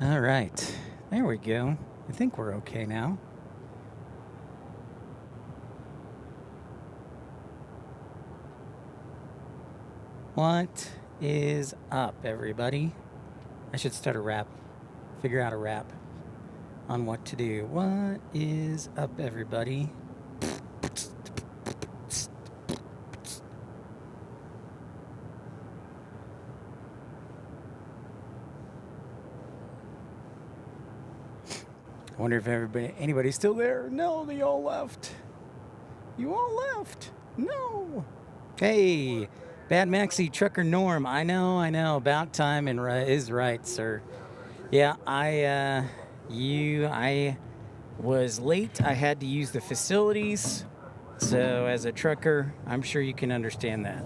All right. There we go. I think we're okay now. What is up, everybody? I should start a rap. Figure out a rap on what to do. What is up, everybody? I wonder if anybody's still there. No, they all left. You all left. No. Hey, Bad Maxi, Trucker Norm. I know. About time and is right, sir. Yeah, I was late. I had to use the facilities. So as a trucker, I'm sure you can understand that.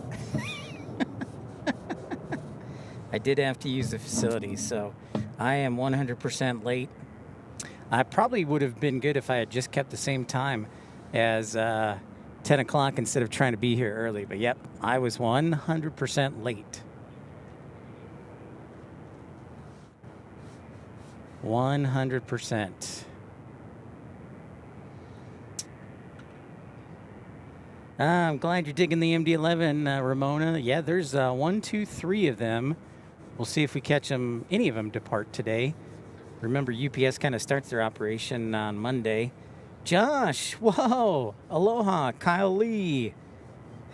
I did have to use the facilities, so I am 100% late. I probably would have been good if I had just kept the same time as 10 o'clock instead of trying to be here early. But yep, I was 100% late. 100%. I'm glad you're digging the MD-11, Ramona. Yeah, there's 1, 2, 3 of them. We'll see if we catch them, any of them depart today. Remember, UPS kind of starts their operation on Monday. Josh, whoa, aloha, Kyle Lee.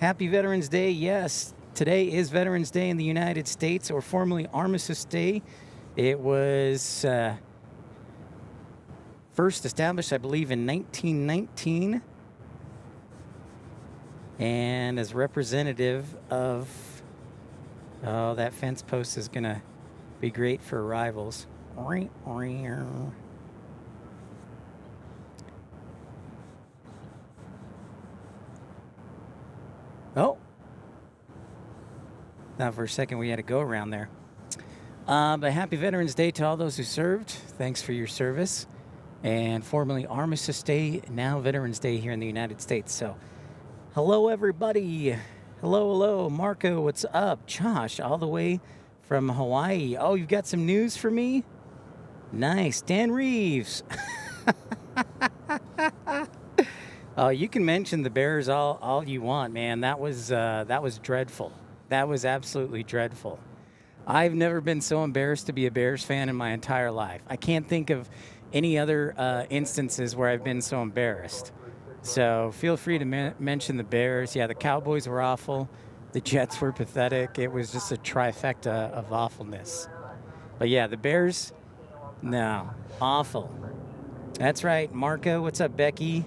Happy Veterans Day. Yes, today is Veterans Day in the United States, or formerly Armistice Day. It was first established, I believe, in 1919. And as representative of, oh, that fence post is going to be great for arrivals. Oh. Thought for a second we had to go around there. But happy Veterans Day to all those who served. Thanks for your service. And formerly Armistice Day, now Veterans Day here in the United States. So, hello, everybody. Hello. Marco, what's up? Josh, all the way from Hawaii. Oh, you've got some news for me? Nice. Dan Reeves. Oh, you can mention the Bears all you want, man. That was dreadful. That was absolutely dreadful. I've never been so embarrassed to be a Bears fan in my entire life. I can't think of any other instances where I've been so embarrassed. So feel free to mention the Bears. Yeah, the Cowboys were awful. The Jets were pathetic. It was just a trifecta of awfulness. But yeah, the Bears, no, awful. That's right. Marco, what's up, Becky?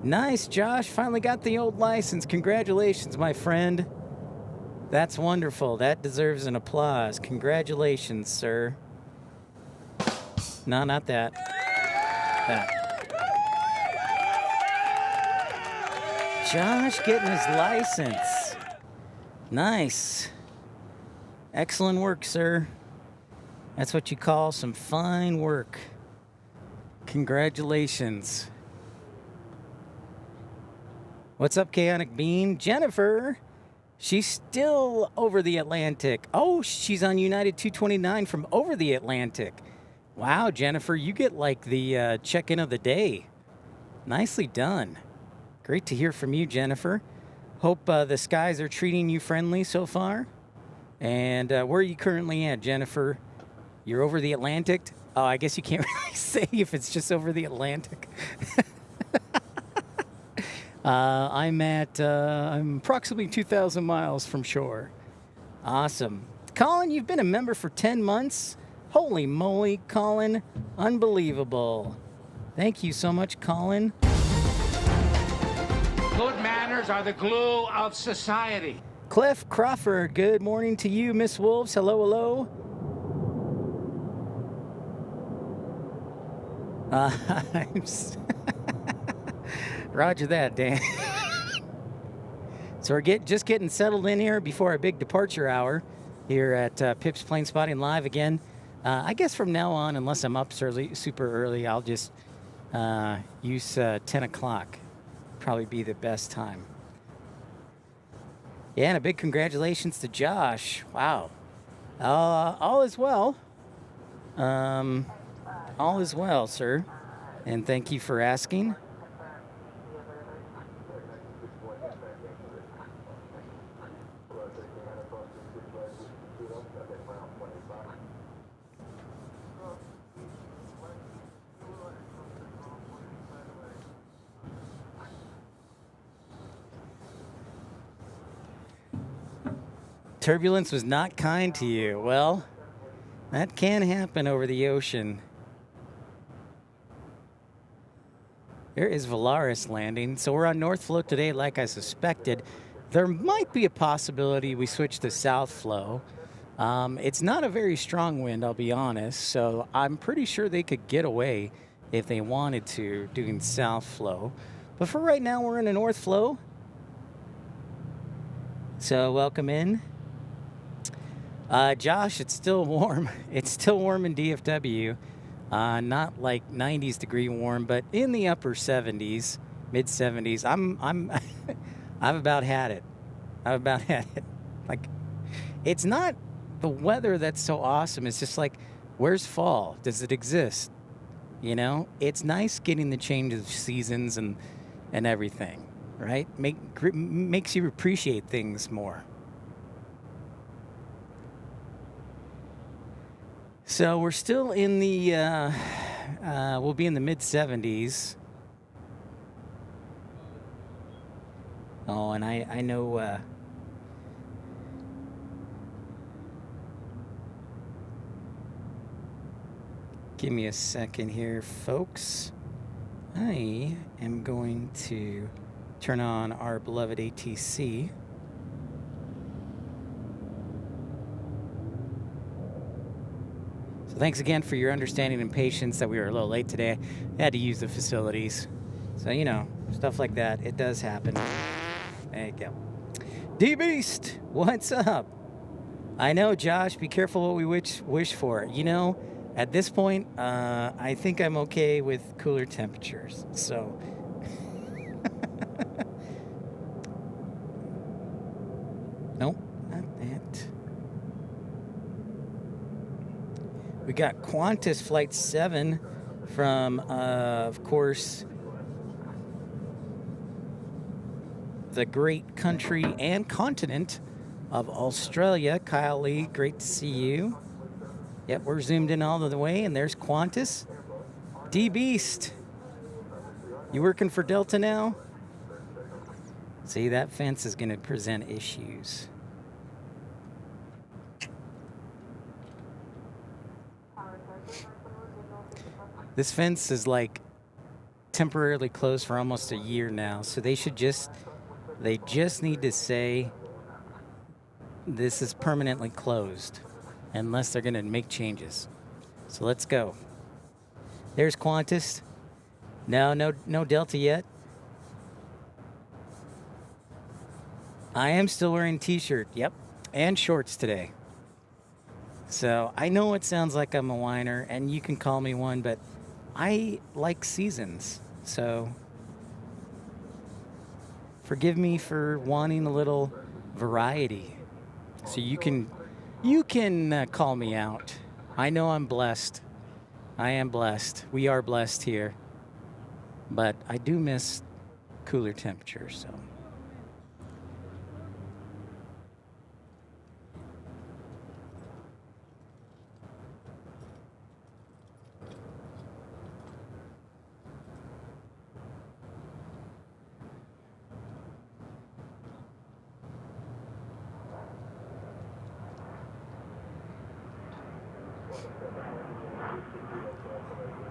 Nice, Josh. Finally got the old license. Congratulations, my friend. That's wonderful. That deserves an applause. Congratulations, sir. No, not that. That. Josh getting his license. Nice. Excellent work, sir. That's what you call some fine work. Congratulations. What's up, Chaotic Bean? Jennifer, she's still over the Atlantic. Oh, she's on United 229 from over the Atlantic. Wow, Jennifer, you get like the check-in of the day. Nicely done. Great to hear from you, Jennifer. Hope the skies are treating you friendly so far. And where are you currently at, Jennifer? You're over the Atlantic? Oh, I guess you can't really say if it's just over the Atlantic. I'm approximately 2,000 miles from shore. Awesome. Colin, you've been a member for 10 months. Holy moly, Colin. Unbelievable. Thank you so much, Colin. Good manners are the glue of society. Cliff Crawford, good morning to you, Miss Wolves. Hello. Roger that, Dan. So we're just getting settled in here before our big departure hour here at Pip's Planespotting Live again. I guess from now on, unless I'm up super early, I'll just use 10 o'clock. Probably be the best time. Yeah, and a big congratulations to Josh. Wow. All is well. All is well, sir, and thank you for asking. Turbulence was not kind to you. Well, that can happen over the ocean. There is Valaris landing. So we're on North Flow today, like I suspected. There might be a possibility we switch to South Flow. It's not a very strong wind, I'll be honest. So I'm pretty sure they could get away if they wanted to doing South Flow. But for right now, we're in a North Flow. So welcome in. Josh, it's still warm. It's still warm in DFW. Not like 90s degree warm, but in the upper 70s, mid 70s. I've about had it. I've about had it. Like, it's not the weather that's so awesome. It's just like, where's fall? Does it exist? You know, it's nice getting the change of seasons and everything, right? Makes you appreciate things more. So we're still in the, we'll be in the mid 70s. Oh, and I know, give me a second here, folks. I am going to turn on our beloved ATC. Thanks again for your understanding and patience that we were a little late today. I had to use the facilities. So, you know, stuff like that. It does happen. There you go. D-Beast, what's up? I know, Josh, be careful what we wish for. You know, at this point, I think I'm okay with cooler temperatures. So, nope, not that. We got Qantas Flight 7 from, of course, the great country and continent of Australia. Kyle Lee, great to see you. Yep, we're zoomed in all the way, and there's Qantas. D-Beast, you working for Delta now? See, that fence is going to present issues. This fence is like temporarily closed for almost a year now, so they just need to say this is permanently closed unless they're going to make changes. So let's go. There's Qantas. No Delta yet. I am still wearing a t-shirt, yep, and shorts today. So I know it sounds like I'm a whiner, and you can call me one, but I like seasons, so forgive me for wanting a little variety. So you can call me out. I know I'm blessed. I am blessed. We are blessed here, but I do miss cooler temperatures. So.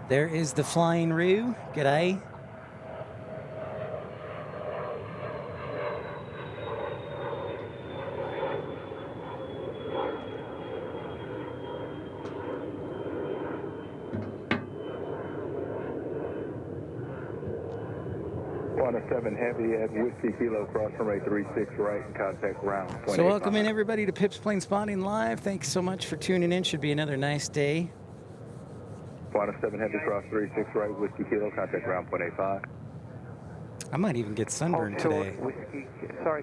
There is the Flying Roo. G'day. Seven heavy at Whiskey Kilo, cross runway 36 right, and contact round 20. So welcome in everybody to Pip's Planespotting Live. Thanks so much for tuning in. Should be another nice day. 7 heavy, cross 36 right, Whiskey Kilo, contact round 0.85. I might even get sunburned today.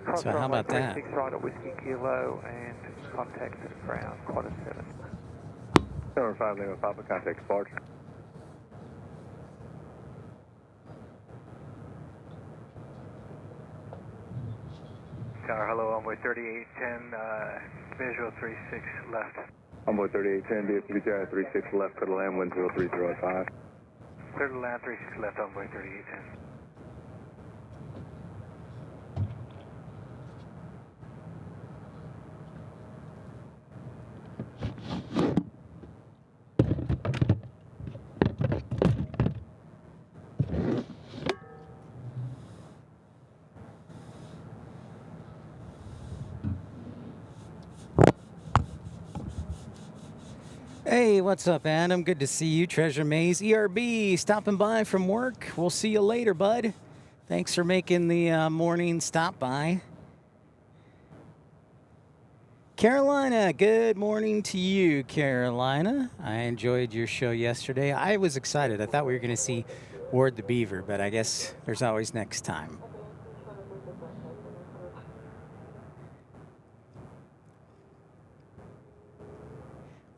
Cross so how about that? 36 right at Whiskey Kilo and contact ground 7. Number 5, Lima Papa, contact departure. Tower, hello, Envoy 3810, visual 36 left. Envoy 3810, DFW 36 left, clear to land, wind 03085. Clear to land, 36 left, Envoy 3810. Hey, what's up, Adam? Good to see you. Treasure Maze, ERB, stopping by from work. We'll see you later, bud. Thanks for making the morning stop by. Carolina, good morning to you, Carolina. I enjoyed your show yesterday. I was excited. I thought we were going to see Ward the Beaver, but I guess there's always next time.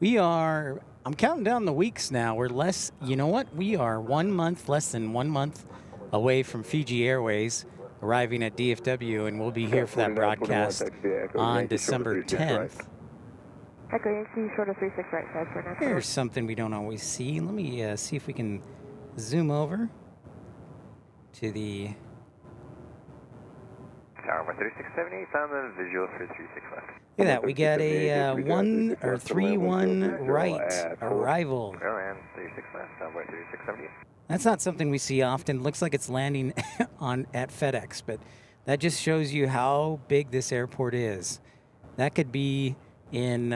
I'm counting down the weeks now. We're less, you know what? We are 1 month, less than 1 month away from Fiji Airways arriving at DFW, and we'll be here for that broadcast on December 10th. Echo Yankee, short of 36 right side for now. Here's something we don't always see. Let me see if we can zoom over to the... Tower 3678, found the visual 336 left. Look at that, we got a 1 or 3-1 right arrival. Clear land, 36 left, Envoy 3678. That's not something we see often. Looks like it's landing at FedEx, but that just shows you how big this airport is. That could be in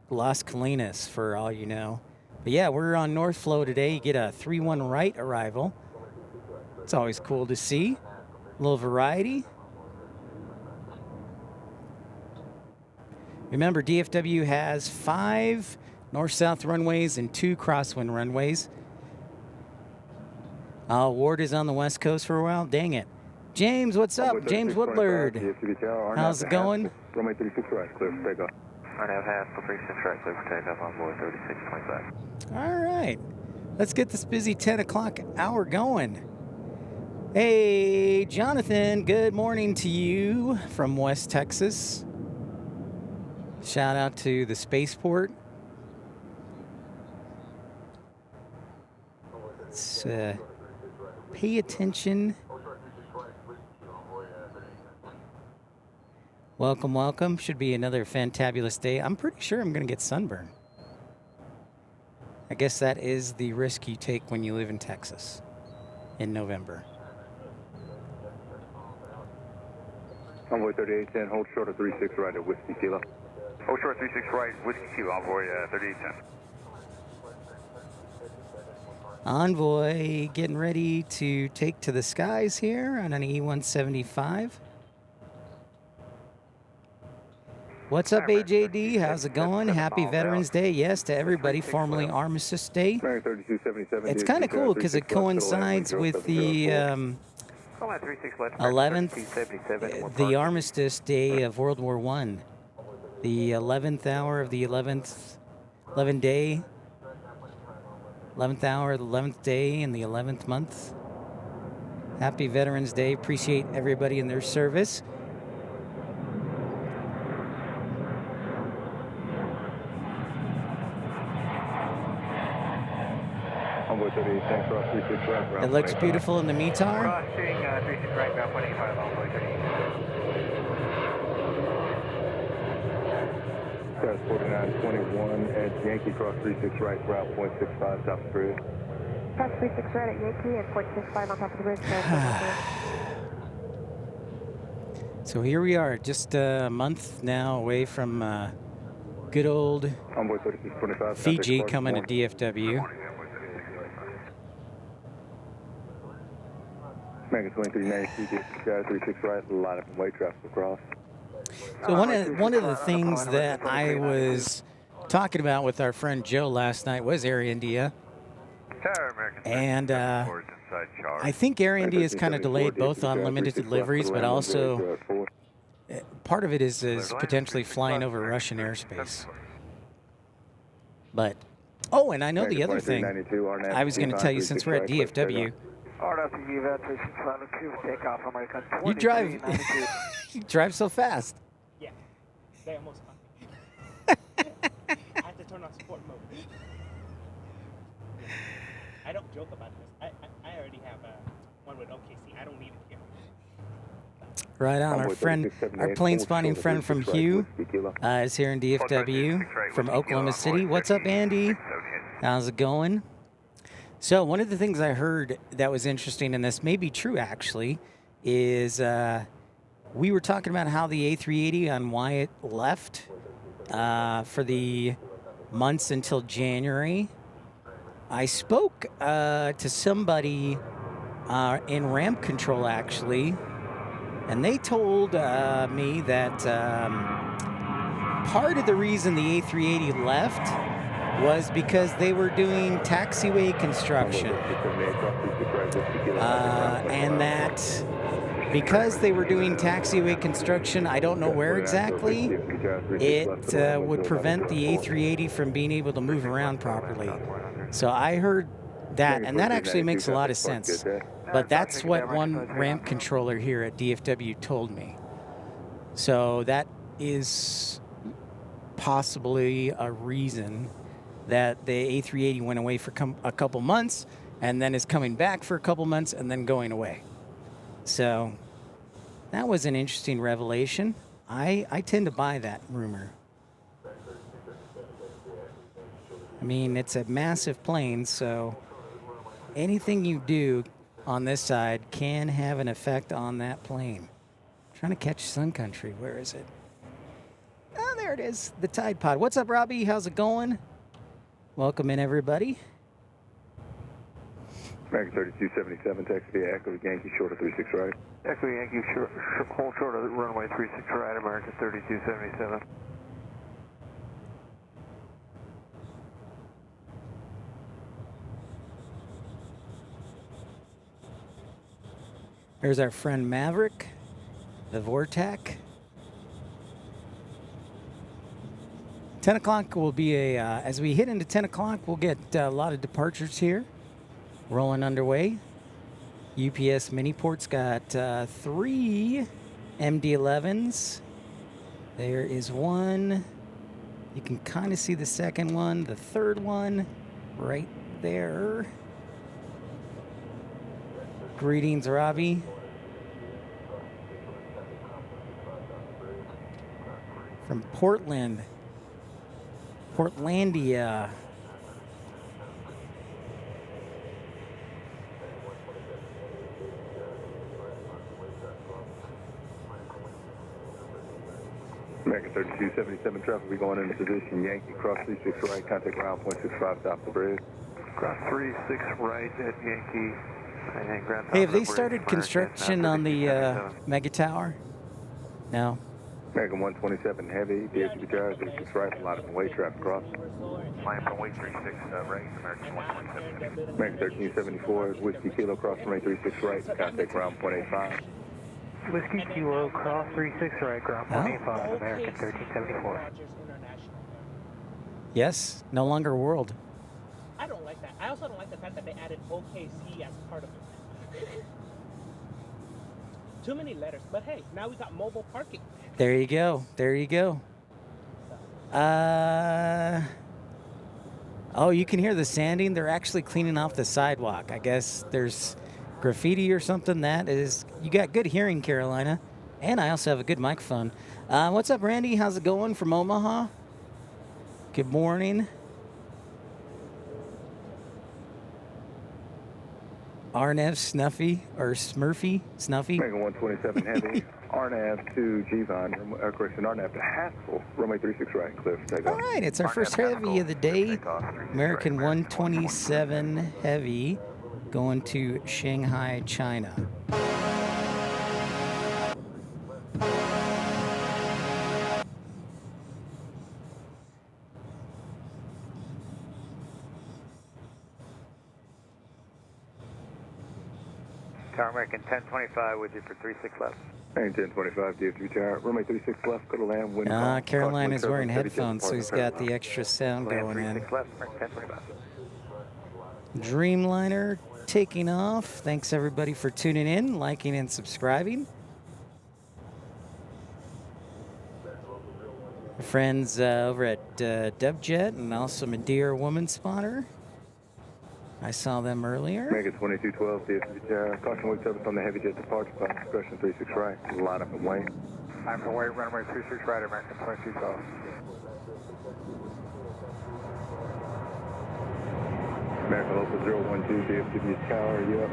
Las Colinas for all you know. But yeah, we're on North Flow today. You get a 3-1 right arrival. It's always cool to see. A little variety. Remember, DFW has 5 north-south runways and 2 crosswind runways. Ward is on the West Coast for a while. Dang it. James, what's up? James Woodlard. How's it going? Runway 36 right, clear for takeoff. I have half for 36 right, clear for takeoff, Envoy 3625. All right. Let's get this busy 10 o'clock hour going. Hey, Jonathan, good morning to you from West Texas. Shout out to the spaceport. Let's pay attention. Welcome, welcome. Should be another fantabulous day. I'm pretty sure I'm going to get sunburn. I guess that is the risk you take when you live in Texas in November. Envoy 3810, hold short of 36 right at Whiskey Kilo. Hold short 36 right, Whiskey Q, Envoy 3810. Envoy getting ready to take to the skies here on an E-175. What's up, AJD? How's it going? Happy Veterans Day. Yes, to everybody, formerly Armistice Day. It's kind of cool because it coincides with the 11th, the Armistice Day of World War I. The 11th hour of the 11th hour, the 11th day, and the 11th month. Happy Veterans Day. Appreciate everybody in their service. It looks beautiful in the METAR. Crossing 36 right, ground 185, Envoy 3810. 4921 at Yankee, cross 36 right, ground 0.65, top of the bridge. Cross 36 right at Yankee and 0.65 on top of the bridge. So here we are, just a month now away from good old Fiji coming to DFW. American 2390, 36 right, line up and wait, traffic across. So one of the things that I was talking about with our friend Joe last night was Air India. And I think Air India is kind of delayed both on limited deliveries, but also part of it is potentially flying over Russian airspace. But, oh, and I know the other thing I was going to tell you, since we're at DFW, you drive, you drive so fast. Yeah, they almost caught me. I had to turn on sport mode. I don't joke about this. I already have one with OKC. I don't need it here. Right on. Our plane spotting friend from Hugh is here in DFW from Oklahoma City. What's up, Andy? How's it going? So one of the things I heard that was interesting, and this may be true actually, is we were talking about how the A380 on why it left for the months until January. I spoke to somebody in ramp control actually, and they told me that part of the reason the A380 left was because they were doing taxiway construction. And that because they were doing taxiway construction, I don't know where exactly, it would prevent the A380 from being able to move around properly. So I heard that, and that actually makes a lot of sense. But that's what one ramp controller here at DFW told me. So that is possibly a reason that the A380 went away for a couple months and then is coming back for a couple months and then going away. So that was an interesting revelation. I tend to buy that rumor. I mean, it's a massive plane, so anything you do on this side can have an effect on that plane. I'm trying to catch Sun Country. Where is it? Oh, there it is. The Tide Pod. What's up, Robbie? How's it going? Welcome in, everybody. American 3277, taxi active Yankee short of 36 right. Echo Yankee hold short of runway 36 right, American 3277. There's our friend Maverick, the Vortac. 10 o'clock will be as we hit into 10 o'clock, we'll get a lot of departures here. Rolling underway. UPS Miniport's got 3 MD-11s. There is one. You can kind of see the second one, the third one right there. Greetings, Robbie. From Portland. Portlandia. American 3277 traffic, we going into position. Yankee cross 36 right, contact ground 0.65 south the bridge. Cross 36 right at Yankee. Hey, have they started construction on the Mega Tower? No. American 127 heavy, DFW drive 36 right, a lot of weight traffic cross. Line from weight 36 right, American 127 heavy. American 1374 is Whiskey Kilo cross from 36 right, contact ground 0.85. Whiskey Kilo cross 36 right, ground 0.85, American 1374. Yes, no longer world. I don't like that. I also don't like the fact that they added OKC as part of it. Too many letters. But hey, now we got mobile parking. There you go. There you go. Oh, you can hear the sanding. They're actually cleaning off the sidewalk. I guess there's graffiti or something. That is, you got good hearing, Carolina. And I also have a good microphone. What's up, Randy? How's it going from Omaha? Good morning. RNF Snuffy, or Smurfy, Snuffy. American 127 heavy, RNAV to G-Von, correction, RNAV to Haskell, runway 36 right, Cliff, take off. All right, it's our first heavy of the day. American 127 heavy going to Shanghai, China. Tower American 1025 with you for 36 left. American 1025, DFW Tower, runway 36 left, go to land, wind calm. Caroline is wearing Approximately headphones, so he's got the extra sound going in. 36 left, American 1025. Dreamliner taking off. Thanks everybody for tuning in, liking and subscribing. Our friends over at Dubjet and also Madeira Woman Spotter. I saw them earlier. American 2212, DFW Tower, caution wake service on the heavy jet departure, pilot discretion 36 right, line up and wait. I'm for wait, runway 36 right, American 2212. American local 012, DFW Tower, you up?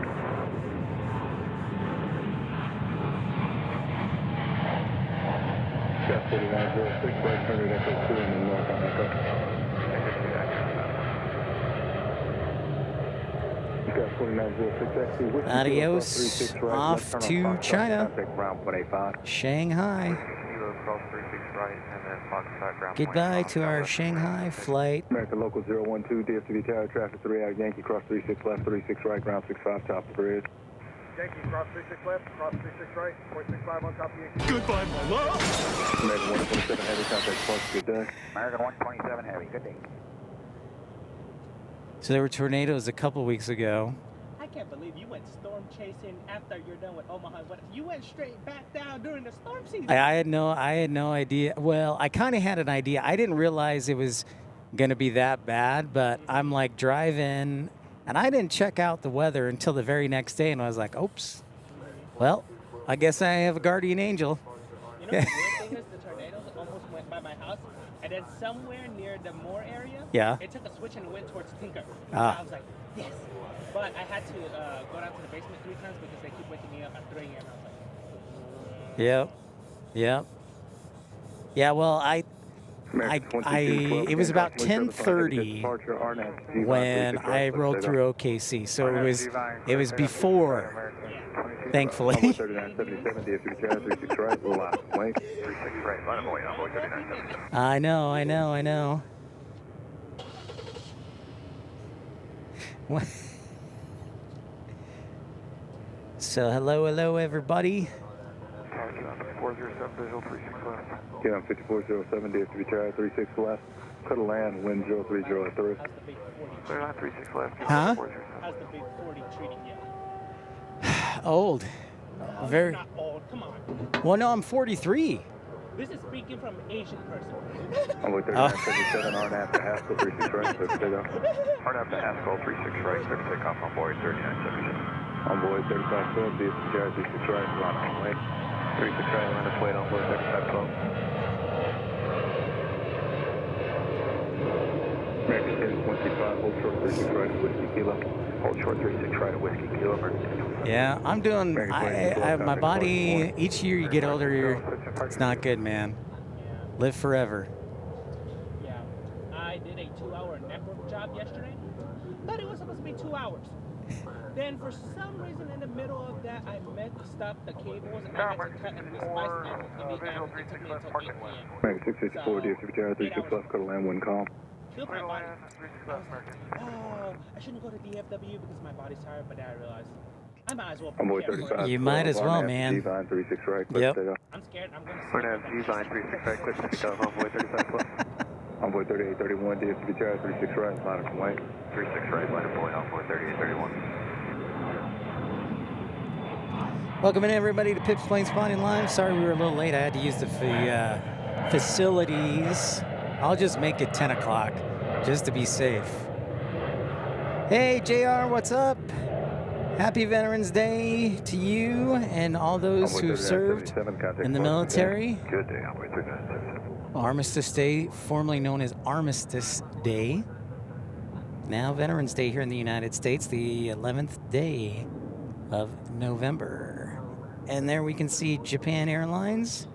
Got 4906, right, turn it echo 2 and then north on echo. Got 4906, whiskey, Adios, 36 right, off left, turn to on Foxtrot, China. contact ground 185. Shanghai. Kilo cross 36 right, and then Foxtrot ground. Goodbye to our Shanghai flight. American local 012, DFW Tower, traffic 3 out, Yankee cross 36 left, 36 right, ground 65, top of the bridge. Yankee, cross 36 left, cross 36 right, 0.65 on top of Yankee. Goodbye, my love. American 127 heavy, contact Fox, good day. American 127 heavy, good day. So there were tornadoes a couple weeks ago. I can't believe you went storm chasing after you're done with Omaha. What? You went straight back down during the storm season. I had no idea. Well, I kind of had an idea. I didn't realize it was going to be that bad, but I'm like driving, and I didn't check out the weather until the very next day, and I was like, oops. Well, I guess I have a guardian angel. You know, the weird thing is the tornadoes almost went by my house, and then somewhere near the Moore area, Yeah. it took a switch and it went towards Tinker. Ah. I was like, yes. But I had to go down to the basement 3 times because they keep waking me up at 3 a.m. I was like, Yep. Yeah, well, it was about 10:30 when I rode through OKC, so it was before, thankfully. 3977, DFW Tower, 36 right, we'll line up and wait. 36 right, line up and wait, envoy 3977. I know. What? So hello everybody. 407 visual 36 left. Get on 5407, DFW Tower, 36 left, cut a land, wind 0303. how's the big 40? Clear line 36 left. Huh? 407. How's the big 40 treating you? Old. Oh, Very. you're not old. Come on. Well, no, I'm 43. This is speaking from an Asian person. Envoy 3977, RNAV to Haskell, 36 right, clear to take off. Hard up to Haskell 36 right, clear to take off on board 3977. Envoy 3512, DFW Tower, 36 right, line up and wait. 36 right, line up wait on board 3512. American 1025, hold short 36 right, whiskey kilo. Hold short 36 right at Whiskey Kilo, American. Yeah, I'm doing. My body. Each year you get older, it's not good, man. Live forever. Yeah. I did a 2-hour network job yesterday, but it was supposed to be 2 hours. Then for some reason in the middle of that, I messed up the cables and I had to cut and resplice and it took me until 8 p.m. American 664, DFW Tower, 36 left, cut a land, wind calm. Feels my body. Oh, I shouldn't go to DFW because my body's tired, but then I realized I might as well Envoy prepare for 35. it. You might as well, man. D-Vine 36 right, clear Yep. to take off. I'm scared. I'm going to We're going to have G-Vine 36 right, clear to take off on board 35 left. Envoy 3831, DFW Tower, 36 right, line up and wait. 36 right, line up wait on board 3831. Welcome in everybody to Pip's Planespotting Live. Sorry we were a little late. I had to use the facilities. I'll just make it 10 o'clock just to be safe. Hey JR, what's up? Happy Veterans Day to you and all those who served in the military. Good day, Envoy 3977. Armistice Day, formerly known as Armistice Day. Now Veterans Day here in the United States, the 11th day of November. And there we can see Japan Airlines,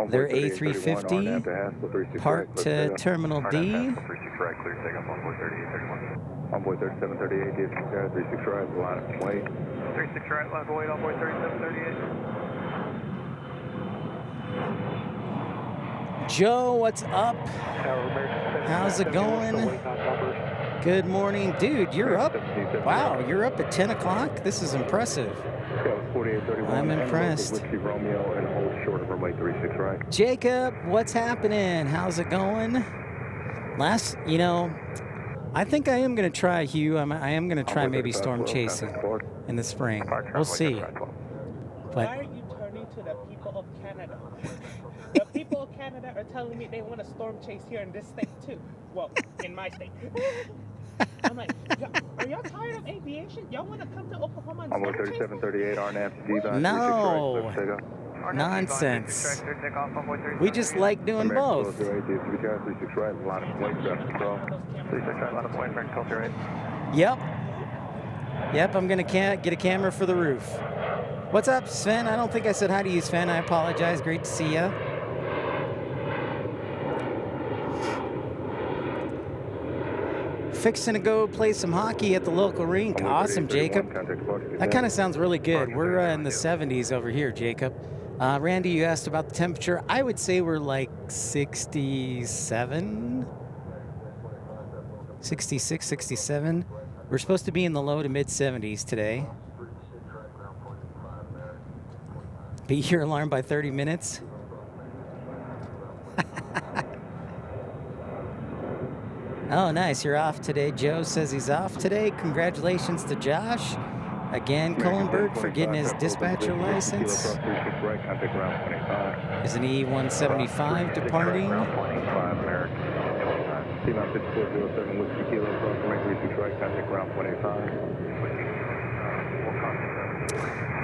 their A350, parked to Terminal D. 36 right, clear to take off on board 3831. Envoy 3738, DFW Tower, 36 right, line up and wait. 36 right, line up wait on board 3738. Joe, what's up? How's it going? Good morning. Dude, you're up. Wow, you're up at 10 o'clock? This is impressive. 4831. I'm impressed. Whiskey Romeo and hold short of runway 36 right. Jacob, what's happening? How's it going? You know, I think I am going to try, Hugh. I am going to try maybe storm chasing in the spring. We'll see. Why But are you turning to the people of Canada? The people of Canada are telling me they want a storm chase here in this state too. Well, in my state. I'm like, are y'all tired of aviation? Y'all want to come to Oklahoma and Onward storm chase? 3738, RNAV to D-Vine, No. 36 right, clear to take nonsense. We just like doing both. 36 right, line of point, traffic control. 36 right, line of point, American filter right. Yep. Yep, I'm going to get a camera for the roof. What's up, Sven? I don't think I said hi to you, Sven. I apologize. Great to see ya. Fixing to go play some hockey at the local rink. Awesome, Jacob. That kind of sounds really good. We're in the 70s over here, Jacob. Randy, you asked about the temperature. I would say we're like 67, 66, 67. We're supposed to be in the low to mid 70s today. Beat your alarm by 30 minutes. Oh, nice. You're off today. Joe says he's off today. Congratulations to Josh. Again, Kohlenberg for getting his dispatcher license. Is an E-175 departing.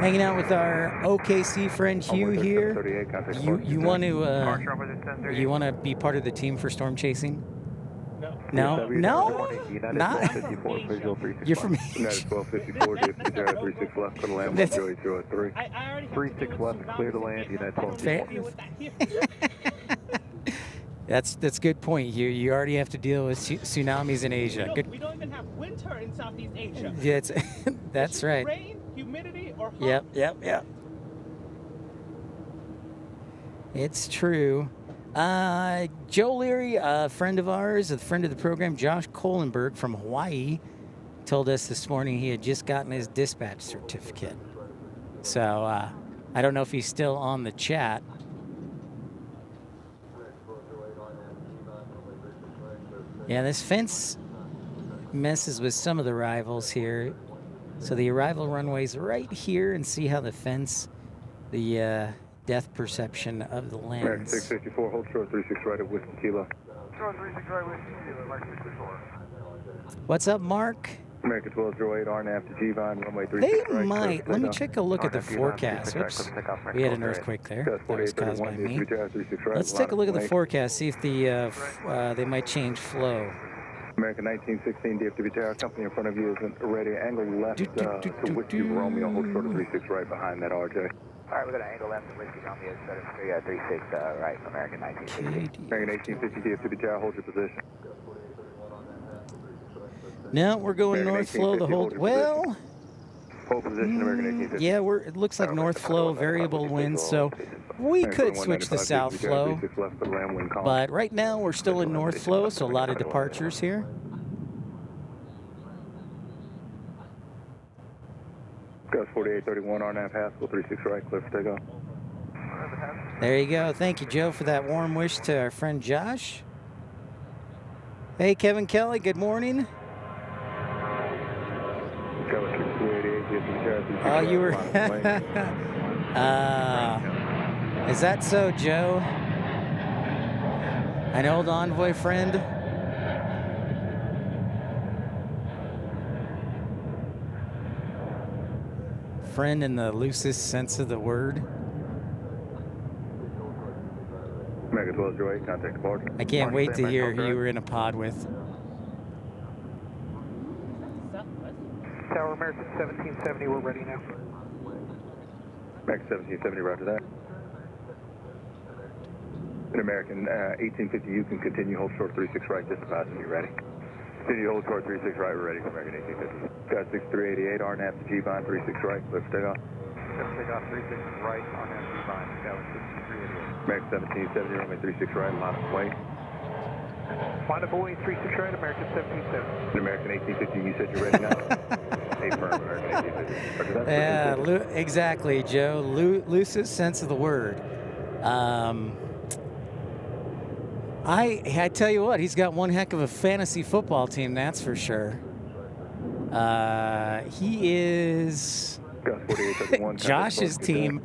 Hanging out with our OKC friend Hugh here. You want to be part of the team for storm chasing? No? No? Not? You're from United 1254, DFW 36 left, clear to land, That's- Joey 003. 36 left, clear to land, United 1254. That's That's a good point, Hugh. You already have to deal with tsunamis in Asia. we don't even have winter in Southeast Asia. Yeah, that's right. Rain, humidity, or hot. Yep. It's true. Joe Leary, a friend of ours, a friend of the program, Josh Kohlenberg from Hawaii, told us this morning he had just gotten his dispatch certificate. So I don't know if he's still on the chat. Yeah, this fence messes with some of the arrivals here. So the arrival runway's right here, and see how the fence, the depth perception of the American lens. 654, hold short 36 right at Whiskey Kilo. Short 36 right, Whiskey Kilo, American 64. What's up, Mark? American 1208, RNAV to G-Vine, runway They 36 right. might. Let me check a look at the RNAV, forecast. 36 Oops. right, take off, We had an American earthquake there. That's That was caused by 4831, me. DFW 36 right. Let's take a look at the forecast, see if the they might change flow. American 1916, DFW Tower Company in front of you is ready. Angle left to Whiskey Romeo, hold short of 36 right behind that RJ. All right, we're going to angle left to Whiskey Romeo, 36 right, American 1960. American 1850, DFW Tower, hold your position. No, we're going American north flow the 1850, whole. hold your Well, Hold position, American 1850. yeah, it looks like north flow, variable winds, so we could switch to south flow. But right now we're still in north flow, so a lot of departures here. Gus 4831, RNAV Haskell, 36 right, clear for takeoff. There you go. Thank you, Joe, for that warm wish to our friend Josh. Hey, Kevin Kelly, good morning. Oh, you were. Is that so, Joe? An old envoy friend? Friend in the loosest sense of the word. American 1208, contact departure. I can't wait to hear who you were in a pod with. Tower American 1770, we're ready now. American 1770, roger that. An American 1850, you can continue, hold short 36 right, just about to be ready. Continue, hold short 36 right, we're ready for American 1850. Got 6388, RNAV to G-Vine, 36 right, clear for takeoff. Take off 36 right, RNAV G-Vine, Scout 6388. American 1770, runway 36 right, line of way. Line of Boeing 36 right, American 1770. An American 1850, you said you're ready now. Yeah, exactly, Joe. Loosest sense of the word. I tell you what, he's got one heck of a fantasy football team, that's for sure. He is Josh's team.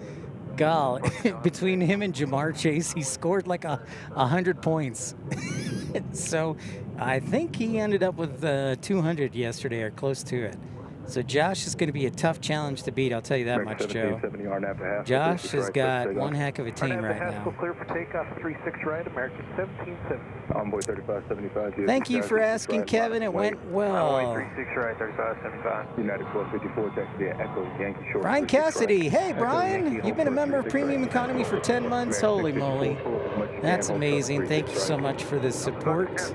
Gall, between him and Jamar Chase, he scored like 100 points. So I think he ended up with 200 yesterday or close to it. So Josh is going to be a tough challenge to beat, I'll tell you that much, Joe. Josh has got one heck of a team right now. Clear for takeoff, 36 right, American 1770. Envoy 3575. Thank you for asking, Kevin. It went well. 36 right, 3575. United 454, taxi via Echo, Yankee Shore. Brian Cassidy. Hey, Brian. You've been a member of Premium Economy for 10 months. Holy moly. That's amazing. Thank you so much for the support.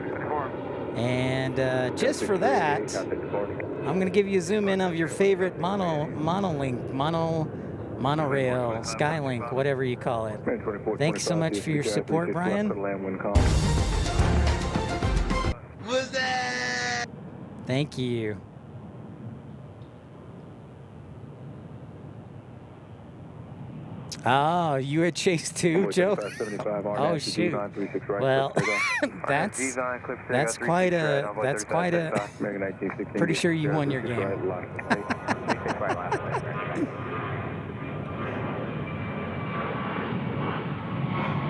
And just for that, I'm going to give you a zoom in of your favorite monorail, Skylink, whatever you call it. Thanks so much for your support, Brian. Thank you. Oh, you had Chase too, Joe? Oh shoot. Well, that's quite a. Pretty sure you won your game.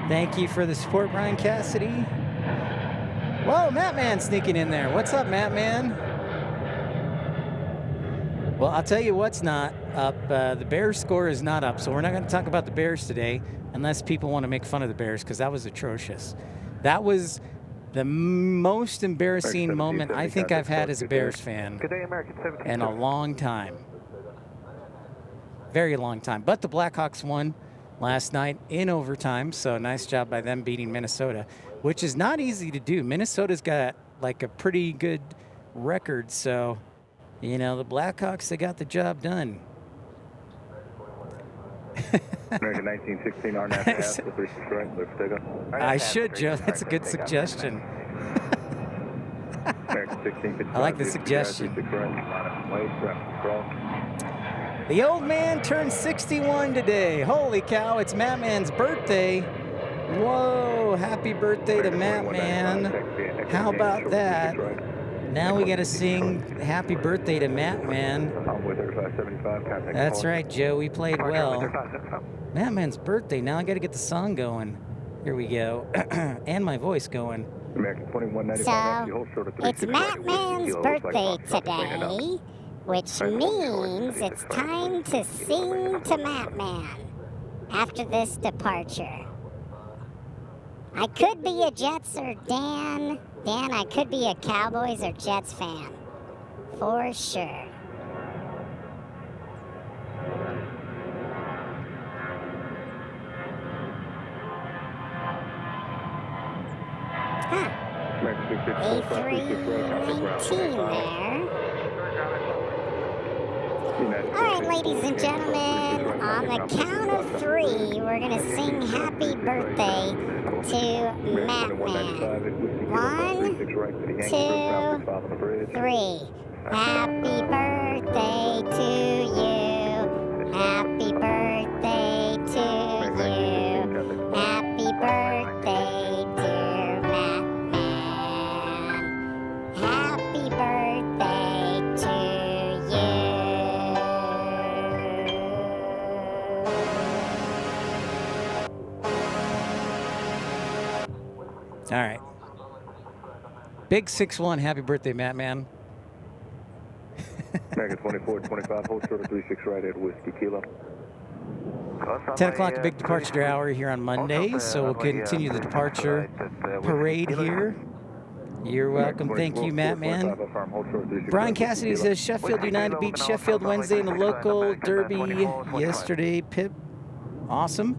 Thank you for the support, Brian Cassidy. Whoa, Matt Man sneaking in there. What's up, Matt Man? Well, I'll tell you what's not up. The Bears score is not up, so we're not going to talk about the Bears today unless people want to make fun of the Bears, because that was atrocious. That was the most embarrassing moment I think I've had as a Bears fan in a long time. Very long time. But the Blackhawks won last night in overtime, so nice job by them beating Minnesota, which is not easy to do. Minnesota's got like a pretty good record, so... You know, the Blackhawks, they got the job done. American 1916 RNAV pass, 36 right, clear for takeoff. I should, Joe. That's a good suggestion. I like the suggestion. The old man turned 61 today. Holy cow, it's Matt Man's birthday. Whoa, happy birthday to Matt Man. How about that? Now we got to sing happy birthday to Matt Man. That's right, Joe. We played well. Matt Man's birthday. Now I got to get the song going. Here we go. And my voice going. So, it's Matt Man's birthday today, which means it's time to sing to Matt Man after this departure. I could be a Jets or Dan, I could be a Cowboys or Jets fan. For sure. Huh. A319 there. All right, ladies and gentlemen, on the count of three, we're going to sing happy birthday to Matt Man. 1, 2, 3. Happy birthday to you. Happy birthday to you. Happy birthday, dear Matt Man. Happy birthday to you. All right. Big 6-1. Happy birthday, Matt Man. American 2425, hold short of 36 right at Whiskey Kilo. 10 o'clock, the big departure hour here on Monday, so we'll continue the departure parade here. You're welcome. Thank you, Matt Man. Brian Cassidy says Sheffield United beat Sheffield Wednesday in the local derby yesterday. Pip, awesome.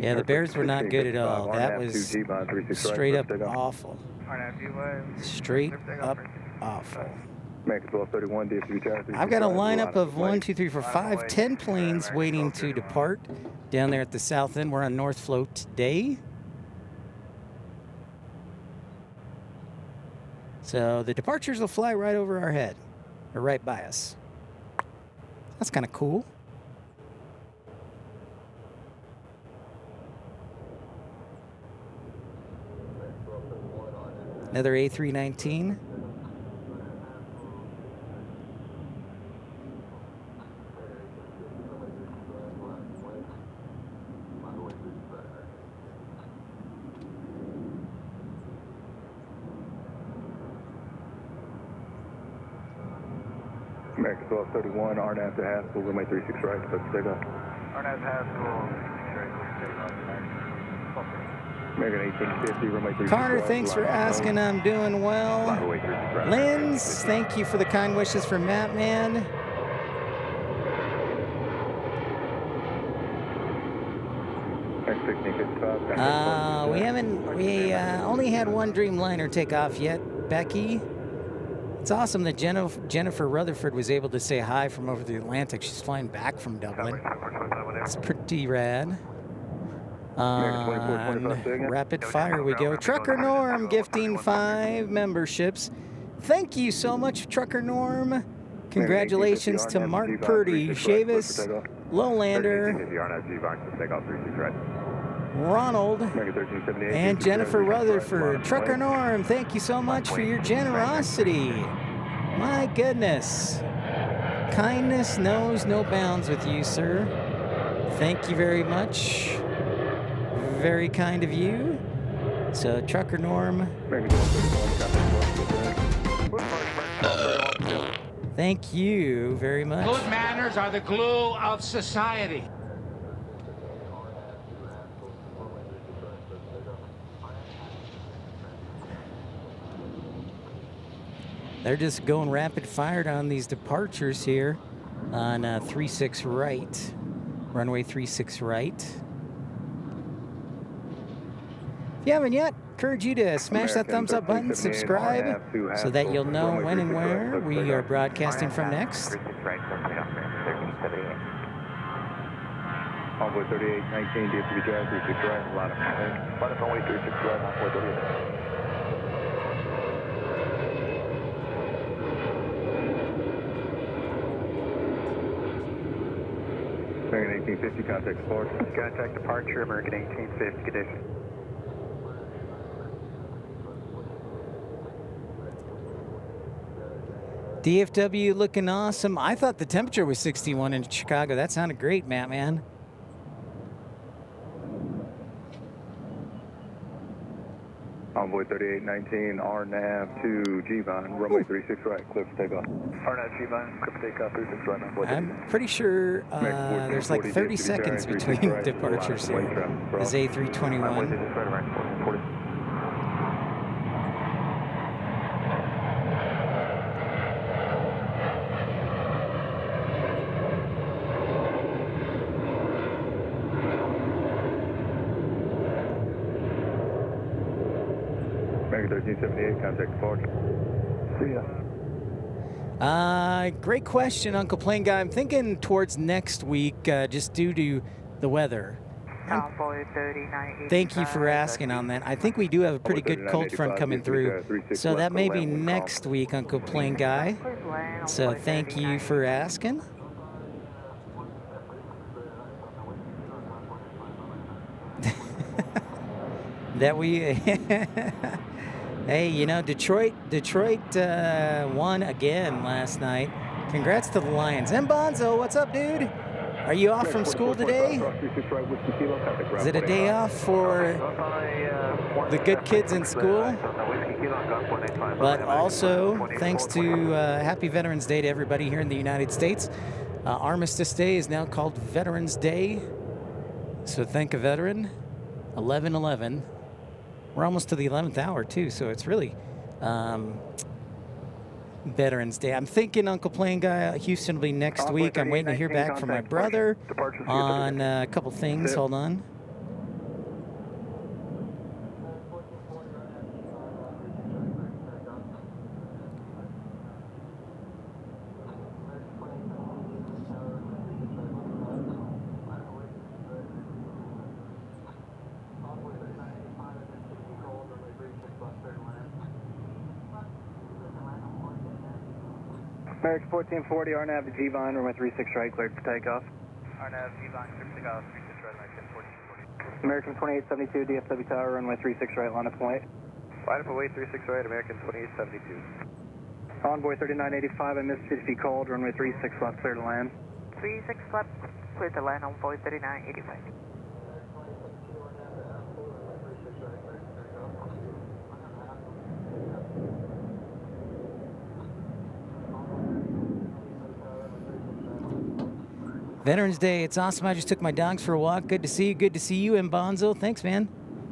Yeah, the Bears were not good at all. That was straight up awful. Straight up awful. I've got a lineup of 1, 2, 3, 4, 5, 10 planes waiting to depart down there at the south end. We're on North Float today. So the departures will fly right over our head, or right by us. That's kind of cool. Another A319. American 1231, RNAV to Haskell, runway 36 right, clear for takeoff. RNAV Haskell, 36 right, clear for takeoff. American 1850, runway 36 Carter, right, thanks for asking. I'm doing well. runway 36 right. Linz, thank you for the kind wishes for Mapman. We only had one Dreamliner take off yet, Becky. It's awesome that Jennifer Rutherford was able to say hi from over the Atlantic. She's flying back from Dublin. It's pretty rad. On rapid fire we go. Trucker Norm gifting 5 memberships. Thank you so much, Trucker Norm. Congratulations to Mark Purdy, Chavis, Lowlander, Ronald, and Jennifer Rutherford. Trucker Norm, thank you so much for your generosity. My goodness. Kindness knows no bounds with you, sir. Thank you very much. Very kind of you. So, Trucker Norm. Thank you very much. Good manners are the glue of society. They're just going rapid fired on these departures here on 36 right, runway 36 right. If you haven't yet, encourage you to smash that thumbs up button, subscribe, so that you'll know when and where we are broadcasting from next. 36 right, clear for takeoff, 1378. Envoy 3819, DFW drive, 36 right, a lot of runway 36 right, Envoy 38. American 1850, contact departure. Contact departure, American 1850, condition. DFW looking awesome. I thought the temperature was 61 in Chicago. That sounded great, Matt, man. Envoy 3819, RNAV to G-Vine, runway 36 right, clear for takeoff. RNAV G-Vine, clear for takeoff, 36 right, Envoy. I'm pretty sure there's like 30 seconds between departures here. This A321. 36 right, around 40. American 1378, contact departure. See ya. Great question, Uncle Plane Guy. I'm thinking towards next week, just due to the weather. Thank you for asking on that. I think we do have a pretty good cold front coming through, so that may be next week, Uncle Plane Guy. So thank you for asking. That we... Hey, you know, Detroit won again last night. Congrats to the Lions. And Bonzo, what's up, dude? Are you off from school today? Is it a day off for the good kids in school? But also, thanks to Happy Veterans Day to everybody here in the United States. Armistice Day is now called Veterans Day. So thank a veteran. 11/11. We're almost to the 11th hour, too, so it's really Veterans Day. I'm thinking Uncle Plane Guy, Houston will be next week. I'm waiting to hear back from my brother on a couple things. Hold on. American 1440, RNAV to G-Vine, runway 36 right, cleared for takeoff. RNAV, G-Vine, clear for takeoff, 36 right, American 1440. American 2872, DFW Tower, runway 36 right, line up and wait. Line up and wait, 36 right, American 2872. Envoy 3985, I missed if you called, runway 36 left, clear to land. 36 left, clear to land, Envoy 3985. Veterans Day, it's awesome. I just took my dogs for a walk. Good to see you. Good to see you, Mbonzo. Thanks, man.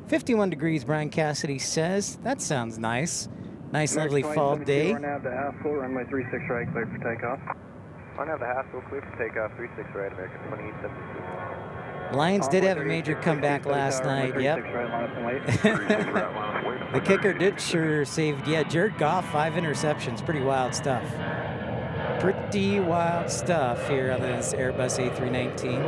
51 degrees, Brian Cassidy says. That sounds nice. Nice, lovely fall day. RNAV to Haskell, runway 36 right, cleared for takeoff. RNAV to Haskell, clear for takeoff, 36 right, American 2872. Lions did have a major comeback last night. Yep. The kicker did sure save. Yeah, Jared Goff, 5 interceptions. Pretty wild stuff. Pretty wild stuff here on this Airbus A319.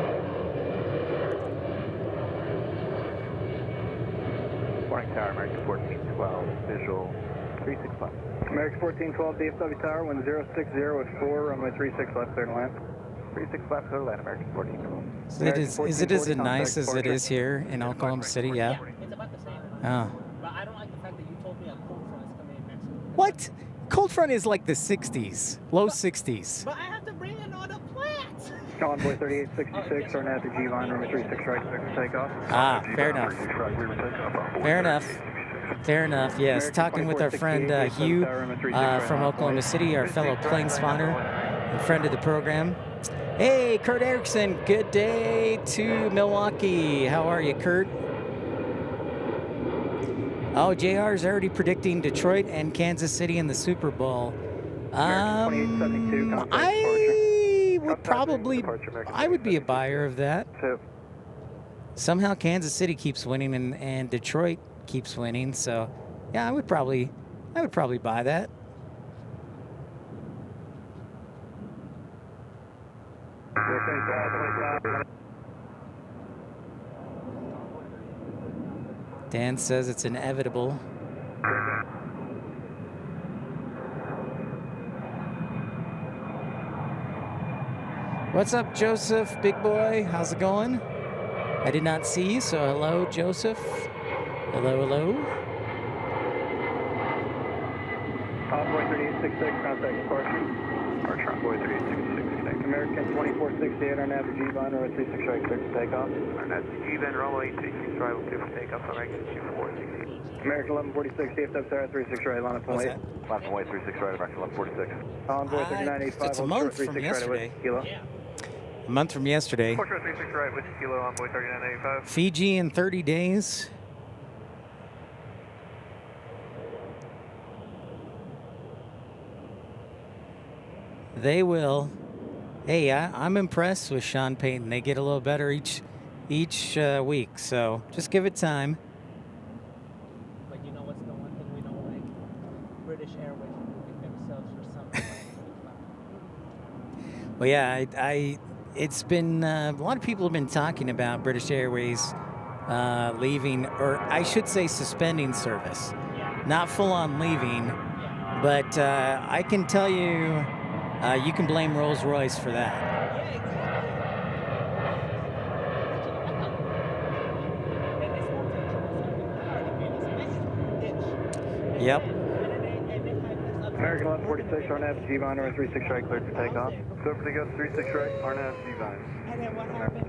Morning Tower, American 1412, visual 365. American 1412, DFW Tower, 1060 with 4, runway 36 left, clear to land. 36 left, clear to land, American 1412. So is it as nice as it is here in Oklahoma City? Yeah. It's about the same. Oh. But I don't like the fact that you told me a cold front is coming in next week. What? Cold front is like the 60s, low 60s. But I have to bring in all the plants. Envoy 3866, RNAV to G-Vine, runway 36 right, clear for takeoff. Ah, fair enough. Fair enough. Fair enough, yes. Talking with our friend Hugh from Oklahoma City, our fellow plane spotter and friend of the program. Hey, Kurt Erickson, good day to Milwaukee. How are you, Kurt? Oh, JR is already predicting Detroit and Kansas City in the Super Bowl. I would be a buyer of that. Somehow Kansas City keeps winning and Detroit keeps winning, so yeah, I would probably buy that. Dan says it's inevitable. What's up, Joseph, big boy? How's it going? I did not see you, so hello, Joseph. Hello, hello. Envoy 3866, contact departure. Departure, Envoy 3866. American 2468, RNAV to G-Vine, runway 36 right, clear for takeoff. RNAV to G-Vine, runway 36 right, clear for takeoff, American 2468. American 1146, DFW Tower, 36 right, line up and wait. Line up and wait, 36 right, American 1146. Envoy 3985, it's a month from 36 right, yesterday. with Kilo. A month from yesterday. 36 right, with Kilo, Envoy 3985. Fiji in 30 days. They will. Hey, I'm impressed with Sean Payton. They get a little better each week, so just give it time. But you know what's the one thing we don't like? British Airways moving themselves for something like Well, yeah, it's been a lot of people have been talking about British Airways leaving, or I should say suspending service. Yeah. Not full on leaving, Yeah. but I can tell you, you can blame Rolls-Royce for that. Yeah, exactly. Yep. American 1146, RNAV G-Vine, runway 36 right, cleared for takeoff. Clear for takeoff, 36 right, RNAV G-Vine. And then what happened?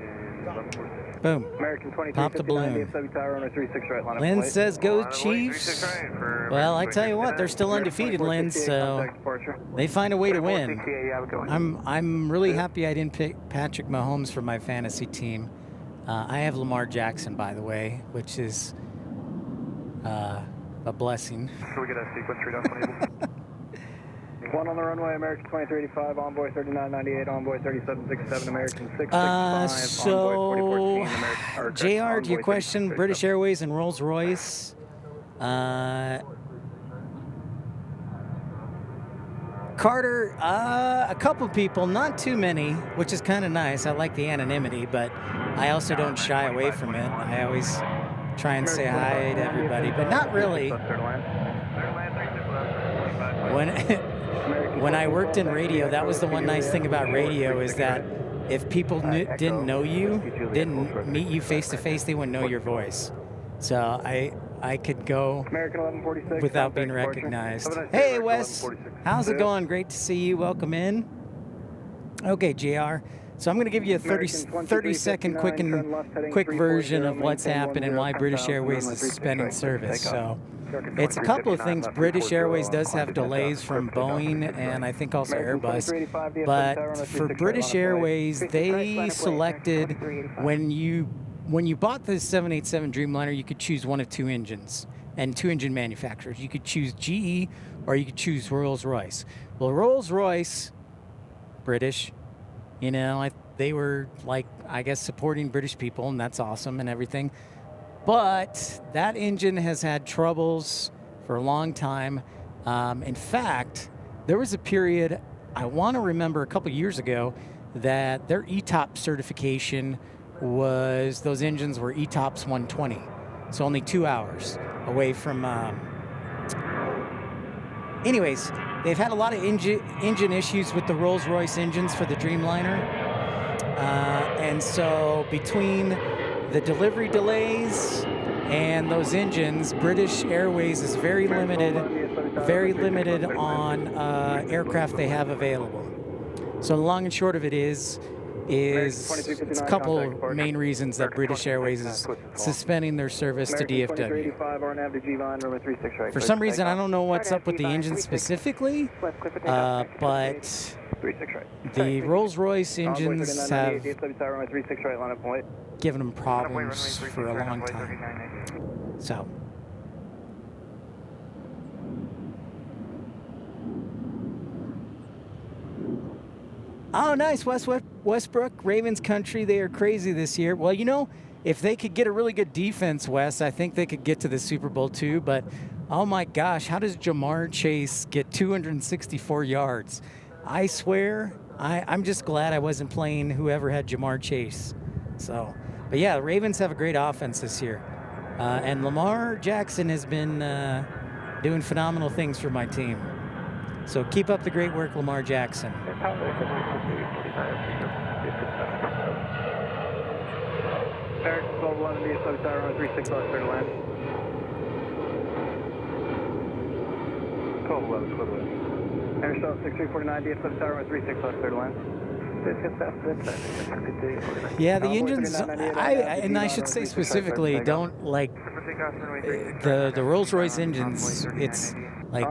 Boom. American Pop the 2359, balloon. DFW Tower, runway 36 right, line up Lynn and wait. says go Line up and wait, Chiefs. 36 right for Well, I American tell you what, they're still 29. undefeated, Lynn, so Contact departure. they find a way to win. 2468, yeah, we're going. I'm really happy I didn't pick Patrick Mahomes for my fantasy team. I have Lamar Jackson, by the way, which is a blessing. Can we get a sequence readout, please? One on the runway, American 2385, Envoy 3998, Envoy 3767, American 665, So, Envoy 4014, JR, to your question, British Airways and Rolls-Royce. Carter, a couple people, not too many, which is kind of nice. I like the anonymity, but I also don't shy away from it. I always try and say hi to everybody, but not really. when I worked in radio, that was the one nice thing about radio is that if people didn't know you, didn't meet you face to face, they wouldn't know your voice. So I could go without being recognized. Hey, Wes, how's it going? Great to see you. Welcome in. Okay, JR. So I'm going to give you a 30-second quick version of what's happened and why British Airways is suspending service. So it's a couple of things. British Airways does have delays from Boeing and I think also Airbus. But for British Airways, they selected when you bought the 787 Dreamliner, you could choose one of two engines and two engine manufacturers. You could choose GE or you could choose Rolls-Royce. Well, Rolls-Royce, British, you know, they were like, I guess, supporting British people, and that's awesome and everything. But that engine has had troubles for a long time. In fact, there was a period, I want to remember a couple years ago, that their ETOP certification was, those engines were ETOPS 120. So only 2 hours away from, anyways, they've had a lot of engine issues with the Rolls-Royce engines for the Dreamliner. And so between the delivery delays and those engines, British Airways is very limited on aircraft they have available. So the long and short of it is it's a couple main reasons that British Airways is suspending their service to DFW. For some reason, I don't know what's up with the engine specifically, but the Rolls-Royce engines have given them problems for a long time. So. Oh, nice, Westbrook, Ravens country. They are crazy this year. Well, you know, if they could get a really good defense, Wes, I think they could get to the Super Bowl too. But, oh my gosh, how does Jamar Chase get 264 yards? I swear, I'm just glad I wasn't playing whoever had Jamar Chase. So, but yeah, the Ravens have a great offense this year. And Lamar Jackson has been doing phenomenal things for my team. So keep up the great work, Lamar Jackson. Eric 1211 DFW Tower 36 clear to land. 1211 clear to land. Eric 6349 DFW Tower 36 clear to land. Yeah, the engines, and I should say specifically, don't like the Rolls-Royce engines. It's like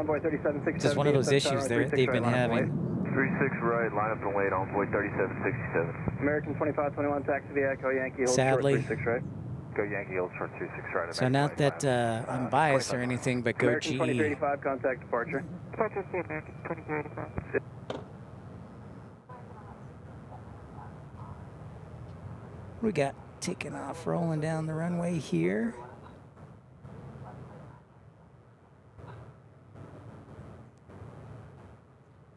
just one of those issues they've been having. 36 right, line up and wait, Envoy 3767. American 2521, taxi via Echo Yankee, hold Sadly, short 36 right. Go Yankee, hold short 26 right. So not that I'm biased or anything, but go GE. American 2385, contact departure. Departure to American 2385. We got taking off, rolling down the runway here.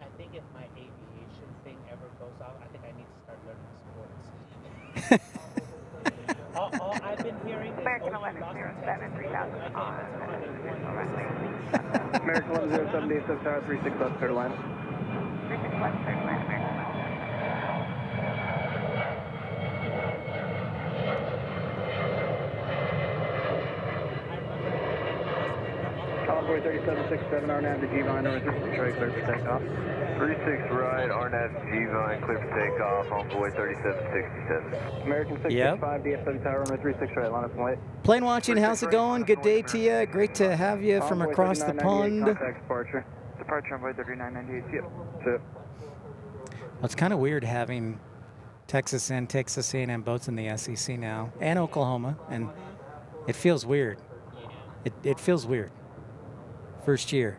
I think if my aviation thing ever goes off, I think I need to start learning sports. all I've been hearing is American 1107 3000 on American 1107 DFW Tower 36 left, clear to land. 36 left, clear to land, American. Envoy 3767, RNAV to G-Vine, over 36 right, clear for takeoff. 36 right, RNAV G-Vine, clear for takeoff, Envoy 3767. American 665, DFW Tower, runway 36 right, line up and wait. Plane watching, how's it going? Good day to you. Great to have you from across the pond. Contact departure. Departure Envoy 3998, yep. Sit. Well, it's kind of weird having Texas and Texas A&M both in the SEC now, and Oklahoma, and it feels weird. It feels weird. First year.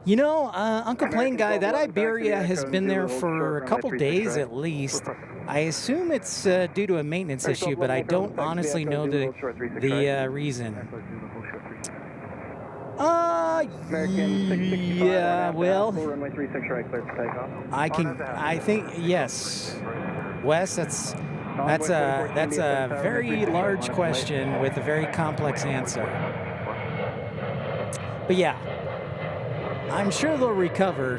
You know, Uncle Plane Guy, that Iberia has been there for a couple days at least. I assume it's due to a maintenance issue, but I don't honestly know the reason. Yeah, well, I think, yes. Wes, that's a very large question with a very complex answer. But yeah, I'm sure they'll recover.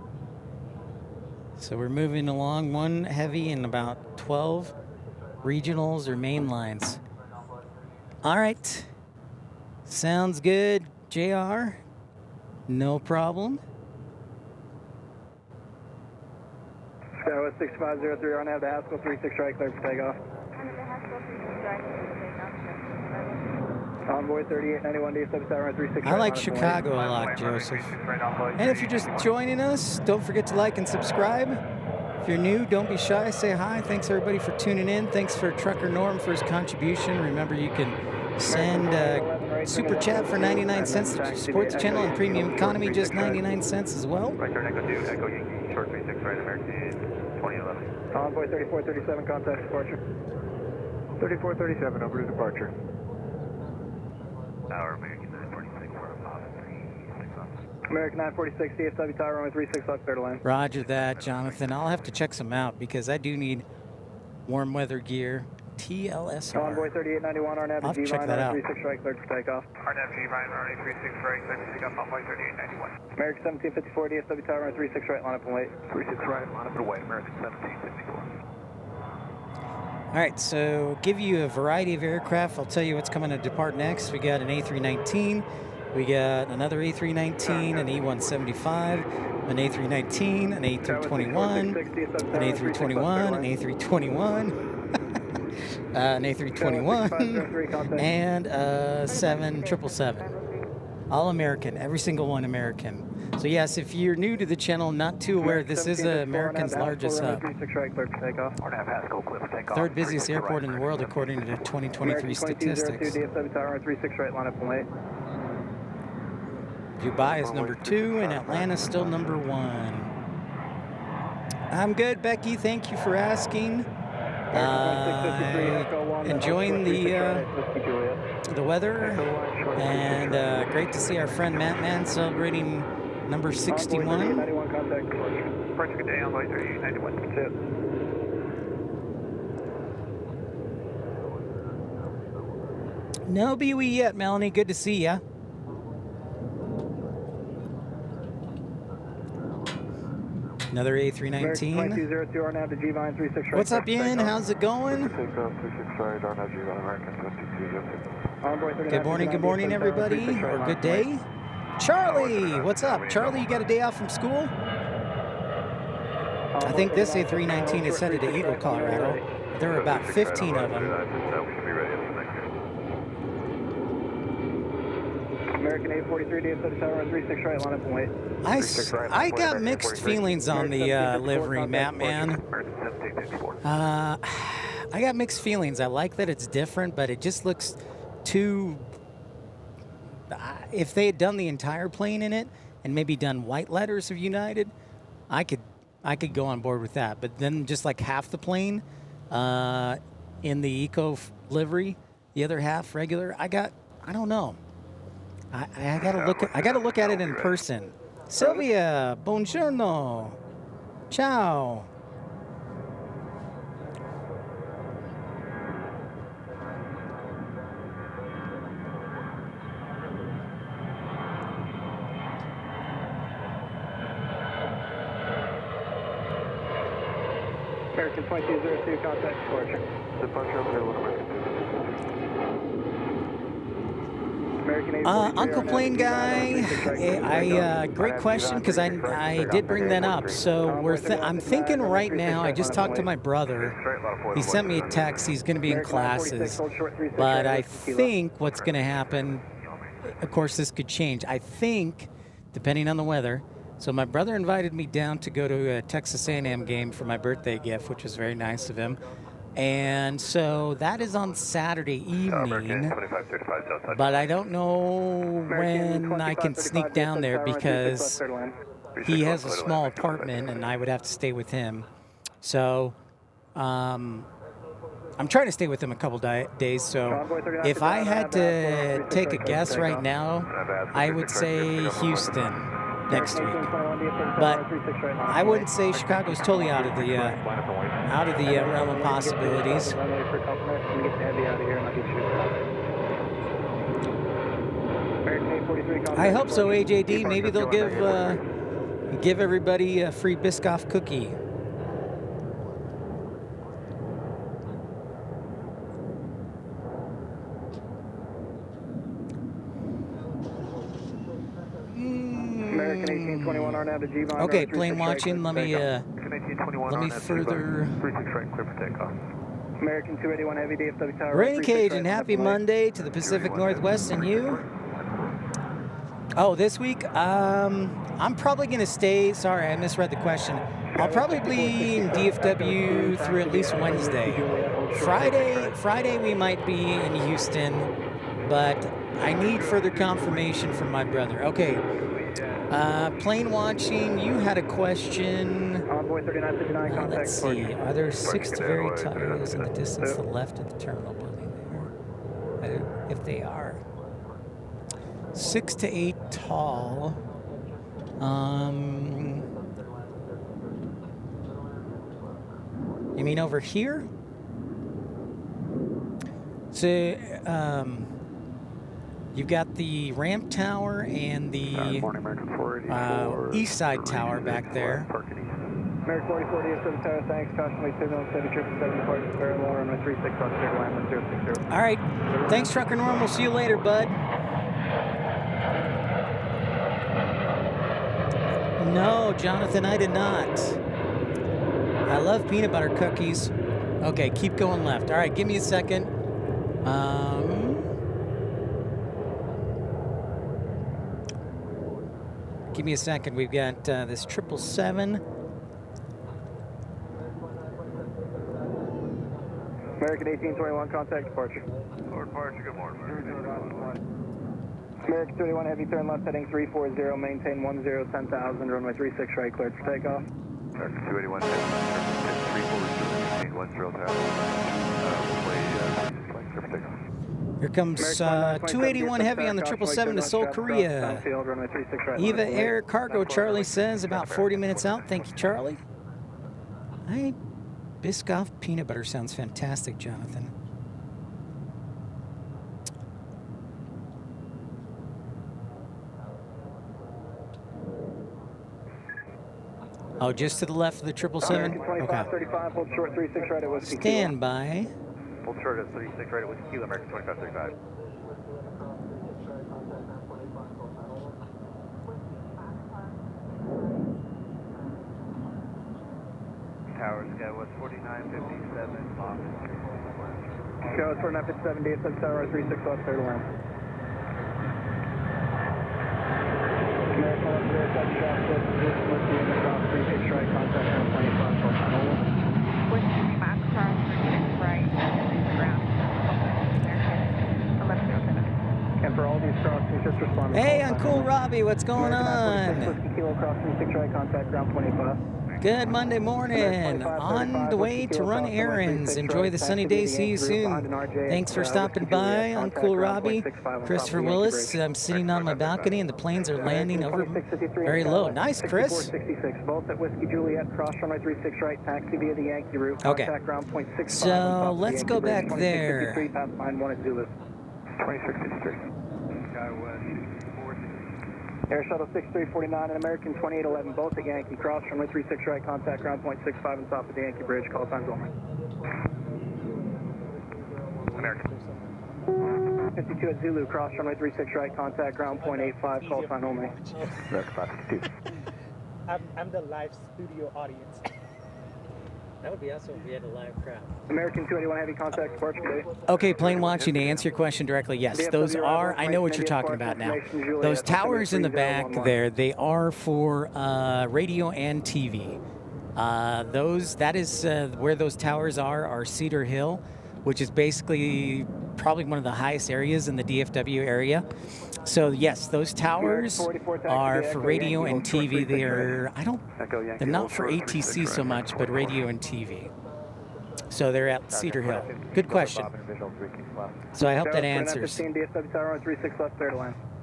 So we're moving along, one heavy and about 12 regionals or main lines. All right. Sounds good, JR. No problem. Skywest 6503 on have the Haskell 36 right, clear for takeoff. Envoy 3891 DFW Tower 36 I like Chicago a lot, Joseph. And if you're just joining us, don't forget to like and subscribe. If you're new, don't be shy. Say hi. Thanks, everybody, for tuning in. Thanks for Trucker Norm for his contribution. Remember, you can send a super chat for 99 cents to support the channel, and premium economy, just 99 cents as well. Right turn Echo 2, Echo Yankee, short 36 right, American 2011. Envoy 3437, contact departure. 3437, over to departure. Tower, American 946, we're above 36 American 946, DFW Tower, runway 36 left, clear to land. Roger that, Jonathan. I'll have to check some out because I do need warm weather gear. TLSR. Envoy 3891, I'll RNAV have to G check line, that out. 36 right, cleared for takeoff. RNAV G line, runway 36 right, clear for takeoff, Envoy 3891. American 1754, DFW Tower, runway 36 right, line up and wait. 36 right, line up and wait, American 1754. All right, so give you a variety of aircraft. I'll tell you what's coming to depart next. We got an A319, we got another A319, an E175, an A319, an A321, an A321, an A321, an A321, and a 777. All American, every single one American. So yes, if you're new to the channel, not too aware, this is America's largest hub. Third busiest airport in the world according to 2023 statistics. Dubai is number 2 and Atlanta still number 1. I'm good, Becky. Thank you for asking. Enjoying the weather, and great to see our friend Matt Man celebrating number 61. Good day, Envoy 3891. No BUE yet, Melanie. Good to see ya. Another A319. What's up, Ian? How's it going? Good morning, everybody, or good day. Charlie, what's up? Charlie, you got a day off from school? I think this A319 is headed to Eagle, Colorado. There are about 15 of them. American 843, DFW Tower, 36 right, line up and wait. I got mixed feelings on the livery, Matt Man. I got mixed feelings. I like that it's different, but it just looks too... if they had done the entire plane in it and maybe done white letters of United, I could go on board with that. But then just like half the plane in the Eco livery, the other half regular, I don't know. I gotta look at it in person. Sylvia, buongiorno. Ciao. American 2202, contact departure. Departure over there, American 2. Uncle Plane Guy, great question, because I did bring that up. So I'm thinking right now, I just talked to my brother. He sent me a text. He's going to be in classes. But I think what's going to happen, of course, this could change. I think, depending on the weather. So my brother invited me down to go to a Texas A&M game for my birthday gift, which was very nice of him. And so that is on Saturday evening, but I don't know when I can sneak down there because he has a small apartment and I would have to stay with him. So I'm trying to stay with him a couple days. So if I had to take a guess right now, I would say Houston next week. But I wouldn't say Chicago's totally out of the realm of possibilities. I hope so, AJD. Maybe they'll give everybody a free Biscoff cookie American 1821 RNAV to G-Vine. Okay, plane watching. Let me further. 36 right, clear for takeoff. American 281 Heavy DFW Tower. Rainy Cage and happy Monday to the Pacific Northwest and you. Oh, this week, I'm probably going to stay. Sorry, I misread the question. I'll probably be in DFW through at least Wednesday. Friday we might be in Houston, but I need further confirmation from my brother. Okay. Plane watching, you had a question. Envoy 3959, contact. Let's see. Are there 6 to very tires in the distance to the left of the terminal building there? If they are. 6 to 8 tall. You mean over here? So, you've got the ramp tower and the east side tower back there. American 44 DFW Tower, thanks. Caution wait signal 777 departure parallel runway 36 on clear line 1060. All right. Thanks, Trucker Norm. We'll see you later, bud. No, Jonathan, I did not. I love peanut butter cookies. Okay, keep going left. All right, give me a second. Give me a second. We've got this 777. American 1821, contact departure. Lord departure, good morning. American 31 Heavy, turn left heading 340, maintain 10, 10,000, runway 36 right, cleared for takeoff. American 281 Heavy, 340, maintain 10,000, runway 36 right, clear for takeoff. Here comes 281 Heavy on the 777 to Seoul, Korea. Eva Air Cargo, Charlie says, about 40 minutes out. Thank you, Charlie. Biscoff peanut butter sounds fantastic, Jonathan. Oh, just to the left of the 777? Okay. 35, hold short 36 right at Whiskey Kilo. Stand by. Hold short at 36 right at Whiskey Kilo, American 2535. Tower Sky was 4957, Box. Sky was 4957, DFW Tower 36 left, clear to land. American 107, shot close to this, Whiskey in the top 36 right, contact on 25, full final. Whiskey Max cross 36 right, ground. American 1107. And for all these crossings, just respond. Hey, Uncle Robbie, what's going on? Whiskey Kilo cross 36 right, contact ground 25. Good Monday morning. On the way to run errands. Enjoy the sunny day. See you soon. Thanks for stopping by, Uncle Robbie. Christopher Willis. I'm sitting on my balcony and the planes are landing over very low. Nice, Chris. 66 volts at Whiskey Juliet, cross runway 36 right, taxi via the Yankee route. Okay. Contact ground point 65. So let's go back there. 2663, pass line 1 at Zulu. 2663. Sky West 4. Air Shuttle 6349 and American 2811, both at Yankee Cross, runway 36 right, contact ground point 65 and stop at the Yankee Bridge, call times only. American. 52 at Zulu, cross runway 36 right, contact ground point 85, call sign only. American 552. I'm the live studio audience. That would be awesome if we had a live crowd. American 281 Heavy, contact departure today. Okay, plane watching, to answer your question directly, yes, those are, I know what you're talking about now. Those towers in the back there, they are for radio and TV. That is where those towers are Cedar Hill, which is basically probably one of the highest areas in the DFW area. So yes, those towers are for radio and TV. They're not for ATC so much, but radio and TV. So they're at Cedar Hill. Good question. So I hope that answers.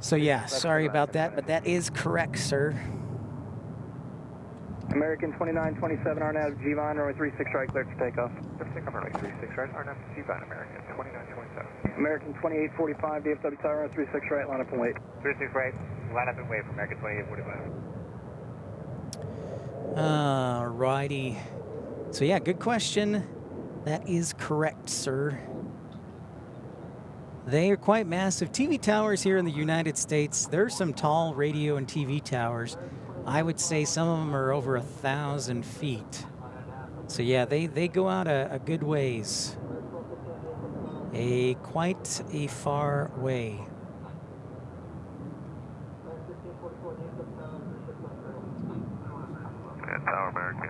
So yeah, sorry about that, but that is correct, sir. American 2927 RNAV G-Vine, runway 36 right, cleared for takeoff. Takeoff runway 36 right, RNAV G-Vine, American 2927. American 2845 DFW Tower, runway 36 right, line up and wait. 36 right, line up and wait for American 2845. Alrighty. So yeah, good question. That is correct, sir. They are quite massive. TV towers here in the United States, there's some tall radio and TV towers. I would say some of them are over 1,000 feet. So yeah, they go out a good ways. Quite a far way. Tower American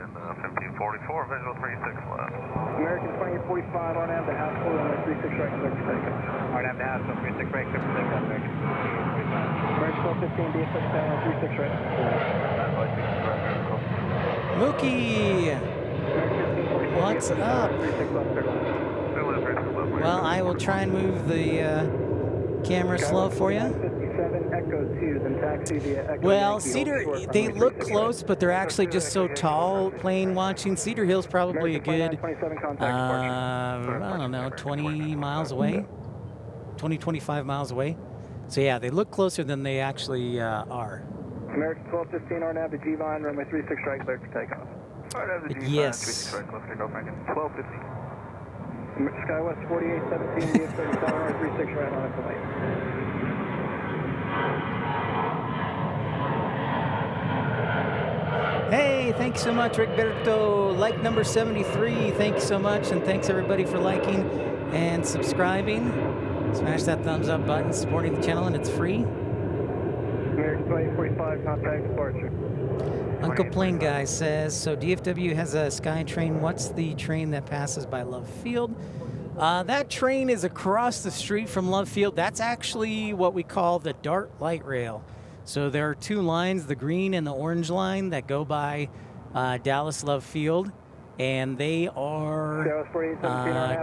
1544, visual 36 left. American 2845, RNAV to half full, runway 36 right, clear for takeoff. RNAV to half full, 36 right, clear for takeoff. American 2845. American 1215, DFW tower, 36 right. Mookie! What's up? Well, I will try and move the camera slow for you. Well, Cedar, they look close, but they're actually just so tall. Plane watching Cedar Hill's probably a good, I don't know, 20 miles away, 20, 25 miles away. So yeah, they look closer than they actually are. American 1215, RNAV to G-Vine, runway 36 right, clear for takeoff. Yes. 1215. Skywest 4817, DFW tower, 36 right on the lane. Hey, thanks so much, Rigberto. Like number 73, thanks so much, and thanks everybody for liking and subscribing. Smash that thumbs up button, supporting the channel, and it's free. American 2845, contact departure. Uncle Plane Guy says, so DFW has a sky train. What's the train that passes by Love Field? That train is across the street from Love Field. That's actually what we call the Dart Light Rail. So there are two lines, the green and the orange line, that go by Dallas Love Field. And they are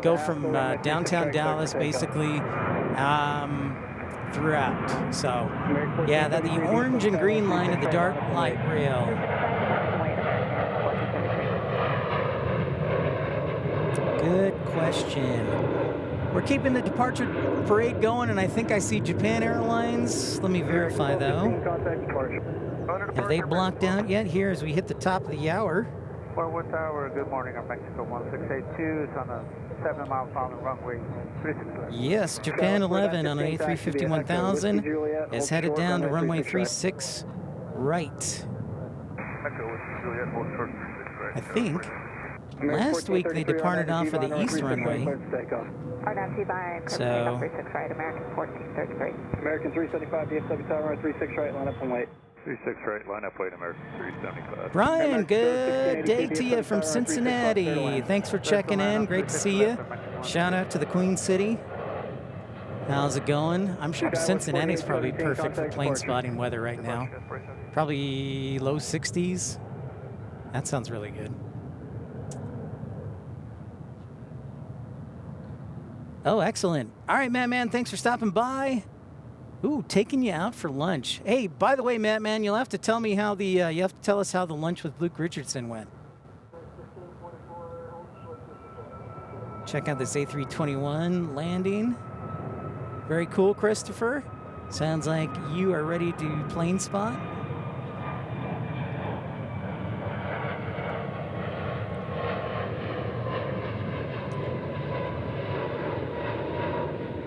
go from downtown Dallas basically throughout. So yeah, that the orange and green line of the Dart Light Rail. Good question. We're keeping the departure parade going, and I think I see Japan Airlines. Let me verify though. Have they blocked out yet here as we hit the top of the hour? Forward Tower, good morning on Mexico 1682. It's on a 7 mile following runway 36. Yes, Japan 11 on an A350-1000 is headed down to runway 36 right. I think last week they departed off of the east runway. So American 1433. American 375, DFW Tower, 36 right, line up and wait. 36 right, line up, wait, American 375. Brian, good day to you from Cincinnati. Thanks for checking in. Great to see you. Shout out to the Queen City. How's it going? I'm sure Cincinnati's probably perfect for plane spotting weather right now. Probably low 60s. That sounds really good. Oh, excellent. All right, man, thanks for stopping by. Ooh, taking you out for lunch. Hey, by the way, man, you'll have to tell me how the you have to tell us how the lunch with Luke Richardson went. Check out this A321 landing. Very cool, Christopher. Sounds like you are ready to plane spot.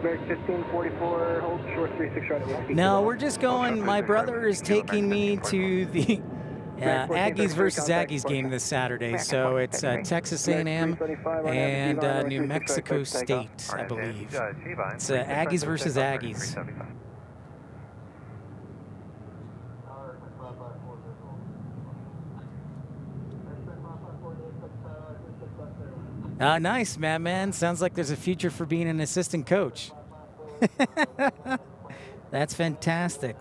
American 1544, hold short 36 right. No, we're just going. My brother is taking me to the Aggies versus Aggies game this Saturday. So it's Texas A&M and New Mexico State, I believe. It's Aggies versus Aggies. Nice, man. Sounds like there's a future for being an assistant coach. That's fantastic.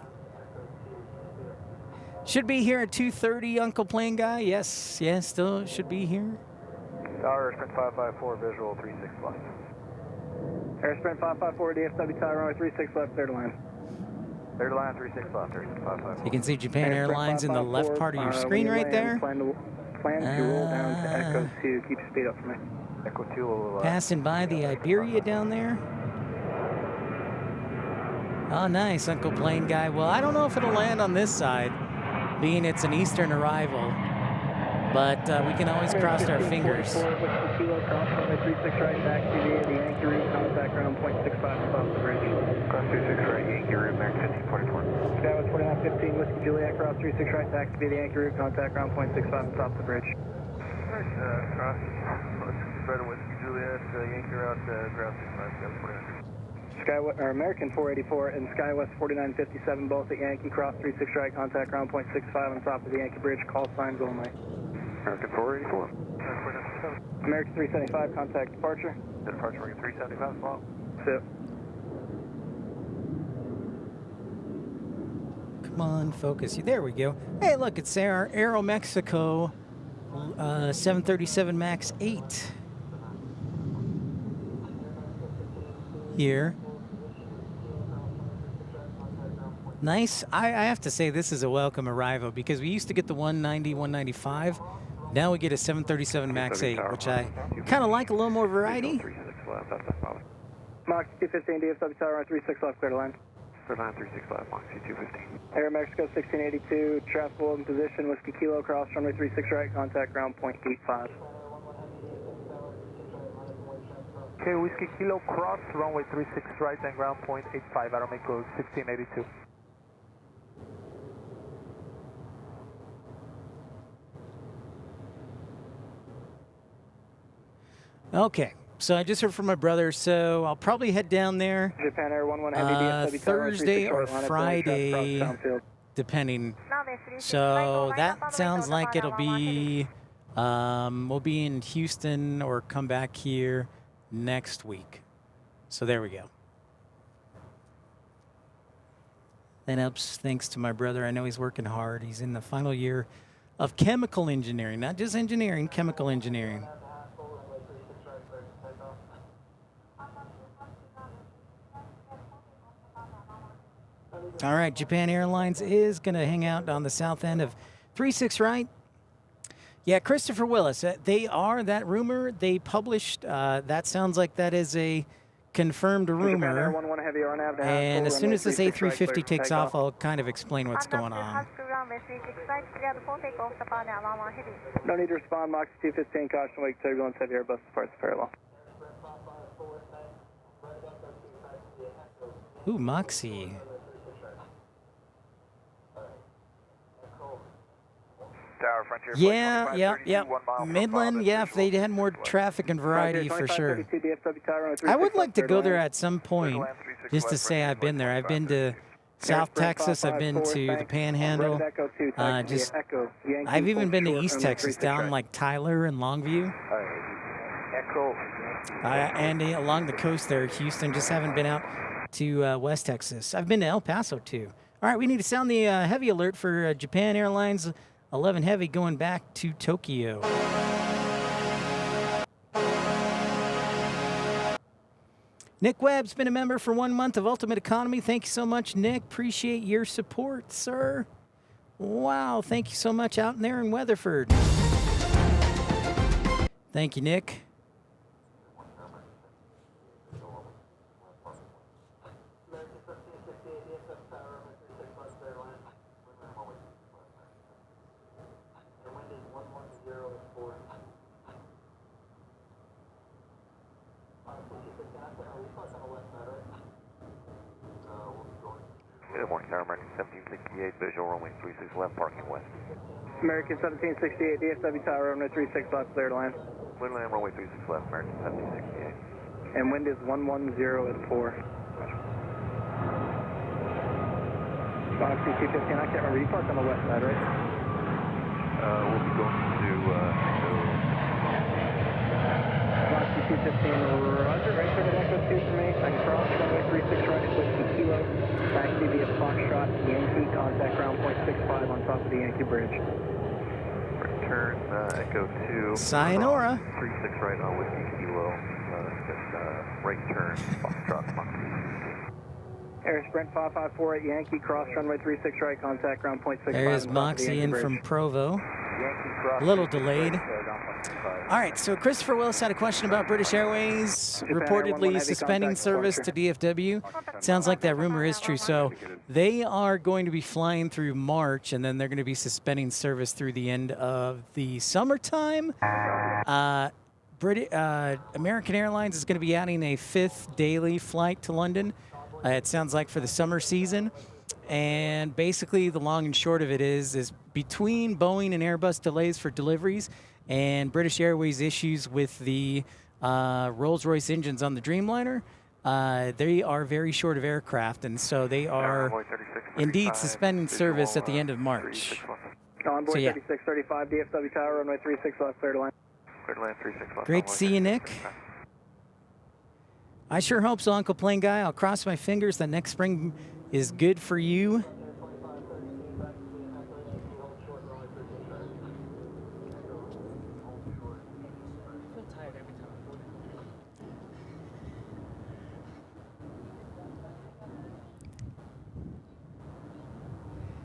Should be here at 2:30, Uncle Plane Guy. Yes, still should be here. Tower, Airsprint 554, visual 36 left. Airsprint 554, DFW Tower, runway 36 left, third line. Third line, 36 left, 554. You can see Japan Airlines in the left part of your screen right there. Plan to roll down to Echo 2. Keep speed up for me. Echo 2 will... Passing by the Iberia down there. Oh, nice, Uncle Plane Guy. Well, I don't know if it'll land on this side, being it's an Eastern arrival. but we can always cross our fingers. Whiskey Kilo, cross runway 36 right, back to the Yankee route, contact ground 0.65 off the bridge. Cross 36 right, Yankee route, American 1544. Skywest 4915, Whiskey Juliet, cross 36 right, back to the Yankee route, contact ground 0.65 off the bridge. Alright, cross, Fred Whiskey Juliet, Yankee route, ground 65, American 484 and Skywest 4957, both at Yankee, cross 36 right, contact ground 0.65 on top of the Yankee bridge, call signs only. American 484. American 375, contact departure. Departure, American 375, slot. Sit. Come on, focus. There we go. Hey, look, it's our Aero Mexico 737 MAX 8 here. Nice. I have to say this is a welcome arrival because we used to get the 190, 195. Now we get a 737 MAX 8, which I kind of like, a little more variety. Mach 215, DFW Tower, 36 left, clear to land. Clear line 36 left, Mach 215. Air Mexico 1682, traffic in position, Whiskey Kilo, cross runway 36 right, contact ground 0.85. Okay, Whiskey Kilo, cross runway 36 right and ground 0.85, Aeromexico 1682. Okay, so I just heard from my brother, so I'll probably head down there Japan Air 11 Heavy DFW Thursday or Friday, depending. So that sounds like it'll be, we'll be in Houston or come back here next week. So there we go. That helps thanks to my brother. I know he's working hard. He's in the final year of chemical engineering, not just engineering, chemical engineering. All right, Japan Airlines is going to hang out on the south end of 36 right. Yeah, Christopher Willis, they are that rumor they published. That sounds like that is a confirmed rumor. And as soon as this A350 takes off, I'll kind of explain what's going on. No need to respond, Mach 215, caution wake turbulence, heavy Airbus departs parallel. Ooh, Moxie. Yeah. Midland, yeah, if they had more traffic and variety, for sure. I would like to go there at some point, just to say I've been there. I've been to South Texas, I've been to the Panhandle. I've even been to East Texas, down like Tyler and Longview. And along the coast there, Houston. Just haven't been out to West Texas. I've been to El Paso, too. All right, we need to sound the heavy alert for Japan Airlines 11 Heavy going back to Tokyo. Nick Webb's been a member for 1 month of Ultimate Economy. Thank you so much, Nick. Appreciate your support, sir. Wow, thank you so much out in there in Weatherford. Thank you, Nick. Good morning, Tower, American 1768, visual runway 36 left, parking west. American 1768, DFW Tower, runway 36 left, clear to land. Wind land, runway 36 left, American 1768. And wind is 110 at 4. Moxie 215, I can't remember, you parked on the west side, right? We'll be going to Moxie 215, roger, right turn at Echo 2 for me. I can cross runway 36 right at Whiskey Kilo. Taxi via Foxtrot, Yankee, contact ground 0.65 on top of the Yankee Bridge. Return Echo 2. Sayonara. 36 right on Whiskey Kilo. Just right turn, Foxtrot, Moxie. Air Sprint 554 at Yankee, cross runway 36 right, contact ground 0.65. There's Moxie in from Provo. A little delayed. All right, so Christopher Willis had a question about British Airways reportedly suspending service to DFW. Sounds like that rumor is true. So they are going to be flying through March, and then they're going to be suspending service through the end of the summertime. American Airlines is going to be adding a 5th daily flight to London. It sounds like for the summer season. And basically, the long and short of it is between Boeing and Airbus delays for deliveries and British Airways issues with the Rolls-Royce engines on the Dreamliner, they are very short of aircraft, and so they are indeed suspending service at the end of March. Envoy So, yeah. 3635, DFW Tower, runway 36 left, clear to land. Clear to land 36 left. Great to see you, Nick. I sure hope so, Uncle Plane Guy. I'll cross my fingers that next spring is good for you.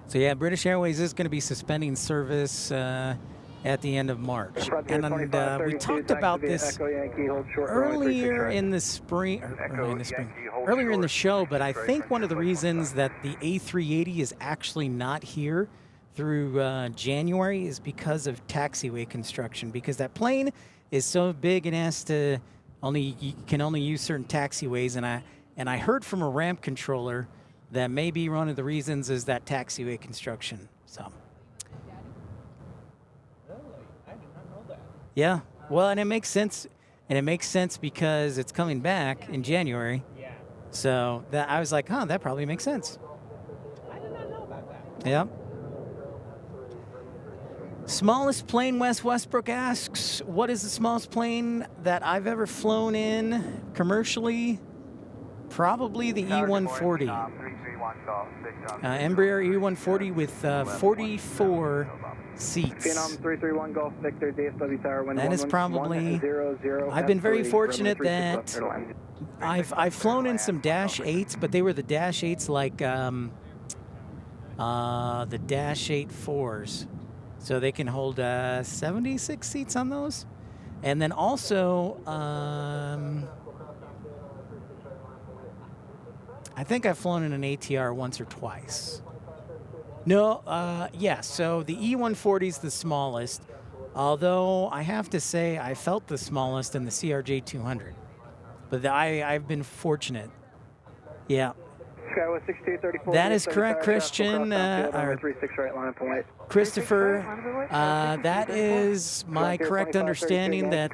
So yeah, British Airways is going to be suspending service at the end of March. And we talked about this earlier in the spring, earlier in the show, but I think one of the reasons that the A380 is actually not here through January is because of taxiway construction, because that plane is so big and has to can only use certain taxiways, and I heard from a ramp controller that maybe one of the reasons is that taxiway construction. So. Yeah, well, and it makes sense, because it's coming back in January. Yeah. So that I was like, that probably makes sense. I did not know about that. Yeah. Smallest plane, Wes Westbrook asks, what is the smallest plane that I've ever flown in commercially? Probably the E140. Embraer E140 with 44 seats. Phenom 331 Golf Victor, DFW Tower, wind That is probably. I've been very fortunate that I've flown in some Dash 8s, but they were the Dash 8s like the Dash 8 4s, so they can hold 76 seats on those, and then also I think I've flown in an ATR once or twice. No, yeah, so the E140 is the smallest, although I have to say I felt the smallest in the CRJ 200. But I've been fortunate. Yeah. That is correct, Christian. Christopher, that is my correct understanding that,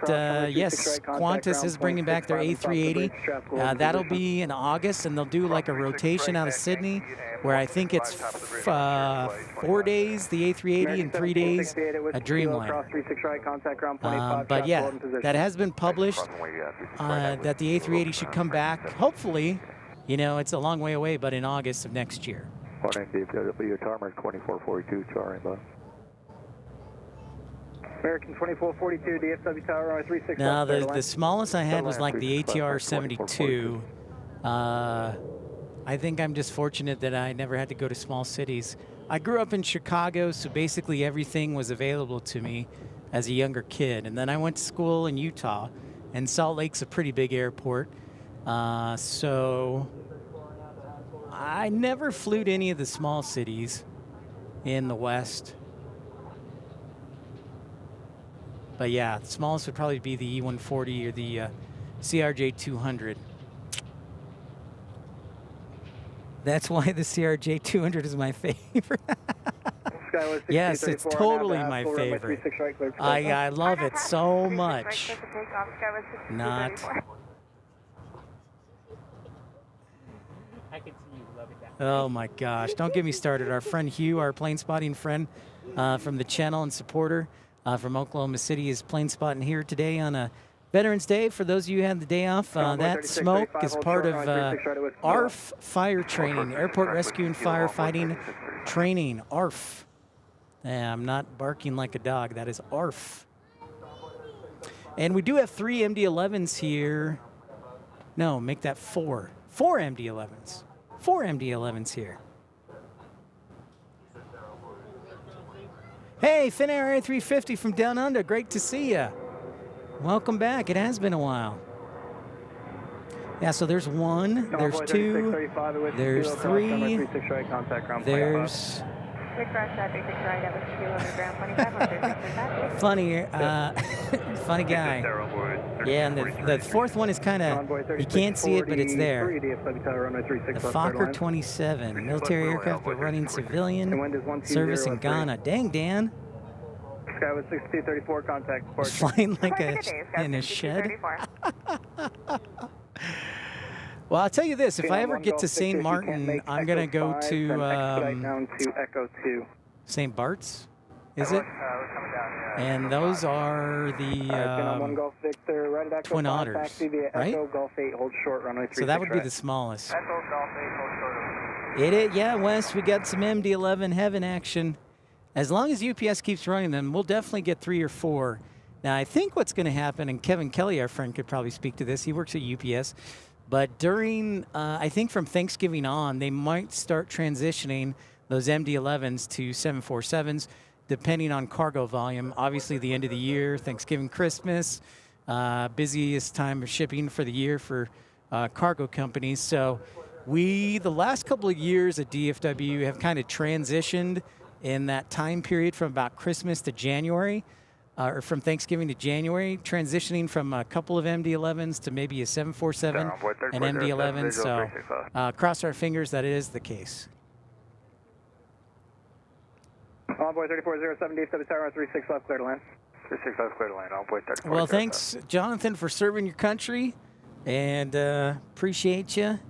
yes, Qantas is bringing back their A380. That'll be in August, and they'll do like a rotation out of Sydney, where I think it's 4 days the A380 and 3 days a Dreamliner. But yeah, that has been published, that the A380 should come back, hopefully. You know, it's a long way away, but in August of next year. DFW Tarmac 2442, Charlie. American 2442, DFW Tower, runway 36. No, the smallest I had was like the ATR 72. I think I'm just fortunate that I never had to go to small cities. I grew up in Chicago, so basically everything was available to me as a younger kid. And then I went to school in Utah, and Salt Lake's a pretty big airport. So I never flew to any of the small cities in the West. But yeah, the smallest would probably be the E140 or the CRJ 200. That's why the CRJ 200 is my favorite. Yes, it's totally my favorite. I love it so much. Not. I can see you loving that. Oh my gosh, don't get me started. Our friend Hugh, our plane spotting friend from the channel and supporter from Oklahoma City, is plane spotting here today on a Veterans Day. For those of you who had the day off, that smoke is part of ARF fire training, Airport Rescue and Firefighting Training, ARF. I'm not barking like a dog, that is ARF. And we do have 3 MD-11s here. No, make that 4. 4 MD-11s. 4 MD-11s here. Hey, Finnair Air 350 from down under. Great to see you. Welcome back. It has been a while. Yeah, so there's one, there's two, there's three, there's... Funny, funny guy. Yeah, and the fourth one is kind of, you can't see it, but it's there. The Fokker 27, military aircraft, but running civilian service in Ghana. Dang, Dan. Skyway 6234, contact. He's flying like in a shed. Well, I'll tell you this, if I ever get to St. Martin, I'm going to go to St. Bart's, is it? And those are the Twin Otters, right? So that would be the smallest. It is, yeah, Wes, we got some MD-11 heaven action. As long as UPS keeps running them, we'll definitely get 3 or 4. Now, I think what's going to happen, and Kevin Kelly, our friend, could probably speak to this. He works at UPS. But during, I think from Thanksgiving on, they might start transitioning those MD-11s to 747s, depending on cargo volume. Obviously, the end of the year, Thanksgiving, Christmas, busiest time of shipping for the year for cargo companies. So the last couple of years at DFW have kind of transitioned in that time period from about Christmas to January. Or from Thanksgiving to January, transitioning from a couple of MD-11s to maybe a 747 and MD-11. So cross our fingers that it is the case. Envoy 3407, DFW Tower 365, clear to land. 365, clear to land, Envoy 3407. Well, thanks, Jonathan, for serving your country, and appreciate you.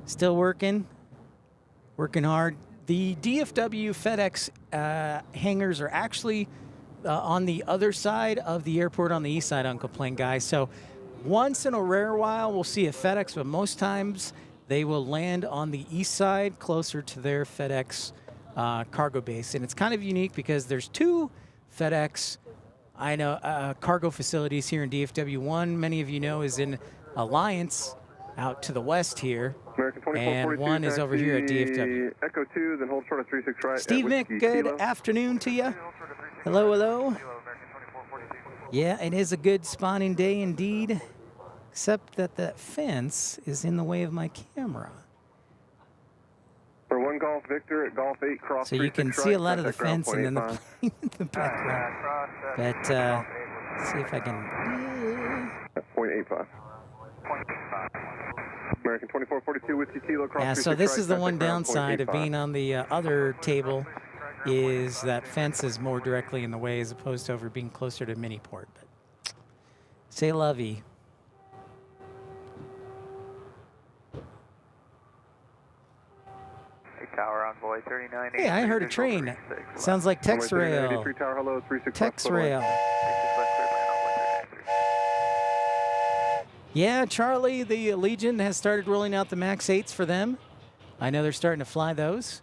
Still working hard. The DFW FedEx hangars are actually on the other side of the airport on the east side, Uncle Plain Guy. So once in a rare while, we'll see a FedEx, but most times they will land on the east side closer to their FedEx cargo base. And it's kind of unique because there's 2 FedEx cargo facilities here in DFW. One, many of you know, is in Alliance out to the west here. And one is over here at DFW. Echo 2, then hold short of 36 right. Steve Mick, good afternoon to you. Hello, hello. Yeah, it is a good spawning day indeed, except that that fence is in the way of my camera. For 1 Golf Victor at Golf 8, cross. So you can see a lot of the fence and then the plane in the background. But let's see if I can. 0.85. American 2442 Whiskey Kilo, cross. Yeah, so this is the one downside of being on the other table, is that fence is more directly in the way as opposed to over being closer to Miniport. But say lovey. Tower Envoy 39. Hey, I heard a train. Sounds like Tex Rail. Tex Rail. Yeah, Charlie, the Legion has started rolling out the MAX 8s for them. I know they're starting to fly those,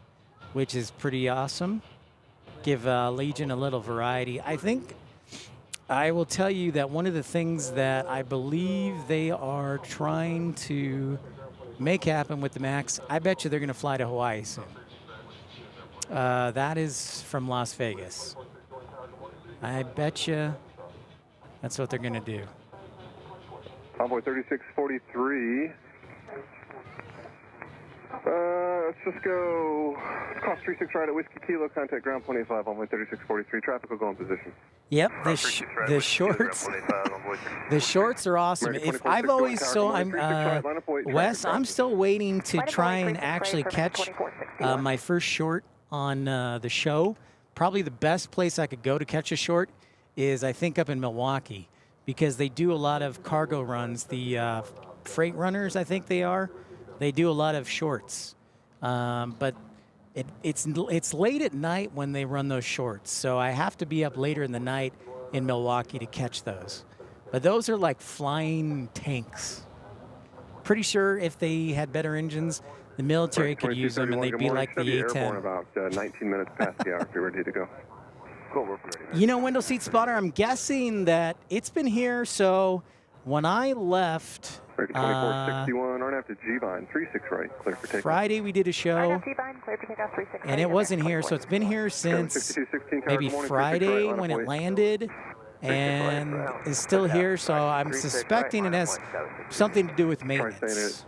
which is pretty awesome. Give Legion a little variety. I think I will tell you that one of the things that I believe they are trying to make happen with the MAX, I bet you they're going to fly to Hawaii soon. That is from Las Vegas. I bet you that's what they're going to do. Envoy 3643. Let's just go. Cross 36 right at Whiskey Kilo. Contact ground 25. Envoy 3643. Traffic will go in position. Yep, the shorts. The shorts are awesome. If I've always Wes, I'm still waiting to try and actually catch my first short on the show. Probably the best place I could go to catch a short is I think up in Milwaukee, because they do a lot of cargo runs. The freight runners, I think they are. They do a lot of shorts, but it's late at night when they run those shorts. So I have to be up later in the night in Milwaukee to catch those. But those are like flying tanks. Pretty sure if they had better engines, the military could use them, and they'd be like the A-10. About 19 minutes past the hour. Be ready to go. You know, window seat spotter, I'm guessing that it's been here, so when I left American 2461, RNAV to G-Vine, 36 right, clear for takeoff. Friday, we did a show, G-Vine, clear for takeoff, 36 and it wasn't here, so it's been here since maybe Friday when it landed, and is still here, so I'm suspecting it has something to do with maintenance.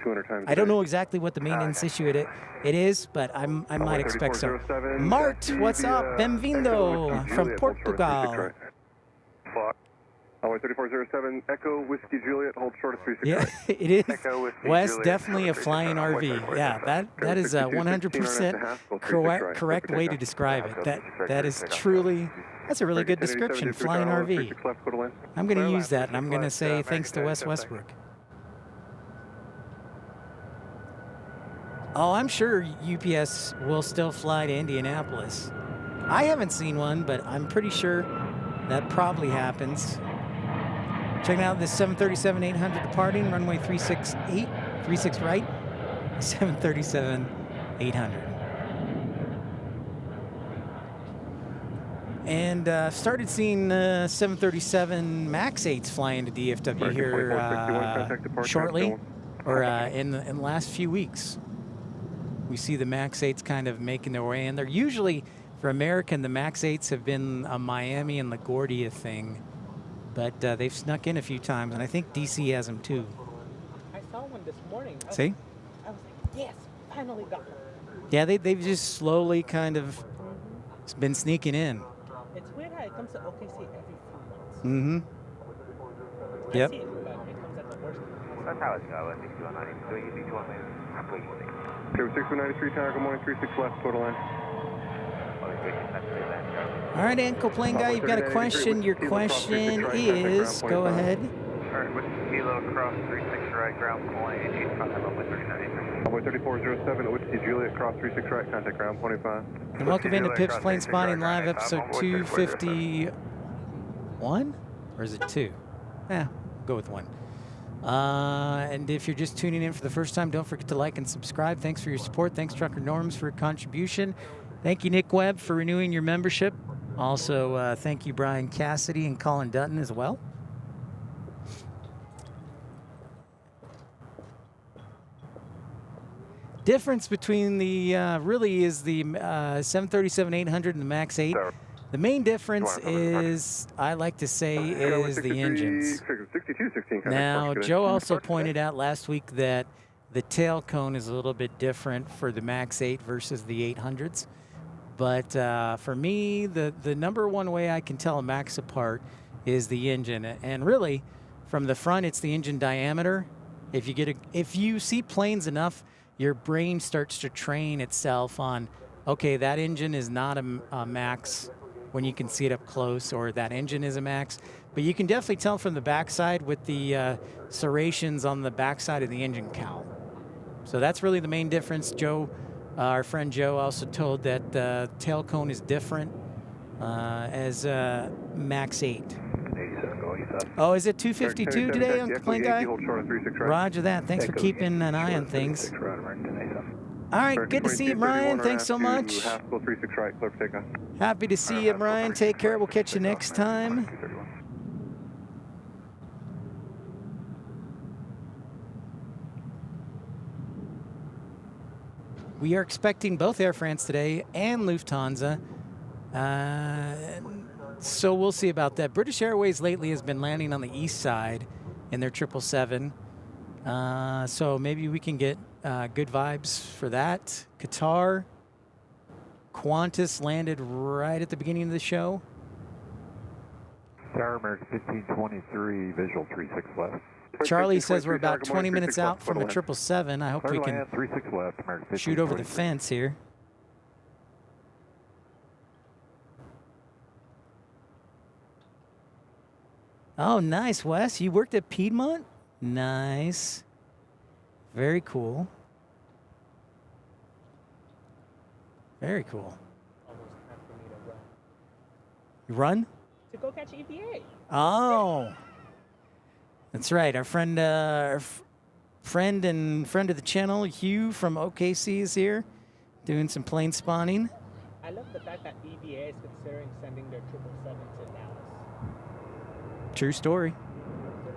I don't know exactly what the maintenance issue it is, but I might expect so. Mart, what's up? Bem-vindo from Portugal. Runway 3407, Echo Whiskey Juliet, hold short of 36 Yeah, right. it is. Wes, definitely a flying RV. Yeah, that is a 100% correct way to describe it. That is truly, that's a really good description, flying RV. I'm going to use that, and I'm going to say thanks to Wes Westbrook. Oh, I'm sure UPS will still fly to Indianapolis. I haven't seen one, but I'm pretty sure that probably happens. Checking out this 737-800 departing, runway 36 right, 737-800. And started seeing 737 MAX 8s fly into DFW here shortly, or in the last few weeks. We see the MAX 8s kind of making their way in. They're usually, for American, the MAX 8s have been a Miami and LaGuardia thing. But they've snuck in a few times, and I think DC has them too. I saw one this morning. See? I was like, yes, finally got one. Yeah, they've just slowly kind of been sneaking in. It's weird how it comes to OKC every few months. Mm-hmm. Yep. I see it, but it comes at the worst. That's how it's going. It's 293. You need 293. Okay, 6193, tower, good morning, 36 left, total line. All right, Ankle Plane Guy, you've got a question. Your question is, go ahead. All right, Whiskey Kilo across 36 right, ground point, 85, runway 39. Runway 3407, Whiskey Juliet, cross 36 right, contact ground 25. And welcome into Pip's Planespotting Live, episode 251? Or is it 2? Yeah, go with 1. And if you're just tuning in for the first time, don't forget to like and subscribe. Thanks for your support. Thanks, Trucker Norms, for your contribution. Thank you, Nick Webb, for renewing your membership. Also, thank you, Brian Cassidy and Colin Dutton as well. Difference between the, really is the 737-800 and the MAX 8. The main difference is, I like to say, is the engines. Now, Joe also pointed out last week that the tail cone is a little bit different for the MAX 8 versus the 800s. But for me, the number one way I can tell a MAX apart is the engine. And really, from the front, it's the engine diameter. If you see planes enough, your brain starts to train itself on, okay, that engine is not a MAX when you can see it up close, or that engine is a MAX. But you can definitely tell from the backside with the serrations on the backside of the engine cowl. So that's really the main difference. Joe, our friend Joe, also told that the tail cone is different as MAX 8. Oh, is it 252 today, Uncle Plane Guy? Roger that. Thanks for keeping an eye on things. All right, good to see you, Brian. Thanks so much. Happy to see you, Brian. Take care. We'll catch you next time. We are expecting both Air France today and Lufthansa. So we'll see about that. British Airways lately has been landing on the east side in their 777. So maybe we can get good vibes for that. Qatar, Qantas landed right at the beginning of the show. Tower American 1523, visual 36 left. Charlie says we're about 20 minutes out from the 777. I hope we can shoot over the fence here. Oh, nice, Wes. You worked at Piedmont? Nice. Very cool. Very cool. You run? To go catch EVA. Oh. That's right. Our friend, friend of the channel, Hugh from OKC is here, doing some plane spawning. I love the fact that EVA is considering sending their 777 to Dallas. True story.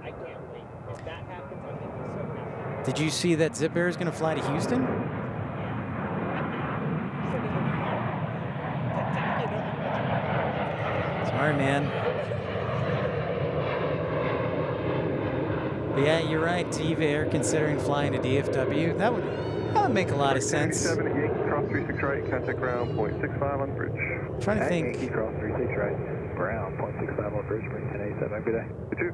I can't wait. If that happens, I'm going to be so happy. Did you see that Zip Air is going to fly to Houston? Sorry, man. But yeah, you're right. Eva Air considering flying to DFW. That would make a lot of sense. 7 at Yankee, cross 36 right, contact ground, 0.65 on the bridge. I'm trying to think. Yankee, cross 36 right, ground, 0.65 on the bridge, bring 1087, have a good day. You too.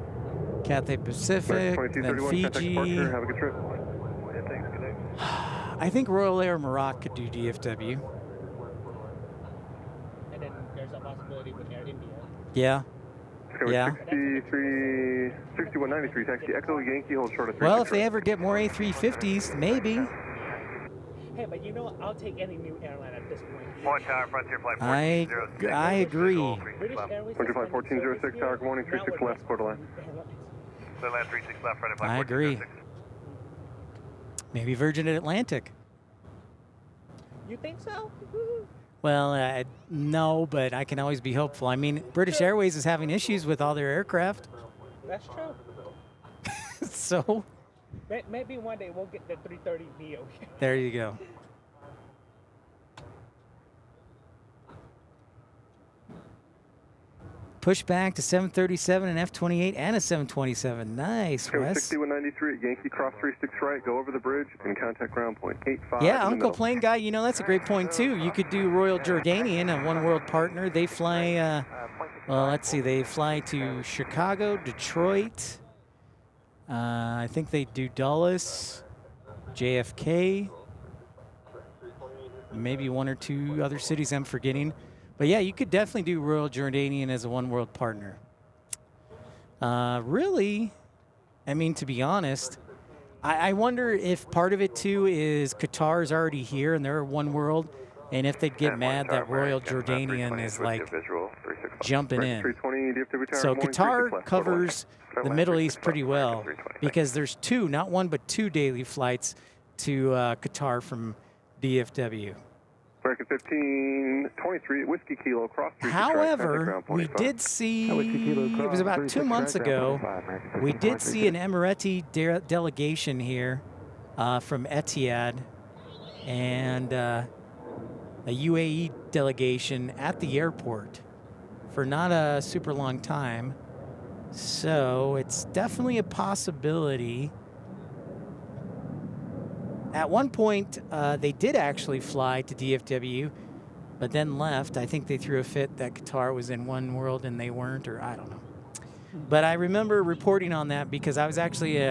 Cathay Pacific, then Fiji. Have a good trip. Yeah, thanks, good day. I think Royal Air Maroc could do DFW. And then there's a possibility with Air India. Yeah. Yeah. 6193, taxi Echo Yankee, hold short of 36. Well, if they ever get more A350s, maybe. Hey, but you know what? I'll take any new airline at this point. One tower, Frontier Flight I agree. British Airways. Frontier Flight 1406, tower, good morning, 36 left, quarter line. Clear land 36 left, Frontier Flight I agree. 1406. Maybe Virgin Atlantic. You think so? Well, no, but I can always be hopeful. I mean, British Airways is having issues with all their aircraft. That's true. So Maybe one day we'll get the 330 Neo. there you go. Push back to 737 and F-28 and a 727. Nice, Wes. 6193 at Yankee, cross 36 right, go over the bridge, and contact ground, 0.85. Yeah, Uncle Plane Guy, you know, that's a great point, too. You could do Royal Jordanian, a one-world partner. They fly, well, let's see, they fly to Chicago, Detroit. I think they do Dulles, JFK, maybe one or two other cities I'm forgetting. But yeah, you could definitely do Royal Jordanian as a one-world partner. Really, I mean, to be honest, I wonder if part of it, too, is Qatar's already here and they're one world, and if they'd get mad that Royal Jordanian is, like, jumping in. So Qatar covers the Middle East pretty well because there's two, not one, but two daily flights to Qatar from DFW. American 1523 Whiskey Kilo, cross 36 right, However, we did see, it was about 2 months ago, we did see an Emirati delegation here from Etihad and a UAE delegation at the airport for not a super long time. So it's definitely a possibility. At one point, they did actually fly to DFW, but then left. I think they threw a fit that Qatar was in one world and they weren't, or I don't know. But I remember reporting on that because I was actually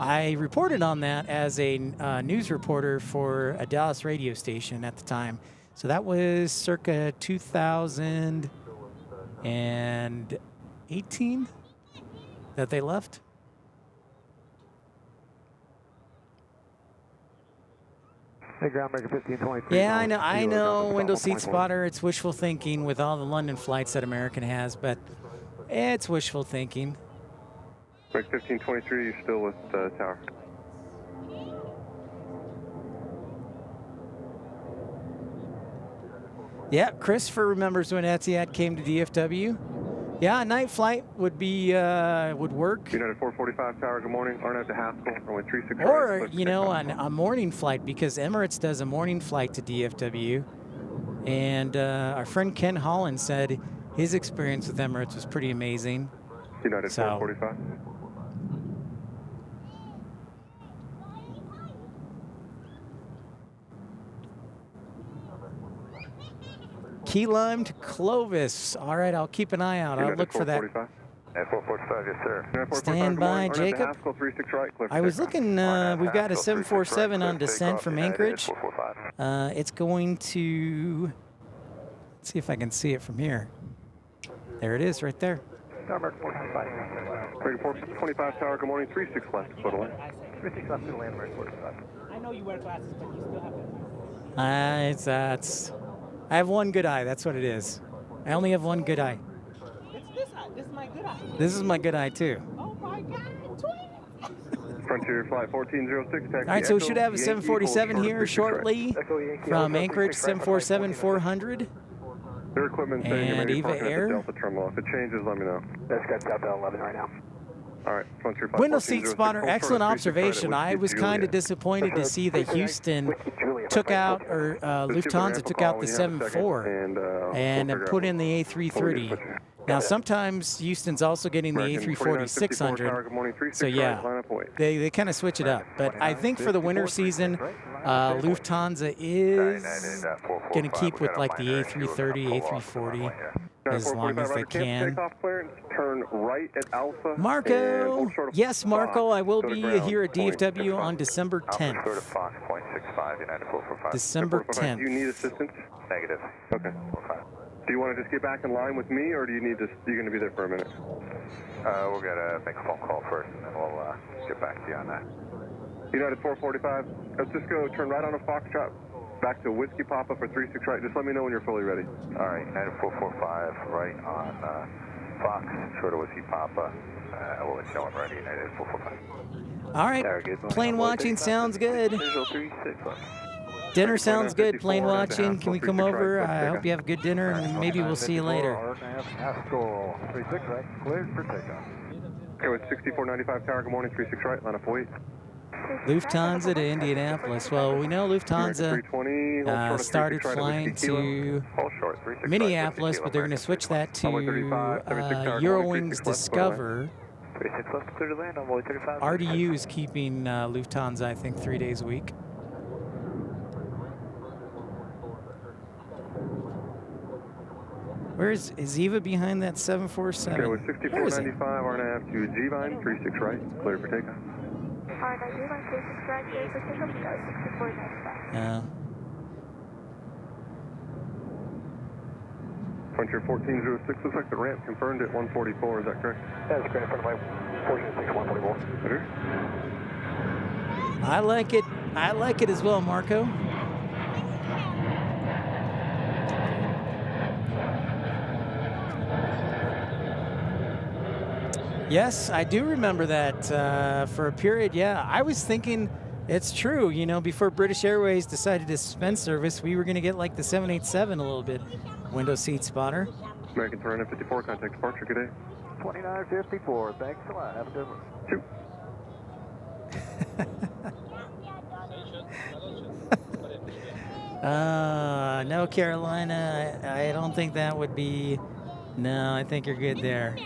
I reported on that as a news reporter for a Dallas radio station at the time. So that was circa 2018 that they left. Hey, ground breaker 1523. Yeah, I know, window seat spotter, it's wishful thinking with all the London flights that American has, but it's wishful thinking. Break 1523, you're still with the tower. Yeah, Christopher remembers when Etihad came to DFW. Yeah, a night flight would be would work. United 445 tower, good morning. Arnett to Haskell, runway 36. Or, you know, a morning flight, because Emirates does a morning flight to DFW. And our friend Ken Holland said his experience with Emirates was pretty amazing. United 445. Key Lime to Clovis. All right, I'll keep an eye out. I'll look for that. At 445, yes, sir. Stand by, Jacob. I was looking, we've got a 747 on descent from Anchorage. It's going to, let's see if I can see it from here. There it is, right there. 425 tower, good morning. 36 left, photo line. 36 left to the landmark, 45. I know you wear glasses, but you still have That's, I have one good eye. That's what it is. I only have one good eye. It's this eye. This is my good eye. This is my good eye, too. Oh, my God. Frontier Flight 1406, taxi. All right, so we should have a 747 here shortly from Anchorage 747-400. Their equipment and Eva Air. Delta terminal. If it changes, let me know. That's got Delta 11 right now. All right, Window seat spotter, excellent observation. I was kind of disappointed to see that Houston took out, or Lufthansa took out the 7-4 and put in the A330. Now, sometimes Houston's also getting the A340-600, so yeah, they kind of switch it up. But I think for the winter season, Lufthansa is going to keep with like the A330, A340 as long as they can. Turn right at Alpha. Marco, yes, Marco, I will be here at DFW on December 10th. December 10th. Do you need assistance? Negative. Okay. Do you want to just get back in line with me, or do you need to? You're going to be there for a minute. We're going to make a phone call first, and then we'll get back to you on that. United 445. Let's just go turn right on a Foxtrot back to Whiskey Papa for 36 right. Just let me know when you're fully ready. All right, United 445 right on Fox, short of Whiskey Papa. We'll let you know when ready, United 445. All right, plane watching sounds good. Visual 36 left. Dinner sounds good, plane watching. Can we come over? I hope you have a good dinner, and maybe we'll see you later. Haskell, 36 right, cleared for takeoff. Okay, with 6495 tower, good morning, 36 right, line up for 8. Lufthansa to Indianapolis. Well, we know Lufthansa started flying to Minneapolis, but they're going to switch that to Eurowings Discover. RDU is keeping Lufthansa, I think, 3 days a week. Where is Eva behind that 747? Okay, with 6495 RNAV to G-Vine, 36 right, clear for takeoff. RNAV, G-Vine, 36 right, clear for takeoff, 6495. Yeah. Frontier 1406, looks like the ramp confirmed at 144, is that correct? That's correct, in front of my 1406, 144. I like it. I like it as well, Marco. Yes, I do remember that for a period. Yeah, I was thinking it's true. You know, before British Airways decided to suspend service, we were going to get like the 787 a little bit. Window seat spotter. American Toronto 54, contact departure, good day. 2954, thanks a lot, have a good one. 2. No, Carolina, I don't think that would be. No, I think you're good there.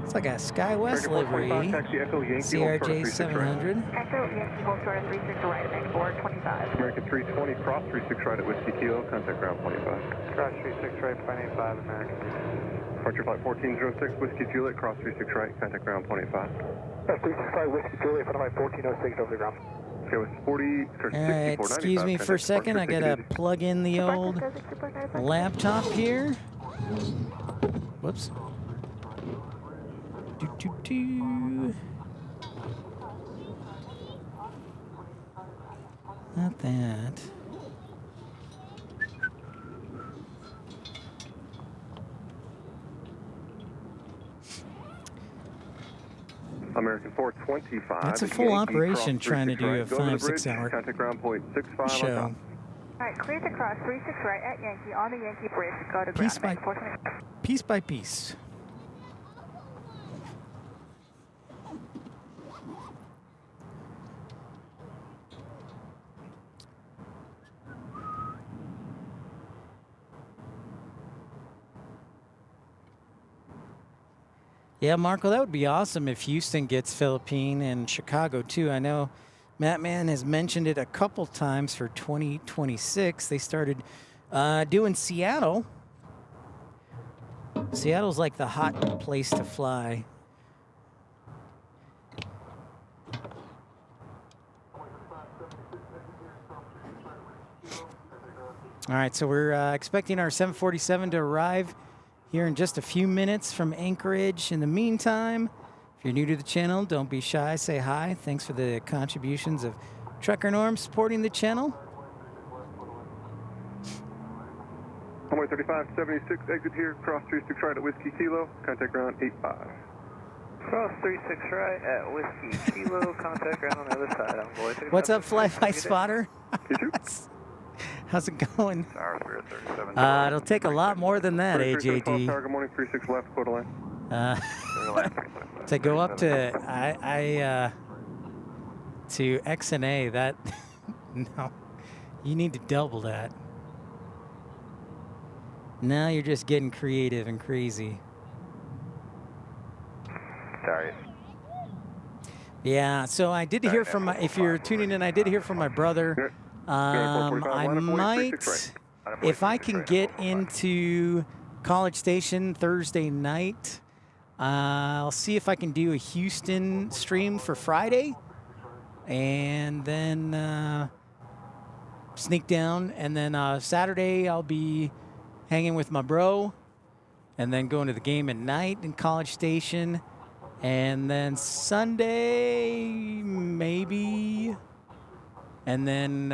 It's like a SkyWest livery. CRJ 700. Echo Yankee, hold short of 36 right, next board 25. American 320, cross 36 right at Whiskey Kilo, contact ground 25. Cross 36 right, 585, American. Departure flight 1406, Whiskey Juliet, cross 36 right, contact ground 25. 365 Whiskey Juliet, front of my 1406 over the ground. Okay, with 40, excuse me for a second, I gotta plug in the old laptop here. Whoops. Not that. American 425. That's a full operation trying to do a 5-6 hour contact ground point 65 show. on top. All right, clear to cross 36 right at Yankee on the Yankee bridge. Go to ground. Piece by piece. Yeah, Marco, that would be awesome if Houston gets Philippine and Chicago too. I know Matt Mann has mentioned it a couple times for 2026. They started doing Seattle. Seattle's like the hot place to fly. All right, so we're expecting our 747 to arrive here in just a few minutes from Anchorage. In the meantime, if you're new to the channel, don't be shy, say hi. Thanks for the contributions of Trucker Norm supporting the channel. Runway 3576, exit here, cross 36 right at Whiskey Kilo, contact ground 85. Cross 36 right at Whiskey Kilo, contact ground on the other side. Envoy 35. What's up, Fly-By Spotter? How's it going? It'll take a lot more than that, AJD. Good morning, 36 left, quarter line. To go up to to X and A, that no, you need to double that. Now you're just getting creative and crazy. Sorry. Yeah, so I did hear from my, if you're tuning in, I did hear from my brother. I might, if I can get into College Station Thursday night, I'll see if I can do a Houston stream for Friday, and then sneak down, and then Saturday I'll be hanging with my bro, and then going to the game at night in College Station, and then Sunday maybe, and then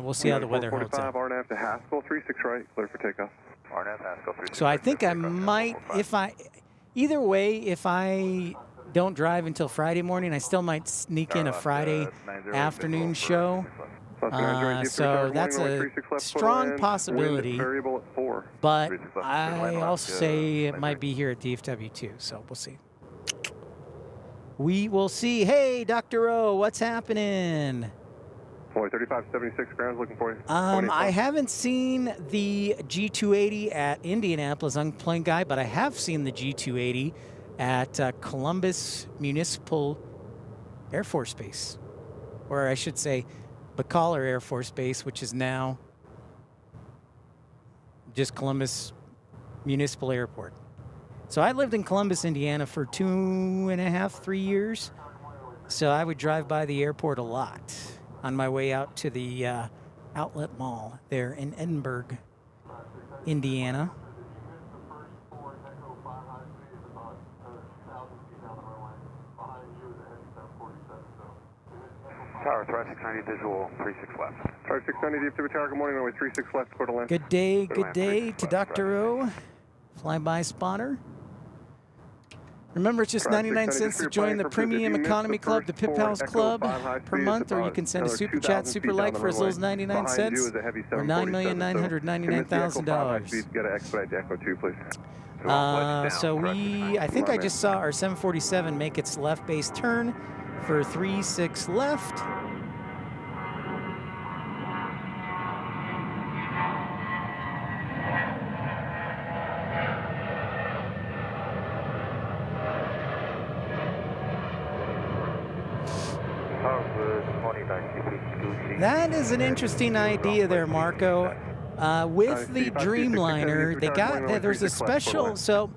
we'll see how the weather holds up. RNAV to Haskell, 36 right, clear for takeoff. RNAV Haskell, 36 So I think I might, either way, if I don't drive until Friday morning, I still might sneak in a Friday afternoon show. So that's a strong possibility, but I also say it might be here at DFW too, so we'll see. We will see. Hey, Dr. O, what's happening? 3576 grounds looking for you. I haven't seen the G280 at Indianapolis unplanned guy, but I have seen the G280 at Columbus Municipal Air Force Base, or I should say Bacalar Air Force Base, which is now just Columbus Municipal Airport. So I lived in Columbus, Indiana for 2.5, 3 years. So I would drive by the airport a lot on my way out to the outlet mall there in Edinburgh, Indiana. Tower, Threat 690 visual, 36 left. Tower 690, DFW Tower, good morning, runway 36 left, quarter line. Good day to Dr. O, Fly-By Spotter. Remember, it's just 99 cents to join the Premium Economy Club, the Pip House Club per month, or you can send a Super Chat, Super Like for as little as 99 cents, or $9,999,000. So I think I just saw our 747 make its left base turn for 36 left. That is an interesting idea there, Marco. With the Dreamliner, there's a special, so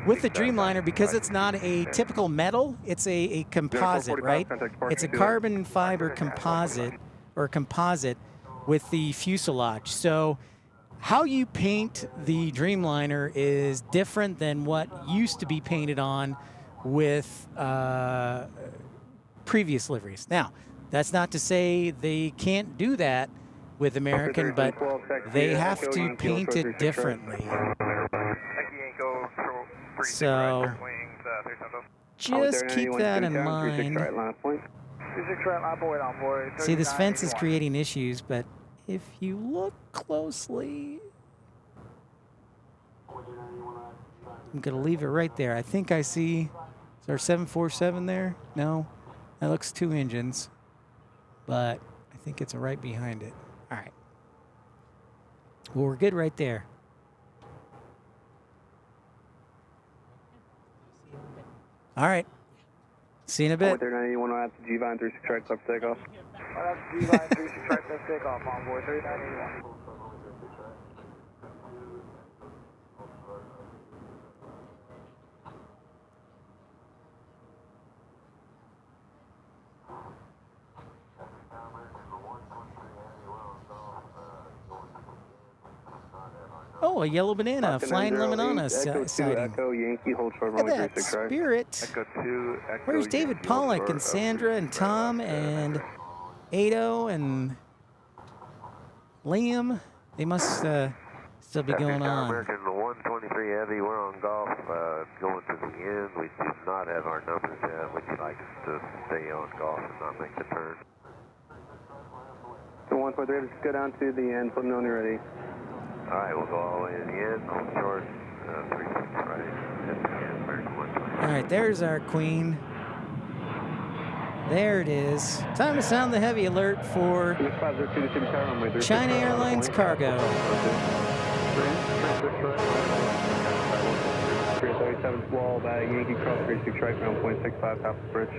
with the Dreamliner, because it's not a typical metal, it's a composite, right? It's a carbon fiber composite, or composite with the fuselage. So how you paint the Dreamliner is different than what used to be painted on with previous liveries. Now, that's not to say they can't do that with American, but they have to paint it differently. So just keep that in mind. See, this fence is creating issues, but if you look closely, I'm going to leave it right there. I think I see, is our 747 there? No, that looks 2 engines, but I think it's right behind it. All right. Well, we're good right there. All right. See you in a bit. 3981 at the G-Vine 36 right, left takeoff. G-Vine 36 right, left takeoff, on board 3981. Oh, a yellow banana, flying lemon on us sighting. Echo Yankee, hold short, Look runway at that 36 right. spirit. Echo 2, Echo Where's David Yankee, Pollack hold and short, Sandra and Tom and Ado and Liam? They must still be going on. American 1 123 Heavy, we're on golf, going to the end. We do not have our numbers yet. Would you like us to stay on golf and not make the turn? So 123, just go down to the end, let me know when you're ready. All right, we'll go all the way to the end, hold short, 36 right, at the end, American 123. All right, there's our queen. There it is. Time to sound the heavy alert for China Airlines cargo. 337 wall, Yankee cross 36 right, ground point 65, top of the bridge.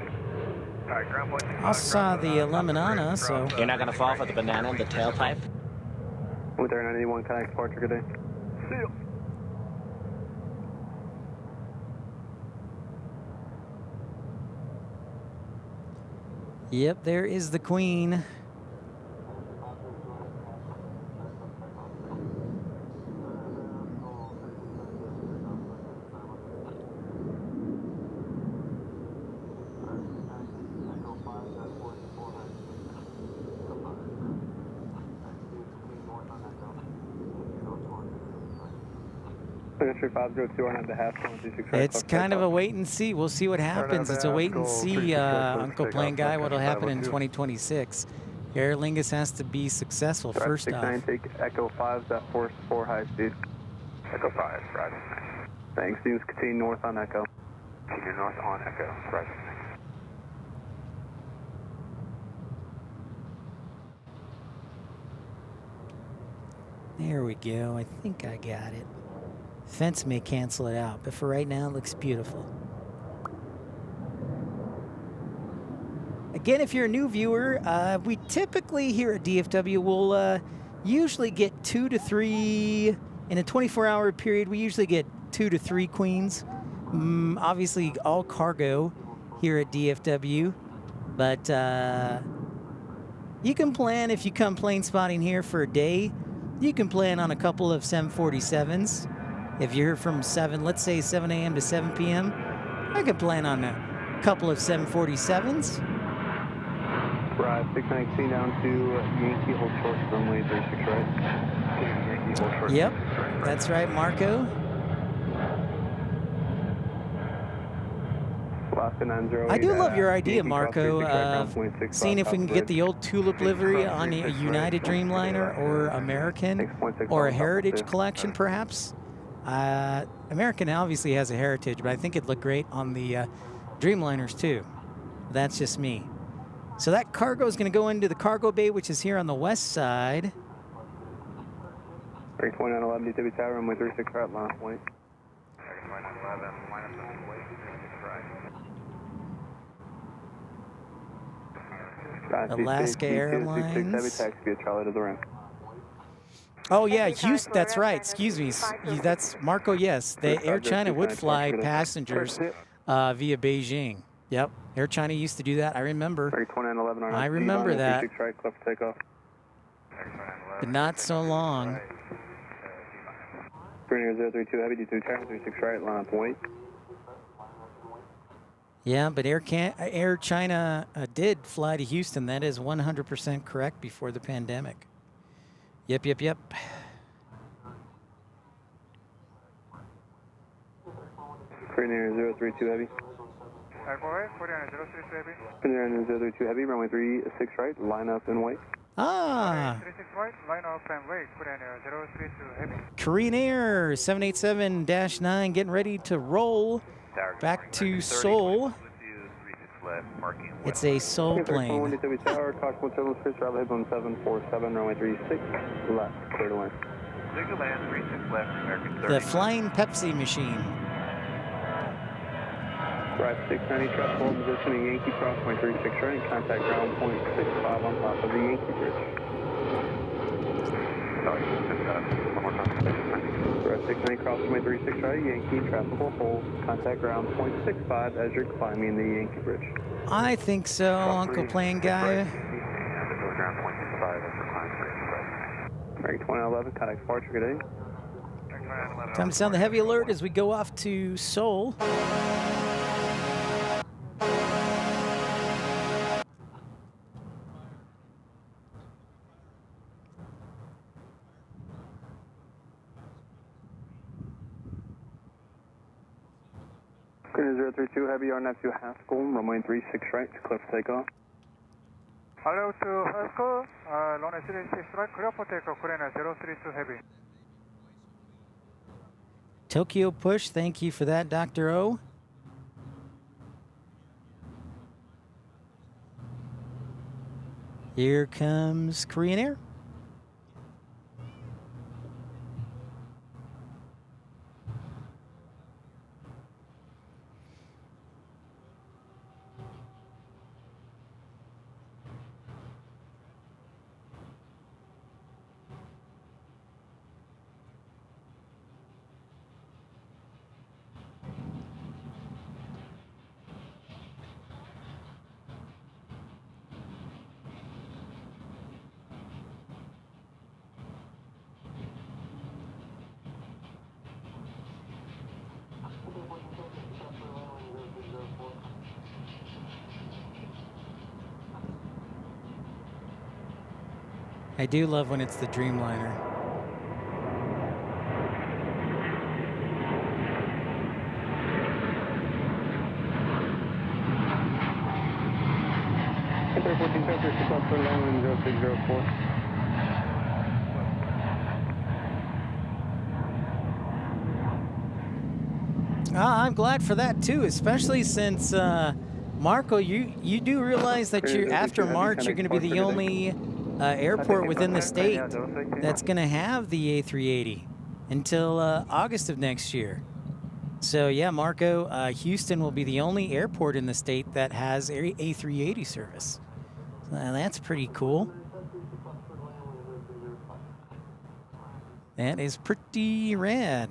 I saw the Lemonana, so. You're not going to fall for the banana in the tailpipe? With our 91 connect departure, good day. See you. Yep, there is the queen. It's kind of a wait and see. We'll see what happens. It's a wait and see, Uncle Plane Guy, what'll happen in 2026. Aer Lingus has to be successful first off. 69, take Echo 5, that force 4 high speed. Echo 5, roger. Thanks, students continue north on Echo. Continue north on Echo, roger. There we go. I think I got it. Fence may cancel it out, but for right now, it looks beautiful. Again, if you're a new viewer, we typically here at DFW will usually get 2 to 3, in a 24-hour period, we usually get 2 to 3 queens. Obviously, all cargo here at DFW, but you can plan, if you come plane spotting here for a day, you can plan on a couple of 747s. If you're from let's say 7 a.m. to 7 p.m., I can plan on a couple of 747s. Right, 619 down to Yankee, hold short, runway 36 right. Yankee, hold short. Yep, that's right, Marco. I do love your idea, Marco, of seeing if we can get the old tulip livery on a United Dreamliner or American or a Heritage collection, perhaps. American obviously has a Heritage, but I think it'd look great on the Dreamliners too. That's just me. So that cargo is going to go into the cargo bay, which is here on the west side. 2911 DW Tower, runway 36 right, last point. 2911, minus the weight, 36 right. Alaska Airlines. Taxi via Charlie to the rim. Oh yeah, Houston. That's right. Excuse me. That's Marco. Yes, the Air China would fly passengers via Beijing. Yep, Air China used to do that. I remember. I remember that. But not so long. 032 heavy, D2 Tower, 36 right, line up wait. Yeah, but Air China did fly to Houston. That is 100% correct before the pandemic. Yep. 032 heavy. 032 heavy, runway 36 right, line up and wait. Ah. 36 right, line up and wait, 032 heavy. Korean Air 787-9 getting ready to roll back to Seoul. It's a Seoul plane. The Flying Pepsi machine. Right, 690 trust hold positioning Yankee crossway 36 right, contact ground point 65 on top of the Yankee bridge. Right, 690 crossway 36 right, Yankee traffic will hold, contact ground point 65 as you're climbing the Yankee bridge. I think so, Uncle Plane Guy. Right, 2011, contact departure, good day. Time to sound the heavy alert as we go off to Seoul. 032 Heavy, RNAV to Haskell, runway 36 right, clear for takeoff. Hello to Haskell, runway 36 right, clear for takeoff, Korean 032 Heavy. Tokyo push, thank you for that, Dr. O. Here comes Korean Air. I do love when it's the Dreamliner. Enter 14 Texas, request for landing 0604. I'm glad for that too, especially since Marco, you do realize that you're after March you're going to be the only airport within the state that's going to have the A380 until August of next year. So yeah, Marco, Houston will be the only airport in the state that has A380 service. So that's pretty cool. That is pretty rad.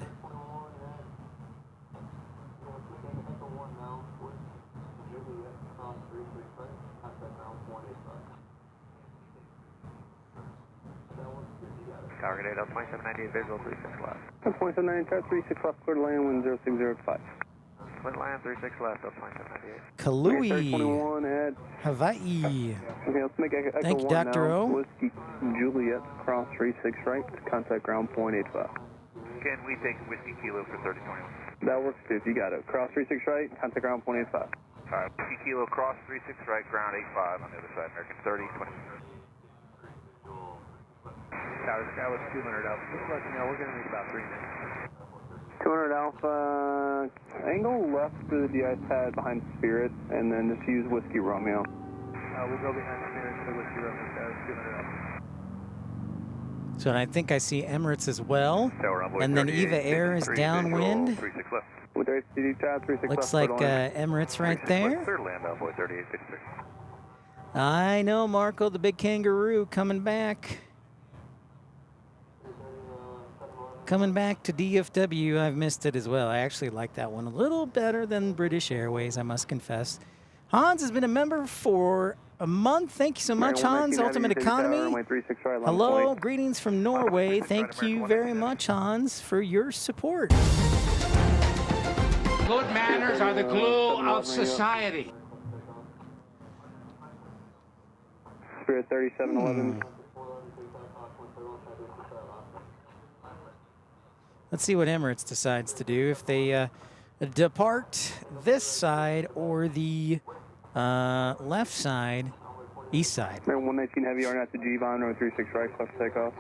Target 8 up, 2798, visual 36 left. 2798, 36 left, clear to land, wind 0605. Split land 36 left up, 2798. Kalui, 21 at Hawaii. Okay, let's make Echo Thank you, 1 Dr. now. O. Whiskey Juliet, cross 36 right, contact ground point 85. Can we take Whiskey Kilo for 3021? That works too, you got it. Cross 36 right, contact ground point 85. Alright, Whiskey Kilo, cross 36 right, ground 85 on the other side, American 3020. That was 200 Alpha. Just let you know, we're going to need about 3 minutes. 200 Alpha, angle left to the ice pad behind Spirit, and then just use Whiskey Romeo. We'll go behind Spirit to Whiskey Romeo, 200 Alpha. So I think I see Emirates as well. And then Eva Air is downwind. Looks like Emirates right there. I know, Marco, the big kangaroo coming back. Coming back to DFW, I've missed it as well. I actually like that one a little better than British Airways, I must confess. Hans has been a member for a month. Thank you so much, Hans. Ultimate Economy. Hello, greetings from Norway. Thank you very much, Hans, for your support. Good manners are the glue of society. Spirit 3711. Let's see what Emirates decides to do. If they depart this side or the left side, east side. 119 Heavy, RNAV to G-Von, 36 right, clear for takeoff.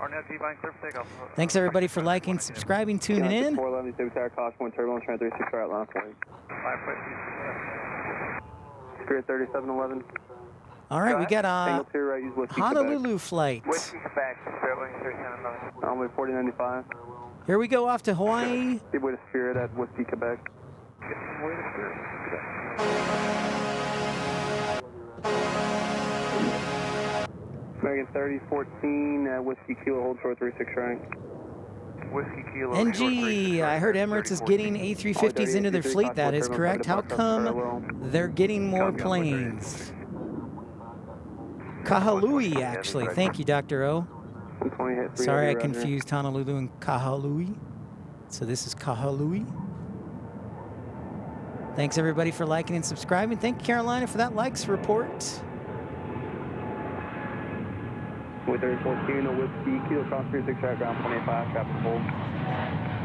RNAV G-Vine, clear for takeoff. Thanks everybody for liking, subscribing, tuning in. 411, stay with tower, cost point turbulence, 36 right, line point. Spirit 3711. All right, we got a right, use Whiskey Honolulu Quebec. flight. Whiskey Quebec, Spirit Wing 3711. Runway 4095. Here we go off to Hawaii. Give way to Spirit at Whiskey Quebec. American 3014 at Whiskey Kilo, hold short 36 right. Whiskey Kilo. NG, I heard Emirates is getting A350s into their fleet. That is correct. How come they're getting more planes? Kahalui, actually. Thank you, Dr. O. Sorry, I confused Honolulu and Kahalui. So this is Kahalui. Thanks, everybody, for liking and subscribing. Thank you, Carolina, for that likes report. With 3014, Whiskey Kilo, cross 36 right, ground 25, traffic hold.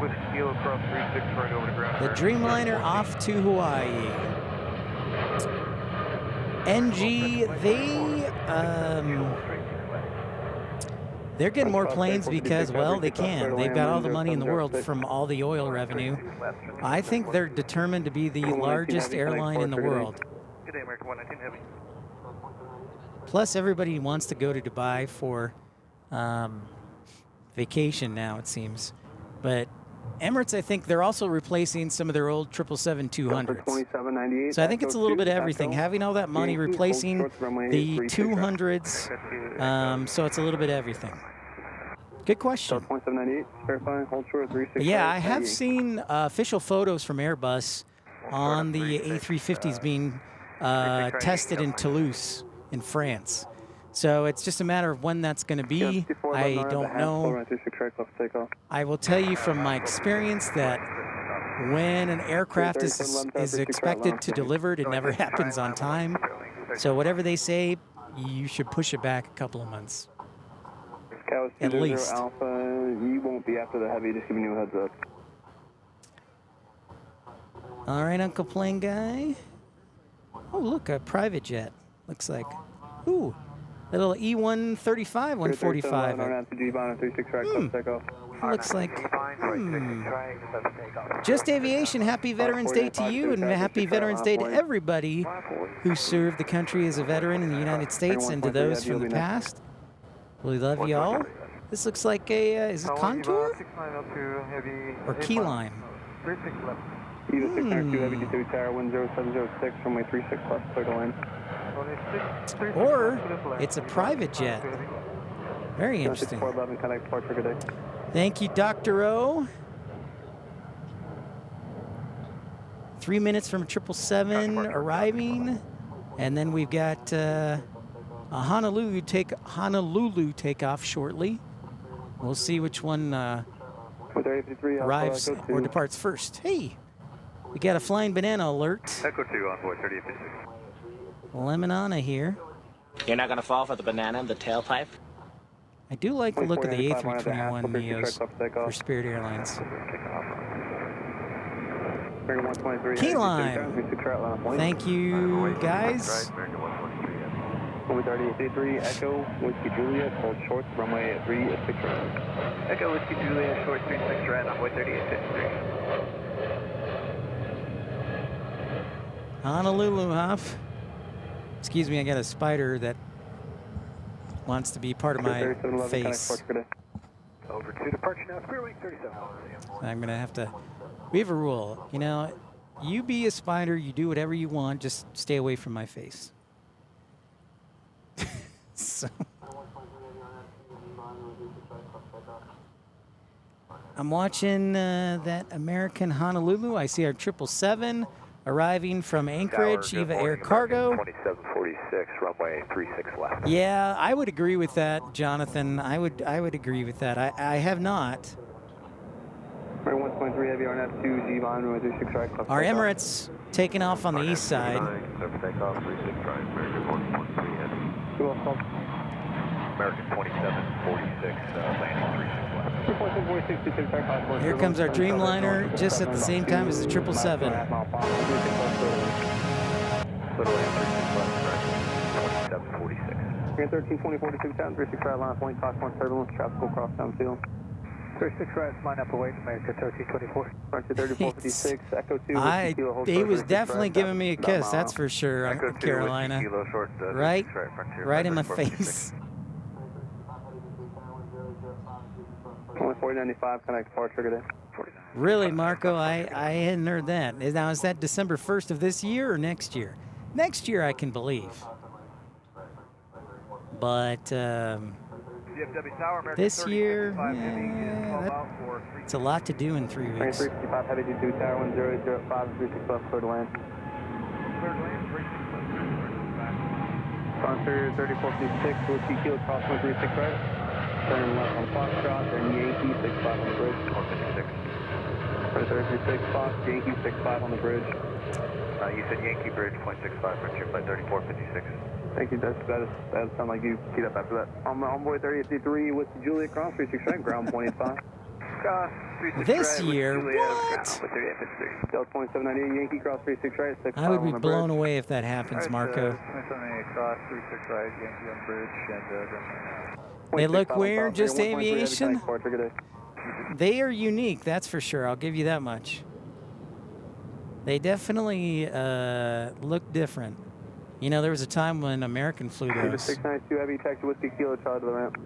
Whiskey Kilo cross 36 right over to ground. The Dreamliner off to Hawaii. NG, they're getting more planes because, well, they can. They've got all the money in the world from all the oil revenue. I think they're determined to be the largest airline in the world. Good day, American 119 Heavy. Plus, everybody wants to go to Dubai for vacation now, it seems. But Emirates, I think they're also replacing some of their old 777-200s. So I think it's a little bit of everything. Having all that money, replacing the 200s, so it's a little bit of everything. Good question. Yeah, I have seen official photos from Airbus on the A350s being tested in Toulouse in France. So it's just a matter of when that's going to be. I don't know. I will tell you from my experience that when an aircraft is expected to deliver, it never happens on time. So whatever they say, you should push it back a couple of months. At least. Alpha, you won't be after the heavy, just giving you a heads up. All right, Uncle Plane Guy. Oh, look, a private jet. Looks like. Ooh. Little E135, 145. Looks like. Just Aviation, happy Veterans Day to you, and happy Veterans Day to everybody who served the country as a veteran in the United States, and to those from the past. We love you all. This looks like a, is it Contour? Or Key Lime? Or it's a private jet. Very interesting. Thank you, Dr. O. 3 minutes from 777 arriving, and then we've got a Honolulu takeoff shortly. We'll see which one arrives or departs first. Hey, we got a flying banana alert. Echo 2 on board 3856. Lemonana here. You're not going to fall for the banana in the tailpipe? I do like the look of the A321 Neos for Spirit Airlines. Key Lime. Thank you, guys. 3883, Echo, Whiskey Juliet, hold short, runway 36 right. Echo Whiskey Juliet, short 36 right, runway 3853. Honolulu, Huff. Excuse me, I got a spider that wants to be part of my face. Over to departure now, square wing 37. I'm going to have to, we have a rule, you know, you be a spider, you do whatever you want, just stay away from my face. So. I'm watching that American Honolulu. I see our 777 arriving from Anchorage, Eva Air Cargo. 2746, runway 36 left. Yeah, I would agree with that, Jonathan. I would agree with that. I have not. Our Emirates taking off on the east side. American 2746, landing 36 left. Here comes our Dreamliner just at the same time as the 777. Little land 36 left, American 2746. 1320, 46 down, 36 right line point, Fox 1 turbulence, traffic will cross downfield. 36 right, line up away, America 1324. Frontier 3456, Echo 2. He was definitely giving me a kiss, that's for sure, Carolina. Right in my face. Only 4095, connect departure today. Really, Marco? I hadn't heard that. Now, is that December 1st of this year or next year? Next year, I can believe. But this year, it's a lot to do in 3 weeks. 355, heavy 2 tower 1005, 36 left, clear to land. Frontier 3456, Whiskey Kilo, cross 136 right. Turn left on Foxtrot, then Yankee 65 on the bridge. 456. 3336 Fox, Yankee 65 on the bridge. You said Yankee Bridge, 0.65, Frontier flight 3456. Thank you, that sounded like you teed up after that. On board 3853, Whiskey Juliet, cross 36 right, ground 0.85. This year, what? Delta 2798, Yankee cross 36 right, 6 I would be blown away if that happens, Marco. 2798 cross 36 right, Yankee on bridge, and They look weird, just aviation. They are unique, that's for sure. I'll give you that much. They definitely look different. You know, there was a time when American flew those. 692 heavy, taxi Whiskey Kilo, Charlie to the ramp.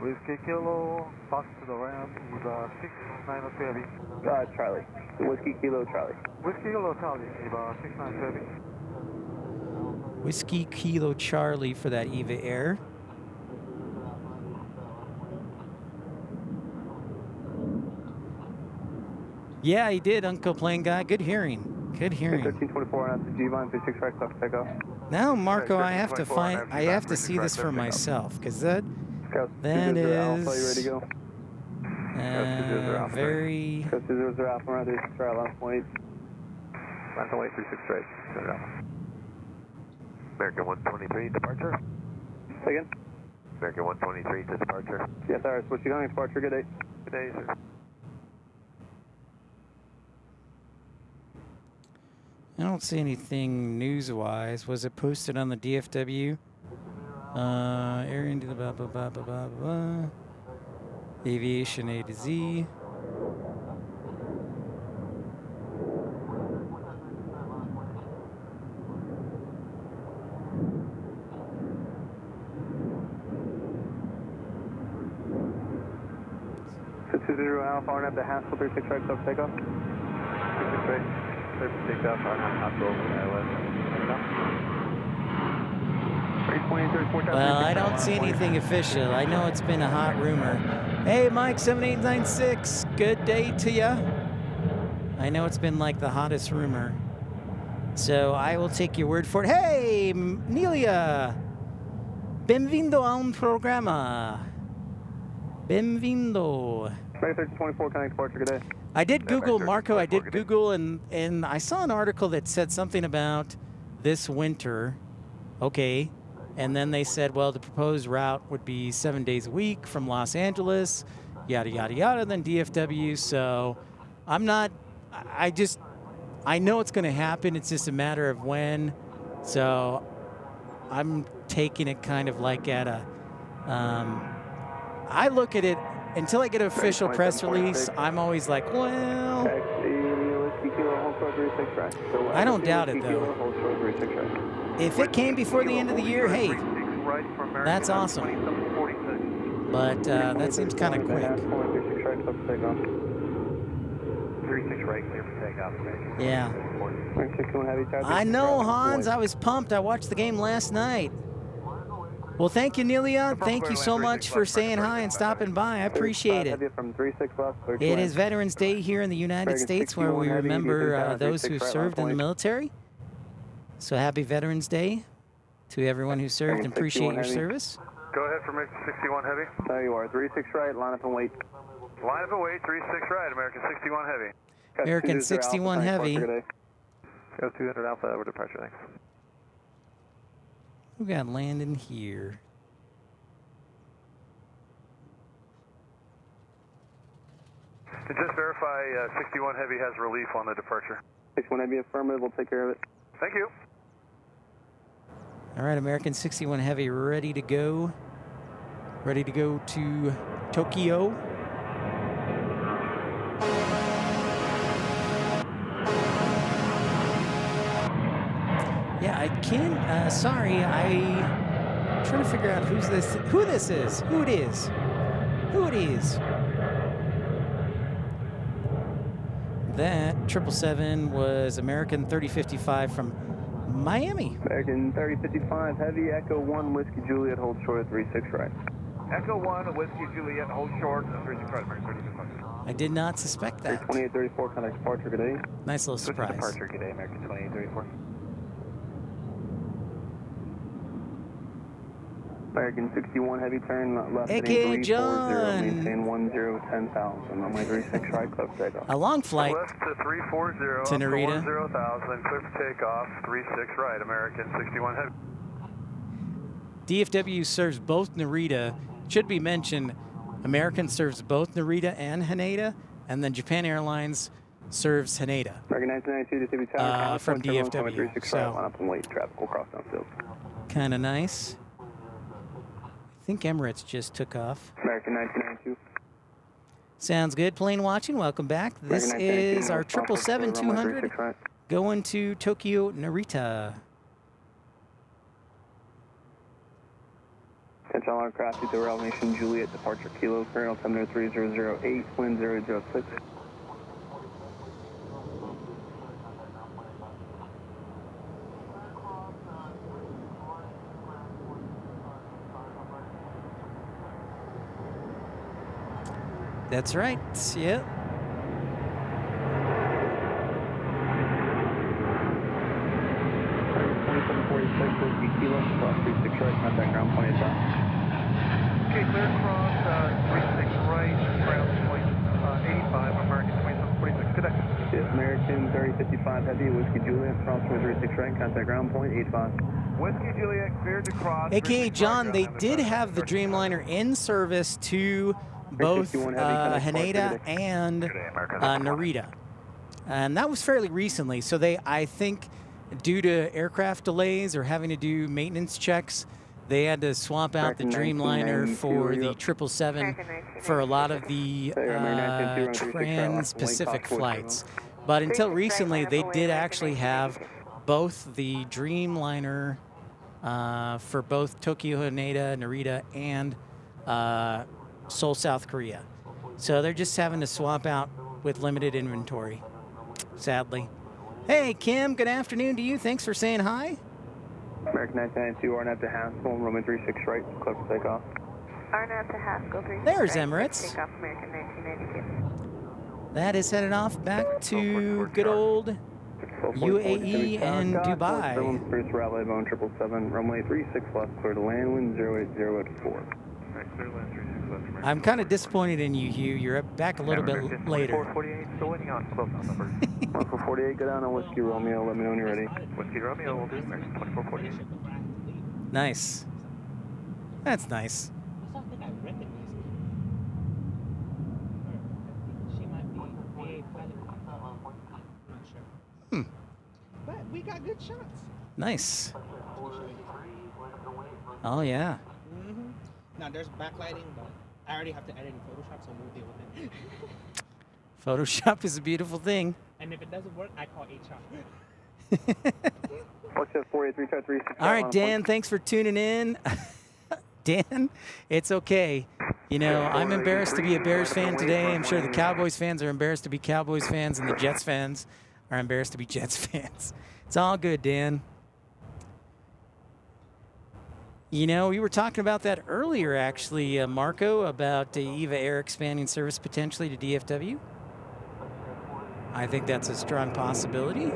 Whiskey Kilo, Fox to the ramp, with 692 heavy. Charlie. Whiskey Kilo, Charlie. Whiskey Kilo, Charlie, 692 heavy. Whiskey Kilo Charlie for that EVA Air. Yeah, he did, Uncle Plane Guy. Good hearing. Good hearing. 1324 on the G-Vine, 36 right, left takeoff. Now, Marco, I have to see this for myself, because that is Alpha, you ready to go? very... Coast 00 Alpha, around 36 right, last point. Last away, 36 right. American 123, departure. Say again? American 123 to departure. Yes, Iris, what's your going departure? Good day. Good day, sir. I don't see anything news-wise. Was it posted on the DFW? Air into the blah, blah, blah, blah, blah, blah. Aviation A to Z. So 20 Alpha, RNAV to Haskell, 36 right, close takeoff. 36 right. Takeoff, Well, I don't see anything official. I know it's been a hot rumor. Hey, Mike 7896, good day to ya. I know it's been like the hottest rumor. So I will take your word for it. Hey, Nelia. Benvindo a un programa. Benvindo. 2324, connect departure, good day. I did Google, Marco, I did Google, and I saw an article that said something about this winter. Okay. And then they said, well, the proposed route would be 7 days a week from Los Angeles, yada, yada, yada, then DFW. So I'm not, I know it's going to happen. It's just a matter of when. So I'm taking it kind of like at a, I look at it, until I get an official press release, I'm always like, well, I don't doubt it, though. If it came before the end of the year, hey, that's awesome. But that seems kind of quick. 36 right, clear for takeoff. Yeah. I know, Hans. I was pumped. I watched the game last night. Well, thank you, Nelia. Thank you so much for saying hi and stopping by. I appreciate it. It is Veterans Day here in the United States, where we remember those who served in the military. So happy Veterans Day to everyone who served, and appreciate your service. Go ahead for American 61 Heavy. There you are, 36 right, line up and wait. Line up and wait, 36 right, American 61 Heavy. American 61 Heavy. Go 200 Alpha, over departure, thanks. We got landing here. To just verify, 61 Heavy has relief on the departure. 61 Heavy affirmative, we'll take care of it. Thank you. All right, American 61 Heavy ready to go. Ready to go to Tokyo. Yeah, I can't, sorry, I'm trying to figure out who this is, who it is. That 777 was American 3055 from Miami. American 3055 Heavy, Echo 1, Whiskey Juliet, hold short at 36 right. Echo 1, Whiskey Juliet, hold short at 36 right, American 3055. I did not suspect that. 2834, contact departure, good day. Nice little surprise. Departure, good day, American 2834. American 61 Heavy, turn left. A.K.A. John. Maintain 10,000. On my 36 right, close takeoff. A long flight. Left to 340 to Narita. 10,000, clear for takeoff, 36 right, American 61 Heavy. DFW serves both Narita. Should be mentioned, American serves both Narita and Haneda, and then Japan Airlines serves Haneda American 1992 to City Tower. from DFW. So line up and wait. Traffic will cross downfield. kind of nice. I think Emirates just took off. American 1992. Sounds good. Plane watching. Welcome back. This is our 777-200 going to Tokyo Narita. Attention all aircraft to Royal Nation Juliet departure Kilo, current altimeter 3008, wind 006. That's right. Yep. Kilo, cross 36 right, contact ground point 85. Okay, clear cross 36 right, ground point 85, American 2746, good day. Yes, American 3055 Heavy, Whiskey Juliet, cross 36 right, contact ground point 85. Whiskey Juliet, cleared to cross. AKA John, they did have the Dreamliner in service to both Haneda and Narita. And that was fairly recently. So they, I think, due to aircraft delays or having to do maintenance checks, they had to swap out the Dreamliner for the 777 for a lot of the trans-Pacific flights. But until recently, they did actually have both the Dreamliner for both Tokyo Haneda, Narita, and Seoul, South Korea. So they're just having to swap out with limited inventory, sadly. Hey, Kim, good afternoon to you. Thanks for saying hi. American 992, RNAV to Haskell, Roman 36 right, clear for takeoff. RNAV to Haskell, 36 There's right, Emirates. Takeoff American 1992. That is headed off back to good old UAE and Dubai. Bruce Rally, Boeing 777, runway 36 left, clear to land, wind 08084. I'm kind of disappointed in you, Hugh. You're back a little bit later. 448, still waiting on close on numbers. 1448, go down on Whiskey Romeo, let me know when you're ready. Whiskey Romeo will do, American 2448. Nice. That's nice. I think I recognized her. She might be a pilot. I'm not sure. But we got good shots. Nice. Oh, yeah. Now there's backlighting, but I already have to edit in Photoshop, so we'll deal with it. Photoshop is a beautiful thing. And if it doesn't work, I call HR. All right, Dan, thanks for tuning in. Dan, it's okay. You know, I'm embarrassed to be a Bears fan today. I'm sure the Cowboys fans are embarrassed to be Cowboys fans, and the Jets fans are embarrassed to be Jets fans. It's all good, Dan. You know, we were talking about that earlier, actually, Marco, about EVA Air expanding service potentially to DFW. I think that's a strong possibility.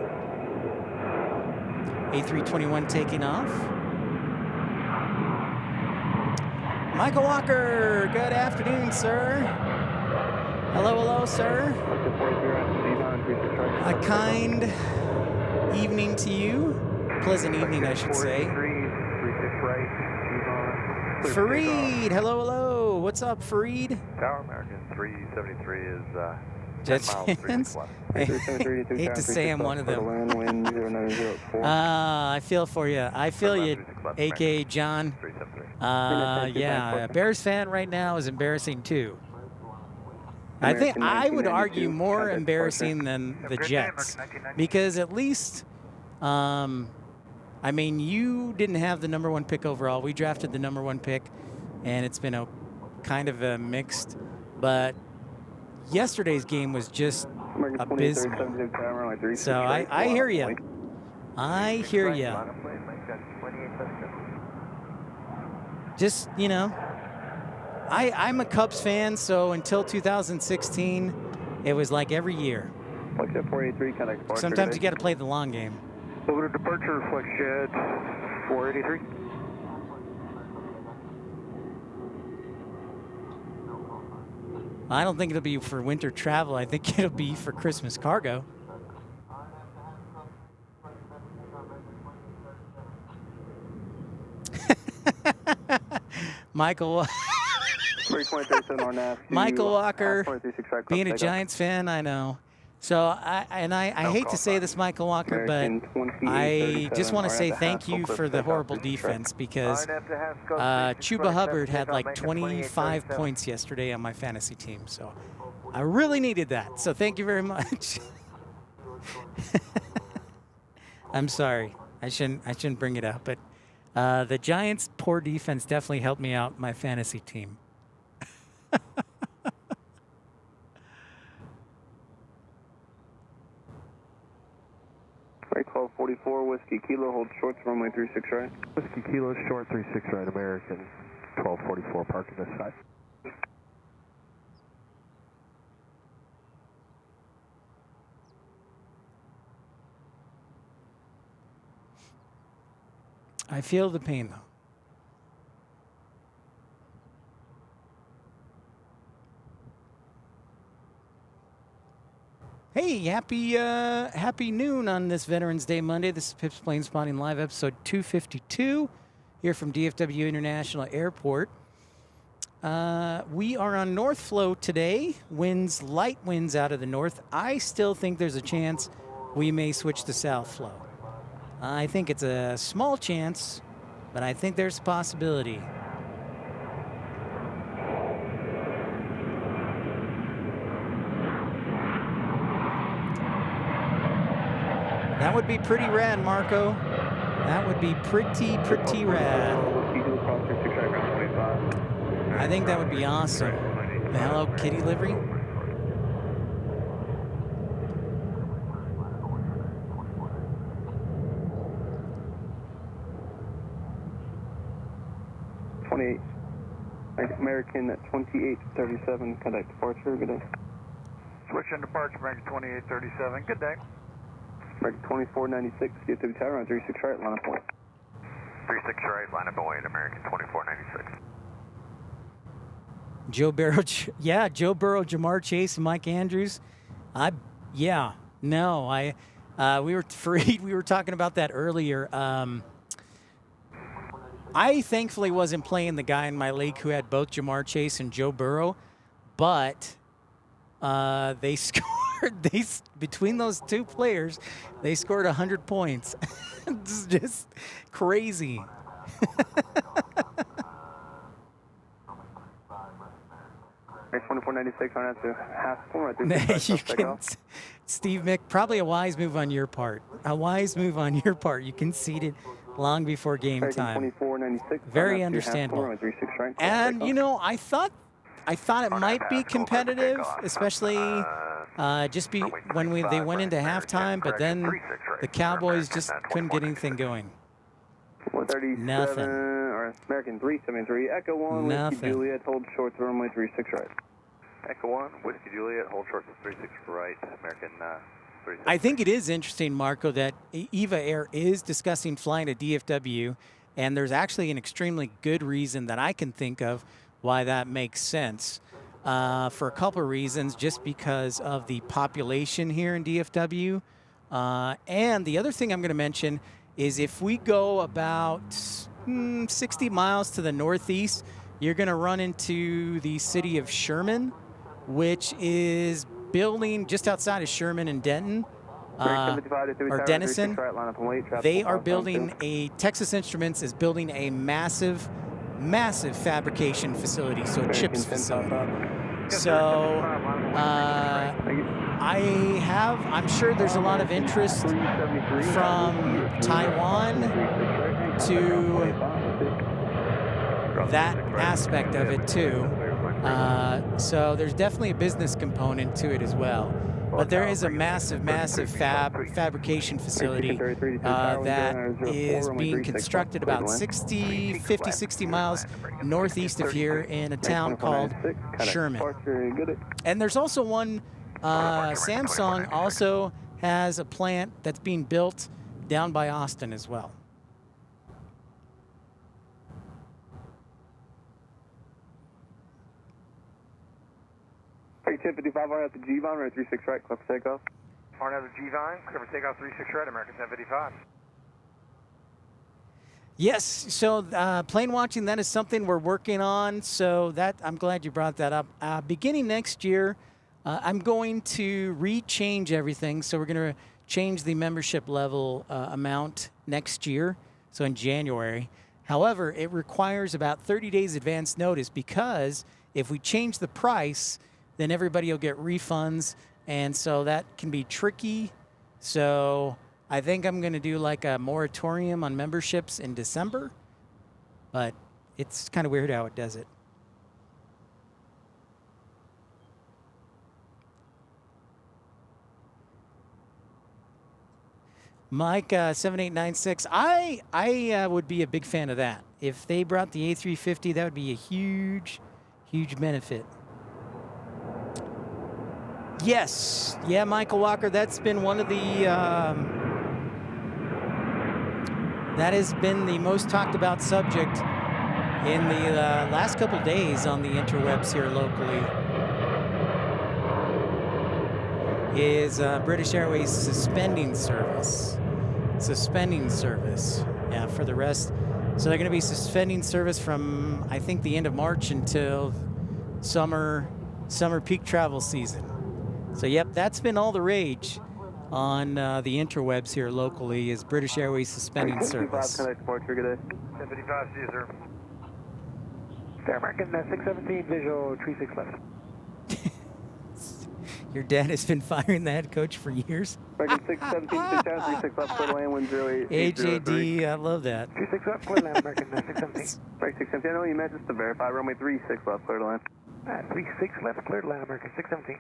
A321 taking off. Michael Walker, good afternoon, sir. Hello, hello, sir. A kind evening to you. Pleasant evening, I should say. Fareed, hello, hello. What's up, Fareed? Tower American 373 is 10 miles, 3 hate to say I'm one of them. I feel for you. I feel you, a.k.a. John. Yeah, Bears fan right now is embarrassing too. I think I would argue more embarrassing than the Jets, because at least, I mean, you didn't have the #1 pick overall. We drafted the #1 pick, and it's been a kind of a mixed. But yesterday's game was just abysmal. So I hear you. I hear you. Just, you know, I'm a Cubs fan, so until 2016, it was like every year. Sometimes you got to play the long game. Over to departure, flex jet 483. I don't think it'll be for winter travel. I think it'll be for Christmas cargo. Michael Michael Walker, being a Giants fan, I know. So I hate to say this, Michael Walker, but I just want to say thank you for the horrible defense because Chuba Hubbard had like 25 points yesterday on my fantasy team. So I really needed that. So thank you very much. I'm sorry. I shouldn't bring it up, but the Giants' poor defense definitely helped me out my fantasy team. Right, 1244, Whiskey Kilo, hold short, runway 36 right. Whiskey Kilo, short 36 right, American 1244, parking this side. I feel the pain, though. Hey, happy noon on this Veterans Day Monday. This is Pip's Planespotting Live, episode 252, here from DFW International Airport. We are on North Flow today. Light winds out of the north. I still think there's a chance we may switch to South Flow. I think it's a small chance, but I think there's a possibility. That would be pretty rad, Marco. That would be pretty rad. I think that would be awesome. The Hello Kitty livery. American at 2837, contact departure, good day. Switch on departure, American 2837, good day. American 2496, DFW Tower on 36 right, line of point. 36 right, line of point, American 2496. Joe Burrow, Joe Burrow, Jamar Chase, and Mike Andrews. We were talking about that earlier. I thankfully wasn't playing the guy in my league who had both Jamar Chase and Joe Burrow, but they scored. Between those two players, they scored 100 points. It's just crazy. Next 2496 on after half point. Steve Mick, probably a wise move on your part. You conceded long before game time. Very understandable. And I thought it might be competitive, especially when they went into halftime, but then the Cowboys just couldn't get anything going. 137, Nothing. Or American 373, Echo 1, Whiskey Juliet, hold short to runway 36 right. Echo 1, Whiskey Juliet, hold short to 36 right, American 36. I think it is interesting, Marco, that EVA Air is discussing flying a DFW, and there's actually an extremely good reason that I can think of why that makes sense. For a couple of reasons, just because of the population here in DFW. And the other thing I'm going to mention is if we go about 60 miles to the northeast, you're going to run into the city of Sherman, which is building just outside of Sherman and Denton, or Denison. They are building Texas Instruments is building a massive fabrication facility, so a chips facility. So I'm sure there's a lot of interest from Taiwan to that aspect of it too. So there's definitely a business component to it as well. But there is a massive fabrication facility that is being constructed about 50, 60 miles northeast of here in a town called Sherman. And there's also one, Samsung also has a plant that's being built down by Austin as well. Hey, 1055, I have the G-Vine, right 36 right, clear for takeoff. Arn have the G-Vine, clear for takeoff 36 right, American 1055. Yes, so plane watching, that is something we're working on. So that I'm glad you brought that up. Beginning next year, I'm going to rechange everything. So we're going to change the membership level amount next year, so in January. However, it requires about 30 days advance notice because if we change the price, then everybody will get refunds, and so that can be tricky. So I think I'm going to do like a moratorium on memberships in December, but it's kind of weird how it does it. Mike 7896, I would be a big fan of that. If they brought the A350, that would be a huge, huge benefit. Yes, yeah, Michael Walker, that's been one of the, that has been the most talked about subject in the last couple days on the interwebs here locally. Is British Airways suspending service. Yeah, for the rest. So they're going to be suspending service from, I think, the end of March until summer peak travel season. So, yep, that's been all the rage on the interwebs here locally is British Airways suspending service. 1055, see you, sir. Fair American 617, visual 36 left. Your dad has been firing the head coach for years. American 617, 36 left, clear to land, wind 08. AJD, I love that. 36 left, clear to land, American 617. Right, 617, I know you meant just to verify, runway 36 left, clear to land. 36 left, clear to land, American 617.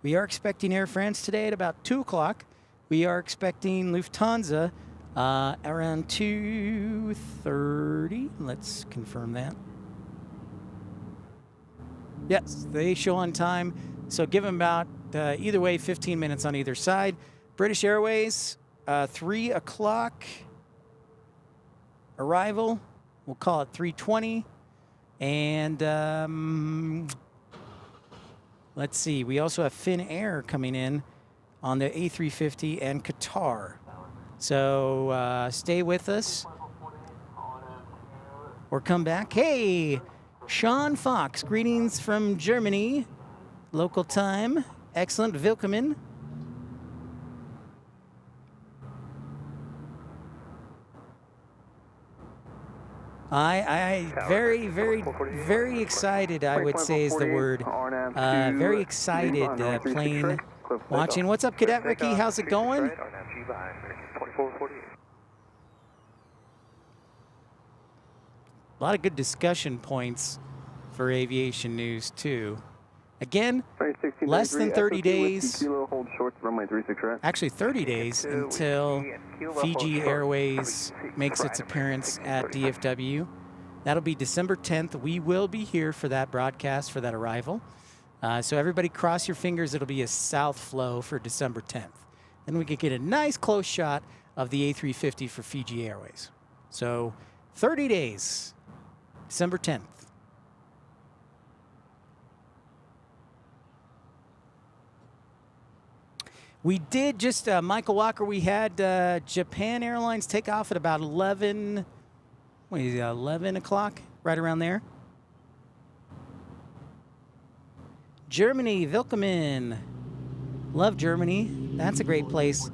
We are expecting Air France today at about 2 o'clock. We are expecting Lufthansa around 2:30. Let's confirm that. Yes, they show on time. So give them about, either way, 15 minutes on either side. British Airways, 3 o'clock arrival. We'll call it 3:20. And let's see. We also have Finnair coming in on the A350 and Qatar. So stay with us or come back. Hey, Sean Fox, greetings from Germany. Local time. Excellent. Willkommen. I very excited, I would say is the word. Very excited plane watching. What's up, Cadet Ricky? How's it going? A lot of good discussion points for aviation news, too. Again, less than 30 days, actually 30 days until Fiji Airways makes its appearance at DFW. That'll be December 10th. We will be here for that broadcast, for that arrival. So everybody cross your fingers. It'll be a south flow for December 10th. Then we could get a nice close shot of the A350 for Fiji Airways. So 30 days, December 10th. We did just, Michael Walker, we had Japan Airlines take off at about 11 o'clock, right around there. Germany, Willkommen. Love Germany. That's a great place.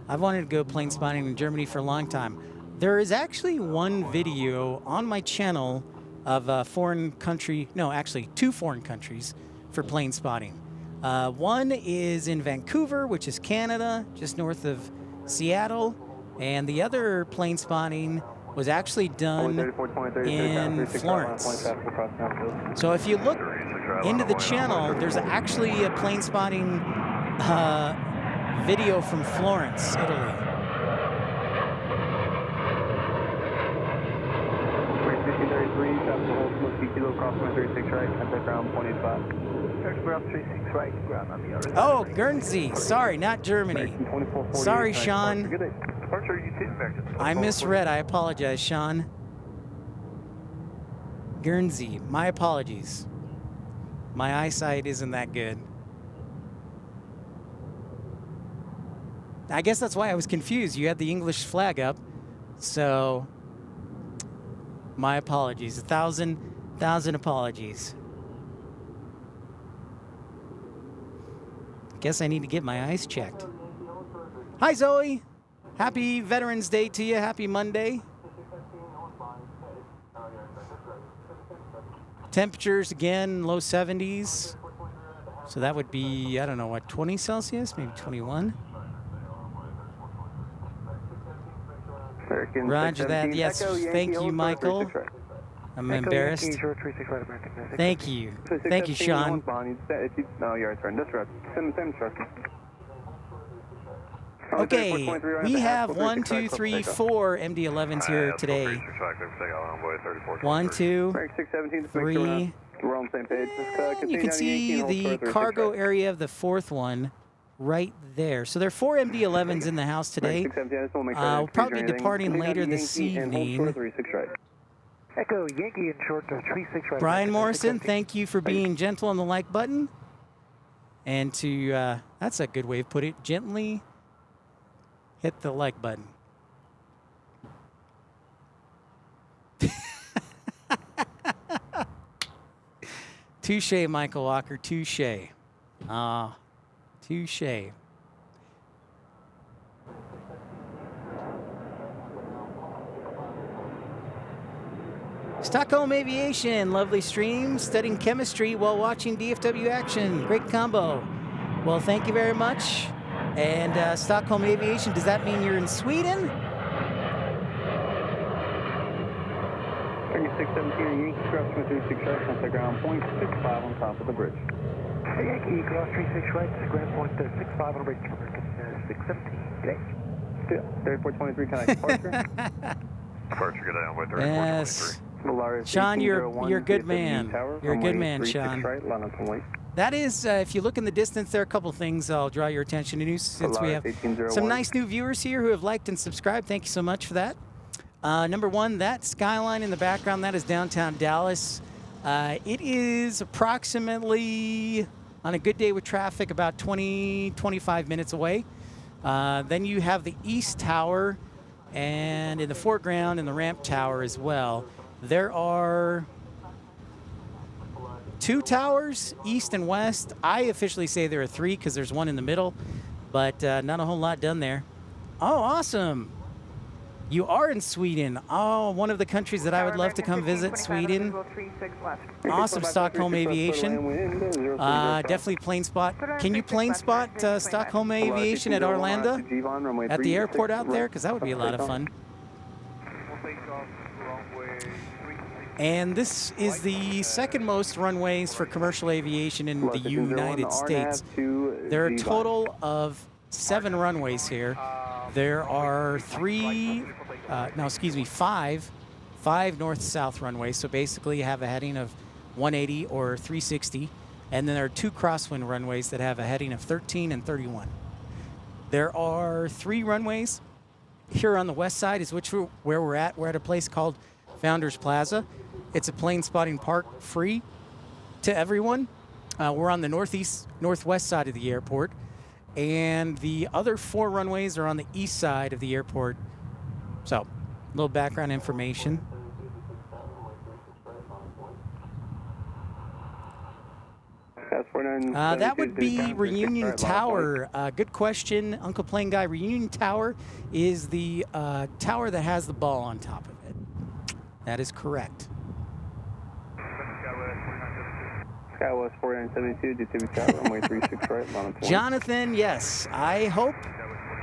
I've wanted to go plane spotting in Germany for a long time. There is actually one video on my channel of a foreign country, no, actually 2 foreign countries for plane spotting. One is in Vancouver, which is Canada, just north of Seattle. And the other plane spotting was actually done in Florence. So if you look into the channel, there's actually a plane spotting video from Florence, Italy. Whiskey Kilo, crosswind 36 right, contact ground 0.85. Turn ground 36 right, ground on the other side. Oh, Guernsey. Sorry, not Germany. Sorry, Sean. Good day. Departure U2 American. I misread. I apologize, Sean. Guernsey. My apologies. My eyesight isn't that good. I guess that's why I was confused. You had the English flag up. So, my apologies. 1,000 apologies. Guess I need to get my eyes checked. Hi, Zoe. Happy Veterans Day to you. Happy Monday. Temperatures, again, low 70s. So that would be, I don't know, what, 20 Celsius? Maybe 21? Roger that. Yes, thank you, Michael. I'm embarrassed. Thank you. Thank you, Sean. No, you're right, this route. Same instruction. Okay, we have 1, 2, 3, 4 MD-11s here today. 1, 2, 3. We're on the same page. You can see the cargo area of the fourth one right there. So there are 4 MD-11s in the house today. We'll probably be departing later this evening. Echo Yankee in short 36 right. Brian Morrison, thank you for being gentle on the like button. And to, that's a good way of putting it, gently hit the like button. Touche, Michael Walker, touche. Touche. Stockholm Aviation, lovely stream, studying chemistry while watching DFW action. Great combo. Well, thank you very much. And Stockholm Aviation, does that mean you're in Sweden? 3617 Yankee cross 36 right, contact ground 0.65 on top of the bridge. Yankee cross 36 right, ground point 65 on the bridge, American 617. Good day. 3423, can I departure? Departure, good day, on way 3423. Yes. Sean, you're a good man. You're a good man, Sean. That is, if you look in the distance, there are a couple things I'll draw your attention to since we have some nice new viewers here who have liked and subscribed. Thank you so much for that. Number one, that skyline in the background, that is downtown Dallas. It is approximately, on a good day with traffic, about 20, 25 minutes away. Then you have the East Tower, and in the foreground, and the ramp tower as well. There are 2 towers, east and west. I officially say there are 3 because there's one in the middle, but not a whole lot done there. Oh, awesome. You are in Sweden. Oh, one of the countries that I would love to come visit, Sweden. Awesome, Stockholm Aviation. Definitely plane spot. Can you plane spot Stockholm Aviation at Arlanda? At the airport out there? Because that would be a lot of fun. And this is the second most runways for commercial aviation in the United States. There are a total of 7 runways here. There are 5 north-south runways. So basically you have a heading of 180 or 360. And then there are 2 crosswind runways that have a heading of 13 and 31. There are 3 runways here on the west side is where we're at. We're at a place called Founders Plaza. It's a plane spotting park free to everyone. We're on the northwest side of the airport. And the other 4 runways are on the east side of the airport. So, a little background information. That would be Reunion Tower. Good question, Uncle Plane Guy. Reunion Tower is the tower that has the ball on top of it. That is correct. Skywest 4972, DTV Tower, runway 36 right, bottom point. Jonathan, yes, I hope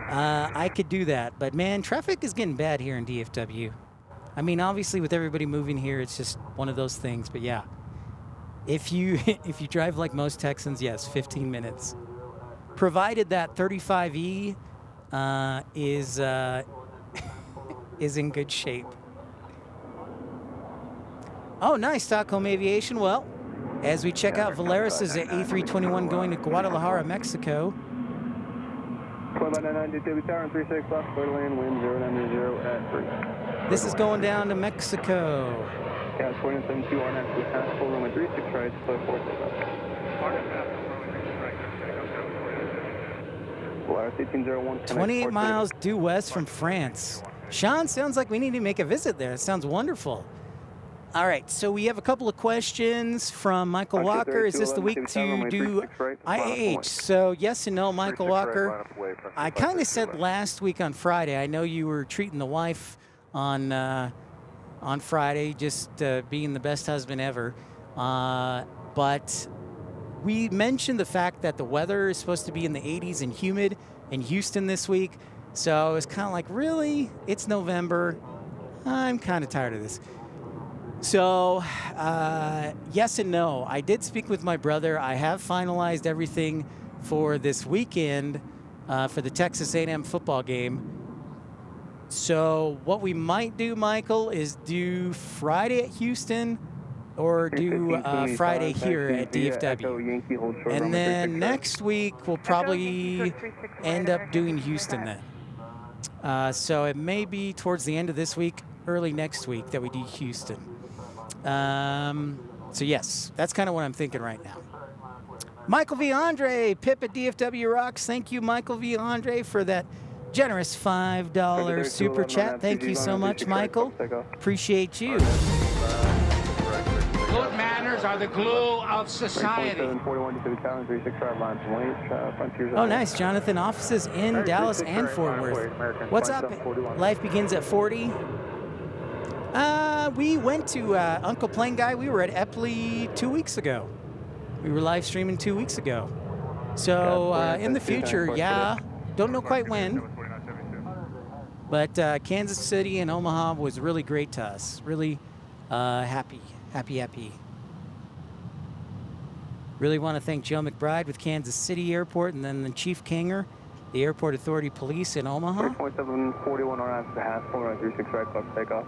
I could do that. But man, traffic is getting bad here in DFW. I mean, obviously with everybody moving here, it's just one of those things. But yeah, if you drive like most Texans, yes, 15 minutes. Provided that 35E is in good shape. Oh, nice, Stockholm Aviation. Well, as we check out Valeris's A321 going to Guadalajara, Mexico. 2599 DFW Tower and 36 left, clear to land, wind 090 at 3. This is going down to Mexico. Yeah, 2972 RNAV to pass, full runway 36 right, clear 46 left. Polaris 1801. 28 miles due west from France. Sean, sounds like we need to make a visit there. It sounds wonderful. All right, so we have a couple of questions from Michael Walker. Is this the week to do IAH? So yes and no, Michael Walker. I kind of said last week on Friday. I know you were treating the wife on Friday, just being the best husband ever. But we mentioned the fact that the weather is supposed to be in the 80s and humid in Houston this week. So I was kind of like, really? It's November. I'm kind of tired of this. So, yes and no. I did speak with my brother. I have finalized everything for this weekend for the Texas A&M football game. So what we might do, Michael, is do Friday at Houston or do Friday here at DFW. And then next week, we'll probably end up doing Houston then. So it may be towards the end of this week, early next week that we do Houston. So yes, that's kind of what I'm thinking right now. Michael V. Andre, Pip at DFW Rocks. Thank you, Michael V. Andre, for that generous $5 super chat. Thank you so much, Michael. Appreciate you. Good manners are the glue of society. Oh, nice. Jonathan, offices in Dallas and Fort Worth. What's up? Life begins at 40. We went to Uncle Plane Guy. We were at Epley 2 weeks ago. We were live streaming 2 weeks ago. So in the future, yeah, don't know quite when. But Kansas City and Omaha was really great to us. Really happy. Really want to thank Joe McBride with Kansas City Airport and then the Chief Kanger, the Airport Authority Police in Omaha. 3.741 RNAV to Haskell, 36 right, close takeoff.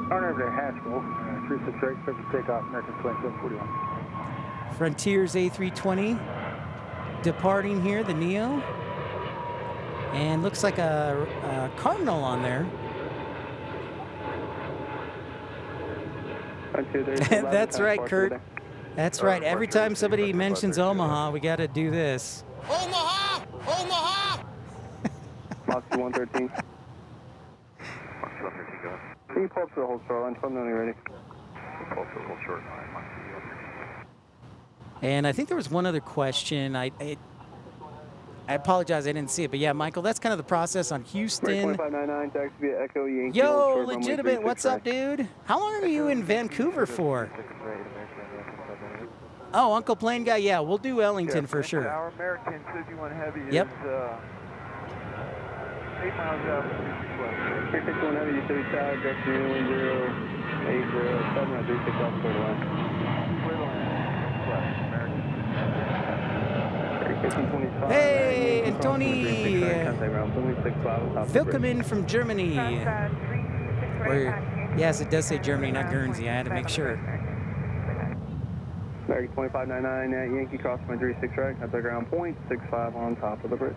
RNAV to Haskell, 36 right, close takeoff, American 2741. Frontiers A320 departing here, the Neo. And looks like a Cardinal on there. That's right, Kurt. That's right. Every time somebody mentions Omaha, we got to do this. Omaha! Omaha! Moxie 113. Can you pull up to the whole short line? Tell me when you're ready. Pull up to the whole short line. Moxie 113. And I think there was one other question. I apologize, I didn't see it. But yeah, Michael, that's kind of the process on Houston. 2599, taxi via Echo Yankee. Yo, legitimate. What's up, dude? How long are you in Vancouver for? Oh, Uncle Plane Guy. Yeah, we'll do Ellington for sure. Our American 51 Heavy yep. is 8 miles out from 361 Heavy, you said tower, direction 1080, 7 36 off clear to land. Clear to land. Hey, Antoni. Willkommen from Germany. Yes, it does say Germany, not Guernsey. I had to make sure. American 2599 at Yankee, cross my 36 right, at the ground point, 65 on top of the bridge.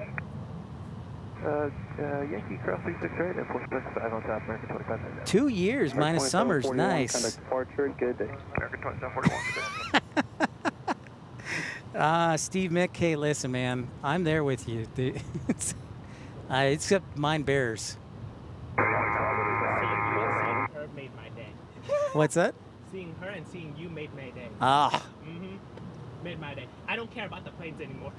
Yankee, cross 36 right, at 465 on top, American 2599. 2 years minus summers, nice. Conduct departure, good day. American 2741. Steve Mick, hey, listen, man, I'm there with you. Except mine bears. Seeing her made my day. What's that? Seeing her and seeing you made my day. Ah. Made my day. I don't care about the planes anymore.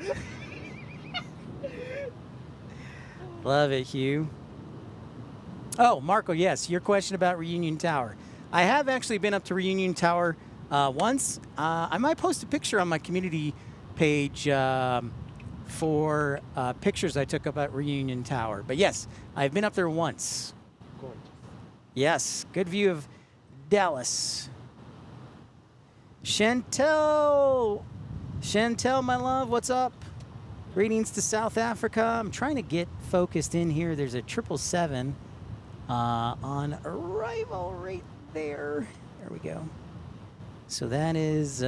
Love it, Hugh. Oh, Marco, yes, your question about Reunion Tower. I have actually been up to Reunion Tower once. I might post a picture on my community page for pictures I took up at Reunion Tower. But yes, I've been up there once. Gorgeous. Yes, good view of Dallas. Chantel, my love, what's up? Greetings to South Africa. I'm trying to get focused in here. There's a 777 on arrival right there. There we go. So that is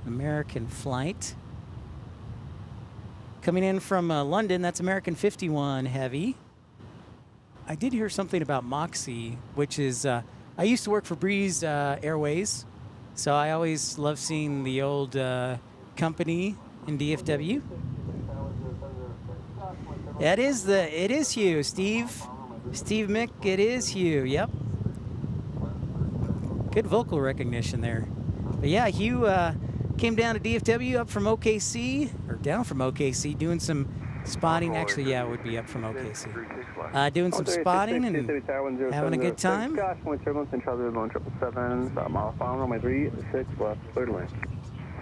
American flight. Coming in from London, that's American 51 Heavy. I did hear something about Moxie, which is, I used to work for Breeze Airways, so I always love seeing the old company in DFW. It is Hugh, Steve Mick, it is Hugh, yep. Good vocal recognition there. But yeah, Hugh came down to DFW up from OKC, or down from OKC, doing some spotting. Actually, yeah, it would be up from OKC. Doing some spotting and having a good time. Gosh, point turbulence and Charlie 777, mile final, runway 36 left, clear to land.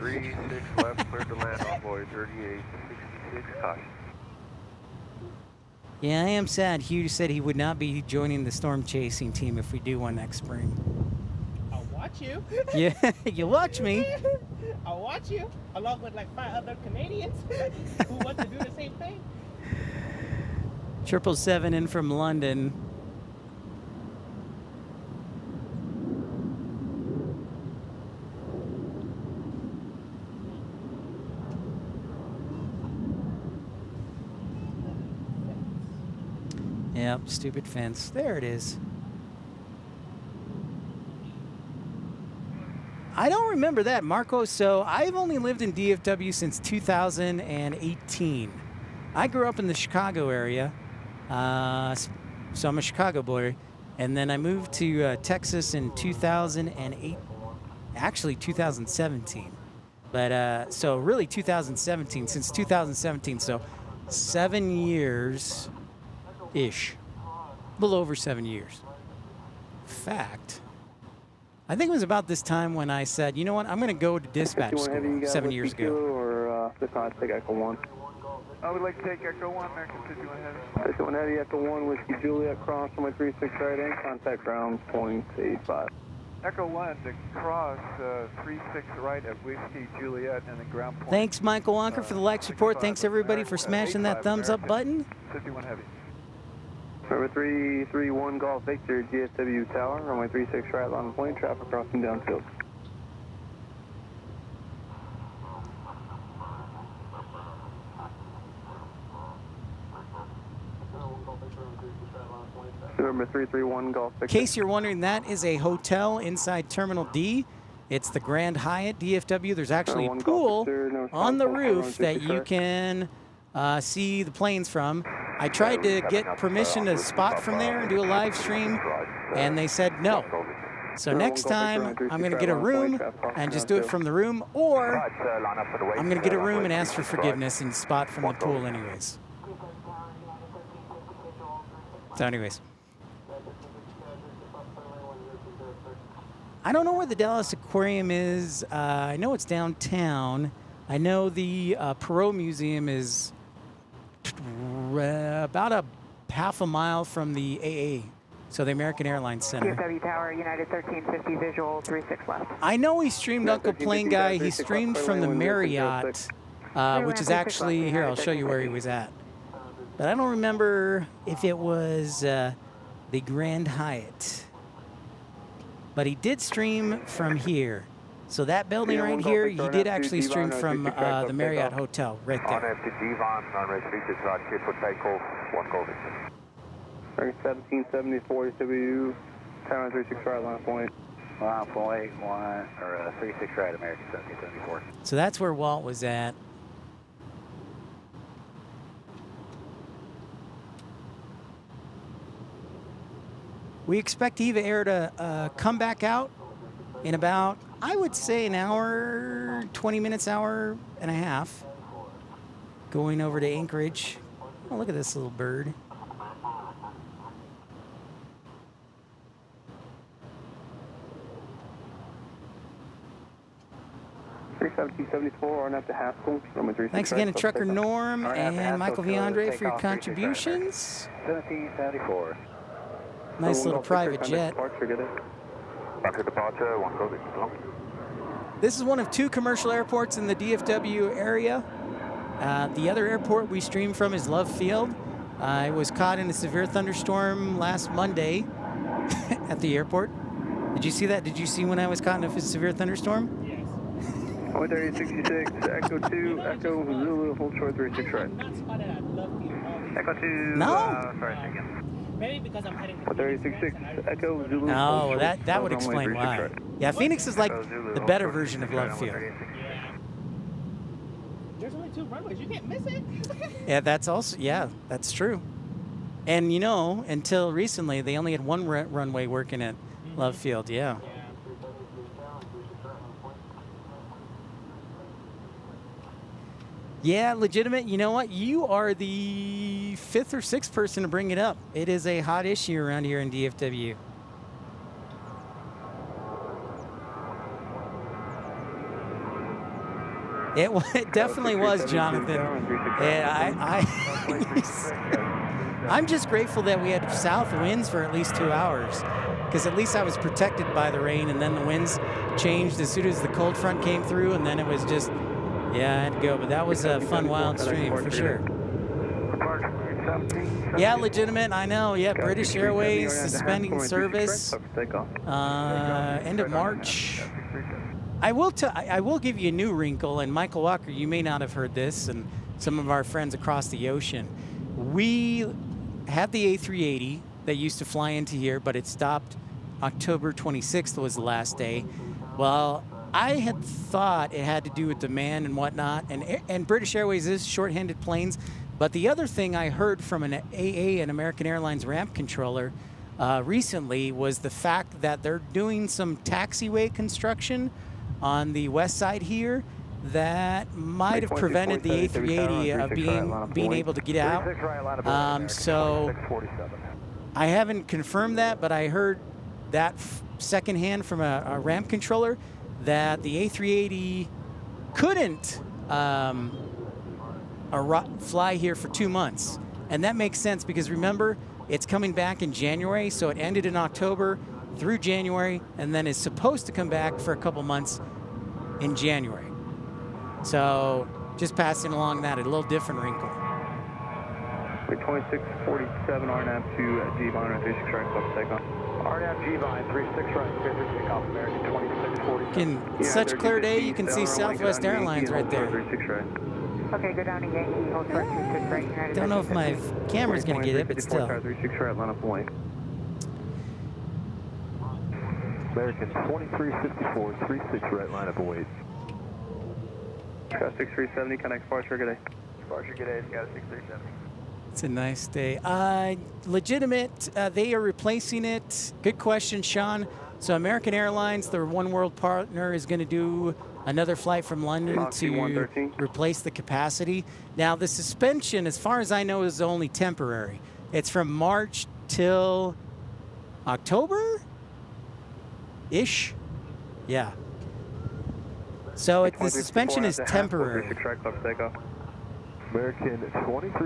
36 left, clear to land, envoy 3866, caution. Yeah, I am sad. Hugh said he would not be joining the storm chasing team if we do one next spring. I'll watch you. Yeah, you watch me. I'll watch you, along with like 5 other Canadians who want to do the same thing. 777 in from London. Yep, stupid fence. There it is. I don't remember that, Marco. So I've only lived in DFW since 2018. I grew up in the Chicago area, so I'm a Chicago boy. And then I moved to Texas in 2008, actually 2017. But so really 2017, since 2017, so 7 years-ish. A little over 7 years. Fact. I think it was about this time when I said, you know what, I'm going to go to dispatch school 7 years ago. Or the take Echo 1. I would like to take Echo 1, American 51 Heavy. 51 Heavy, Echo 1, Whiskey Juliet, cross runway 36 right in, contact ground point 85. Echo 1, the cross 36 right at Whiskey Juliet and the ground point. Thanks, Michael Wonker, for the like support. Thanks, everybody, for smashing that thumbs up button. 51 Heavy. Number 331 Golf Victor, DFW Tower, runway 36 right, line of point, traffic crossing downfield. Number 331 Golf Victor. In case you're wondering, that is a hotel inside Terminal D. It's the Grand Hyatt DFW. There's actually a pool on the roof that you can see the planes from. I tried to get permission to spot from there and do a live stream, and they said no. So next time, I'm going to get a room and just do it from the room, or I'm going to get a room and ask for forgiveness and spot from the pool anyways. So anyways. I don't know where the Dallas Aquarium is. I know it's downtown. I know the Perot Museum is about a half a mile from the AA, so the American Airlines Center. DFW Tower, United 1350, visual 36 left. I know he streamed Uncle Plane Guy. He streamed from the Marriott, which is actually, here, I'll show you where he was at. But I don't remember if it was the Grand Hyatt. But he did stream from here. So that building right here, he did actually stream from the Marriott Hotel right there. On empty Devon, runway 36 right, clear for takeoff, 1 go Victor. 1774 DFW, Tower 36 right, line of point. Line point 1, or 36 right, American 1774. So that's where Walt was at. We expect Eva Air to come back out in about, I would say, an hour, 20 minutes, hour and a half. Going over to Anchorage. Oh, look at this little bird. Thanks again to Trucker Norm and Michael Viandre for your contributions. 1774. Nice little private jet. After departure, 1 go Victor. This is one of 2 commercial airports in the DFW area. The other airport we stream from is Love Field. I was caught in a severe thunderstorm last Monday at the airport. Did you see that? Did you see when I was caught in a severe thunderstorm? Yes. 13066, Echo 2, Echo Zulu, hold short 36 right. I'm not spotted at Love Field all these Echo 2, No. sorry, say again. Maybe because I'm heading to 13066, Echo Zulu, No, hold short, that would runway explain 36 why. right. Yeah, Phoenix is like Echo Zulu, the hold better short, version of 36 right, Love Field. 136. There's only 2 runways. You can't miss it. Yeah, that's also, yeah, that's true. And you know, until recently, they only had one runway working at Love Field, yeah. Yeah, legitimate. You know what? You are the 5th or 6th person to bring it up. It is a hot issue around here in DFW. It definitely was, Jonathan. Yeah, I'm just grateful that we had south winds for at least 2 hours, because at least I was protected by the rain, and then the winds changed as soon as the cold front came through, and then it was just, yeah, I had to go. But that was a fun, wild stream for sure. Yeah, legitimate. I know. Yeah, British Airways suspending service. End of March. I will give you a new wrinkle, and Michael Walker, you may not have heard this, and some of our friends across the ocean. We had the A380 that used to fly into here, but it stopped October 26th was the last day. Well, I had thought it had to do with demand and whatnot, and British Airways is short-handed planes, but the other thing I heard from an AA, an American Airlines ramp controller, recently was the fact that they're doing some taxiway construction on the west side here that might have prevented the A380 of being able to get out. So I haven't confirmed that, but I heard that secondhand from a ramp controller that the A380 couldn't fly here for 2 months. And that makes sense because remember, it's coming back in January, so it ended in October through January, and then is supposed to come back for a couple months in January. So just passing along that, a little different wrinkle. 2647 RNAV to G-Vine, 36 right, close takeoff. RNAV G-Vine, 36 right, clear for takeoff, American 2640. Such clear day, you can see Southwest Airlines right there. Okay, go down to Yankee, hold short 36 right, United. Don't know if my camera's going to get it, but still. 36 right, line up point. American 2354, 36 right, line up and wait. Scout 6370, connect Departure, good day. Departure, good day, Scout 6370. It's a nice day. Legitimate, they are replacing it. Good question, Sean. So American Airlines, their One World partner, is going to do another flight from London to replace the capacity. Now, the suspension, as far as I know, is only temporary. It's from March till October-ish? Yeah. So the suspension is temporary.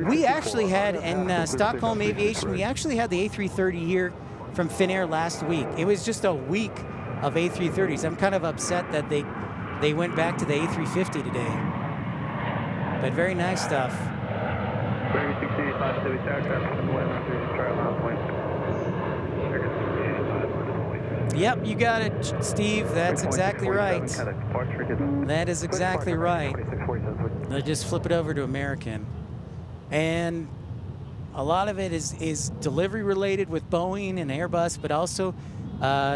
We actually had, in Stockholm Aviation, we actually had the A330 here from Finnair last week. It was just a week of A330s. I'm kind of upset that they went back to the A350 today. But very nice stuff. Yep, you got it, Steve. That's exactly right. That is exactly right. They'll just flip it over to American. And a lot of it is delivery related with Boeing and Airbus, but also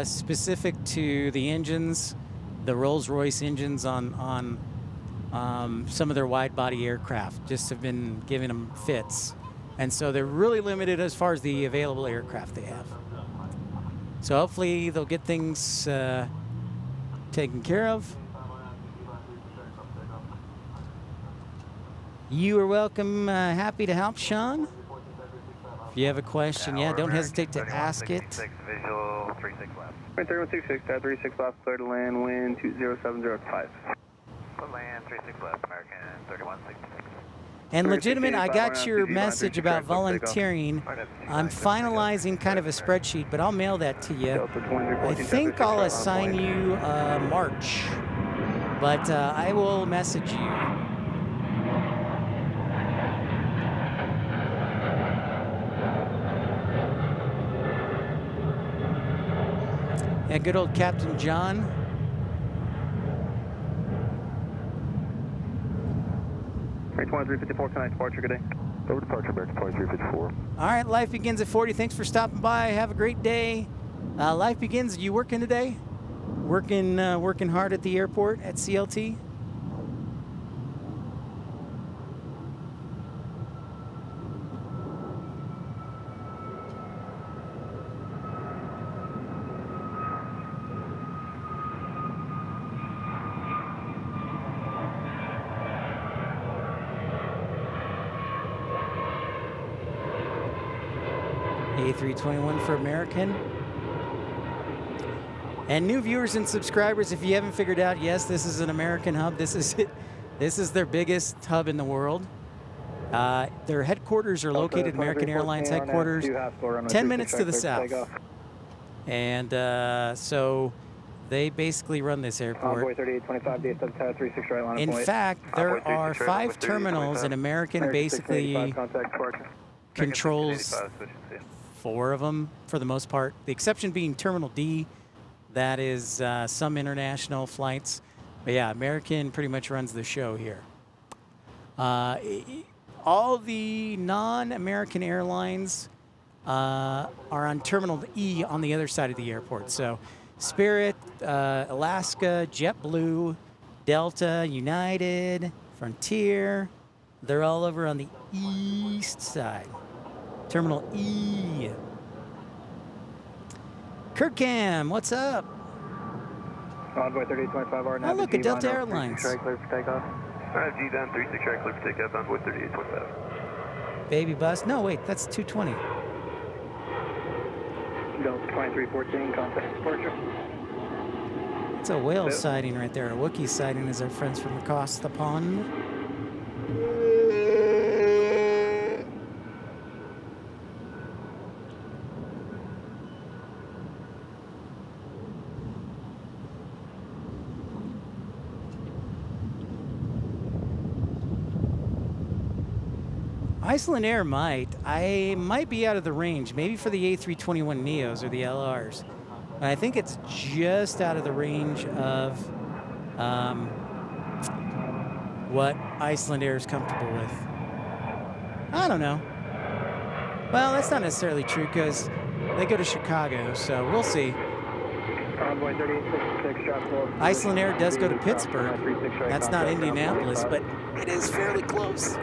specific to the engines, the Rolls-Royce engines on some of their wide-body aircraft just have been giving them fits. And so they're really limited as far as the available aircraft they have. So hopefully they'll get things taken care of. You are welcome. Happy to help, Sean. If you have a question, yeah, don't hesitate to ask it. Visual 36 left. 3166, 36 left, clear to land, wind 20705. Land 36 left, American 3166. And legitimate, I got your message about volunteering. I'm finalizing kind of a spreadsheet, but I'll mail that to you. I think I'll assign you March, but I will message you. And good old Captain John. American 2354, connect departure, good day. Over departure, American 2354. All right, life begins at 40. Thanks for stopping by. Have a great day. Life begins. You working today? Working hard at the airport at CLT? A321 for American. And new viewers and subscribers, if you haven't figured out, yes, this is an American hub. This is it. This is their biggest hub in the world. Their headquarters are located, American Airlines headquarters, 10 minutes to the south. And so they basically run this airport. In fact, there are 5 terminals, and American basically controls 4 of them for the most part. The exception being Terminal D. That is some international flights. But yeah, American pretty much runs the show here. All the non-American airlines are on Terminal E on the other side of the airport. So Spirit, Alaska, JetBlue, Delta, United, Frontier, they're all over on the east side. Terminal E. Kirkham, what's up? Envoy 3825R. Oh, look at Delta Airlines. Clear for takeoff. G down 36 right, clear for takeoff. Envoy 3825. Baby bus. No, wait, that's 220. Delta 2314, contact departure. It's a whale sighting right there. A Wookiee sighting is our friends from across the pond. Iceland Air I might be out of the range, maybe for the A321 Neos or the LRs. But I think it's just out of the range of what Iceland Air is comfortable with. I don't know. Well, that's not necessarily true because they go to Chicago, so we'll see. Envoy 3866, Iceland Air does go to Pittsburgh. That's not Indianapolis, but it is fairly close.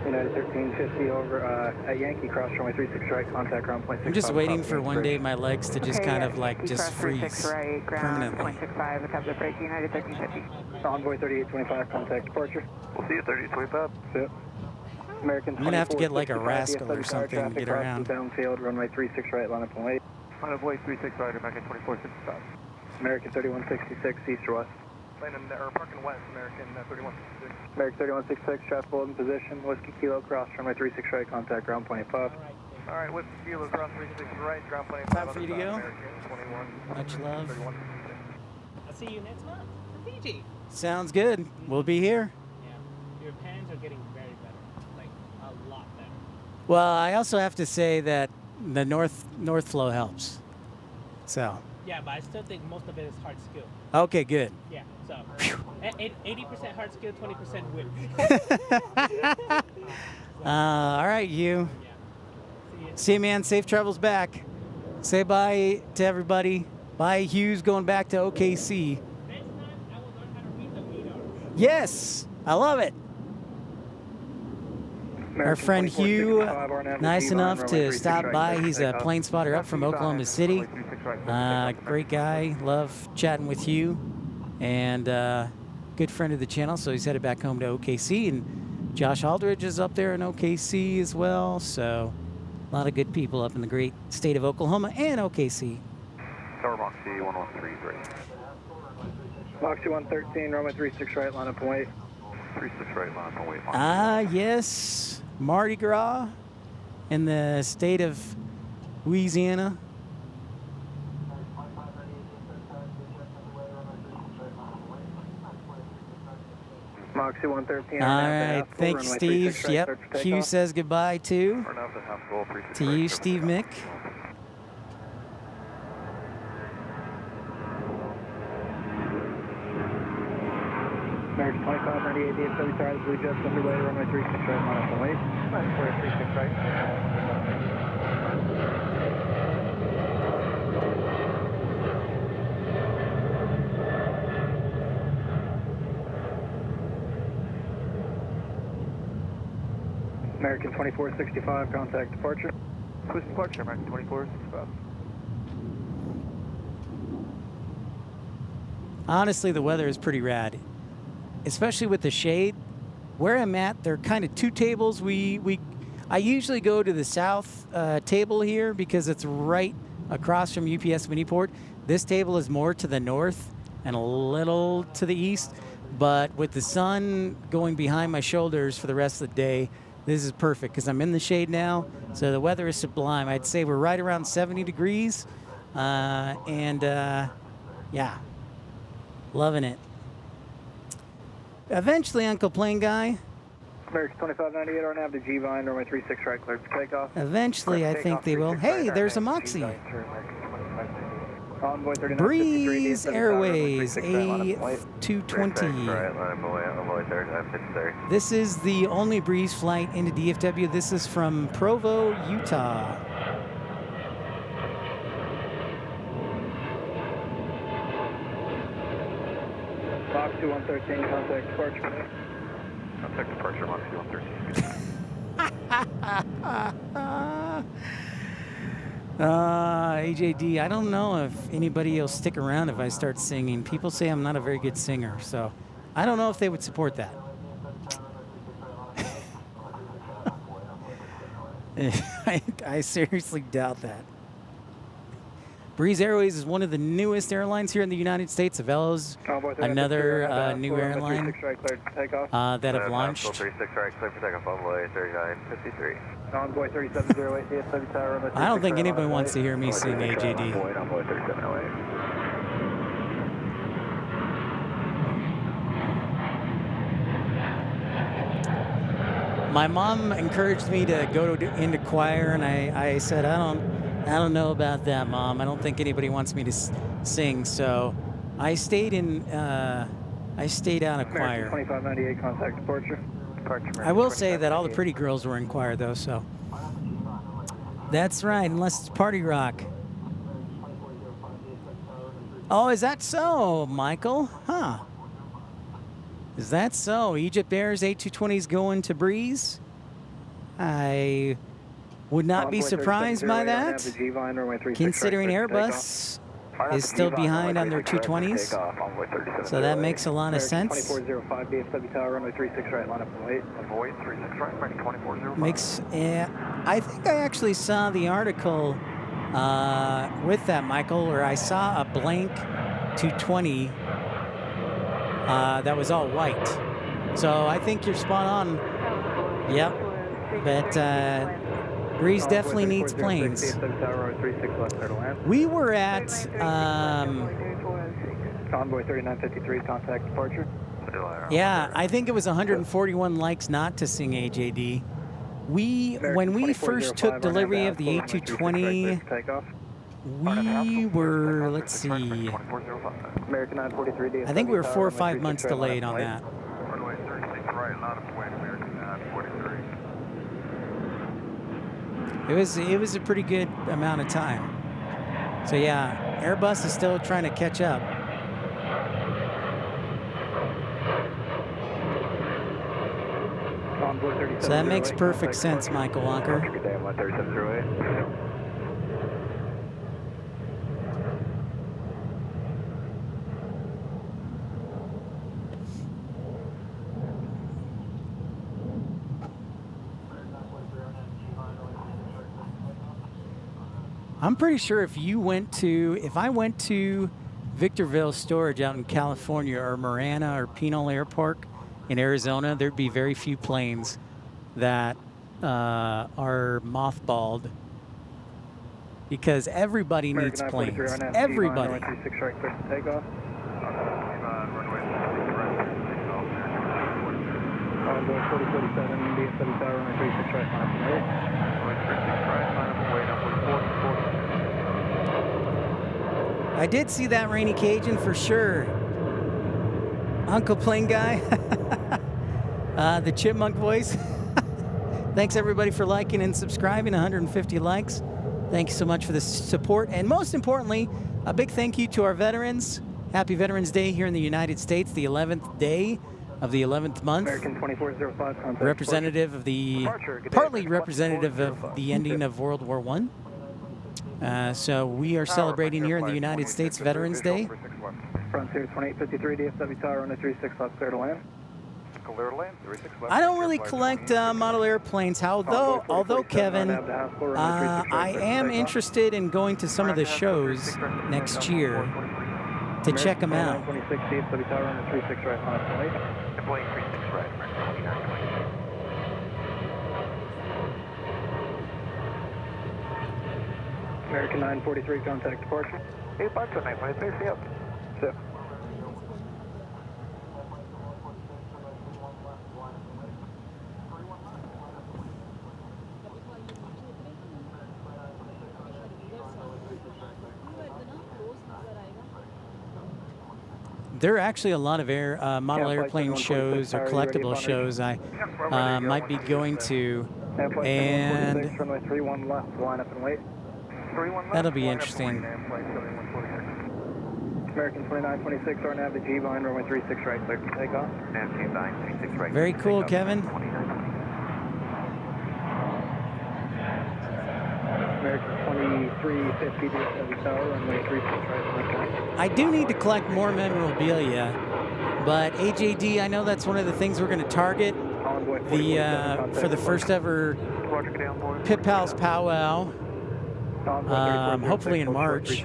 United 1350 over at Yankee, cross runway 36 right, contact ground point 65. I'm just waiting for one day my legs to just kind of like just freeze right, permanently. 0.65, attempt to break, United 1350. Envoy 3825, contact departure. We'll see you 3825. Yep. American I'm gonna have to get like a rascal or something to get around. Downfield, runway 36 right, line up and wait. Envoy 36 right, American 2465. American 3166, east or west. Landing or parking west, American 3166. American 3166, traffic hold in position. Whiskey Kilo, cross runway 36 right, contact ground point 5. All right, Whiskey Kilo, cross 36 right, ground point 5. Time for you to go. Much love. I'll see you next month for Fiji. Sounds good. We'll be here. Yeah, your pans are getting very better, like a lot better. Well, I also have to say that the north flow helps. So. Yeah, but I still think most of it is hard skill. Okay, good. Yeah, so 80% hard skill, 20% whip. All right, you. Yeah. See you, man. Safe travels back. Say bye to everybody. Bye, Hughes, going back to OKC. Next time, I will learn how to read the radar. Yes, I love it. Our friend Hugh, nice enough to stop by. He's a plane spotter up from Oklahoma City. Great guy. Love chatting with Hugh. And good friend of the channel, so he's headed back home to OKC. And Josh Aldridge is up there in OKC as well. So a lot of good people up in the great state of Oklahoma and OKC. Tower Moxie 1133. Moxie 113, runway 36 right, line up and wait. 36 right, line up and wait. Yes. Mardi Gras in the state of Louisiana. Moxie 113. All right, thanks, Steve. Yep, Hugh says goodbye too. To you, Steve Mick. American 2598 DFW tower, Blue Jets underway, runway 36 right, line up and wait. Runway 36 right. American 2465, contact departure. Swiss departure, American 2465. Honestly, the weather is pretty rad, especially with the shade. Where I'm at, there are kind of two tables. I usually go to the south table here because it's right across from UPS Miniport. This table is more to the north and a little to the east, but with the sun going behind my shoulders for the rest of the day, this is perfect because I'm in the shade now, so the weather is sublime. I'd say we're right around 70 degrees, yeah. Loving it. Eventually, Uncle Plane Guy. American 2598, our nav to G-Vine, runway 36 right, cleared for takeoff. Eventually, I think they will. Hey, there's a Moxie. Convoy 3953, Breeze DFW Airways tower, runway 36 right, line up and wait. A220. This is the only Breeze flight into DFW. This is from Provo, Utah. Fox 2113, contact departure. Contact departure, Fox 2113. AJD, I don't know if anybody will stick around if I start singing. People say I'm not a very good singer, so I don't know if they would support that. I seriously doubt that. Breeze Airways is one of the newest airlines here in the United States. Avelo's another new airline that have launched. 36 right, clear for takeoff, envoy 3953. Envoy 3708, DFW tower, runway 36 I don't think right, anybody line up wants to hear me sing AJD. Envoy 3708. My mom encouraged me to go into choir, and I said, I don't know about that, Mom. I don't think anybody wants me to sing, so I stayed out of choir. 2598, contact departure. I will say that all the pretty girls were in choir, though, so. That's right, unless it's party rock. Oh, is that so, Michael? Huh. Is that so? Egypt Air's A220's going to Breeze? I would not be surprised by that, considering Airbus is still behind on their 220s. So that makes a lot of sense. 2405, DFW tower, runway 36 right, line up and wait. Avoid 36 right, American 2405. Makes, I think I actually saw the article with that, Michael, where I saw a blank 220 that was all white. So I think you're spot on. Yep. But Breeze definitely needs planes. We were at Convoy 3953, contact departure. yeah, I think it was 141 likes not to sing AJD. When we first took delivery of the A220, we were, let's see, I think we were 4 or 5 months delayed on that. Runway 36 right, line up and wait, American 943. It was a pretty good amount of time. So yeah, Airbus is still trying to catch up. So that makes perfect sense, Michael Walker. I'm pretty sure if I went to Victorville Storage out in California, or Marana or Pinal Air Park in Arizona, there'd be very few planes that are mothballed, because everybody needs planes. Everybody. I did see that Rainy Cajun for sure. Uncle Plane Guy. The chipmunk voice. Thanks everybody for liking and subscribing. 150 likes. Thank you so much for the support. And most importantly, a big thank you to our veterans. Happy Veterans Day here in the United States, the 11th day of the 11th month. American 2405, contact Representative of the, partly representative of the ending of World War I. So we are celebrating here in the United States Veterans Day. Frontier 2853, DFW Tower, runway 36 left, clear to land. Clear to land, 36 left. I don't really collect model airplanes, although Kevin, I am interested in going to some of the shows next year to check them out. 26, DFW Tower, runway 36 right, on its way. Deploying 36 right, 2920. American 943, contact departure. 852, 923, see you. So. There are actually a lot of model airplane shows or collectible shows I might be going to, and that'll be interesting. American 2926, our nav to G-Vine, runway 36 right, clear for takeoff. Nav G-Vine, 36 right. Very cool, Kevin. American 2350, DFW Tower, runway 36 right. I do need to collect more memorabilia, but AJD, I know that's one of the things we're going to target for the first ever Pit Pals Powwow, hopefully in March.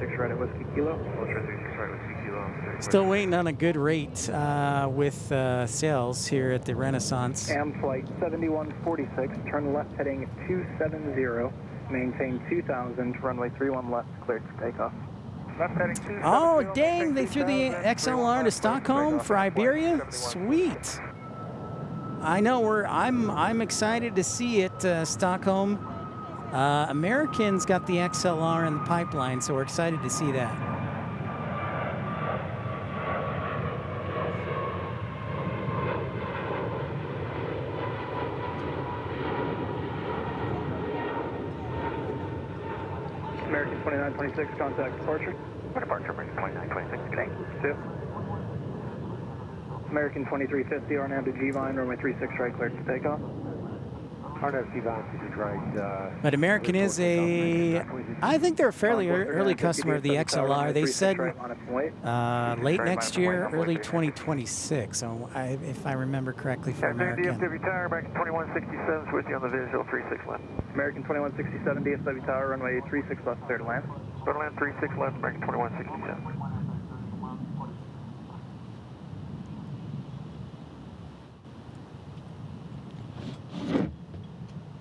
Still waiting on a good rate with sales here at the Renaissance. AM flight 7146, turn left heading 270, maintain 2000, runway 31 left, cleared to takeoff. Left heading 270. Oh, dang, they threw the XLR to Stockholm for Iberia? Sweet. I know I'm excited to see it, Stockholm. Americans got the XLR in the pipeline, so we're excited to see that. American 2926, contact departure. Departure, American 2926, good day. 2. American 2350, RNAV to G-Vine, runway 36 right, cleared to takeoff. RNAV G-Vine, 36 right. But American is I think they're a fairly early customer of the XLR. They said late next year, early 2026, so if I remember correctly for American. DFW Tower, American 2167, switching on the visual, 36 left. American 2167, DFW Tower, runway 36 left, clear to land. Clear to land, 36 left, American 2167.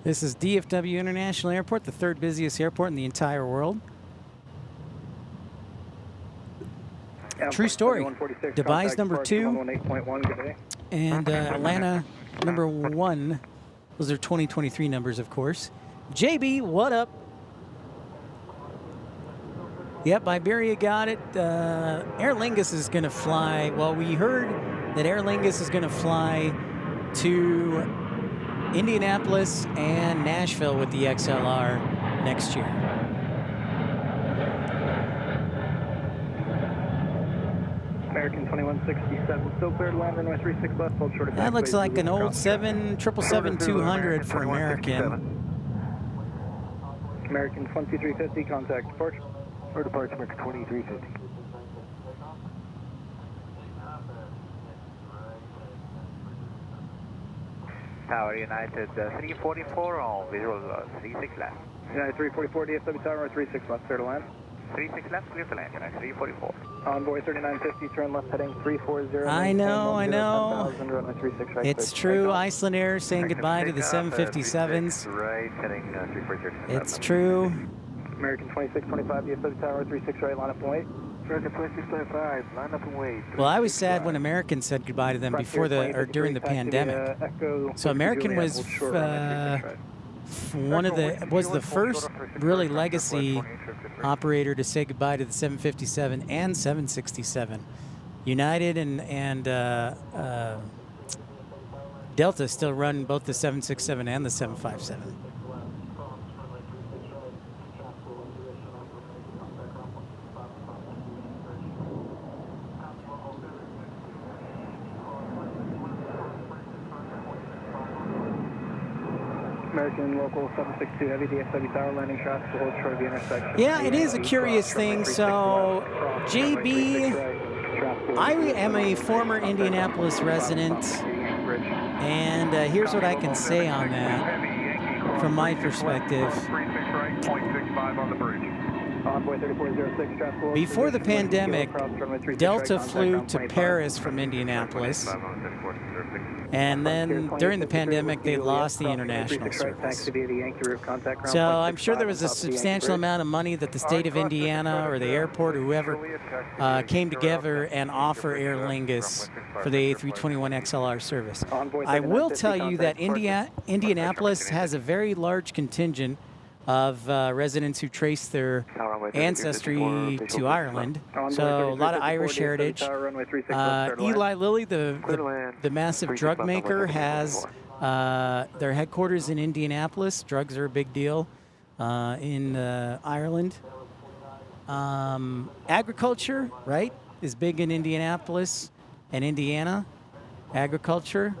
This is DFW International Airport, the third busiest airport in the entire world. True story. Dubai's number 2, and Atlanta number 1. Those are 2023 numbers, of course. JB, what up? Yep, Iberia got it. Aer Lingus is going to fly. Well, we heard that Aer Lingus is going to fly to Indianapolis and Nashville with the XLR next year. American 2167, still clear to land, runway 36 left, hold short of that looks like an old 777-200 for American. American 2350, contact departure. Or departure, American 2350. Tower United 344 on visual 36 left. United 344, DFW Tower, 36 left, clear to land. 36 left, clear to land, United 344. Envoy 3950, turn left heading 340. I know. It's true, Iceland Air saying goodbye to the 757s. Right, heading 340. It's true. American 2625, DFW Tower, 36 right, line up and wait. American 2625, line up and wait. Well, I was sad when American said goodbye to them before during the pandemic. So American was was the first really legacy operator to say goodbye to the 757 and 767. United and Delta still run both the 767 and the 757. American local 762 heavy DFW tower landing traffic will hold short of the intersection. Yeah, it is a curious thing. So, JB, I am a former Indianapolis resident, and here's what I can say on that from my perspective. Before the pandemic, Delta flew to Paris from Indianapolis, and then during the pandemic, they lost the international service. So I'm sure there was a substantial amount of money that the state of Indiana or the airport or whoever came together and offer Aer Lingus for the A321XLR service. I will tell you that Indianapolis has a very large contingent of residents who trace their ancestry to Ireland. So a lot of Irish heritage. Eli Lilly, the massive drug maker, has their headquarters in Indianapolis. Drugs are a big deal in Ireland. Agriculture, right, is big in Indianapolis and Indiana. Agriculture.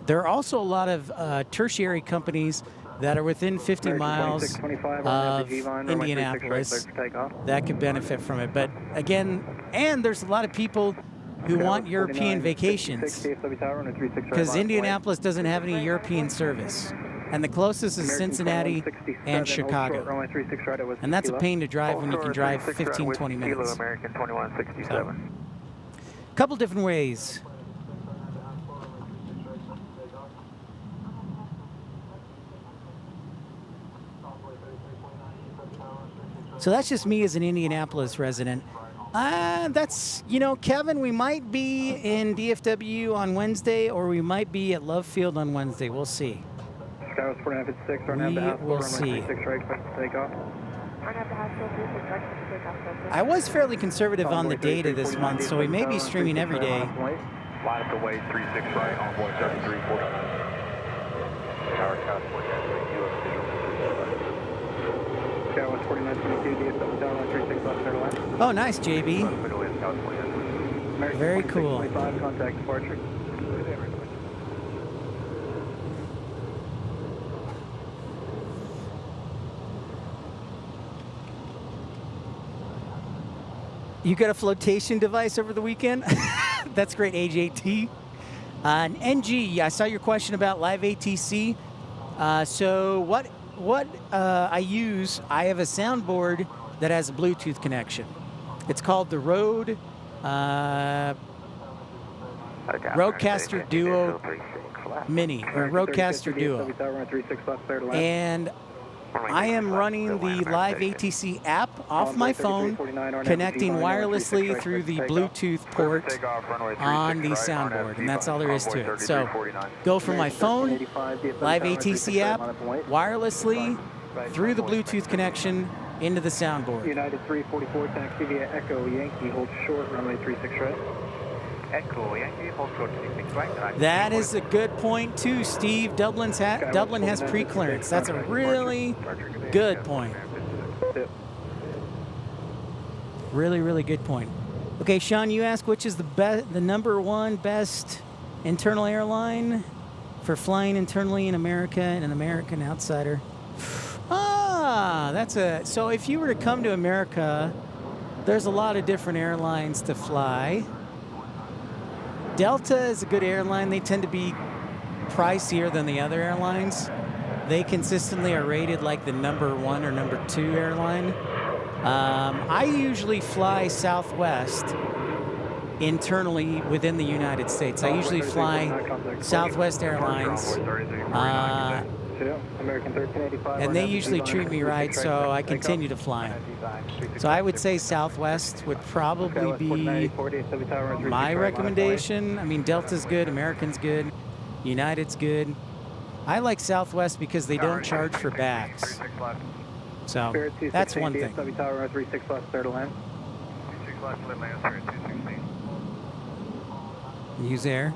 There are also a lot of tertiary companies that are within 50 miles of Indianapolis that could benefit from it. But again, and there's a lot of people who want European vacations because Indianapolis doesn't have any European service. And the closest is Cincinnati and Chicago. And that's a pain to drive when you can drive 15, 20 minutes. So, a couple different ways. So that's just me as an Indianapolis resident. That's, you know, Kevin, we might be in DFW on Wednesday, or we might be at Love Field on Wednesday. We'll see. We will see. I was fairly conservative on the data this month, so we may be streaming every day. Line up the way, 36 right, envoy 7340. Tower Coast, Oh, nice, JB. Very cool. Contact departure. You got a flotation device over the weekend? That's great, AJT. And NG, I saw your question about live ATC. So what I use, I have a soundboard that has a Bluetooth connection. It's called the Rodecaster Duo Mini, or Rodecaster Duo. And I am running the live ATC app off my phone, connecting wirelessly through the Bluetooth port on the soundboard, and that's all there is to it. So go from my phone, live ATC app, wirelessly through the Bluetooth connection into the soundboard. United 344, taxi via Echo Yankee, hold short, runway 36 right. Echo Yankee, hold short, 36 right. That is a good point too, Steve. Dublin has pre-clearance. That's a really good point. Really, really good point. Okay, Sean, you asked which is the number one best internal airline for flying internally in America and an American outsider. So if you were to come to America, there's a lot of different airlines to fly. Delta is a good airline. They tend to be pricier than the other airlines. They consistently are rated like the number 1 or number 2 airline. I usually fly Southwest internally within the United States. I usually fly Southwest Airlines. And they usually treat me right, so I continue to fly. So I would say Southwest would probably be my recommendation. I mean, Delta's good, American's good, United's good. I like Southwest because they don't charge for bags. So that's one thing. Muse Air.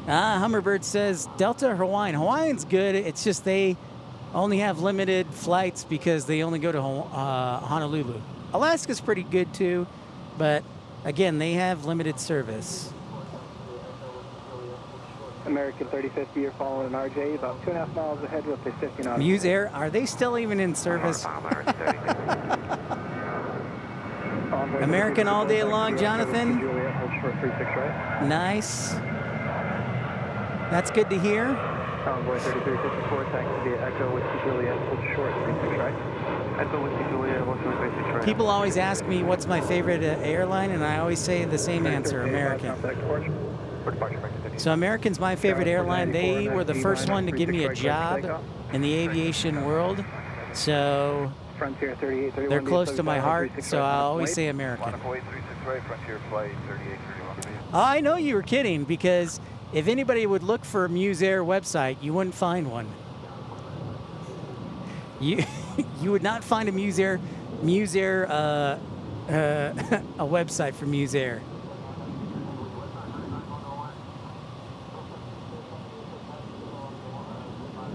Hummingbird says Delta Hawaiian. Hawaiian's good. It's just they only have limited flights because they only go to Honolulu. Alaska's pretty good too, but again, they have limited service. American 3050, you're following an RJ about 2.5 miles ahead with a 50 knots. Muse Air, are they still even in service? American all day long, Jonathan. Juliet, hold short 36 right. Nice. That's good to hear. Convoy 3354, taxi via Echo Whiskey Juliet, hold short 36 right. Echo Whiskey Juliet, hold short 36 right. People always ask me what's my favorite airline, and I always say the same answer, American. So American's my favorite airline. They were the first one to give me a job in the aviation world. So they're close to my heart, so I always say American. Oh, I know you were kidding, because if anybody would look for a Muse Air website, you wouldn't find one. You would not find a Muse Air a website for Muse Air.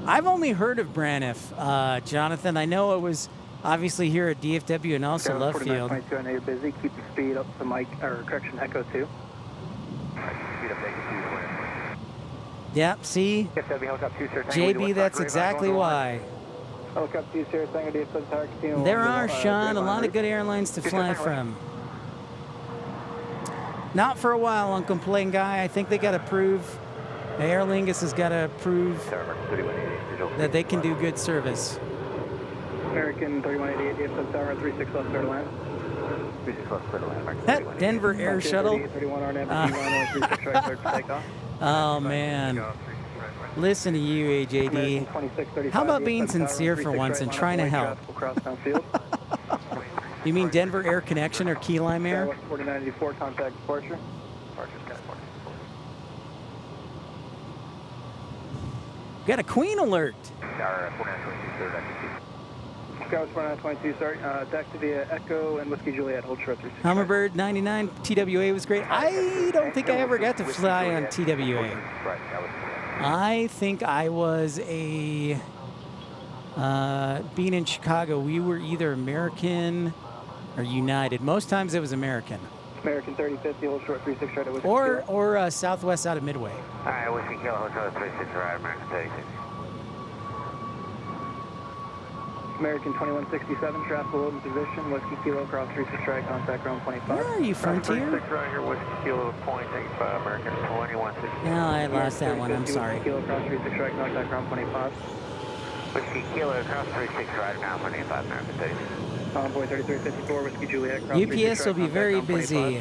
I've only heard of Braniff, Jonathan. I know it was obviously here at DFW and also Love Field. I know you're busy. Keep the speed up to Mike, or correction, Echo 2. Yep, see? JB, that's exactly why. There are, Sean, a lot of good airlines to fly from. Not for a while, Uncle Plain Guy. I think they got to prove, Aer Lingus has got to prove that they can do good service. American 3188, DFW Tower, 36 left, clear to land. 36 left, clear to land. That Denver Air Shuttle. Oh, man. Listen to you, AJD. How about being sincere for once and trying to help? You mean Denver Air Connection or Key Lime Air? 4984, contact departure. Got a Queen alert. Skywards 4922, sorry. Taxi via Echo and Whiskey Juliet, hold short 36. Hummingbird 99, TWA was great. I don't think I ever got to fly on TWA. I think I was being in Chicago, we were either American or United. Most times it was American. American 3050, hold short 36 right at Whiskey or Southwest out of Midway. All right, Whiskey Kilo, hold short 36 right, American 36. American 2167, traffic load in position, Whiskey Kilo, cross 36 right, contact ground 25. Where are you, Frontier? 36 right here, Whiskey Kilo, point 85, American 2167. No, I lost that one, I'm sorry. Whiskey Kilo, cross 36 right, contact ground 25. Whiskey Kilo, cross 36 right, now 25, American 36. Convoy 3354, Whiskey Juliet, cross 36 UPS will be very busy.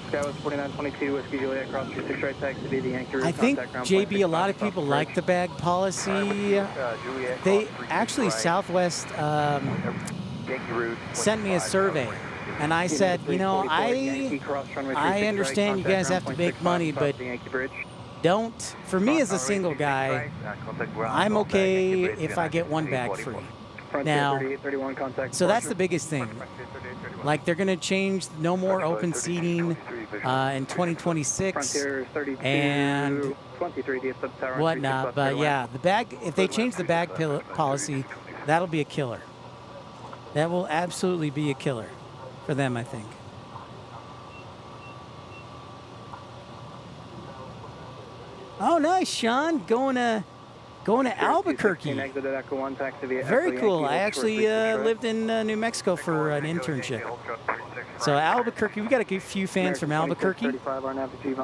Skywards 4922, Whiskey Juliet, cross 36 right, taxi via the Yankee route. I think, JB, a lot of people like the bag policy. They actually, Southwest sent me a survey, and I said, you know, I understand you guys have to make money, but don't, for me as a single guy, I'm okay if I get one bag free. Now, so that's the biggest thing. Like, they're going to change no more open seating in 2026 and whatnot. But yeah, the bag, if they change the bag policy, that'll be a killer. That will absolutely be a killer for them, I think. Oh, nice, Sean. Going to Albuquerque. Very cool. I actually lived in New Mexico for an internship. So Albuquerque, we got a few fans from Albuquerque.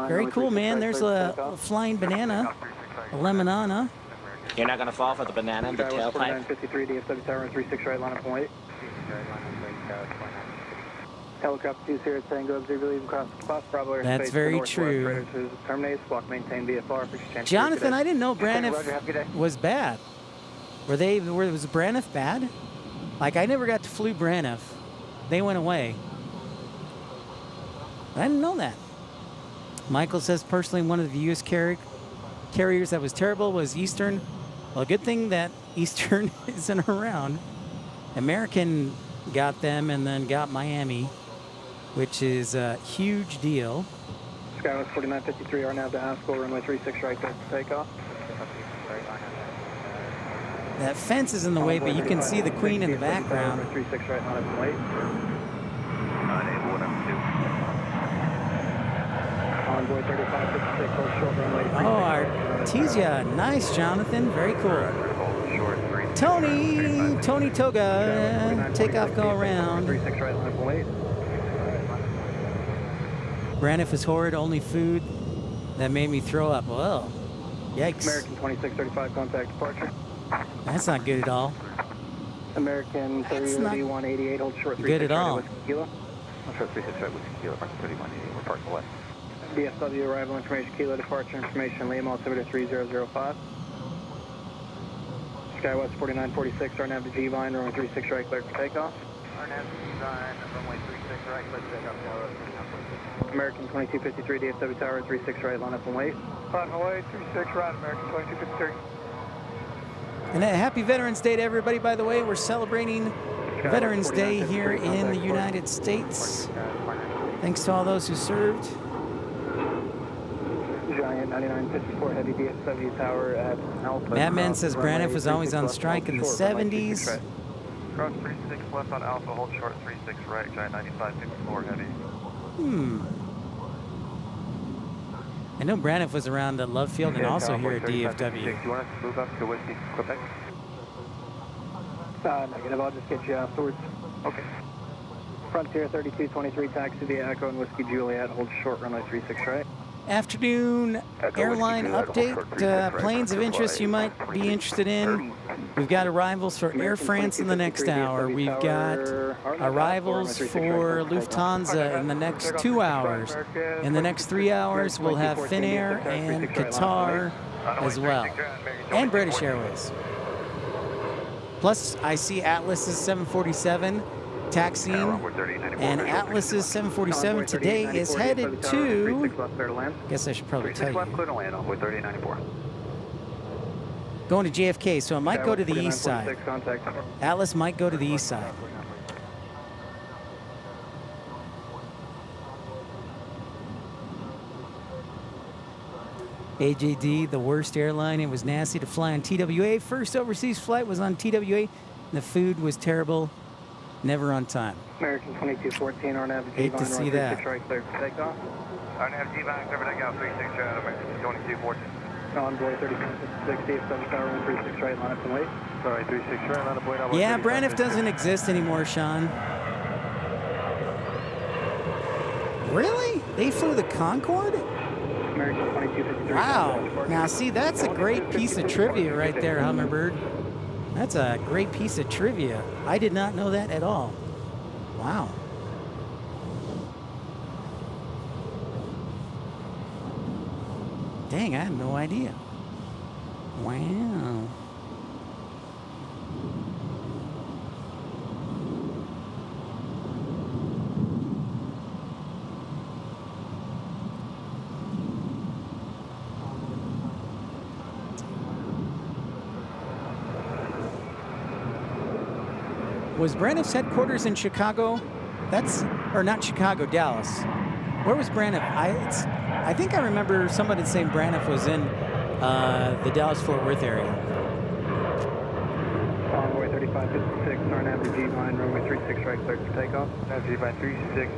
Very cool, man. There's a flying banana, a lemonana. You're not going to fall for the banana and the tailpipe? 53 DFW Tower 36 right, line up and wait. Helicopter 2 Sierra Tango, observe leave across the clock, Bravo airspace. That's very true. Terminate, squawk maintain VFR. Jonathan, I didn't know Braniff was bad. Was Braniff bad? Like, I never got to flew Braniff. They went away. I didn't know that. Michael says, personally, one of the U.S. carriers that was terrible was Eastern. Well, good thing that Eastern isn't around. American got them and then got Miami. which is a huge deal. Skywest 4953, RNAV to Haskell, runway 36 right there for takeoff. That fence is in the way, but you can see the Queen in the background. 36 right, not up and wait. Envoy 3556, hold short runway. Oh, Artesia. Nice, Jonathan. Very cool. Tony Toga. Takeoff, go around. 36 right, line up and wait. Braniff is horrid. Only food that made me throw up. Well, yikes. American 2635, contact departure. That's not good at all. American 3188, hold short 36 good at all. right, Kilo. Short 36 right, Whiskey Kilo, 3188, we're parking west. DFW arrival information, Kilo departure information, Liam altimeter 3005. Skywest 4946, RNAV to G-Vine, runway 36 right, clear for takeoff. RNAV to G-Vine, runway 36 right, clear for takeoff. American 2253, DFW Tower 36 right, line up and wait. On away, 36 right, American 2253. And a happy Veterans Day to everybody, by the way. We're celebrating Veterans Day here in the United States. Thanks to all those who served. Giant 9954 heavy DFW Tower at Alpha. Madman says Braniff was always on strike in the 70s. Cross 36 left on Alpha, hold short 36 right, Giant 9554 heavy. I know Braniff was around at Love Field and also here at DFW. Do you want us to move up to Whiskey, Quebec? Negative, I'll just get you afterwards. Okay. Frontier 3223, taxi via Echo and Whiskey Juliet, hold short runway 36 right. Afternoon airline update. Planes of interest you might be interested in. We've got arrivals for Air France in the next hour. We've got arrivals for Lufthansa in the next 2 hours. In the next 3 hours, we'll have Finnair and Qatar as well, and British Airways. Plus, I see Atlas's 747 taxiing, and Atlas's 747 today is headed to, guess I should probably tell you, going to JFK, so it might go to the east side. Atlas might go to the east side. AJD, the worst airline. It was nasty to fly on TWA. First overseas flight was on TWA. The food was terrible. Never on time. American 2214, RNAV Hate to see that. Right, clear for takeoff. RNAV G-Vine, clear for takeoff, 36 right, American 2214. Envoy 36, DFW Tower 36 right, line up and wait. Sorry, 36 right, line up and wait. Yeah, Braniff doesn't exist anymore, Sean. Really? They flew the Concorde? American 2253. Wow. Now, see, that's a great piece of trivia right there, Hummingbird. That's a great piece of trivia. I did not know that at all. Wow. Dang, I had no idea. Wow. Was Braniff's headquarters in Chicago? Or not Chicago, Dallas. Where was Braniff? I think I remember somebody saying Braniff was in the Dallas-Fort Worth area. Envoy 3556, RNAV to G-Vine, runway 36 right, clear for takeoff. G-Vine 36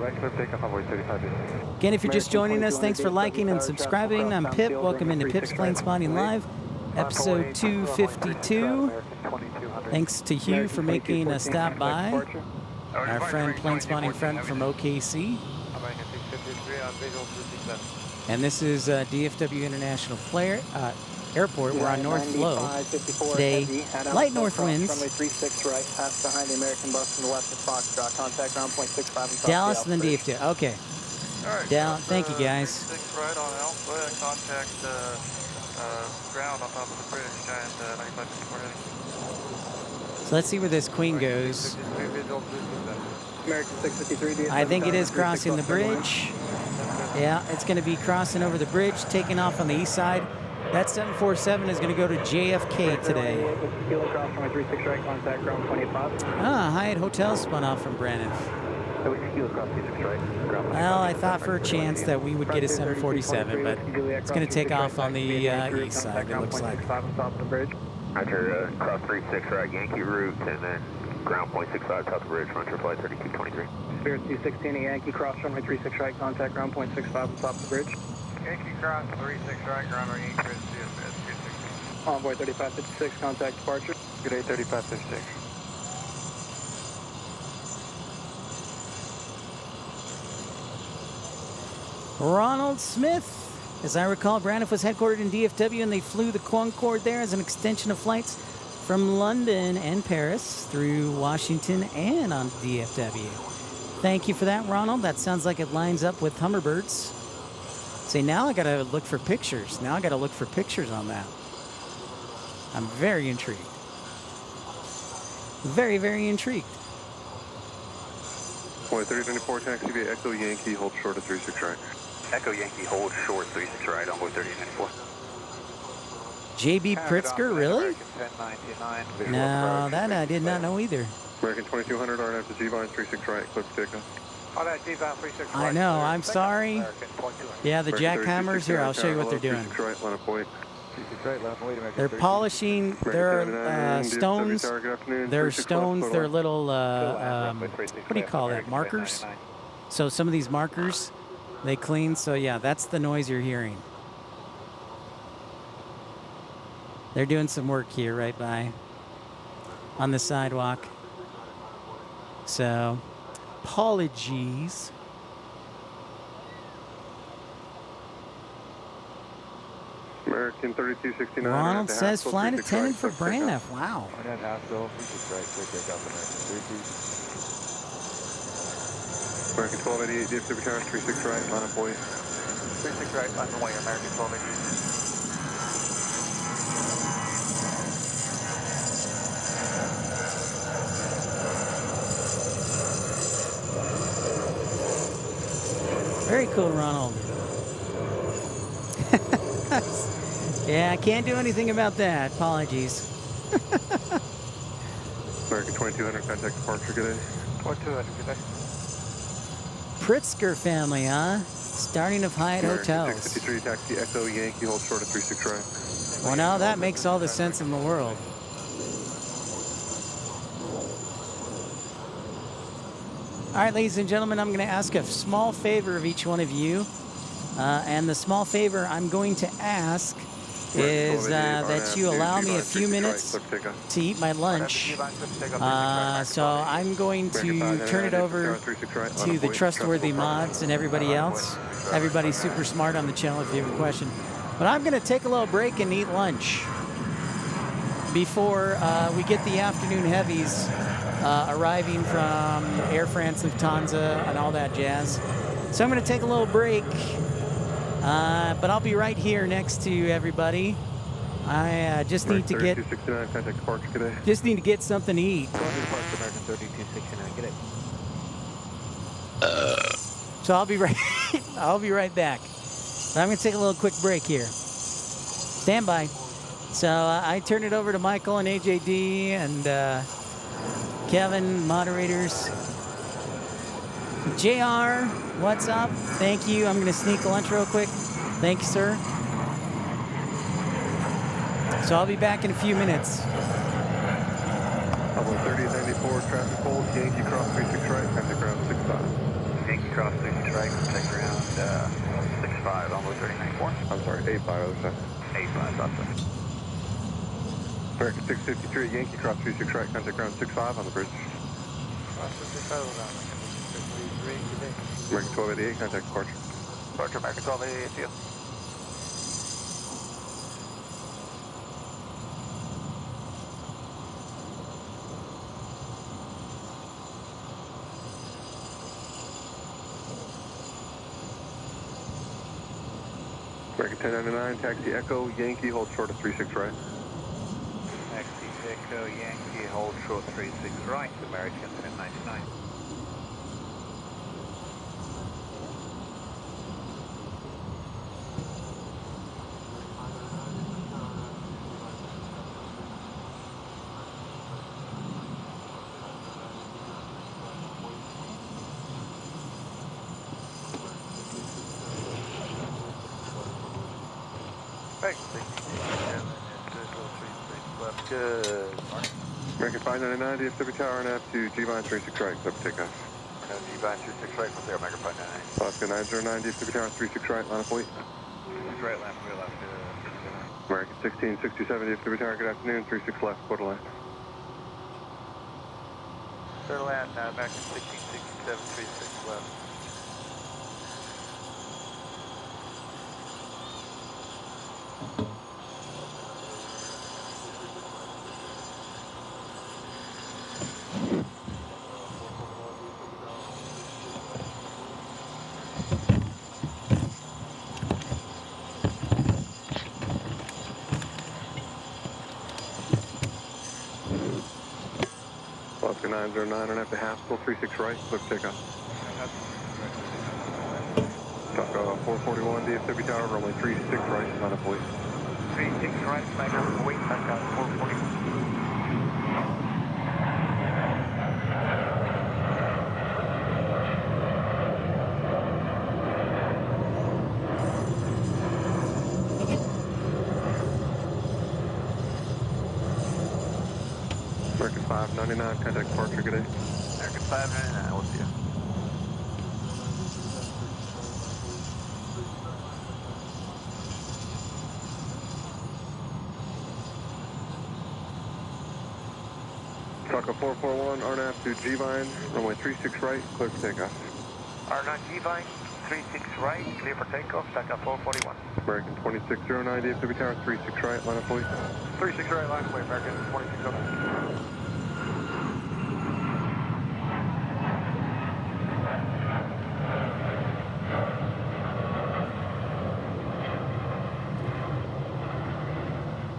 right, clear for takeoff, Envoy 3556. Again, if you're just joining us, thanks for liking and subscribing. I'm Pip. Welcome into Pip's Planespotting Live, episode 252. Thanks to Hugh for making a stop by. Our friend, Planespotting friend from OKC. And this is DFW International Airport. We're on North Flow today. Light north winds. Dallas and then DFW. Okay. Dallas. Thank you, guys. Ground on top of the bridge, Giant 9554 heading. So let's see where this Queen goes. American 653. I think it is crossing the bridge. Yeah, it's going to be crossing over the bridge, taking off on the east side. That 747 is going to go to JFK today. Ah, Hyatt Hotel spun off from Braniff. Well, I thought for a chance that we would get a 747, but it's going to take off on the east side, it looks like. Roger, cross 36 right, Yankee route, and then ground point 65 south of the bridge, run for flight 3223. Spirit 216, Yankee cross runway 36 right, contact ground point 65 on top of the bridge. Yankee cross 36 right, ground runway Yankee bridge, CSS 216. Envoy 3556, contact departure. Good day, 3556. Ronald Smith. As I recall, Braniff was headquartered in DFW, and they flew the Concorde there as an extension of flights from London and Paris through Washington and on DFW. Thank you for that, Ronald. That sounds like it lines up with Hummingbirds. See, now I got to look for pictures. Now I got to look for pictures on that. I'm very intrigued. Very, very intrigued. 3094, taxi via Echo Yankee, hold short of 36 right. Echo Yankee, hold short 36 right, Envoy 3094. JB Pritzker, really? No, that I did not know either. American 2200, RNF to G-Vine 36 right, clip takeoff. I know, I'm sorry. Yeah, the jackhammers here, I'll show you what they're doing. They're polishing their stones. They're stones, they're little, what do you call that, markers? So some of these markers, they clean. So yeah, that's the noise you're hearing. They're doing some work here right by on the sidewalk. So apologies. American 3269. Ronald says flight attendant for Braniff. Wow. American 1288, DFW tower 36 right, line up point. 36 right, line away, American 1288. Very cool, Ronald. Yeah, I can't do anything about that. Apologies. American 2200, contact departure, good day. 2200, good day. Pritzker family, huh? Starting of Hyatt Hotels. 653, taxi Echo Yankee, hold short of 36 right. Well, now that makes all the sense in the world. All right, ladies and gentlemen, I'm going to ask a small favor of each one of you. And the small favor I'm going to ask is that you allow me a few minutes to eat my lunch. So I'm going to turn it over to the trustworthy mods and everybody else. Everybody's super smart on the channel if you have a question. But I'm going to take a little break and eat lunch before we get the afternoon heavies arriving from Air France, Lufthansa, and all that jazz. So I'm going to take a little break. But I'll be right here next to everybody. I just need to get something to eat. So I'll be right back. But I'm gonna take a little quick break here. Stand by. So I turn it over to Michael and AJD and Kevin, moderators. JR, what's up? Thank you. I'm going to sneak lunch real quick. Thank you, sir. So I'll be back in a few minutes. 3094, traffic hold, Yankee cross 36 right, contact ground 65. Yankee cross 36 right, contact ground 65, almost 3094. I'm sorry, 85 other side. 85, that's it. American 653, Yankee cross 36 right, contact ground 65 on the bridge. American 1288, contact departure. Departure, American 1288, see you. American 1099, taxi Echo, Yankee, hold short of 36 right. Taxi Echo, Yankee, hold short 36 right, American 1099. Right, left, good. American 599, DFW Tower and F to G-Vine 36 right, clear for takeoff. G-Vine 36 right, from there, American 599. Alaska 909, DFW Tower 36 right, line of fleet. 36 right, left, clear left, American 1667, DFW Tower, good afternoon, 36 left, quarter line. Third land, American 1667, 36 left. Alaska 909 and F to Haskell, 36 right, clear for takeoff. Taco 441, DFW Tower, runway 36 right, line of fleet. 36 right, American, wait, back out, 441. American 599, contact departure, good day. American 599, we'll see you. Taco 441, RNAV to G-Vine, runway 36 right, clear for takeoff. R9 G-Vine, 36 right, clear for takeoff, Taco 441. American 2609, DFW Tower, 36 right, line of fleet. 36 right, line of flight, American 2609.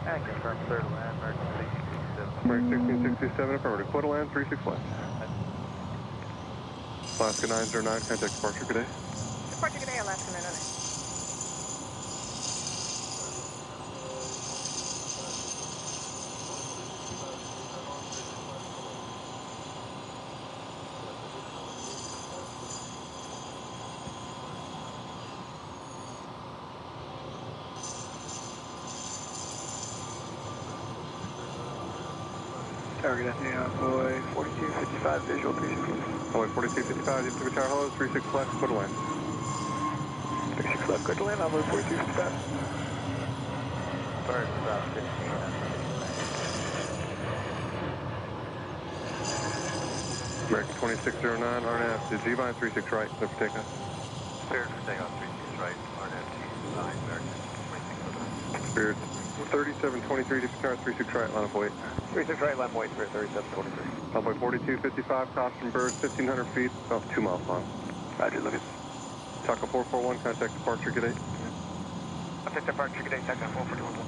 And confirm clear to land, American 1667. American 1667, affirmative, quarter land, 36 left. Alaska 909, contact departure, good day. Departure today, Alaska 909. Target boy 4255, visual 36 left. Runway 4255, DFW Tower, hello, 36 left, quarter land. 36 left, good to land, envelope 4255. Sorry, it's about 15. American 2609, RNAV to G-Vine, 36 right, clear for takeoff. Spirit for takeoff, 36 right, RNF G-Vine, American 2609. Spirit 3723, DFW Tower, 36 right, line of flight. 36 right, land wait, Spirit 3723. Runway 4255, caution bird, 1,500 feet, about 2 miles long. Roger, look at Taco 441, contact departure, good day. Contact departure, good day, Taco 441.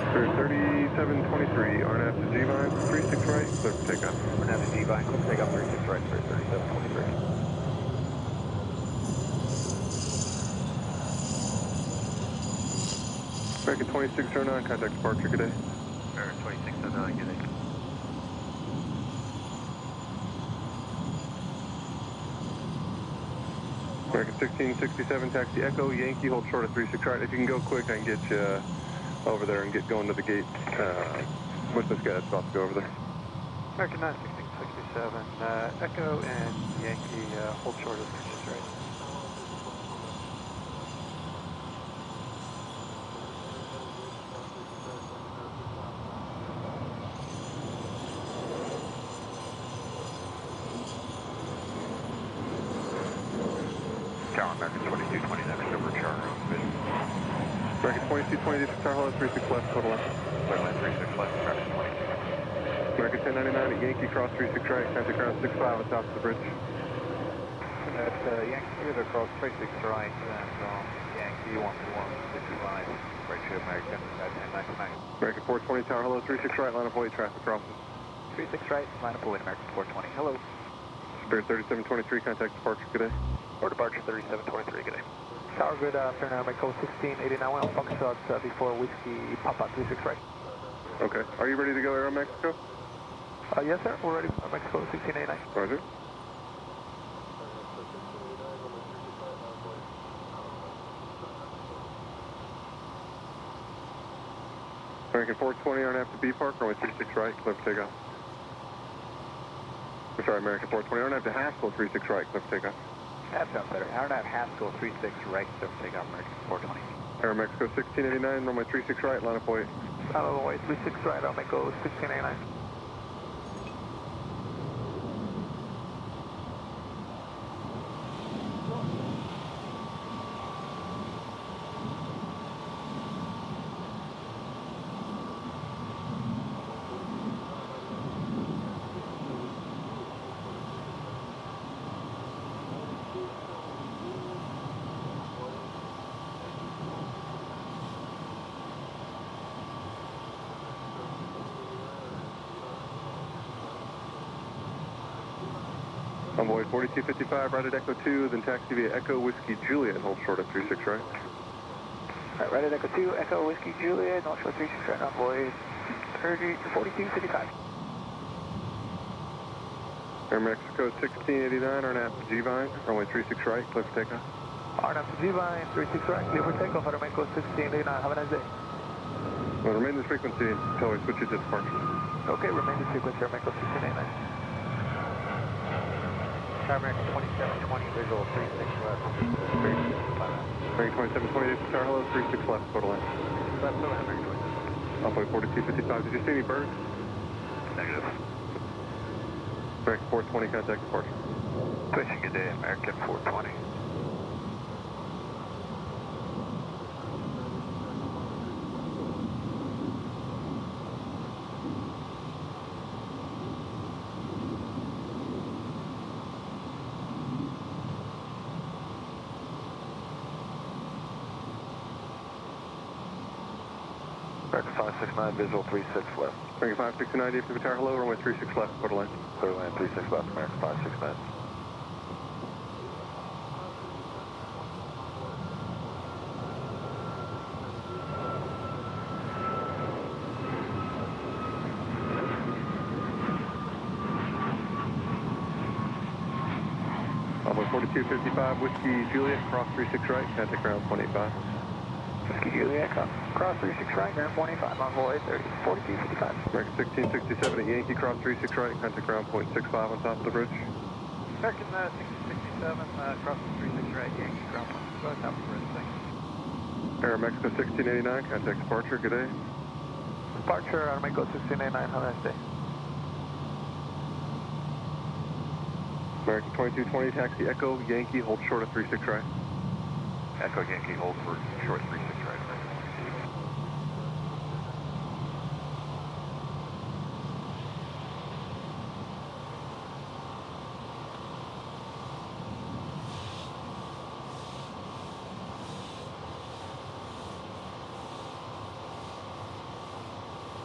Spirit 3723, RNAV to G-Vine, 36 right, clear for takeoff. RNF G-Vine, clear for takeoff, 36 right, Spirit 3723. American 2609, contact departure, good day. Spirit 2609, good day. American 1667, taxi Echo, Yankee, hold short at 36 right. If you can go quick, I can get you over there and get going to the gate with this guy that's about to go over there. American 91667, Echo and Yankee, hold short of 36 right. Tower, American 2220, next over Charlie. American 2220, Tower, hello, 36 left, total left. Clear line 36 left, American 22. American 1099 at Yankee, cross 36 right, contact ground 65 on top of the bridge. At Yankee, either cross 36 right and Yankee 12165, right to American 1099. American 420 Tower, hello, 36 right, line of weight, traffic crossing. 36 right, line of weight, American 420, hello. Spirit 3723, contact departure, good day. Or departure 3723, good day. Tower, good afternoon, Mexico 1689, well, Foxtrot before Whiskey, Papa 36 right. Okay, are you ready to go Aero Mexico? Yes, sir, we're ready for Mexico 1689. Roger. American 420 RNAV to B Park, runway 36 right, clear for takeoff. I'm sorry, American 420 RNAV to Haskell, 36 right, clear for takeoff. That sounds better. RNAV Haskell 36 right, clear for takeoff, American 420. Aero Mexico 1689, runway 36 right, line of weight. Line of weight 36 right, I'll make go 1689. Envoy 4255, right at Echo 2, then taxi via Echo Whiskey Juliet, hold short at 36 right. Alright, right at Echo 2, Echo Whiskey Juliet, North Shore 36 right, envoy 4255. Air Mexico 1689, RNAV to G-Vine, runway 36 right, clear for takeoff. RNAV to G-Vine, 36 right, clear for takeoff, Air Mexico 1689, have a nice day. Well, remain this frequency until we switch it to departure. Okay, remain this frequency, Air Mexico 1689. American 2720, visual 36 left. American 2720, Tower, hello, 36 left, total in. Left, total, American 27. Envoy 4255, did you see any birds? Negative. American 420, contact departure. Switching, good day, American 420. American 569, visual 36 left. American 569, DFW Tower, hello, runway 36 left, quarter line. Clear line 36 left, American 569. Envoy 4255, Whiskey Juliet, cross 36 right, contact ground 185. Whiskey Juliet, cross 36 right, ground 185, envoy 4255. American 1667 at Yankee, cross 36 right, contact ground 0.65 on top of the bridge. American 1667, cross 36 right, Yankee, ground 165 on top of the bridge, thanks. Air Mexico 1689, contact departure, good day. Departure, Air Mexico 1689, have a nice day. American 2220, taxi Echo Yankee, hold short at 36 right. Echo Yankee, hold for short 36 right.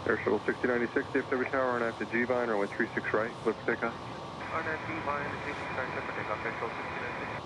Air Shuttle 6096, DFW Tower, RNAV to G-Vine, runway 36 right, clear for takeoff. RNAV G-Vine, 36 right, clear for takeoff, Air Shuttle 6096.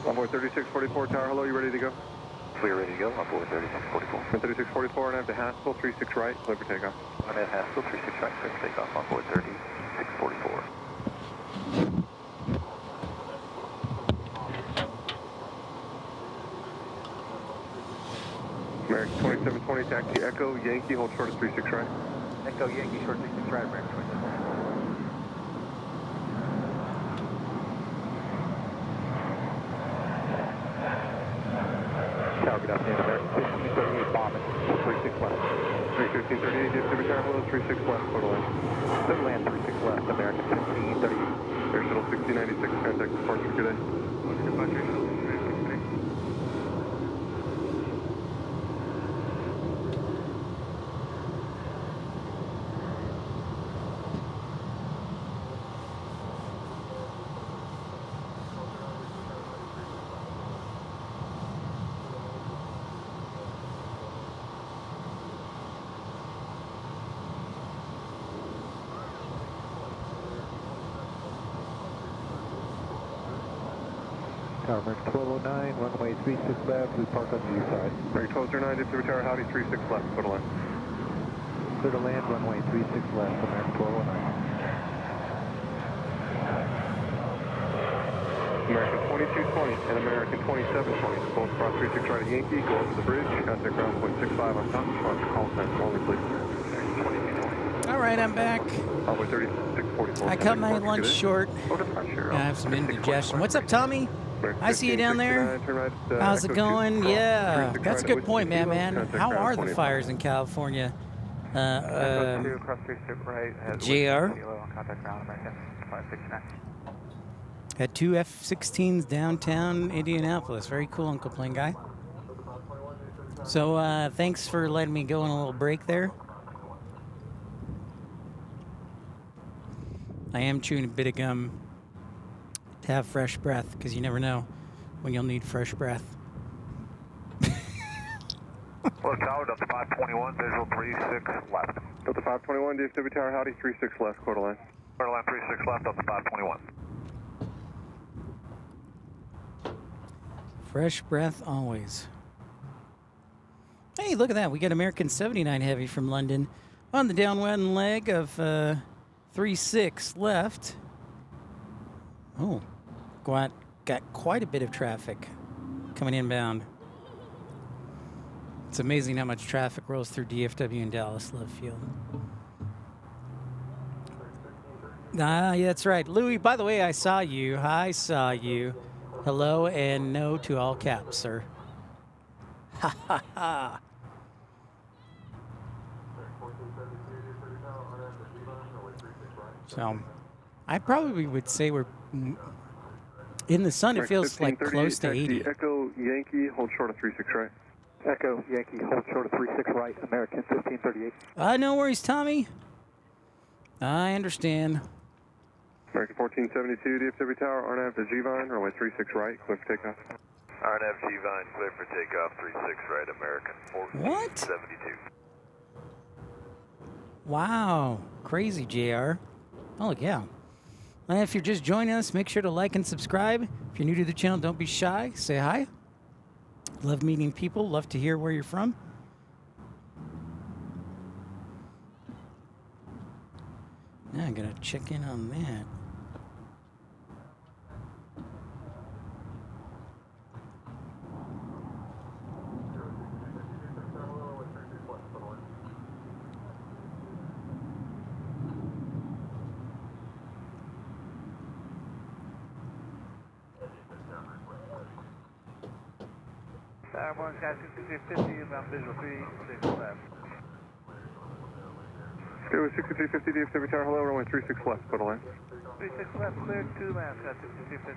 Onboard 3644, tower, hello, you ready to go? We are ready to go. Onboard 3644. 3644, and I have to Haskell, 36 right, clear for takeoff. On that Haskell, 36 right, clear for takeoff. Onboard 3644. American 2720, taxi Echo, Yankee, hold short of 36 right. Echo Yankee, short 36 right, American 2720. Tower, good afternoon, American 1538, bombing, 36 left. 1538, DFW tower, hello, 36 left, total land. Total land 36 left, American 1538. Air shuttle 1696, contact departure, good day. Departure, shuttle 1693. Tower American 1209, runway 36 left, we park on your side. American 1209, DFW tower, howdy, 36 left, total land. Clear to land, runway 36 left, American 1209. American 2220 and American 2720, both cross 36 right at Yankee, go over the bridge, contact ground point 65 on top, call sign only, please. All right, I'm back. Onboard 3644. I cut my lunch short. I have some indigestion. What's up, Tommy? I see you down there. How's it going? Yeah, that's a good point, man. How are the fires in California? Cross 36 right. JR? Contact ground, American 569. Had 2 F-16s downtown Indianapolis. Very cool, Uncle Plane Guy. So thanks for letting me go on a little break there. I am chewing a bit of gum to have fresh breath, because you never know when you'll need fresh breath. Well, tower, Delta 521, visual 36 left. Delta 521, DFW tower, howdy, 36 left, quarter line. Quarter line 36 left, Delta 521. Fresh breath always. Hey, look at that. We got American 79 Heavy from London on the downwind leg of 36 left. Oh, got quite a bit of traffic coming inbound. It's amazing how much traffic rolls through DFW and Dallas Love Field. Ah, yeah, that's right. Louis, by the way, I saw you. Hello and no to all caps, sir. Ha ha ha. So, I probably would say we're in the sun. It feels like close to 80. Echo Yankee, hold short of 36 right. Echo Yankee, hold short of 36 right, American 1538. No worries, Tommy. I understand. American 1472, DFW tower, RNAV to G-Vine, runway 36 right, clear for takeoff. RNAV G-Vine, clear for takeoff, 36 right, American 1472. Wow, crazy, JR. Oh, yeah. And if you're just joining us, make sure to like and subscribe. If you're new to the channel, don't be shy. Say hi. Love meeting people. Love to hear where you're from. Now I'm going to check in on that. One's got 6350, about visual 36 left. Go with 6350, DFW tower, hello, runway 36 left, total line. 36 left, clear, 2 left, got 6350.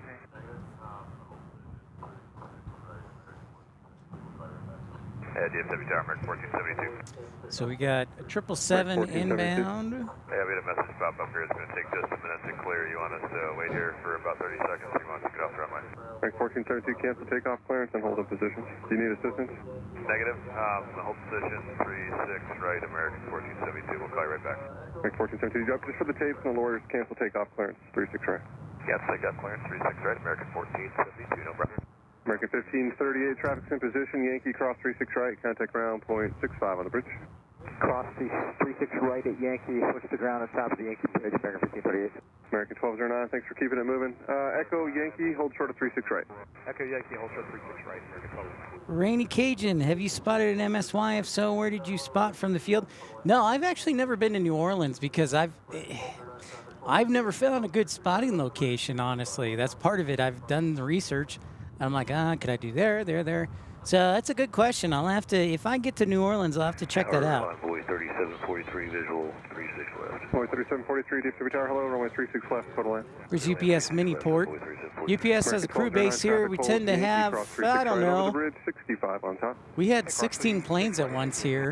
DFW tower, American 1472. So we got a 777 inbound. Yeah, we had a message pop up here. It's going to take just a minute to clear. You want us to wait here for about 30 seconds? You want us to get off the runway? American 1472, cancel takeoff clearance and hold up position. Do you need assistance? Negative. Hold position, 36 right, American 1472. We'll call you right back. American 1472, just for the tapes and the lawyers, cancel takeoff clearance, 36 right. Cancel takeoff clearance, 36 right, American 1472, no problem. 1338, traffic's in position, Yankee cross 36 right, contact ground point 65 on the bridge. Cross 36 right at Yankee, switch to ground on top of the Yankee Bridge, American 1538. American 1209, thanks for keeping it moving. Echo Yankee, hold short of 36 right. Echo Yankee, hold short 36 right, American 1209. Rainy Cajun, have you spotted an MSY? If so, where did you spot from the field? No, I've actually never been to New Orleans because I've never found a good spotting location, honestly. That's part of it. I've done the research. I'm like, could I do there? So that's a good question. I'll have to, if I get to New Orleans, I'll have to check that out. Runway 3743, visual 36 left. Runway 3743, DFW Tower, hello, runway 36 left, total land. Where's UPS mini port? UPS has a crew base here. We tend to have, I don't know, we had 16 planes at once here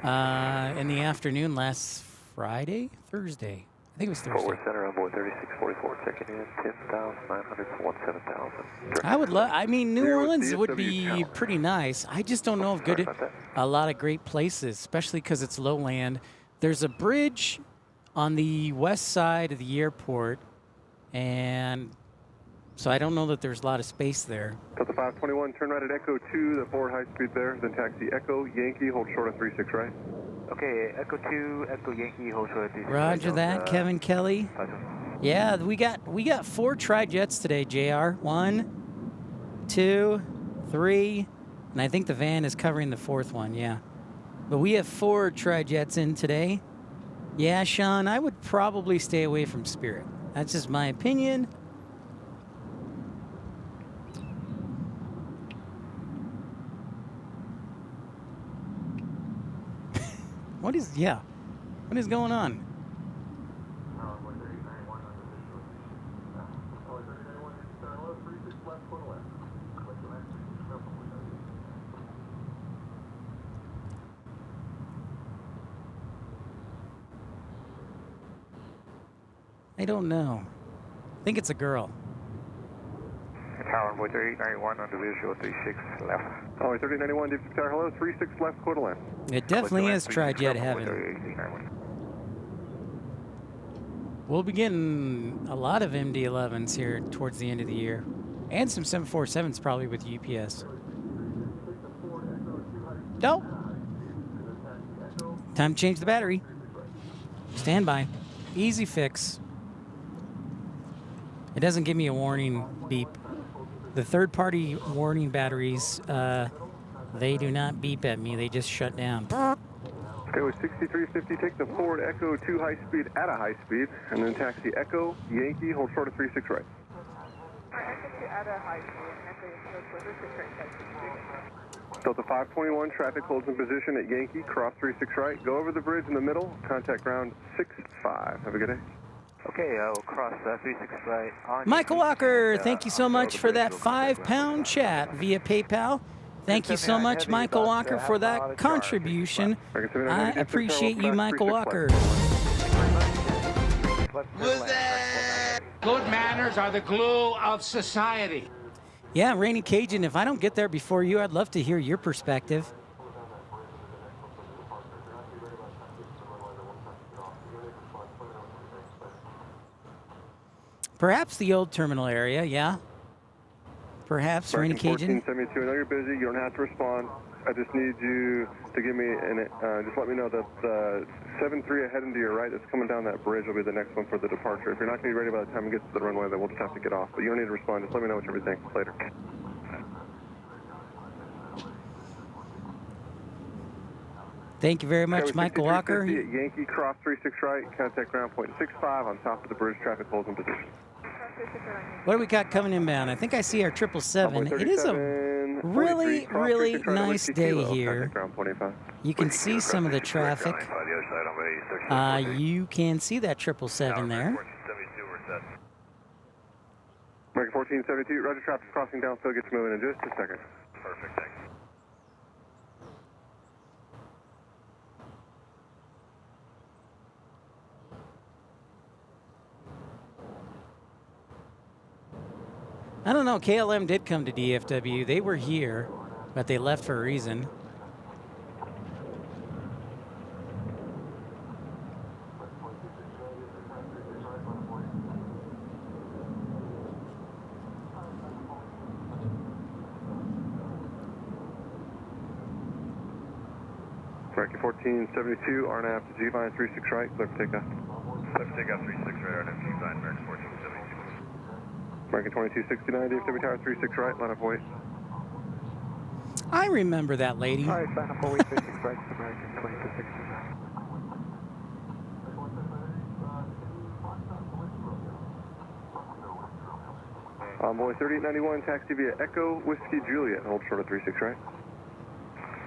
in the afternoon last Thursday. I think it was Thursday. Forward center, envoy 3644, checking in, 10,900 to 17,000. I would love, I mean, New Orleans would be pretty nice. I just don't know of a lot of great places, especially because it's lowland. There's a bridge on the west side of the airport, and so I don't know that there's a lot of space there. Delta 521, turn right at Echo 2, the forward high speed there, then taxi Echo Yankee, hold short of 36 right. Okay, Echo 2, Echo Yankee, hold short of 36 right. Roger that, Kevin Kelly. Yeah, we got 4 tri-jets today, JR. 1, 2, 3, and I think the van is covering the 4th one, yeah. But we have 4 tri-jets in today. Yeah, Sean, I would probably stay away from Spirit. That's just my opinion. What is going on? I don't know. I think it's a girl. Tower envoy 3891 on the visual 36 left. Oh, 3891, deep tower, hello, 36 left, quarter left. It definitely is tri-jet heaven. We'll be getting a lot of MD-11s here towards the end of the year. And some 747s probably with UPS. No. Time to change the battery. Stand by. Easy fix. It doesn't give me a warning beep. The third-party warning batteries, they do not beep at me. They just shut down. Okay, with 6350, take the forward Echo 2 high speed at a high speed, and then taxi Echo Yankee, hold short of 36 right. Echo 2 at a high speed, Echo Yankee, 36 right, Delta 521, traffic holds in position at Yankee, cross 36 right, go over the bridge in the middle, contact ground 65. Have a good day. Okay, I'll cross 36 right on Michael Walker, thank you so much for that 5-pound chat via PayPal. Thank you so much, Michael Walker, for that contribution. I appreciate you, Michael Walker. Good manners are the glue of society. Yeah, Rainy Cajun, if I don't get there before you, I'd love to hear your perspective. Perhaps the old terminal area, yeah. Perhaps, Rainy Cajun. 1472, I know you're busy, you don't have to respond. I just need you to give me, just let me know that the 7-3 ahead and to your right that's coming down that bridge will be the next one for the departure. If you're not going to be ready by the time we get to the runway, then we'll just have to get off. But you don't need to respond, just let me know what you think later. Thank you very much, Michael Walker. Yankee, cross 36 right, contact ground point 65 on top of the bridge, traffic holds in position. What do we got coming inbound? I think I see our 777. It is a really, really nice day here. You can see some of the traffic. You can see that 777 there. American 1472, roger, traffic crossing downfield, gets moving in just a second. Perfect, thanks. I don't know, KLM did come to DFW. They were here, but they left for a reason. American 1472, RNAV to G-Vine 36 right, clear for takeoff. Clear for takeoff 36 right, RNAV to G-Vine, American 1472. American 2269, DFW Tower 36 right, line up wait. I remember that lady. All right, sign up for wait 36 right, American 2269. Envoy 3891, taxi via Echo Whiskey Juliet, hold short of 36 right.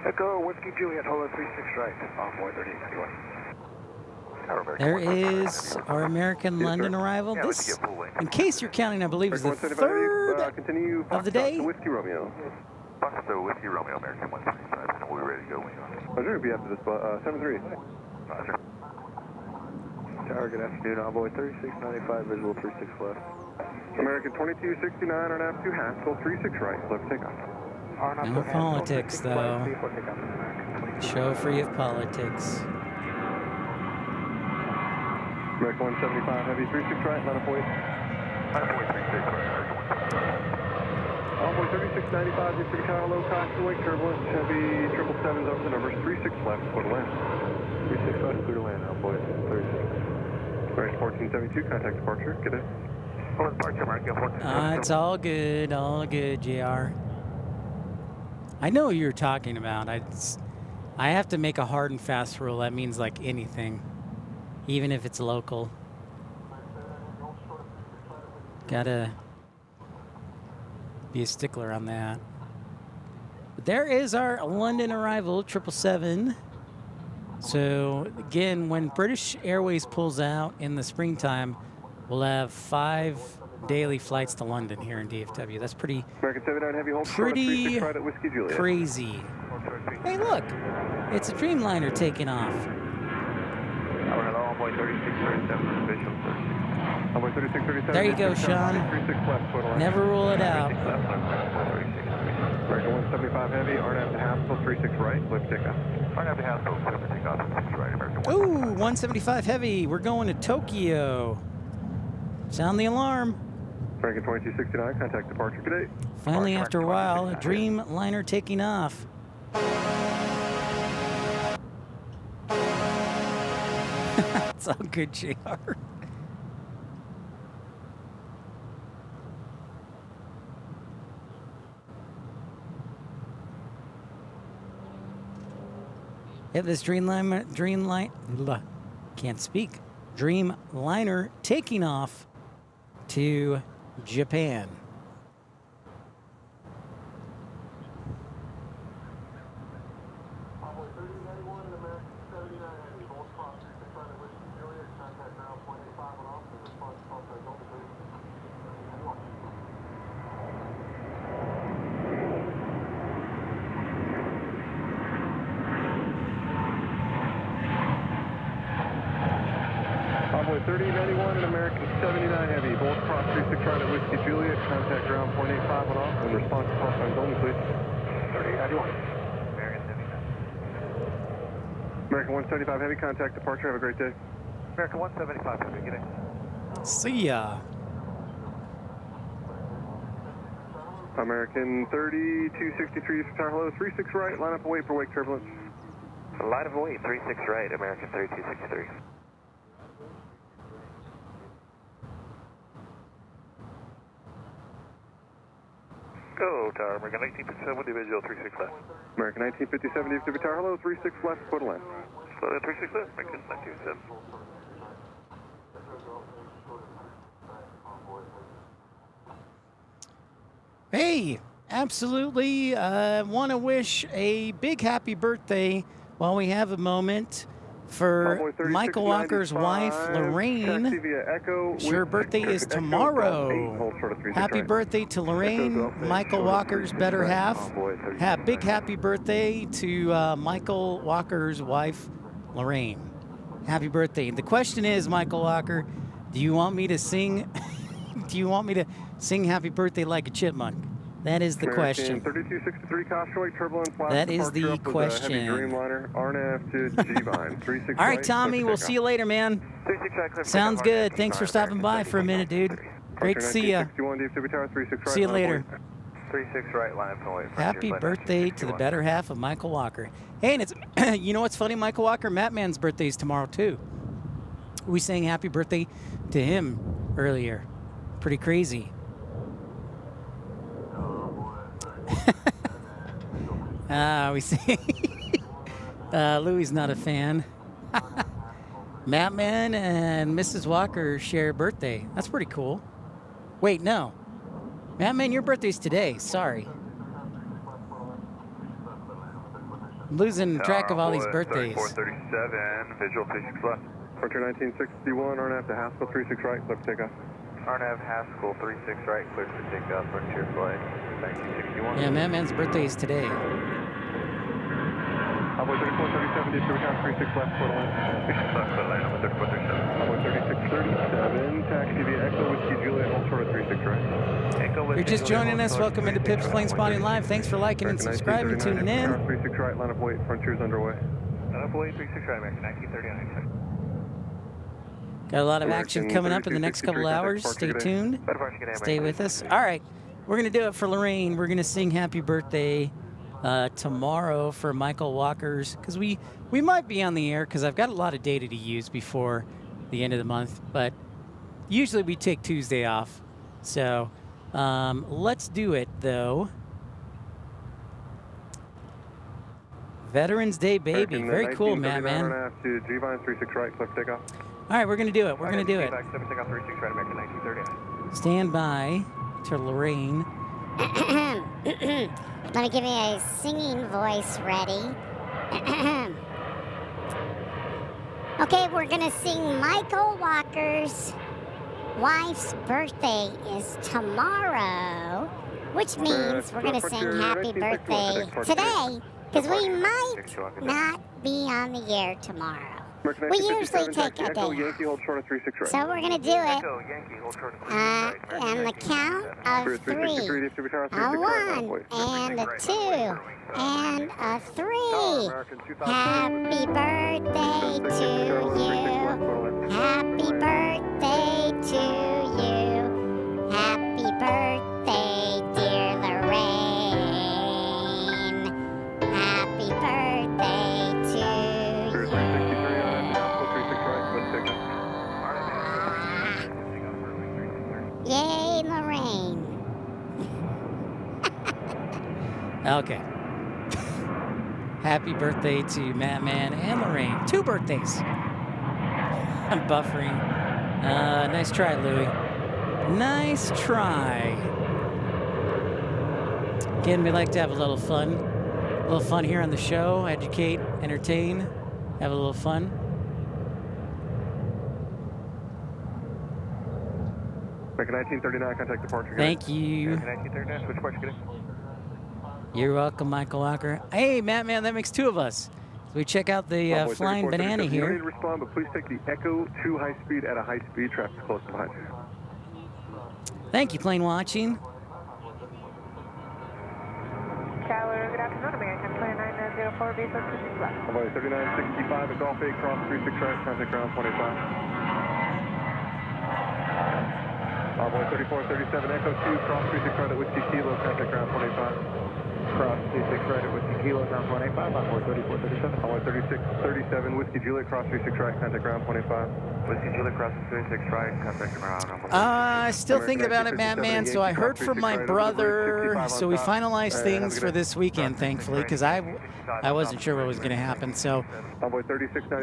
Echo Whiskey Juliet, hold at 36 right, Envoy 3891. There is our American London arrival. This, in case you're counting, I believe is the third of the day. Whiskey Romeo. Foxtrot Whiskey Romeo, American 135, and we're ready to go. Roger, be after this, 73. Roger. Tower, good afternoon, Envoy 3695, visual 36 left. American 2269, RNAV to Haskell 36 right, left takeoff. No politics, though. Show free of politics. American 175 heavy 36 right, line up wait. Line up wait 36 right, Envoy 3695, DFW Tower, low cost, wake turbulence, heavy 777s over the numbers, 36 left, clear to land. 36 left, clear to land, Envoy 36. American 1472, contact departure, good day. Departure, American 1472. It's all good, JR. I know what you're talking about. I have to make a hard and fast rule. That means like anything, even if it's local. Gotta be a stickler on that. But there is our London arrival, 777. So again, when British Airways pulls out in the springtime, we'll have 5 daily flights to London here in DFW. That's pretty crazy. Hey, look, it's a Dreamliner taking off. Hello, Envoy 3637, official 36. Envoy 3637. There you go, Sean. Never rule it out. American 175 heavy, RNAV to Haskell 36 right, lift takeoff. RNAV to Haskell, clear for takeoff 36 right, American 175. Ooh, 175 heavy. We're going to Tokyo. Sound the alarm. American 2269, contact departure, good day. Finally, after a while, a Dreamliner taking off. It's all good, JR. Yeah, this Dreamliner taking off to Japan. Envoy 3091 and American 79 heavy, both cross 36 right at Whiskey Juliet, contact ground 0.85 and off, and response to call signs only, please. 3091. American 79. American 175 heavy, contact departure, have a great day. American 175 heavy, good day. See ya. American 3263 Tower, hello, 36 right, line up and wait for wake turbulence. Line of wait, 36 right, American 3263. Go, Tower, American 1957, visual 36 left. American 1957, DFW Tower, hello, 36 left, quarter line. Slow down 36 left, American 1957. Hey, absolutely. Want to wish a big happy birthday while we have a moment for Michael Walker's wife, Lorraine. Her birthday is tomorrow. Happy birthday to Lorraine, Michael Walker's better half. Big happy birthday to Michael Walker's wife, Lorraine. Happy birthday. The question is, Michael Walker, do you want me to sing? Do you want me to sing happy birthday like a chipmunk? That is the question. 3263 Cautionway, turbulence. That is the question. Dreamliner, RNAV to G-Vine, 36 All right, Tommy, we'll see you later, man. Sounds good. Thanks for stopping by for a minute, dude. Great to see you. See you later. 36 right, line up and wait. Happy birthday to the better half of Michael Walker. Hey, and it's you know what's funny, Michael Walker? Matt Man's birthday is tomorrow too. We sang happy birthday to him earlier. Pretty crazy. We see. Louie's not a fan. Matt Man and Mrs. Walker share a birthday. That's pretty cool. Wait, no. Matt Man, your birthday's today. Sorry. I'm losing track of all these birthdays. 3437, visual 36 left. Departure 1961, RNAV to Haskell, 36 right, clear for takeoff. RNAV Haskell, 36 right, clear for takeoff, frontier flight 1961. Yeah, Matt Man's birthday is today. Envoy 3437, deep to account 36 left, quarter line. 36 left, quarter line, number 3437. Envoy 3637, taxi via Echo Whiskey Juliet, hold short of 36 right. If you're just joining us, welcome into Pip's Planespotting Live. Thanks for liking and subscribing, tuning in. 36 right, line up wait, frontier's underway. Line up wait, 36 right, American 1939. Got a lot of action coming up in the next couple hours. Stay tuned. Stay with us. All right, we're going to do it for Lorraine. We're going to sing happy birthday tomorrow for Michael Walker's, because we might be on the air because I've got a lot of data to use before the end of the month, but usually we take Tuesday off. So let's do it, though. Veterans Day, baby. Very cool, Matt, man. All right, we're going to do it. We're going to do it. Stand by to Lorraine. Let me give you a singing voice ready. Okay, we're going to sing Michael Walker's wife's birthday is tomorrow, which means we're going to sing happy birthday today, because we might not be on the air tomorrow. We usually take a day off. So we're going to do it on the count of 3. A 1 and a 2 and a 3. Happy birthday to you. Happy birthday to you. Happy birthday, dear Lorraine. Happy birthday to you. Yay, Lorraine. Okay. Happy birthday to Matt Man and Lorraine. 2 birthdays. I'm buffering. Nice try, Louie. Nice try. Again, we like to have a little fun. A little fun here on the show. Educate, entertain, have a little fun. American 1939, contact departure. Thank you. American 1939, switch departure, good. You're welcome, Michael Walker. Hey, Matt Man, that makes 2 of us. So we check out the flying banana here. You don't need to respond, but please take the Echo 2 high speed at a high speed. Traffic close behind you. Thank you, plane watching. Tower, good afternoon, American 2904, base on 26 left. Envoy 3965 at Golf 8, cross 36 right, contact ground 25. Envoy 3437, Echo 2, cross 36 right at Whiskey Kilo, contact ground 25. Cross 36 right at Whiskey Kilo, ground 185, Envoy 3437. Envoy 3637, Whiskey Juliet, cross 36 right, contact ground 25. Whiskey Juliet, cross 36 right, contact ground 25. Still thinking about it, Matt Man. So I heard from my brother. So we finalized things for this weekend, thankfully, because I wasn't sure what was going to happen. So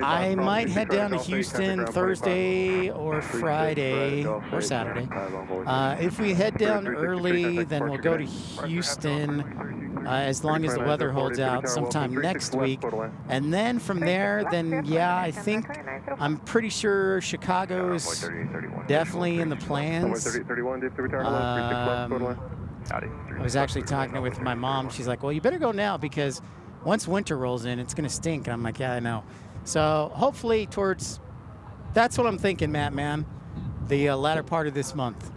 I might head down to Houston Thursday or Friday or Saturday. If we head down early, then we'll go to Houston as long as the weather holds out sometime next week. And then from there, then yeah, I think I'm pretty sure Chicago is definitely in the plans. I was actually talking with my mom. She's like, well, you better go now because once winter rolls in, it's going to stink. And I'm like, yeah, I know. So hopefully that's what I'm thinking, Matt, man, the latter part of this month.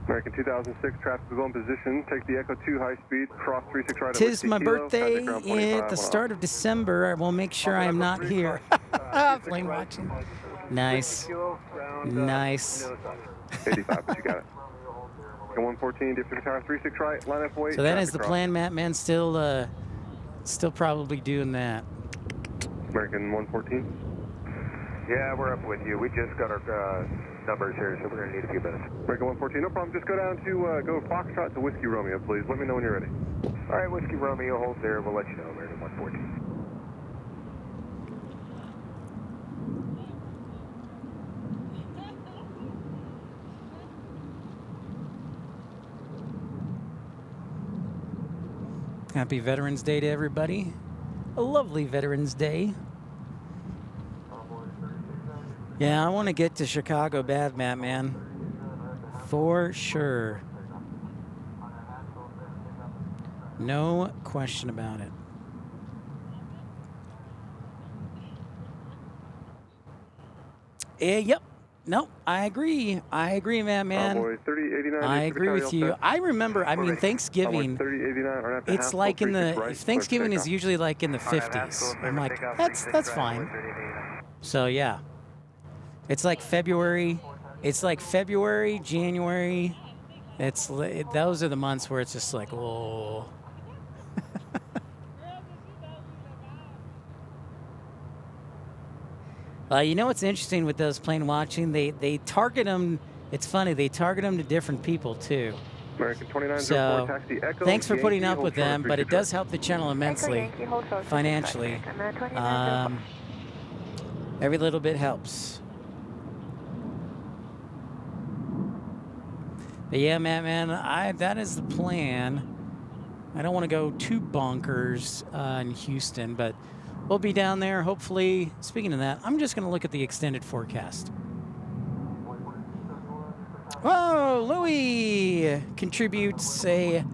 American 2006, traffic is on position. Take the Echo 2 high speed, cross 36 right. Tis my birthday at the start of December. I will make sure I am not here. Plane watching. Nice. Nice. 85, but you got it. 114, DFW Tower 36 right, line up weight. So that is the plan, Matt, man. Still probably doing that. American 114. Yeah, we're up with you. We just got our numbers here, so we're going to need a few minutes. American 114, no problem. Just go down to go Foxtrot to Whiskey Romeo, please. Let me know when you're ready. All right, Whiskey Romeo, hold there. We'll let you know, American 114. Happy Veterans Day to everybody. A lovely Veterans Day. Yeah, I want to get to Chicago bad, Matt, man. For sure. No question about it. Yep. No, I agree. I agree, Matt, man. Boy, 3089, I agree with you. I remember, I mean, Thanksgiving, 3089, it's like in the, Thanksgiving is usually like in the 50s. I'm like, that's fine. So, yeah. It's like February. It's like February, January. Those are the months where it's just like, oh. You know what's interesting with those plane watching? They target them. It's funny. They target them to different people too. American 2904, so taxi Echo, thanks for putting Yankee, up with them, but it does help the channel immensely financially. Every little bit helps. But yeah, man, that is the plan. I don't want to go too bonkers in Houston, but we'll be down there, hopefully. Speaking of that, I'm just going to look at the extended forecast. Oh, Louis contributes a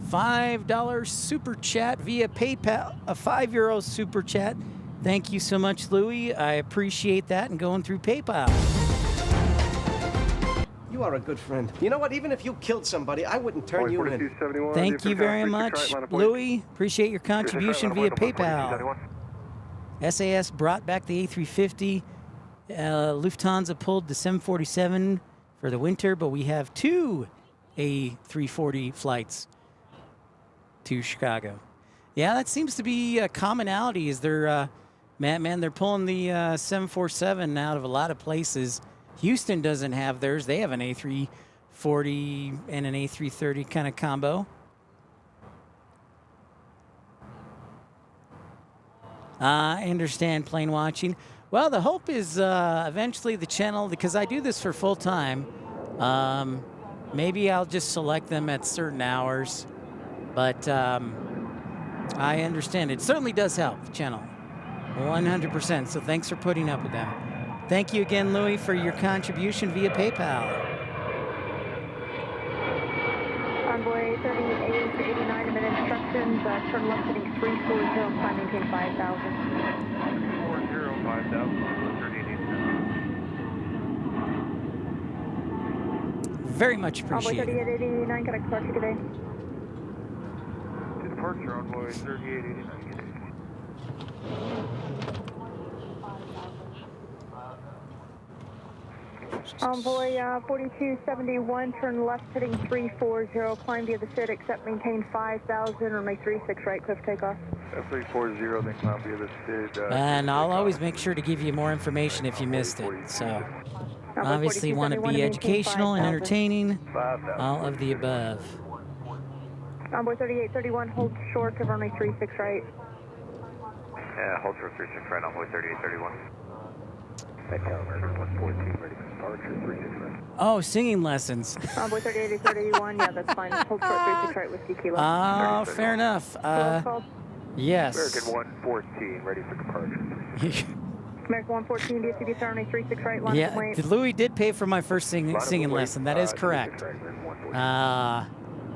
$5 super chat via PayPal, a €5 super chat. Thank you so much, Louis. I appreciate that, and going through PayPal. You are a good friend. You know what? Even if you killed somebody, I wouldn't turn you in. Thank you very much, Louis. Appreciate your contribution via PayPal. SAS brought back the A350. Lufthansa pulled the 747 for the winter, but we have 2 A340 flights to Chicago. Yeah, that seems to be a commonality. Is they're they're pulling the 747 out of a lot of places. Houston doesn't have theirs. They have an A340 and an A330 kind of combo. I understand plane watching. Well, the hope is eventually the channel, because I do this for full time. Maybe I'll just select them at certain hours. But I understand. It certainly does help the channel. 100%. So thanks for putting up with them. Thank you again, Louis, for your contribution via PayPal. Envoy 38 to 89, a minute instructions, turn left heading 340, climb maintain 5,000. 340, 5,000, Very much appreciated. Envoy 3889, can I start you today? to departure, Envoy 3889. Envoy 4271, turn left heading 340, climb via the SID, accept maintain 5,000, runway 36 right, cliff takeoff. 340, then climb via the SID. And I'll always make sure to give you more information if you missed it. So obviously want to be educational and entertaining, all of the above. Envoy 3831, hold short of runway 36 right. Yeah, hold short 36 right, Envoy 3831. American 114, ready for departure, 36 right. Oh, singing lessons. Envoy 3831, yeah, that's fine. Hold short 36 right, Whiskey Kilo. Oh, fair enough. Yes. American 114, ready for departure. American 114, DFW runway 36 right, line Yeah, wait. Louis did pay for my first singing lesson. That is correct.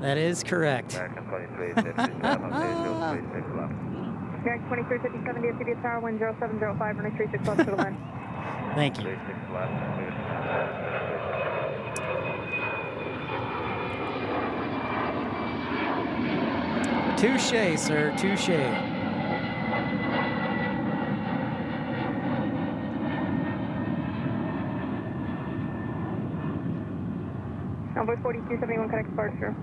That is correct. American 2357, DFW Tower, wind 0705, runway 36 left to the line. Thank you. Touche, sir, touche. Envoy Envoy 4271, connect departure.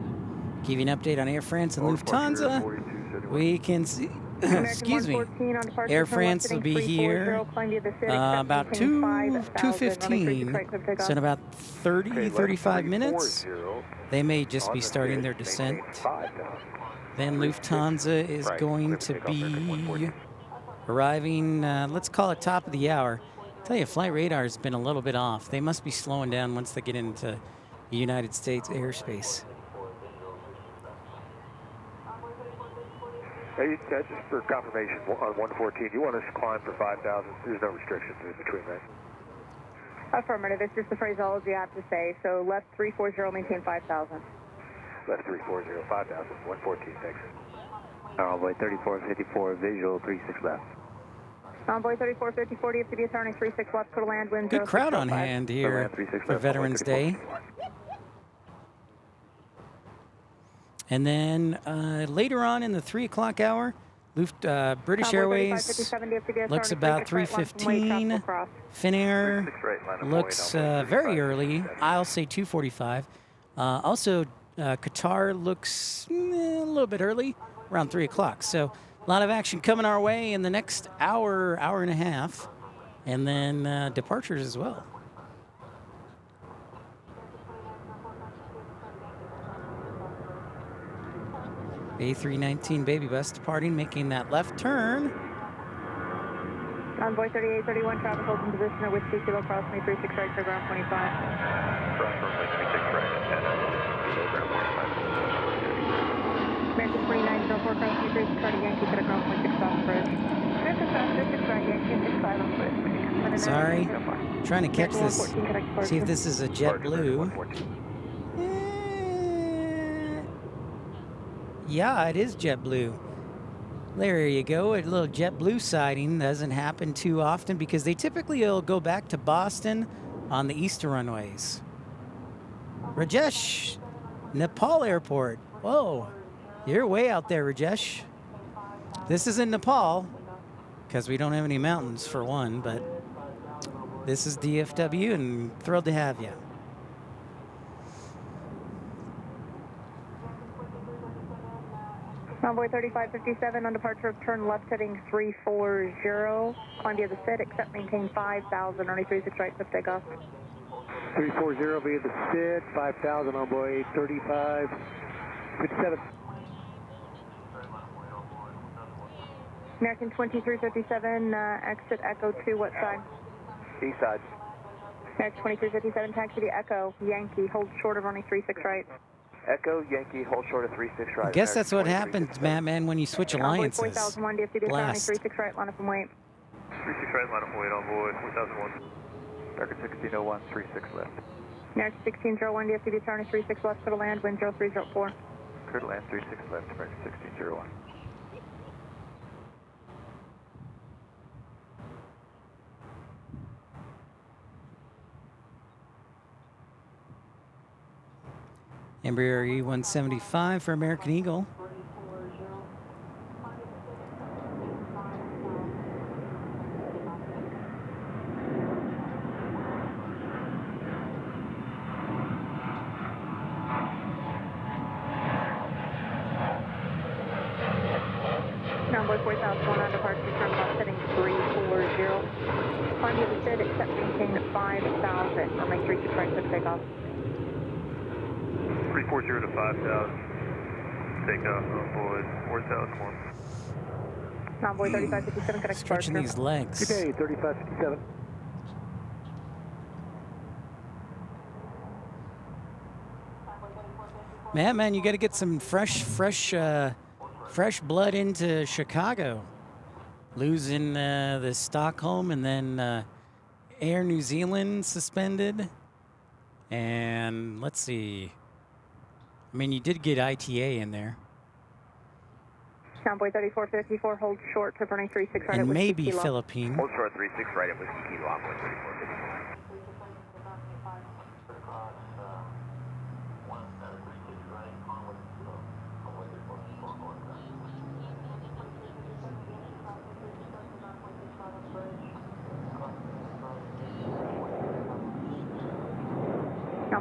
Give you an update on Air France and Lufthansa. We can see, excuse me, Air France will be here about 2:15. So in about 30, 35 minutes, they may just be starting their descent. Then Lufthansa is going to be arriving, let's call it top of the hour. I tell you, flight radar has been a little bit off. They must be slowing down once they get into United States airspace. Hey, just for confirmation, on 114, you want us to climb for 5,000? There's no restrictions in between, right? Affirmative. It's just the phraseology I have to say. So left 340, maintain 5,000. Left 340, 5,000, 114, thanks. Envoy 3454, visual 36 left. Envoy 3454, DFW turning 36 left, total land wind. Good crowd on hand here for Veterans Day. And then later on in the 3 o'clock hour, British Airways looks about 3:15. Finnair looks very early. I'll say 2:45. Also, Qatar looks a little bit early, around 3 o'clock. So a lot of action coming our way in the next hour, hour and a half, and then departures as well. A319 baby bus departing, making that left turn. Envoy 3831, traffic holds in position at Whiskey Kilo cross me 36 right to ground 25. Cross runway 36 right at 10, ground 25. American 2904, cross me 36 right at Yankee, to ground 26 off the bridge. American 36 right, Yankee, 65 on the bridge. Sorry, trying to catch this, see if this is a JetBlue. Yeah, it is JetBlue. There you go. A little JetBlue sighting doesn't happen too often because they typically will go back to Boston on the Easter runways. Rajesh, Nepal Airport. Whoa, you're way out there, Rajesh. This is in Nepal because we don't have any mountains for one, but this is DFW and thrilled to have you. Envoy 3557 on departure of turn left heading 340. Climb via the SID, except maintain 5,000, only 36 right, cliff takeoff. 340 via the SID, 5,000 Envoy 3557. American 2357, exit Echo 2, what side? East side. American 2357, taxi to Echo, Yankee, hold short of only 36 right. Echo, Yankee, hold short of 36 right. I guess that's what happens, man, when you switch alliances. 4001, DFW, Blast. 36 right, line up and wait. 36 right, line up and wait, Envoy 4001. American 1601, 36 left. American 1601, DFW, turning 36 left to the land, wind 0304. Clear to land 36 left, American 1601. Embraer E175 for American Eagle. Envoy 4001 on departure from left heading 340. Climb via the SID, except maintain 5,000. Or make 36 right, cliff takeoff. 340 to 5,000. Take off, Envoy 4001. Envoy 3557, connect Stretching these legs. Good day, 3557. Man, you got to get some fresh blood into Chicago. Losing the Stockholm and then Air New Zealand suspended. And let's see. I mean, you did get ITA in there. Envoy 3454, hold short, trip running 36 right. And maybe Philippine. Hold short 36 right at Whiskey Kilo, Envoy 3454.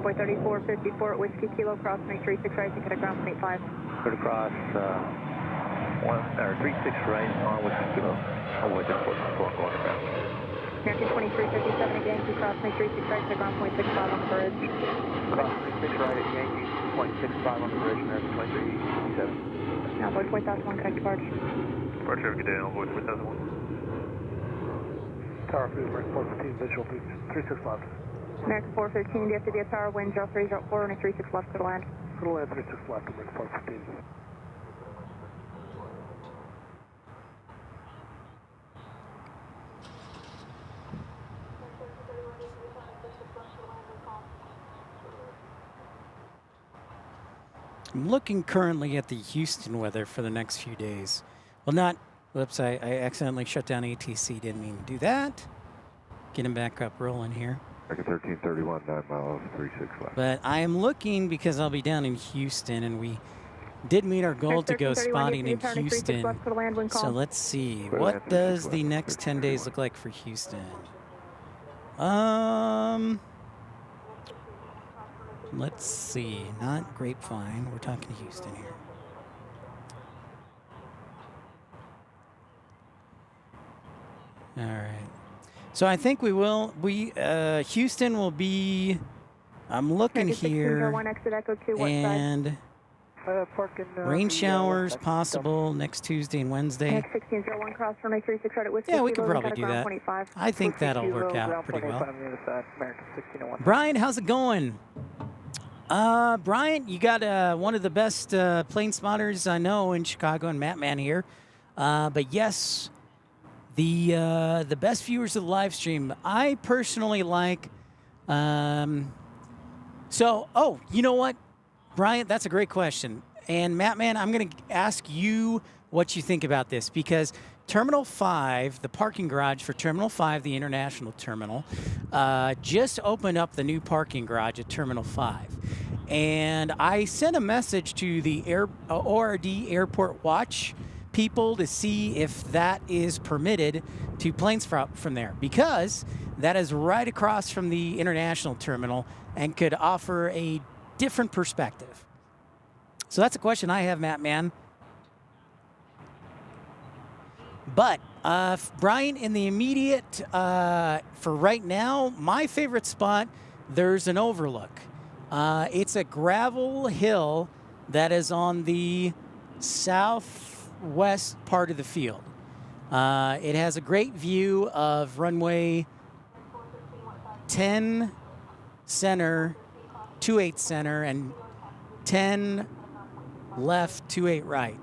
Runway 3454 at Whiskey Kilo, cross 36 right, ticket at ground 85. Clear to cross 36 right on Whiskey Kilo. Oh, wait, that's 4 going around. American 2357 at Yankee, cross 36 right, ticket ground 0.65 on the bridge. Cross 36 right at Yankee, 0.65 on the bridge, American 2357. Now, Voice 4001, connect to Barge. Departure, have a good day, Voice 4001. Tower 3, American 415, visual 36 left. American 415, DFW Tower, wind 0304, runway 36 left, clear to land. Clear to land 36 left, American 415. I'm looking currently at the Houston weather for the next few days. Well, not, whoops, I accidentally shut down ATC, didn't mean to do that. Getting back up rolling here. American 1331, 9 miles, 36 left. But I am looking because I'll be down in Houston, and we did meet our goal to go spotting in Houston. So let's see. What does the next 10 days look like for Houston? Let's see. Not Grapevine. We're talking Houston here. All right. So I think we will. Houston will be. I'm looking here, and rain showers possible next Tuesday and Wednesday. Yeah, we could probably do that. I think that'll work out pretty well. Brian, how's it going? Brian, you got one of the best plane spotters I know in Chicago, and Matt Man here. But yes, the best viewers of the live stream, I personally like. Oh, you know what, Brian? That's a great question. And Matt Man, I'm going to ask you what you think about this, because Terminal 5, the parking garage for Terminal 5, the international terminal, just opened up the new parking garage at Terminal 5. And I sent a message to the ORD Airport Watch people to see if that is permitted to planes from there, because that is right across from the international terminal and could offer a different perspective. So that's a question I have, Matt Man. But Brian, in the immediate, for right now, my favorite spot, there's an overlook. It's a gravel hill that is on the southwest part of the field. It has a great view of runway 10 center, 28 center, and 10 left, 28 right.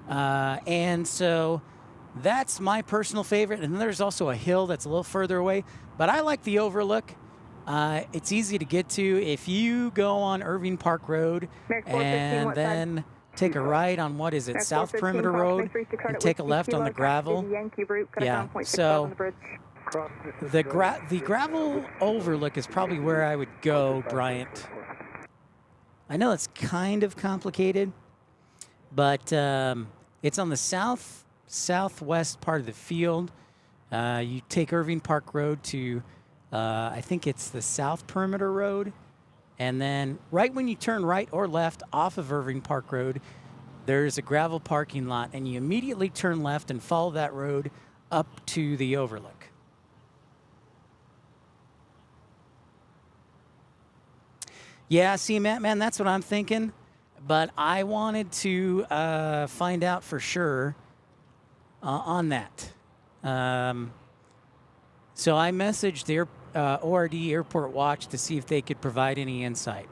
And so that's my personal favorite. And then there's also a hill that's a little further away, but I like the overlook. It's easy to get to if you go on Irving Park Road and then take a right on, what is it, South Perimeter Road, and take a left on the gravel. Yeah, so the gravel overlook is probably where I would go, Bryant. I know it's kind of complicated, but it's on the southwest part of the field. You take Irving Park Road to, I think it's the South Perimeter Road, and then right when you turn right or left off of Irving Park Road, there's a gravel parking lot, and you immediately turn left and follow that road up to the overlook. Yeah, see, Matt, man, that's what I'm thinking. But I wanted to find out for sure on that. So I messaged their ORD Airport Watch to see if they could provide any insight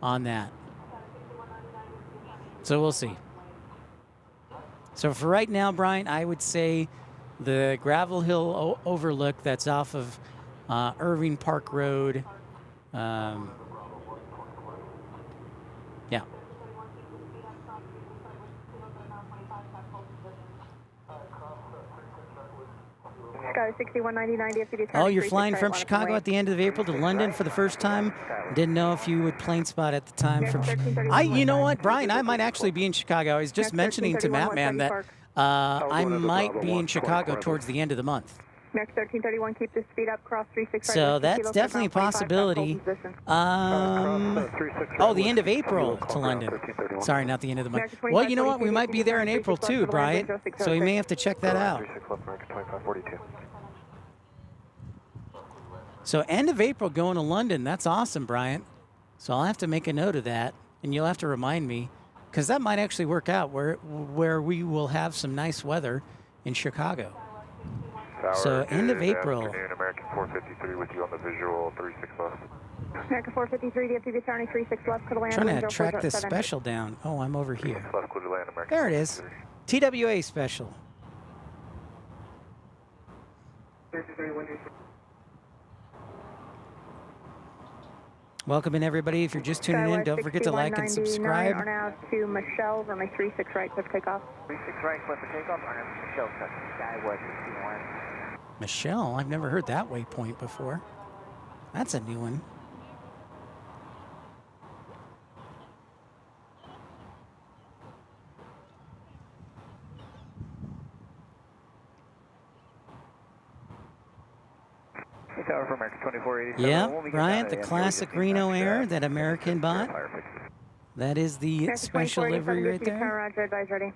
on that. So we'll see. So for right now, Brian, I would say the Gravel Hill overlook that's off of Irving Park Road. Yeah. Sky 6190 Oh, you're flying from Chicago at the end of April to London for the first time? Didn't know if you would plane spot at the time from you know what, Brian, I might actually be in Chicago. I was just mentioning to Matt Man that I might be in Chicago towards the end of the month. American 1331, keep the speed up, cross 36 right. So that's definitely a possibility. Oh, the end of April to London. Sorry, not the end of the month. Well, you know what? We might be there in April too, Bryant. So we may have to check that out. So end of April going to London. That's awesome, Bryant. So I'll have to make a note of that, and you'll have to remind me, because that might actually work out where we will have some nice weather in Chicago. So end of April. American 453 with you on the visual 36 left. American 453, DFW turning 36 left to the land. Trying to track this special down. Oh, I'm over here. There it is. TWA special. Welcome in, everybody. If you're just tuning in, don't forget to like and subscribe. Are now to Michelle, runway 36 right, clip takeoff. 36 right, clip takeoff. Michelle, Skywest 61. Michelle? I've never heard that waypoint before. That's a new one. Yeah, Bryant, the classic Reno Air that American bought. That is the special livery right there. Roger, advise ready.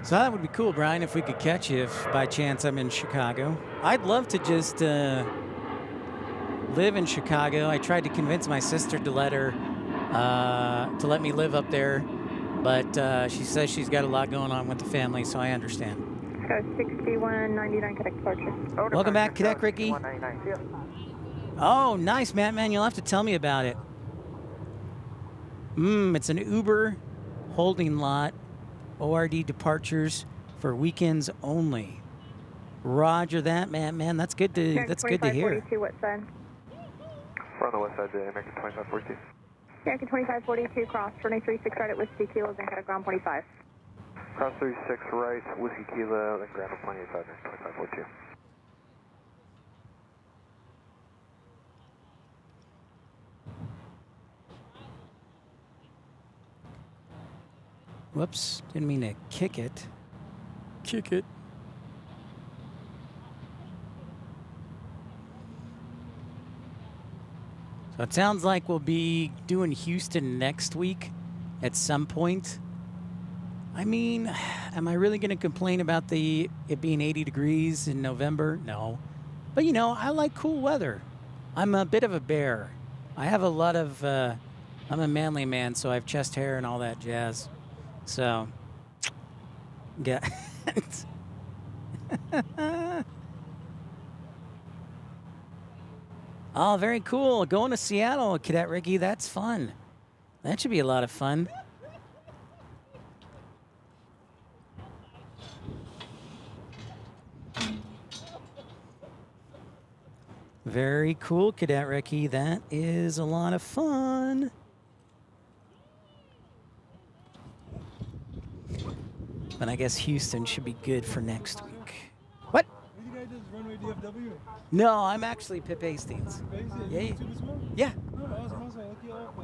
So that would be cool, Brian, if we could catch you if by chance I'm in Chicago. I'd love to just live in Chicago. I tried to convince my sister to let me live up there, but she says she's got a lot going on with the family, so I understand. 6199 Cadet departure. Welcome back, Cadet Ricky. Oh, nice, Matt, man. You'll have to tell me about it. It's an Uber holding lot. ORD departures for weekends only. Roger that, man. That's good to hear. What side? We're on the west side, American 2542. American 2542, cross, runway 36 right at Whiskey Kilo, then cut ground 25. Cross 36 right, Whiskey Kilo, then ground 25, 2542. Whoops, didn't mean to kick it. Kick it. So it sounds like we'll be doing Houston next week at some point. I mean, am I really going to complain about it being 80 degrees in November? No. But, you know, I like cool weather. I'm a bit of a bear. I have a lot of, I'm a manly man, so I have chest hair and all that jazz. So, yeah. Oh, very cool. Going to Seattle, Cadet Ricky. That's fun. That should be a lot of fun. Very cool, Cadet Ricky. That is a lot of fun. But I guess Houston should be good for next week. What? You guys just runway DFW? No, I'm actually Pip Hastings. Yeah. Yeah. Oh, awesome. Look you up.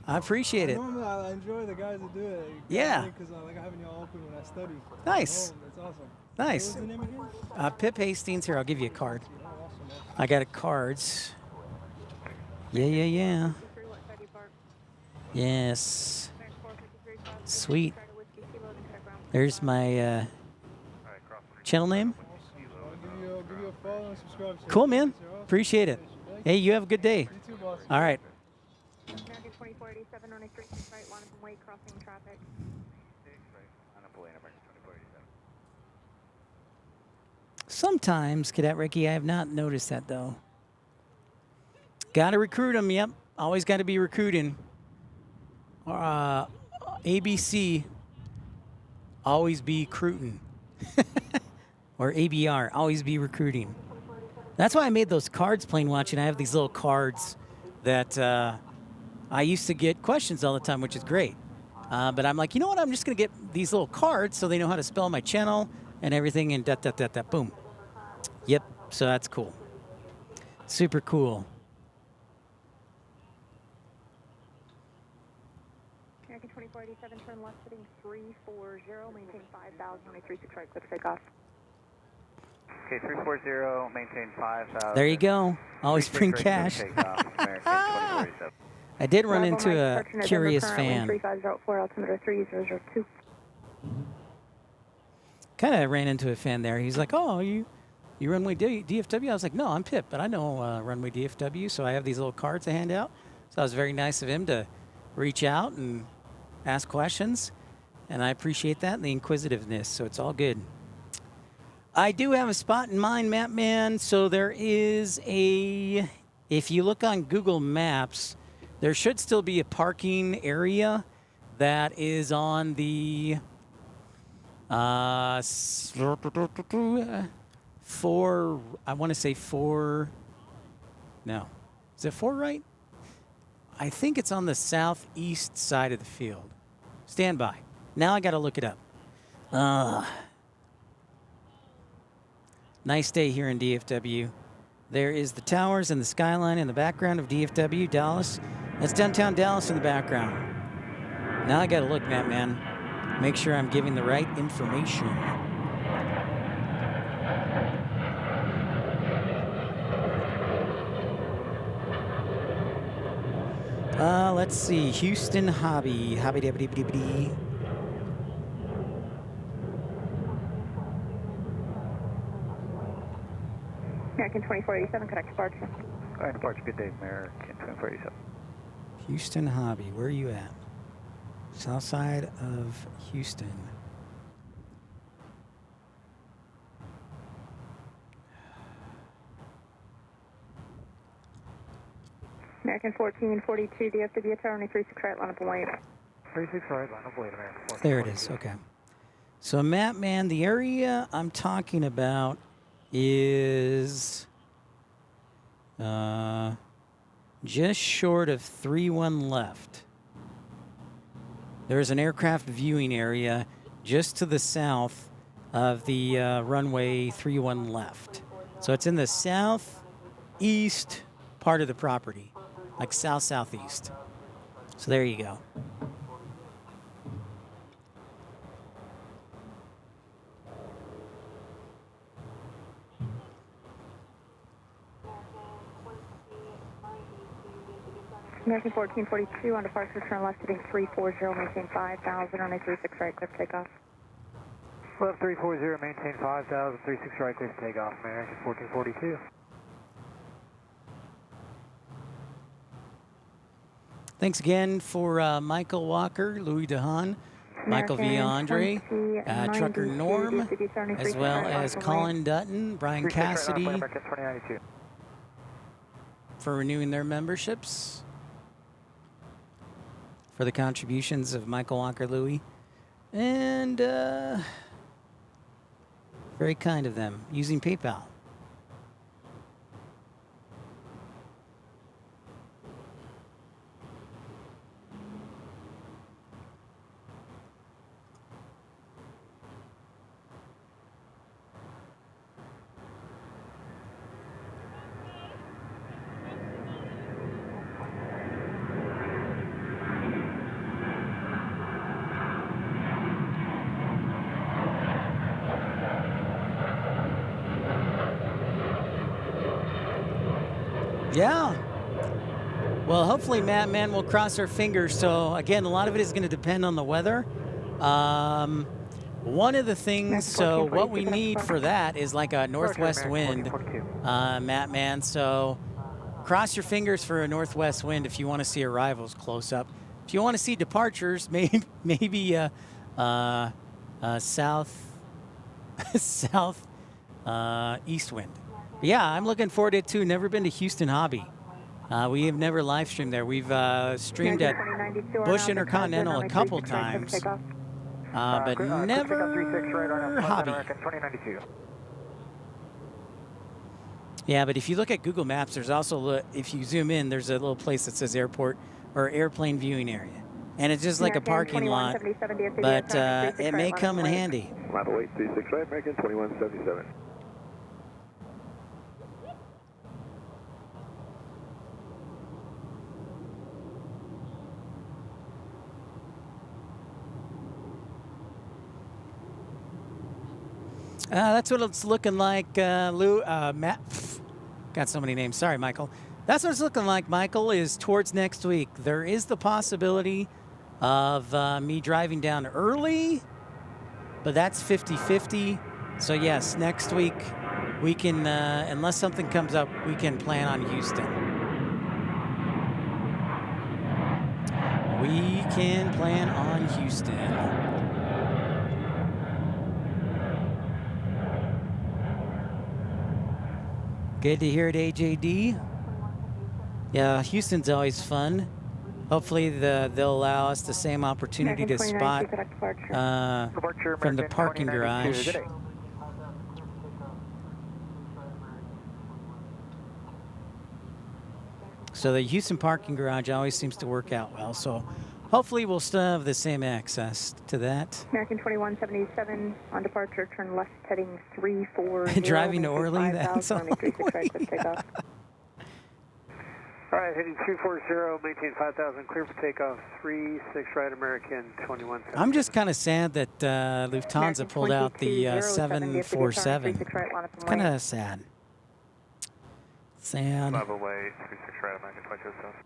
I appreciate it. Normally, I enjoy the guys that do it. Yeah. Because I like having y'all open when I study. Nice. That's awesome. Nice. What was the name again? Pip Hastings. Here, I'll give you a card. I got a cards. Yeah. Yes. Sweet. There's my channel name. I'll give you a follow and subscribe. Cool, man. Appreciate it. Hey, you have a good day. You too, boss. All right. American 2487, runway 36 right, one from weight, crossing traffic. Sometimes, Cadet Ricky, I have not noticed that, though. Got to recruit them, yep. Always got to be recruiting. ABC, always be recruiting. Or ABR, always be recruiting. That's why I made those cards plain watching. I have these little cards that I used to get questions all the time, which is great. But I'm like, you know what? I'm just going to get these little cards so they know how to spell my channel and everything, and boom. Yep, so that's cool. Super cool. American 2487, turn left, heading 340, maintain 5,000, runway 36 right, clear for takeoff. Okay, 340, maintain 5,000. There you go. Always bring cash. I did run into a curious fan. 3504, altimeter 3002. Kind of ran into a fan there. He's like, "Oh, you runway DFW?" I was like, "No, I'm PIP, but I know runway DFW." So I have these little cards to hand out. So that was very nice of him to reach out and ask questions, and I appreciate that and the inquisitiveness. So it's all good. I do have a spot in mind, Map Man. So there is a. If you look on Google Maps, there should still be a parking area that is on the. 4, I want to say 4, no. Is it 4 right? I think it's on the southeast side of the field. Stand by. Now I got to look it up. Nice day here in DFW. There is the towers and the skyline in the background of DFW, Dallas. That's downtown Dallas in the background. Now I got to look, man. Make sure I'm giving the right information. Let's see. Houston Hobby. Hobby-dabby-dabby-dabby. American 2487, connect departure. All right, departure. Good day, American 2487. Houston Hobby. Where are you at? South side of Houston. American 1442, DFW, tower 36 right, line up and wait. 36 right, line up, wait, American 1442. There it is, okay. So, Map Man, the area I'm talking about is just short of 31 left. There's an aircraft viewing area just to the south of the runway 31 left. So it's in the southeast part of the property, like south-southeast. So there you go. American 1442 on departure, turn left heading 340, maintain 5,000, runway 36 right, clear for takeoff. Left 340, maintain 5,000, 36 right, clear for takeoff, American 1442. Thanks again for Michael Walker, Louis DeHaan, Michael V. Andre, Trucker Norm, as well as Colin Dutton, Brian Cassidy, for renewing their memberships, for the contributions of Michael Walker, Louis, and very kind of them, using PayPal. Yeah. Well, hopefully, Matt, man, we'll cross our fingers. So, again, a lot of it is going to depend on the weather. One of the things, so what we need for that is like a northwest wind, Matt, man. So cross your fingers for a northwest wind if you want to see arrivals close up. If you want to see departures, maybe south east wind. But yeah, I'm looking forward to it too. Never been to Houston Hobby. We have never live streamed there. We've streamed at Bush Intercontinental a couple times, but never Hobby. Yeah, but if you look at Google Maps, there's also, if you zoom in, there's a little place that says airport or airplane viewing area. And it's just like a parking lot, but it may come in handy. Lava weight 36 right, American 2177. That's what it's looking like, Lou. Matt, got so many names. Sorry, Michael. That's what it's looking like, Michael, is towards next week. There is the possibility of me driving down early, but that's 50-50. So, yes, next week we can, unless something comes up, we can plan on Houston. We can plan on Houston. Good to hear it, AJD. Yeah, Houston's always fun. Hopefully they'll allow us the same opportunity to spot from the parking garage. So the Houston parking garage always seems to work out well. So hopefully we'll still have the same access to that. American 2177 on departure, turn left heading 340. Driving to Orly, that's all. All right, heading 340, maintain 5,000, clear for takeoff, 36 right, American 2177. I'm just kind of sad that Lufthansa pulled out the 747. It's kind of sad. Sad. 5 away, 36 right, American 2207.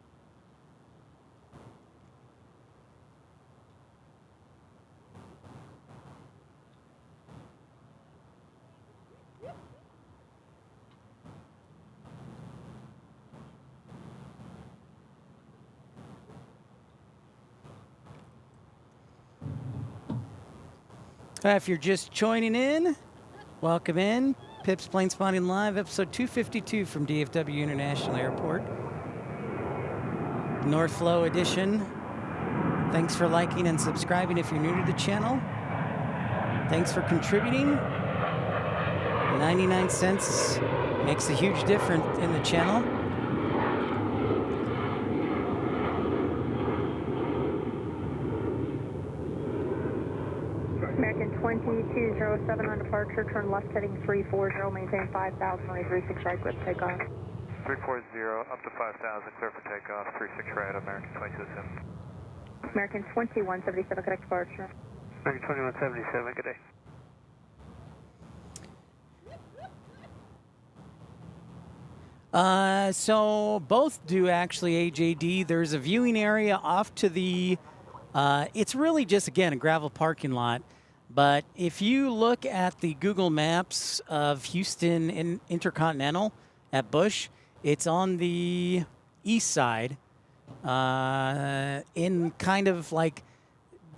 If you're just joining in, welcome in. Pip's Planespotting Live, episode 252 from DFW International Airport. North Flow edition. Thanks for liking and subscribing if you're new to the channel. Thanks for contributing. 99 cents makes a huge difference in the channel. American 2207 on departure, turn left heading 340, maintain 5,000, runway 36 right, clear for takeoff. 340 up to 5,000, clear for takeoff, 36 right, American 2207. American 2177, correct departure. American 2177, good day. So both do actually, AJD. There's a viewing area off to the, it's really just, again, a gravel parking lot. But if you look at the Google Maps of Houston Intercontinental at Bush, it's on the east side, in kind of like,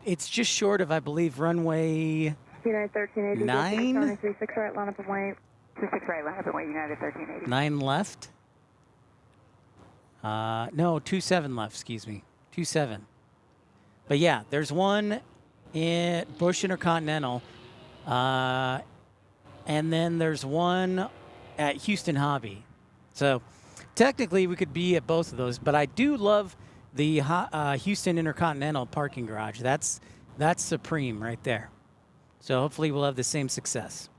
it's just short of, I believe, runway United 1380. 9? 36 right, line up and wait. 36 right, line up and wait, United 1380. 9 left? No, 27 left, excuse me. 27. But yeah, there's one in Bush Intercontinental, and then there's one at Houston Hobby. So technically we could be at both of those, but I do love the Houston Intercontinental parking garage. That's supreme right there. So hopefully we'll have the same success.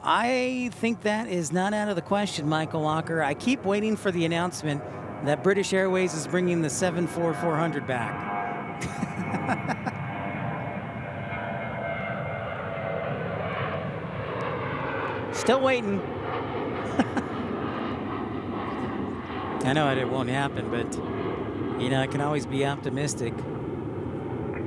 I think that is not out of the question, Michael Walker. I keep waiting for the announcement that British Airways is bringing the 747-400 back. Still waiting. I know it won't happen, but, you know, I can always be optimistic.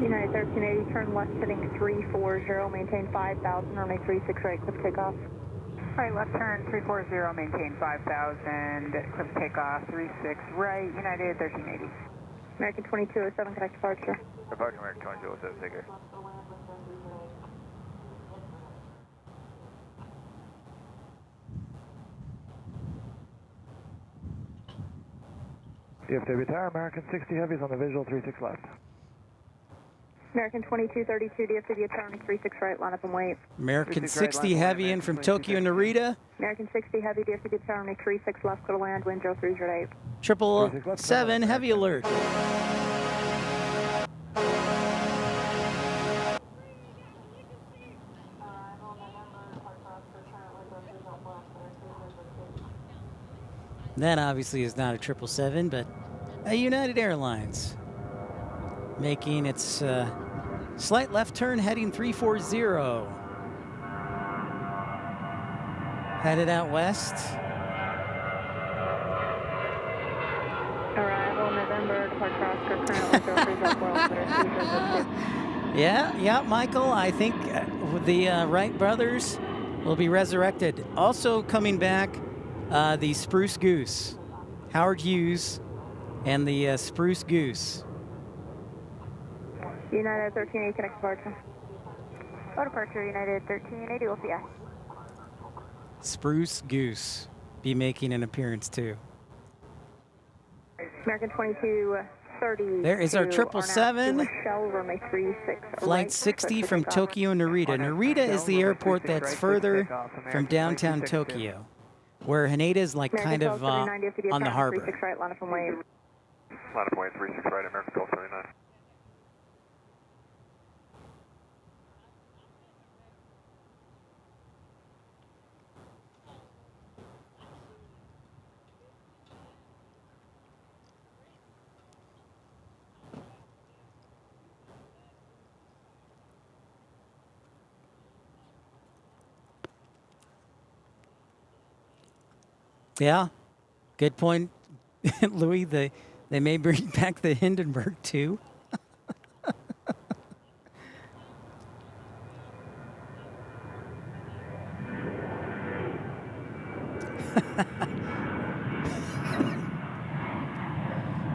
United 1380, turn left heading 340, maintain 5,000, runway 36 right, clip takeoff. All right, left turn 340, maintain 5,000, clip takeoff, 36 right, United 1380. American 2207, connect departure. Departure American 2207, take care. DFW Tower, American 60 heavies on the visual, 36 left. American 2232, DFW Tower, 36 right, line up and wait. American 60 heavy in from Tokyo Narita. American 60 heavy, DFW Tower, 36 left, clear to land, wind 0308. 777, heavy alert. That obviously is not a 777, but a United Airlines. making its slight left turn, heading 340. Headed out west. Arrival November, departure Oscar, currently 03040, Yeah, Michael. I think the Wright brothers will be resurrected. Also coming back, the Spruce Goose, Howard Hughes, and the Spruce Goose. United 1380, connect departure. Oh, departure, United 1380, we'll see ya. Spruce Goose be making an appearance too. American 2230. There is our 777. Flight 60 from Tokyo, Narita. Narita is the airport that's further from downtown Tokyo, where Haneda is like kind of on the harbor. 36 right, line up and wave. Line up and wave, 36 right, American 1279. Yeah, good point, Louis. They may bring back the Hindenburg too.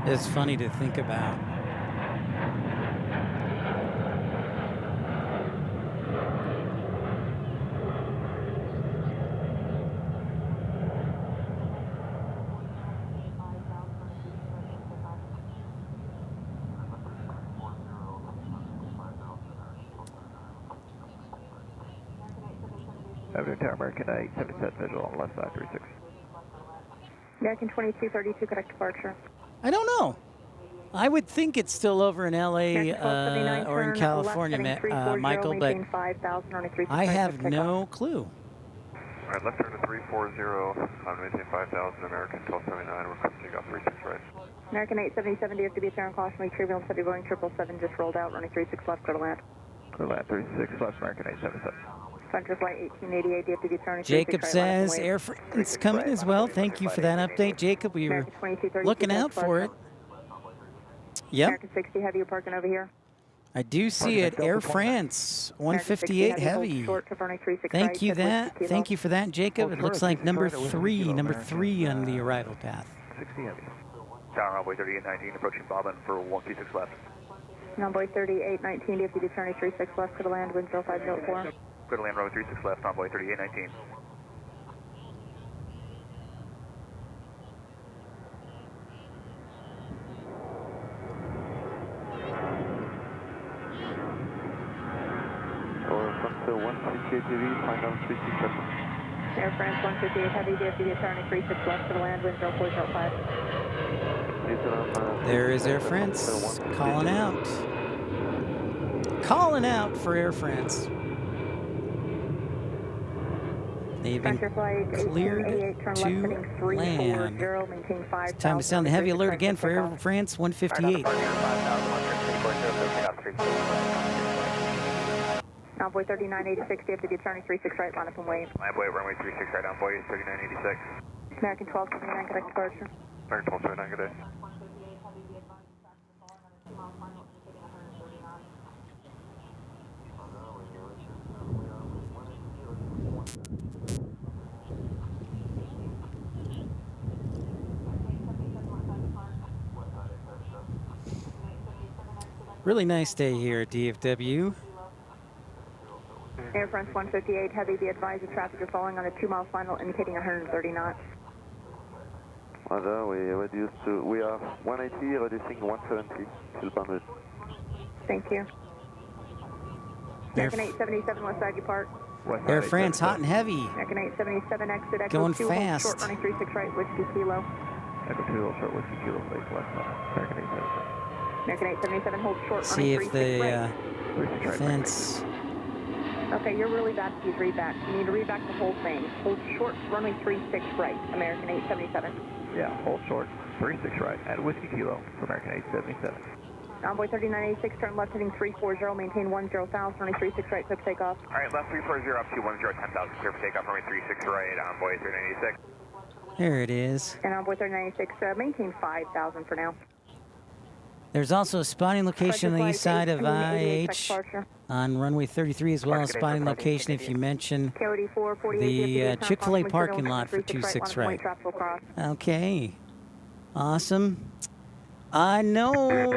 It's funny to think about. Avenue Tower, American 877 visual on left side, 36. American 2232, connect departure. I don't know. I would think it's still over in LA or in California, Michael, but I have no clue. All right, left turn to 340, I'm maintain 5000, American 1279, requesting off 36 right. American 877, DFW, turn caution, retrieval, heavy Boeing 777, just rolled out, running 36 left, clear to land. Clear land, 36 left, American 877. Center flight 1888, DFW, turn Jacob says Air France coming as well. Thank you for that update, Jacob. We were looking out for it. Yep. American 60 heavy, you're parking over here. I do see it. Air France 158 heavy. Thank you for that, Jacob. It looks like number three on the arrival path. 60 heavy. Tower runway 3819, approaching Bobbin for 126 left. Runway 3819, DFW, turn 36 left, to the land, wind 0504. Clear to land, runway 36 left, envoy 3819. Or 158 heavy, final 367. Air France 158 heavy, DFW, turn 36 left, to the land, wind 0405. There is Air France calling out. Calling out for Air France. They've been cleared to land. It's time to sound the heavy alert again for Air France 158. Envoy 3986, DFW, turning 36 right, line up and wave. Envoy runway 36 right, envoy 3986. American 1279, connect departure. American 1279, good day. Really nice day here at DFW. Air France 158 heavy, be advised the traffic is following on a 2-mile final, indicating 130 knots. Roger, we are 180, reducing 170 till boundary. Thank you. American 877, west side depart. Air France hot and heavy. American 877, exit Echo Going 2, fast. short running 36 right, whiskey kilo. Echo 2, short whiskey kilo, face left side, American 877. American 877, hold short See running if 36 the right. fence. Okay, you're really bad. Please read back. You need to read back the whole thing. Hold short, runway 36 right, American 877. Yeah, hold short, 36 right, at whiskey kilo for American 877. Envoy 3986, turn left heading 340, maintain 10 south, runway 36 right, clear for takeoff. All right, left 340 up to 10,000, clear for takeoff, runway 36 right, Envoy 3986. There it is. And Envoy 3986, maintain 5,000 for now. There's also a spotting location on the east side of IH on runway 33, as well as spotting location if you mention the Chick-fil-A parking lot for 26 right. Okay. Awesome. I know,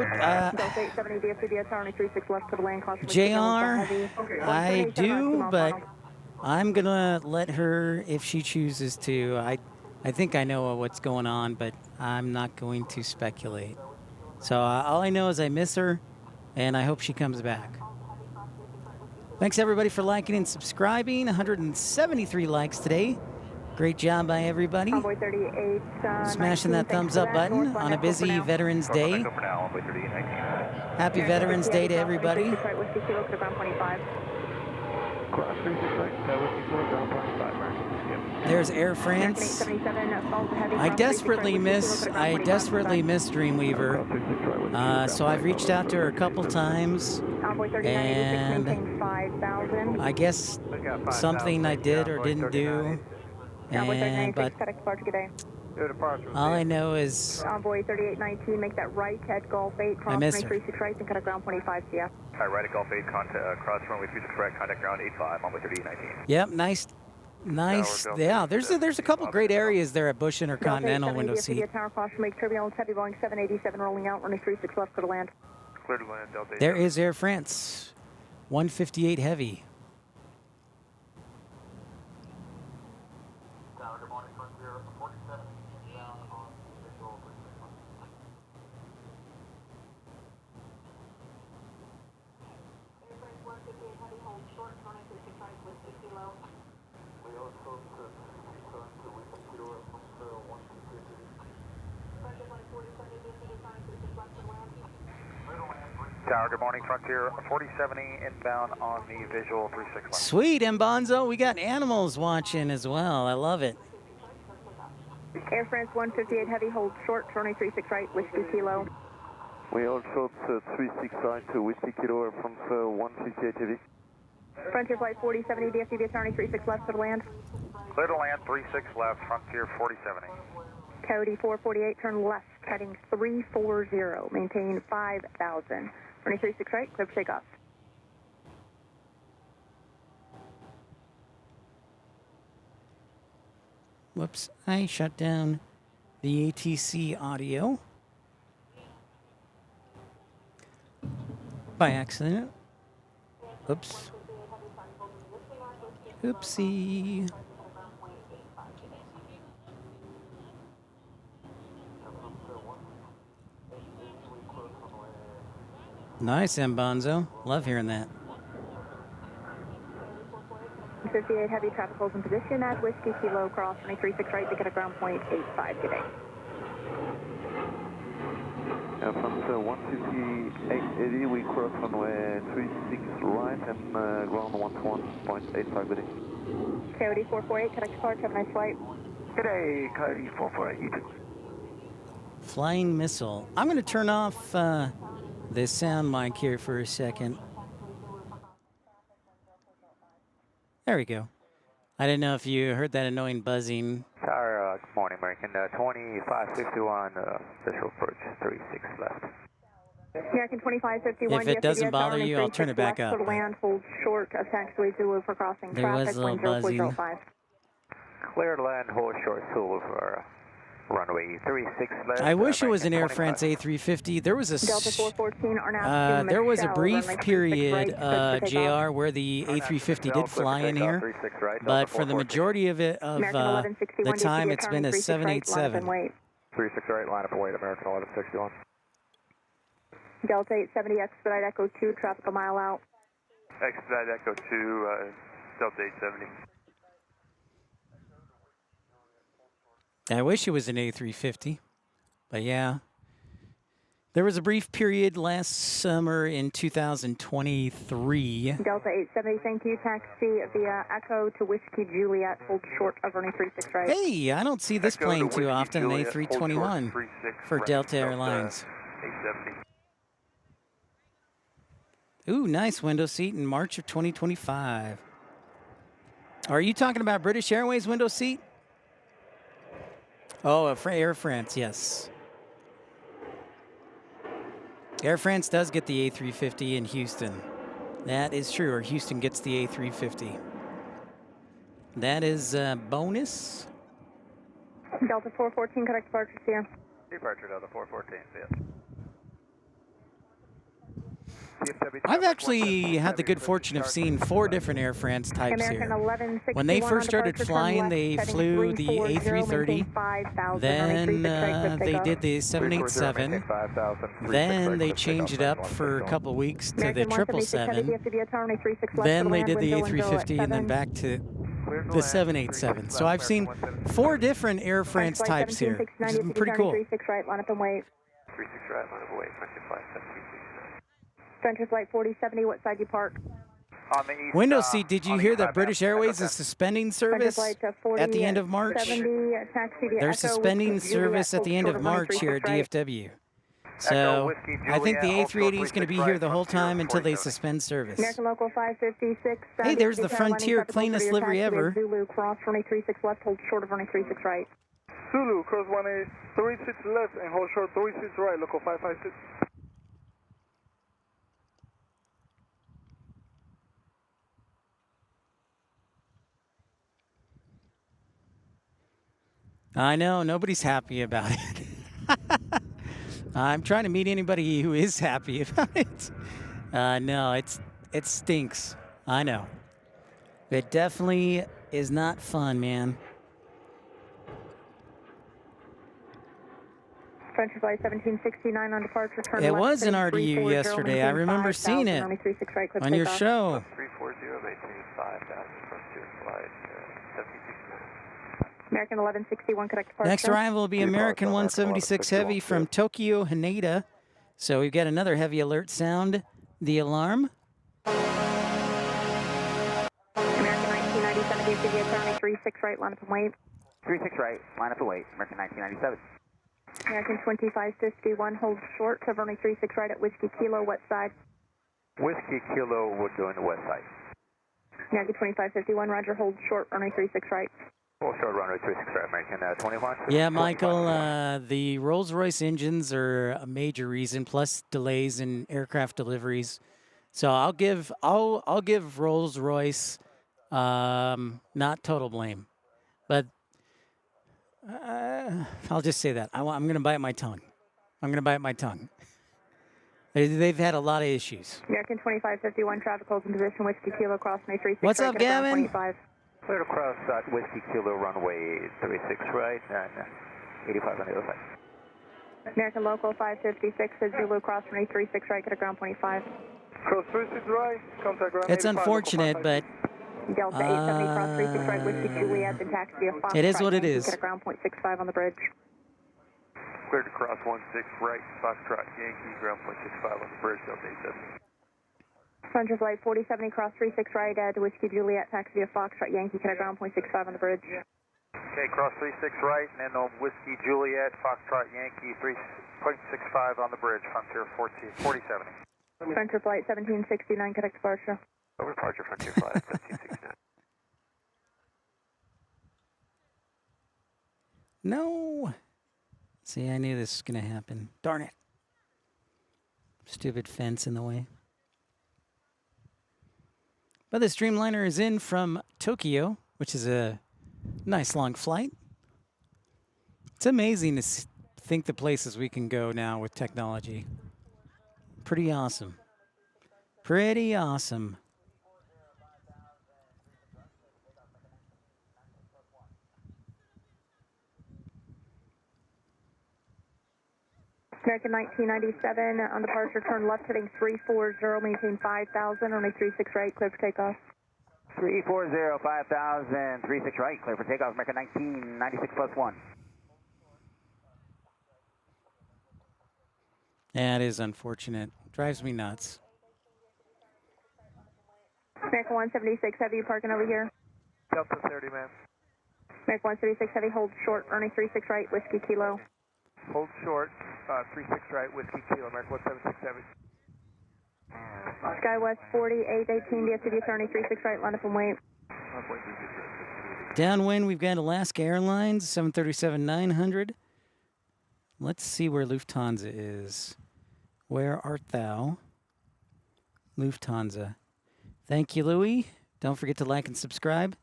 JR, I do, but I'm going to let her if she chooses to. I think I know what's going on, but I'm not going to speculate. So all I know is I miss her, and I hope she comes back. Thanks, everybody, for liking and subscribing. 173 likes today. Great job by everybody. Smashing that thumbs up button on a busy Veterans Day. Happy Veterans Day to everybody. There's Air France. I desperately miss Dreamweaver. So I've reached out to her a couple times, and I guess something I did or didn't do. But all I know is Envoy 3819, make that right at Gulf 8, cross runway 36 right, and cut at ground 25 CF. All right, right at Gulf 8, cross runway 36 right, contact ground 85, Envoy 3819. Yep, nice. Yeah, there's a couple great areas there at Bush Intercontinental window seat. Tower caution, make turbulence, heavy Boeing 787 rolling out, runway 36 left, clear to land. Clear to land, Delta 8. There is Air France, 158 heavy. Tower, good morning, Frontier 4070 inbound on the visual 36 line. Sweet, Mbonzo. We got animals watching as well. I love it. Air France 158 heavy, hold short, runway 36 right, Whiskey Kilo. We hold short 36 right to Whiskey Kilo, Air France 158 heavy. Frontier flight 4070, DFW, runway 36 left, clear to land. Clear to land, 36 left, Frontier 4070. Cody 448, turn left, heading 340, maintain 5,000. Runway 36 right, clear for takeoff. Whoops, I shut down the ATC audio by accident. Oops. Oopsie. Nice, Mbonzo. Love hearing that. 58 heavy traffic holds in position at Whiskey Kilo, cross runway 36 right, to get a ground point 85 today. From 158 we cross runway 36 right and ground 11.85 today. Coyote 448, connect to Clark, have a nice flight. Good day, Coyote 448, you too. Flying missile. I'm going to turn off the sound mic here for a second. There we go. I didn't know if you heard that annoying buzzing. Tower, good morning, American 2551, visual approach 36 left. American 2551. If it doesn't bother you, I'll turn it back up. Land, hold short of taxiway Zulu for crossing there traffic. Was a little buzzing. Clear to land, hold short Zulu for runway 36 left. I wish it was an Air France A350. There was a there was a brief period, JR, where the A350 did fly in here, but for the majority of it the time, it's been a 787. 36 right, line up and wait, American 1161. Delta 870, expedite Echo 2, traffic a mile out. Expedite Echo 2, Delta 870. I wish it was an A350, but yeah. There was a brief period last summer in 2023. Delta 870, thank you. Taxi via Echo to Whiskey Juliet, hold short of runway 36 right. Hey, I don't see this plane too often, an A321 for Delta Airlines. 870. Ooh, nice window seat in March of 2025. Are you talking about British Airways window seat? Oh, Air France, yes. Air France does get the A350 in Houston. That is true, or Houston gets the A350. That is a bonus. Delta 414, correct departure, here. Departure Delta 414, see ya. I've actually had the good fortune of seeing 4 different Air France types American here. 1161 When they first started on departure, flying, turn they left, flew the heading 340, A330. 5000, Then they takeoff. did the 787. Then they changed it up for a couple weeks to the American 777. DFW, turn 36 left Then to they land, did the window and A350 and then back to the 787. So I've seen 4 different Air France types here, which is pretty cool. 36 right, line up and wait. 36 right, line up and wait, Frontier Flight 1769. Frontier Flight 4070, what side you park? On the east, Window seat, did you hear that British Airways is suspending service at the end of March? They're suspending service at the end of March here at DFW. So I think the A380 is going to be here the whole time until they suspend service. American Local 556. Hey, there's the Frontier cleanest livery ever. Zulu, cross runway 36 left, hold short of runway 36 right. Zulu, cross 36 left and hold short 36 right, local 556. I know, nobody's happy about it. I'm trying to meet anybody who is happy about it. No, it stinks. I know. It definitely is not fun, man. Frontier Flight 1769 on departure. Turn it left, was an RDU yesterday. I remember seeing it on your show. 340, maintain 5000, Frontier Flight 1769. American 1161, correct departure. Next arrival will be American 176 Heavy from Tokyo, Haneda. So we've got another heavy alert sound. The alarm. American 1997, DFW, turn 36 right, line up and wait. 36 right, line up and wait, American 1997. American 2551, hold short to runway 36 right at Whiskey Kilo, what side? Whiskey Kilo would go in the west side. American 2551, roger, hold short, runway 36 right. Hold short, runway 36 right, American 21. Yeah, Michael, the Rolls-Royce engines are a major reason, plus delays in aircraft deliveries. So I'll give Rolls-Royce not total blame, but I'll just say that. I'm going to bite my tongue. They've had a lot of issues. American 2551, traffic holds in position, Whiskey Kilo, cross runway 36 What's right, up, Gavin? Clear to cross Whiskey Kilo, runway 36 right, and 85 on the other side. American Local 556, Zulu, cross runway 36 right, get a ground 25. Cross 36 right, contact ground. It's unfortunate, but Delta 870, cross 36 right, Whiskey Juliet, then taxi via Fox. It is what it is. Get a ground 0.65 on the bridge. Cleared to cross 16 right, Foxtrot Yankee, ground 0.65 on the bridge, Delta 870. Frontier Flight 4070, cross 36 right at Whiskey Juliet, taxi via Foxtrot Yankee, get a ground 0.65 on the bridge. Okay, cross 36 right, and then on Whiskey Juliet, Foxtrot Yankee, 3.65 on the bridge, Frontier 4070. Frontier Flight 1769, correct departure. Over departure, Frontier Flight 1769. No. See, I knew this was going to happen. Darn it. Stupid fence in the way. But the Streamliner is in from Tokyo, which is a nice long flight. It's amazing to think the places we can go now with technology. Pretty awesome. Pretty awesome. American 1997, on departure, turn left heading 340, maintain 5000, runway 36 right, clear for takeoff. 340, 5000, 36 right, clear for takeoff, American 1996 plus 1. Yeah, it is unfortunate. Drives me nuts. American 176 Heavy, parking over here. Delta 30, man. American 176 Heavy, hold short, runway 36 right, Whiskey Kilo. Hold short, 36 right, Whiskey Kilo, American 1767. Skywest 4818, DFW attorney 36 right, line up and wait. Downwind, we've got Alaska Airlines, 737-900. Let's see where Lufthansa is. Where art thou? Lufthansa. Thank you, Louie. Don't forget to like and subscribe.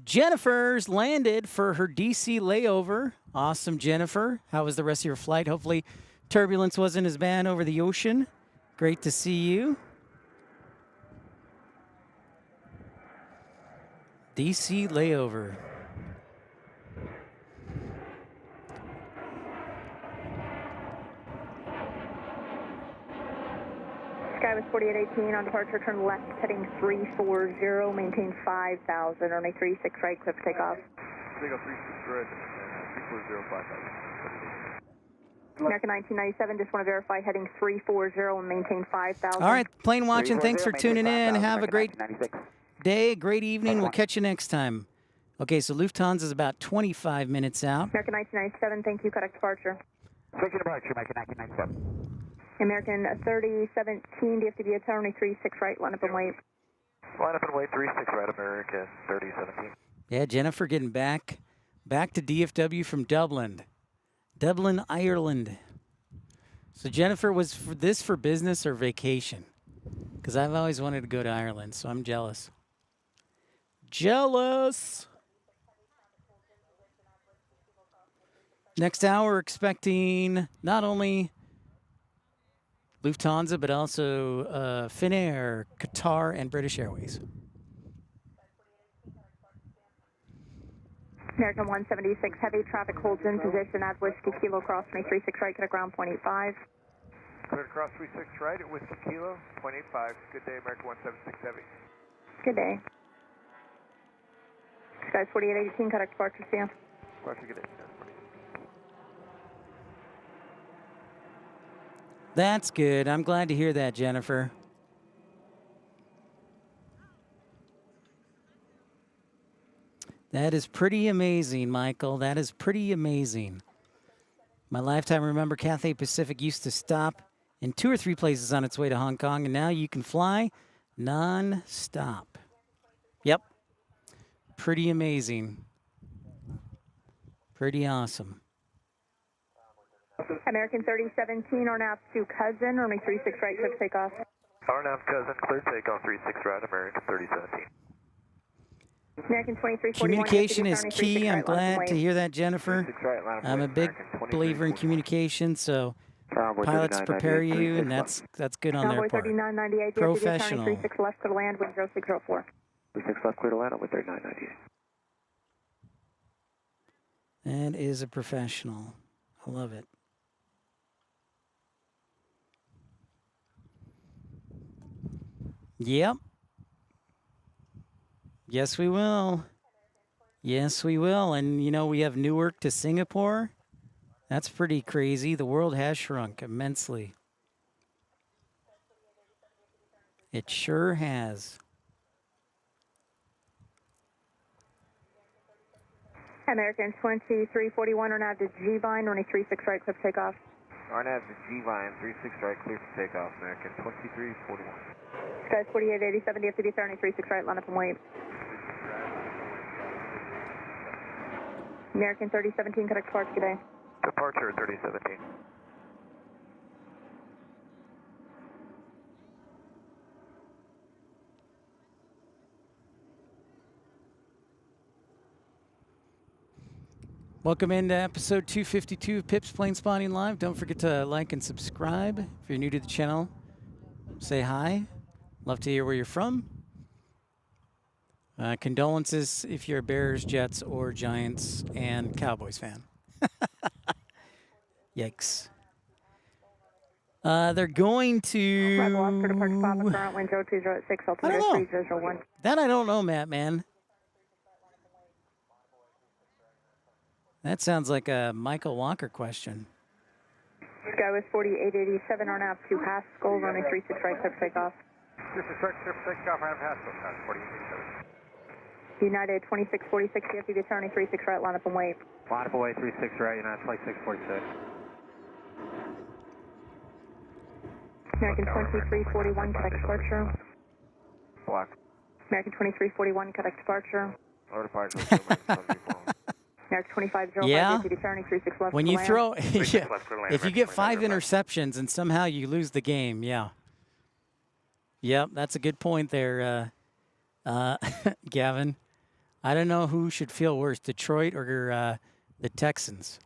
Jennifer's landed for her DC layover. Awesome, Jennifer. How was the rest of your flight? Hopefully turbulence wasn't as bad over the ocean. Great to see you. DC layover. Skywest 4818 on departure, turn left, heading 340, maintain 5,000, runway 36 right, clear for takeoff. Takeoff 36 right, 340, 5,000. American 1997, just want to verify heading 340 and maintain 5,000. All right, plane watching, thanks for tuning in. Have a great day, great evening. We'll catch you next time. Okay, so Lufthansa is about 25 minutes out. American 1997, thank you, correct departure. Switching departure, American 1997. American 3017, DFW attorney 36 right, line up and wait. Line up and wait, 36 right, American 3017. Yeah, Jennifer getting back to DFW from Dublin, Ireland. So Jennifer, was this for business or vacation? Because I've always wanted to go to Ireland, so I'm jealous. Jealous! Next hour, expecting not only Lufthansa, but also Finnair, Qatar, and British Airways. American 176, heavy traffic holds in position at Whiskey Kilo Cross, 36 right, get a ground, 0.85. Cleared across 36 right at Whiskey Kilo, 0.85. Good day, American 176 Heavy. Good day. Skies 4818, correct departure, see you. Departure, good day. That's good. I'm glad to hear that, Jennifer. That is pretty amazing, Michael. That is pretty amazing. My lifetime, remember, Cathay Pacific used to stop in 2 or 3 places on its way to Hong Kong, and now you can fly non-stop. Yep. Pretty amazing. Pretty awesome. American 3017, RNAV to Cousin, runway 36 right, clear to take off. RNAV Cousin, clear takeoff 36 right, American 3017. American 2341. Communication is key. I'm glad to hear that, Jennifer. I'm a big believer in communication, so pilots prepare you, and that's good on their part. 3998, Professional. 36 left to land, wind 0604. 36 left, clear to land, with 3998. That is a professional. I love it. Yep. Yes, we will. Yes, we will. And, you know, we have Newark to Singapore. That's pretty crazy. The world has shrunk immensely. It sure has. American 2341, RNAV to G-Vine, runway 36 right, clear for takeoff. RNAV to G-Vine, 36 right, clear for takeoff, American 2341. Skies 4887, DFW, runway 36 right, line up and wait. American 3017, correct departure, good day. Departure 3017. Welcome into episode 252 of Pips Planespotting Live. Don't forget to like and subscribe. If you're new to the channel, say hi. Love to hear where you're from. Condolences if you're a Bears, Jets, or Giants and Cowboys fan. Yikes. They're going to... Rebel Oscar departure Papa, current wind 0206, altimeter 3001. That I don't know, Matt, man. That sounds like a Michael Walker question. Skywest 4887, RNAV to Haskell, runway 36 right, clear for takeoff. 36 right, clear for takeoff, RNAV Haskell, 4887. United 2646, DFW, turning 36 right, line up and wait. Line up and wait, 36 right, United 2646. American 2341, Quebec departure. Block. American 2341, Quebec departure. Lower departure. American 2505, Yeah. deputy turning 36 left. When to you land. throw, Left, yeah, clear to land, if you get 5 American 2505. interceptions and somehow you lose the game, yeah. Yep, that's a good point there, Gavin. I don't know who should feel worse, Detroit or the Texans.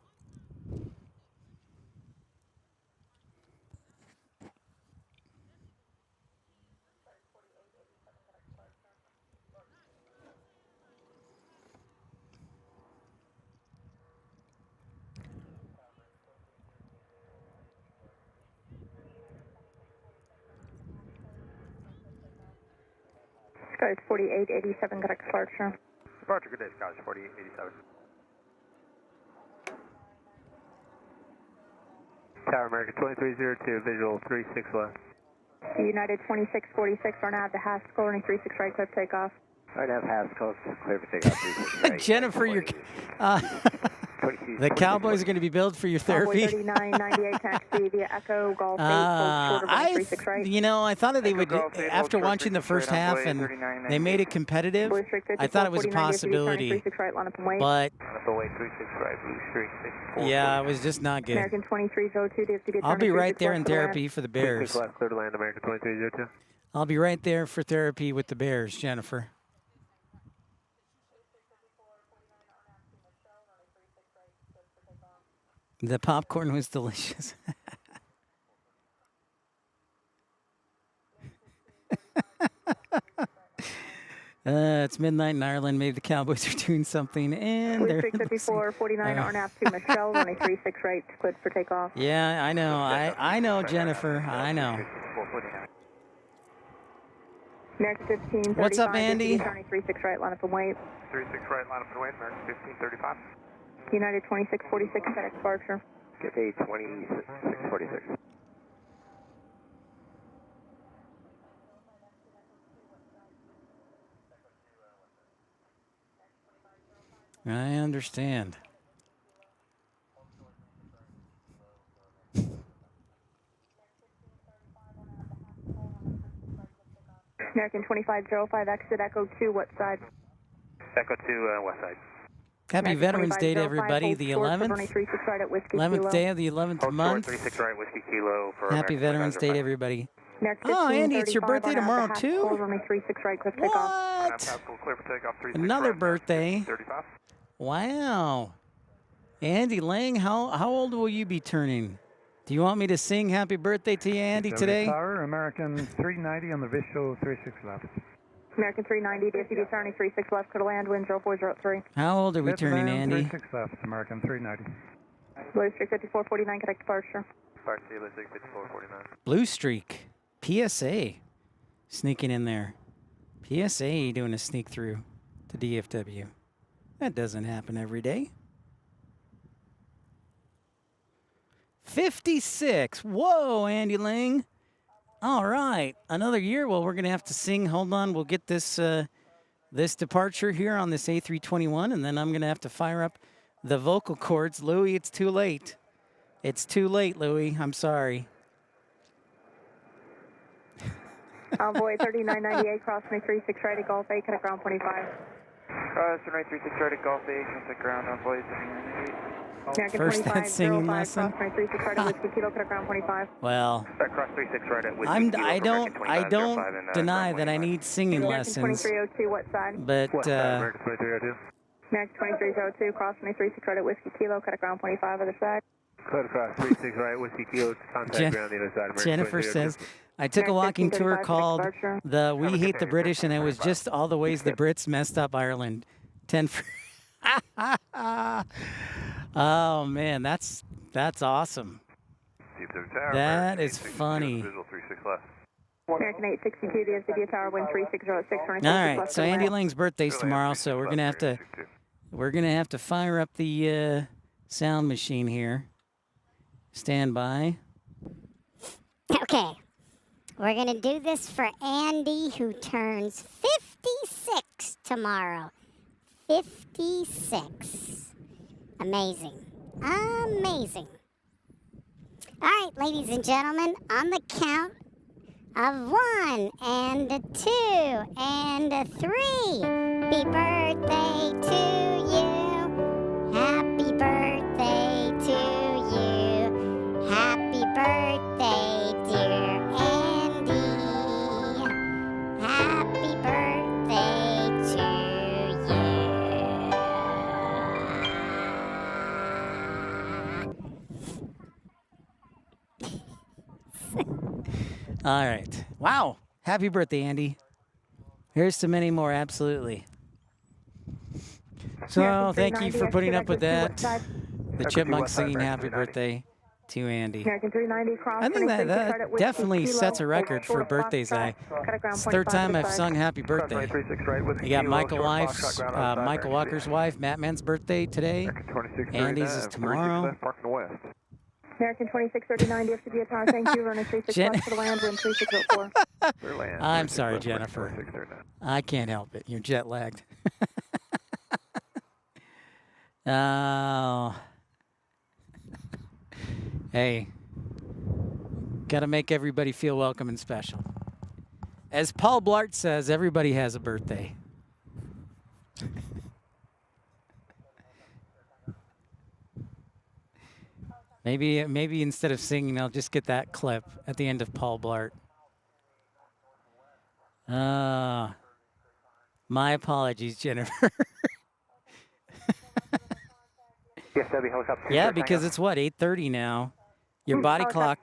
Skies 4887, correct departure. Departure, good day, Skies 4887. Tower American 2302, visual 36 left. United 2646, are now at the Haskell, running 36 right, clear for takeoff. Right now, Haskell, clear for takeoff. 36 right. Jennifer, the Cowboys are going to be billed for your therapy. 3998, taxi via Echo, Golf 8, short of running 36 right. You know, I thought that they would, after watching the first half and they made it competitive, I thought it was a possibility. But, yeah, it was just not good. American 2302, I'll be right there in therapy for the Bears. Clear to land, American 2302. I'll be right there for therapy with the Bears, Jennifer. The popcorn was delicious. It's midnight in Ireland. Maybe the Cowboys are doing something, and they're 654, 49 RNAV to Michelle, running 36 right, cleared for takeoff. Yeah, I know. I know, Jennifer. I know. American 1535. What's up, Andy? Turning 36 right, line up and wait. 36 right, line up and wait, American 1535. United 2646, FedEx departure. Good day, 2646. I understand. American 2505, exit Echo 2, what side? Echo 2, west side. Happy Veterans Day to everybody, the 11th. 11th day of the 11th month. 36 right, Whiskey Kilo for Happy Veterans Day to everybody. Oh, Andy, it's your birthday tomorrow, too? What? Another birthday. Wow. Andy Lang, how old will you be turning? Do you want me to sing happy birthday to you, Andy, today? Tower, American 390 on the visual 36 left. American 390, DFW turning 36 left, clear to land, wind 0403. How old are we turning, Andy? 36 left, American 390. Blue Streak 5449, correct departure. Departure, Blue Streak 5449. Blue Streak, PSA, sneaking in there. PSA doing a sneak through to DFW. That doesn't happen every day. 56. Whoa, Andy Lang. All right, another year. Well, we're gonna have to sing. Hold on, we'll get this this departure here on this A321, and then I'm gonna have to fire up the vocal cords. Louis, it's too late. It's too late, Louis. I'm sorry. Envoy 3998, cross 36 right at Golf 8, connect ground 25. Cross 36 right at Golf 8, connect ground Envoy 3998. First that singing lesson. Well, I don't deny that I need singing lessons. 2302, what side? But American 2302. American 2302, cross 36 right at Whiskey Kilo, cut ground 25, other side. Clear across 36 right, Whiskey Kilo, contact ground the other side. American Jennifer says, I took a walking tour called the We Hate the British, and it was just all the ways the Brits messed up Ireland. 10 for... Oh man, that's awesome. That is funny. American 862, the SVD tower, wind 3606. All right, so Andy Lang's birthday's tomorrow, so we're gonna have to fire up the sound machine here. Stand by. Okay, we're gonna do this for Andy, who turns 56 tomorrow. 56. Amazing. Amazing. All right, ladies and gentlemen, on the count of 1 and a 2 and a 3. Happy birthday to you. Happy birthday to you. Happy birthday, dear Andy. Happy birthday to you. All right. Wow. Happy birthday, Andy. Here's to many more, absolutely. So thank you for putting up with that. The Chipmunks singing happy birthday to Andy. American 390 cross. I think that definitely sets a record for birthdays. It's the third time I've sung happy birthday. You got Michael Walker's wife, Matt Mann's birthday today. Andy's is tomorrow. American 2639 DFW Tower, thank you. Running 36 for the land, wind 3604. I'm sorry, Jennifer. I can't help it. You're jet lagged. Oh. Hey. Got to make everybody feel welcome and special. As Paul Blart says, everybody has a birthday. Maybe instead of singing, I'll just get that clip at the end of Paul Blart. My apologies, Jennifer. Yeah, because it's what, 8:30 now. Your body clock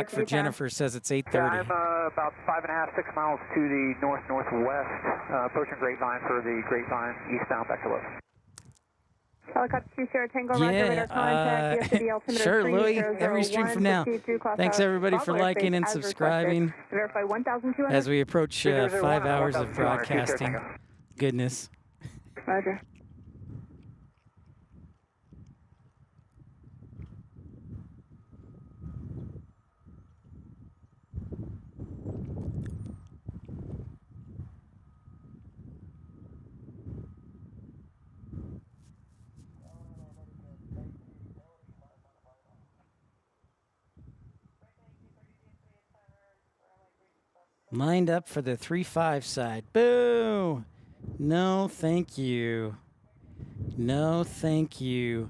for Jennifer says it's 8:30. Yeah, I'm about 5.5, 6 miles to the northwest, approaching Grapevine for the Grapevine eastbound back to Los. Helicopter 2 Sierra Tango, Roger, radar contact, DFW altimeter sure, Louis. 3001, Every stream from now. Thanks everybody for liking and subscribing. Verify 1,200. As we approach 5 hours of broadcasting. Goodness. Roger. Lined up for the 3-5 side. Boo! No, thank you. No, thank you.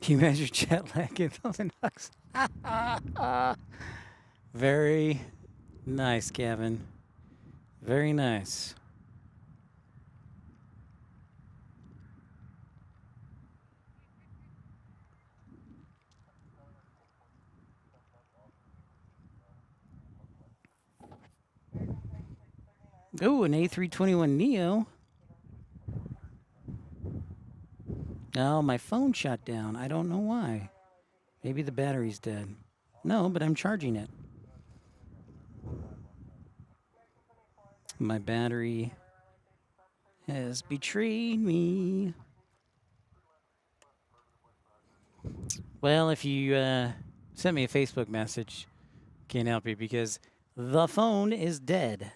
You measure jet lag in $1,000. Very nice, Gavin. Very nice. Ooh, an A321neo. Oh, my phone shut down. I don't know why. Maybe the battery's dead. No, but I'm charging it. My battery has betrayed me. Well, if you sent me a Facebook message, can't help you because the phone is dead.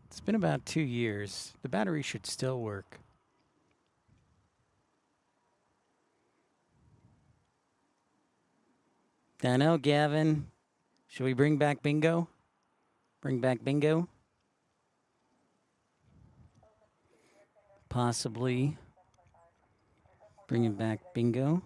It's been about 2 years. The battery should still work. I know, Gavin. Should we bring back bingo? Bring back bingo? possibly bringing back bingo.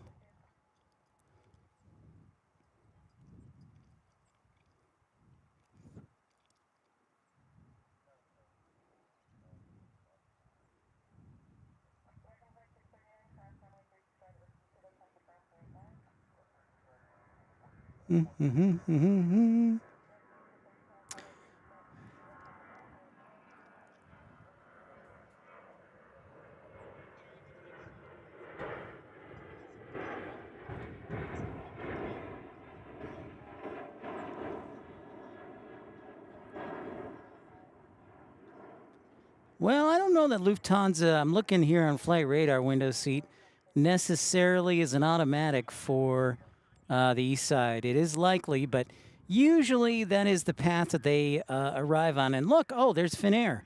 Well, I don't know that Lufthansa, I'm looking here on Flight Radar window seat, necessarily is an automatic for the east side. It is likely, but usually that is the path that they arrive on. And look, oh, there's Finnair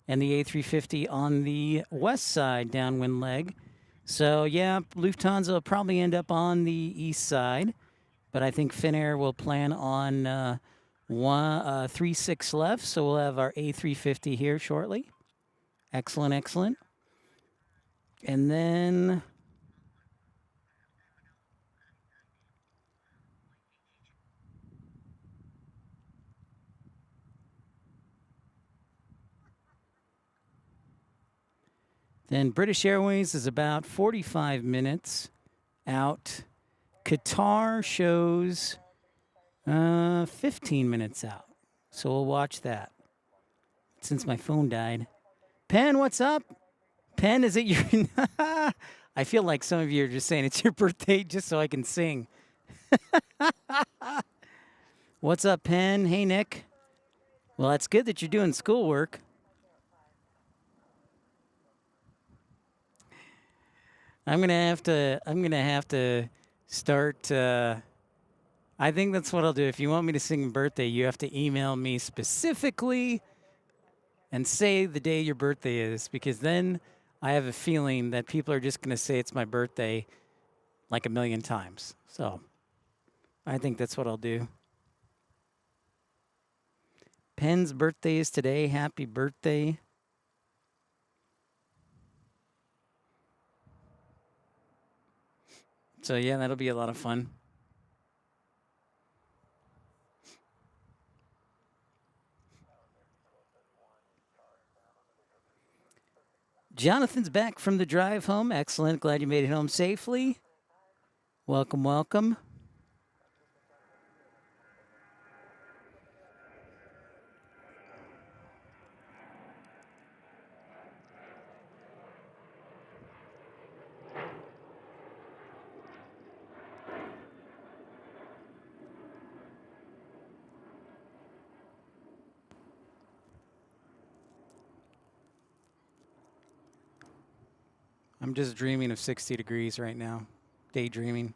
and the A350 on the west side downwind leg. So, yeah, Lufthansa will probably end up on the east side, but I think Finnair will plan on 3-6 left, so we'll have our A350 here shortly. Excellent, excellent. And then British Airways is about 45 minutes out. Qatar shows 15 minutes out. So we'll watch that since my phone died. Pen, what's up? Pen, is it your... I feel like some of you are just saying it's your birthday just so I can sing. What's up, Pen? Hey, Nick. Well, it's good that you're doing schoolwork. I'm gonna have to start. I think that's what I'll do. If you want me to sing birthday, you have to email me specifically and say the day your birthday is, because then I have a feeling that people are just gonna say it's my birthday like a million times. So I think that's what I'll do. Penn's birthday is today. Happy birthday. So yeah, that'll be a lot of fun. Jonathan's back from the drive home. Excellent. Glad you made it home safely. Welcome, welcome. I'm just dreaming of 60 degrees right now. Daydreaming.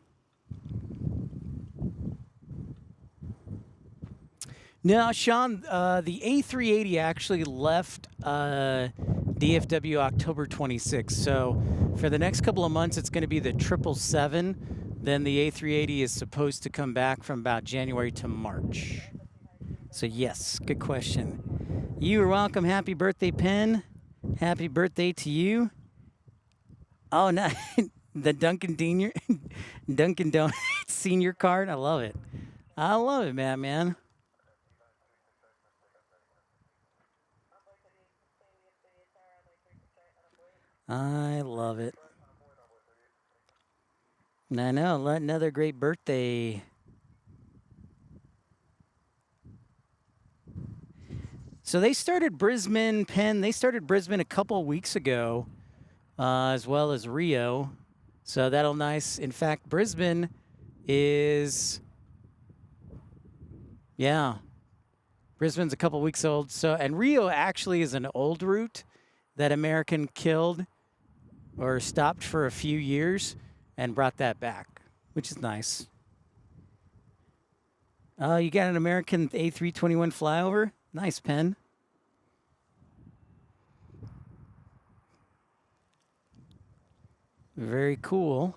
No, Sean, the A380 actually left DFW October 26th. So for the next couple of months, it's going to be the 777. Then the A380 is supposed to come back from about January to March. So yes, good question. You are welcome. Happy birthday, Penn. Happy birthday to you. Oh, no, the Dunkin' Donuts senior card. I love it. I love it, man. I love it. I know, another great birthday. So they started Brisbane, Penn. They started Brisbane a couple weeks ago. As well as Rio. So that'll nice. In fact, Brisbane is, yeah, Brisbane's a couple weeks old. So, and Rio actually is an old route that American killed or stopped for a few years and brought that back, which is nice. You got an American A321 flyover? Nice, Pen. Very cool.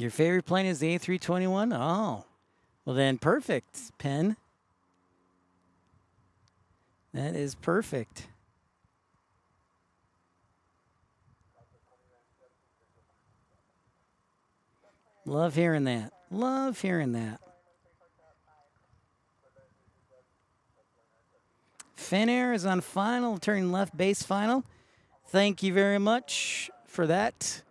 Your favorite plane is the A321? Oh, well then perfect, Penn. That is perfect. Love hearing that. Love hearing that. Finnair is on final, turning left base final. Thank you very much for that.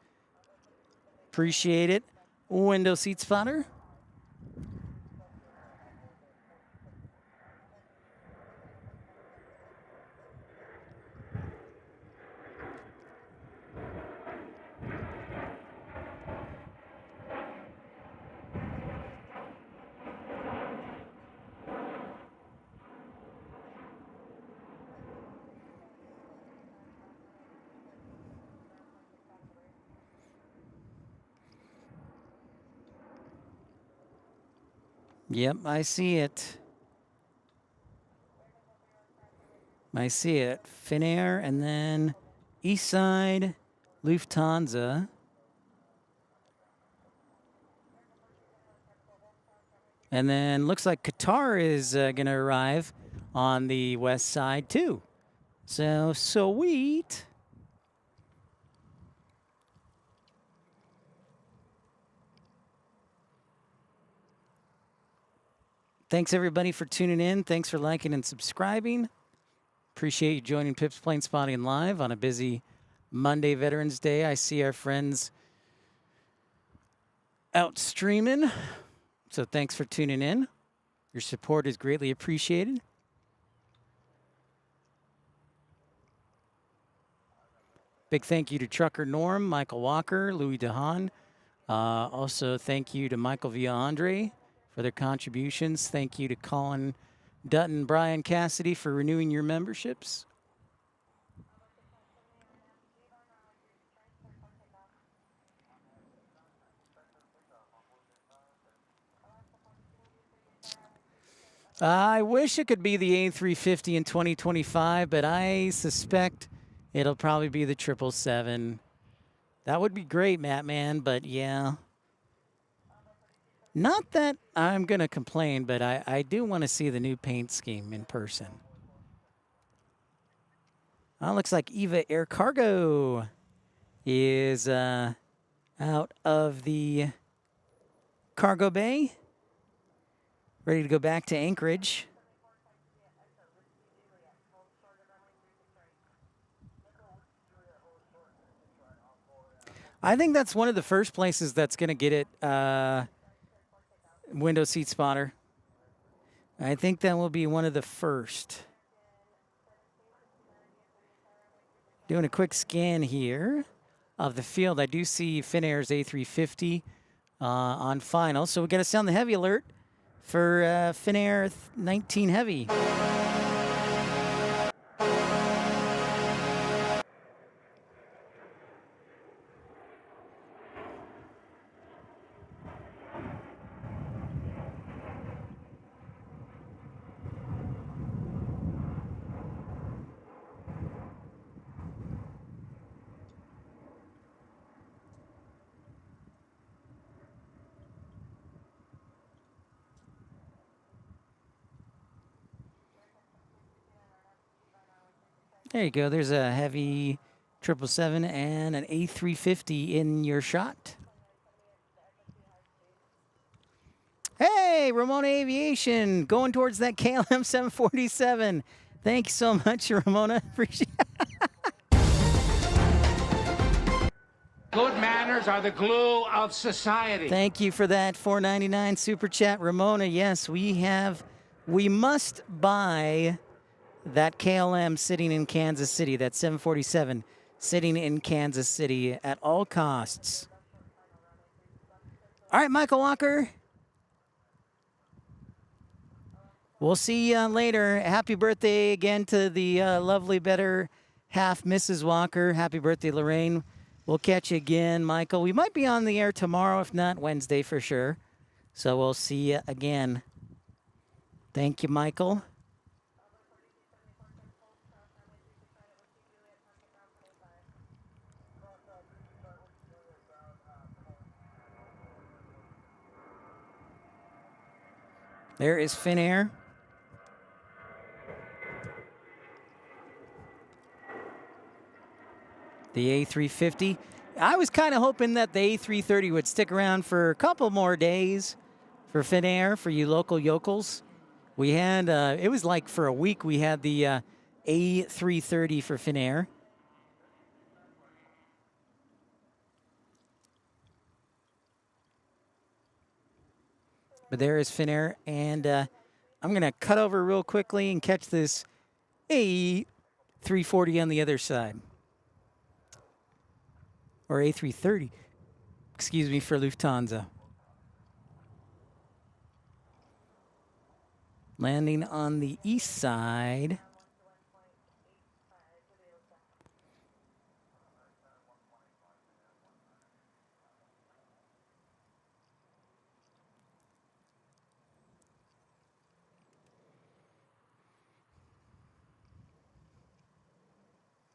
Appreciate it. Window seat spotter. Yep, I see it. I see it. Finnair and then East Side, Lufthansa. And then looks like Qatar is going to arrive on the west side too. So sweet. Thanks everybody for tuning in. Thanks for liking and subscribing. Appreciate you joining Pip's Planespotting Live on a busy Monday Veterans Day. I see our friends out streaming. So thanks for tuning in. Your support is greatly appreciated. Big thank you to Trucker Norm, Michael Walker, Louis DeHaan. Also thank you to Michael Villaandre for their contributions. Thank you to Colin Dutton, Brian Cassidy for renewing your memberships. I wish it could be the A350 in 2025, but I suspect it'll probably be the 777. That would be great, Matt, man, but yeah. Not that I'm going to complain, but I do want to see the new paint scheme in person. Looks like Eva Air Cargo is out of the cargo bay, ready to go back to Anchorage. I think that's one of the first places that's going to get it, window seat spotter. I think that will be one of the first. Doing a quick scan here of the field. I do see Finnair's A350 on final. So we're going to sound the heavy alert for Finnair 19 Heavy. There you go. There's a heavy 777 and an A350 in your shot. Hey, Ramona Aviation, going towards that KLM 747. Thanks so much, Ramona. Appreciate it. Good manners are the glue of society. Thank you for that $4.99 super chat, Ramona. Yes, we must buy that KLM sitting in Kansas City, that 747 sitting in Kansas City at all costs. All right, Michael Walker. We'll see you later. Happy birthday again to the lovely better half, Mrs. Walker. Happy birthday, Lorraine. We'll catch you again, Michael. We might be on the air tomorrow, if not Wednesday for sure. So we'll see you again. Thank you, Michael. There is Finnair. The A350. I was kind of hoping that the A330 would stick around for a couple more days for Finnair, for you local yokels. We had, it was like for a week, we had the A330 for Finnair. But there is Finnair, and I'm going to cut over real quickly and catch this A340 on the other side. Or A330, excuse me, for Lufthansa. Landing on the east side.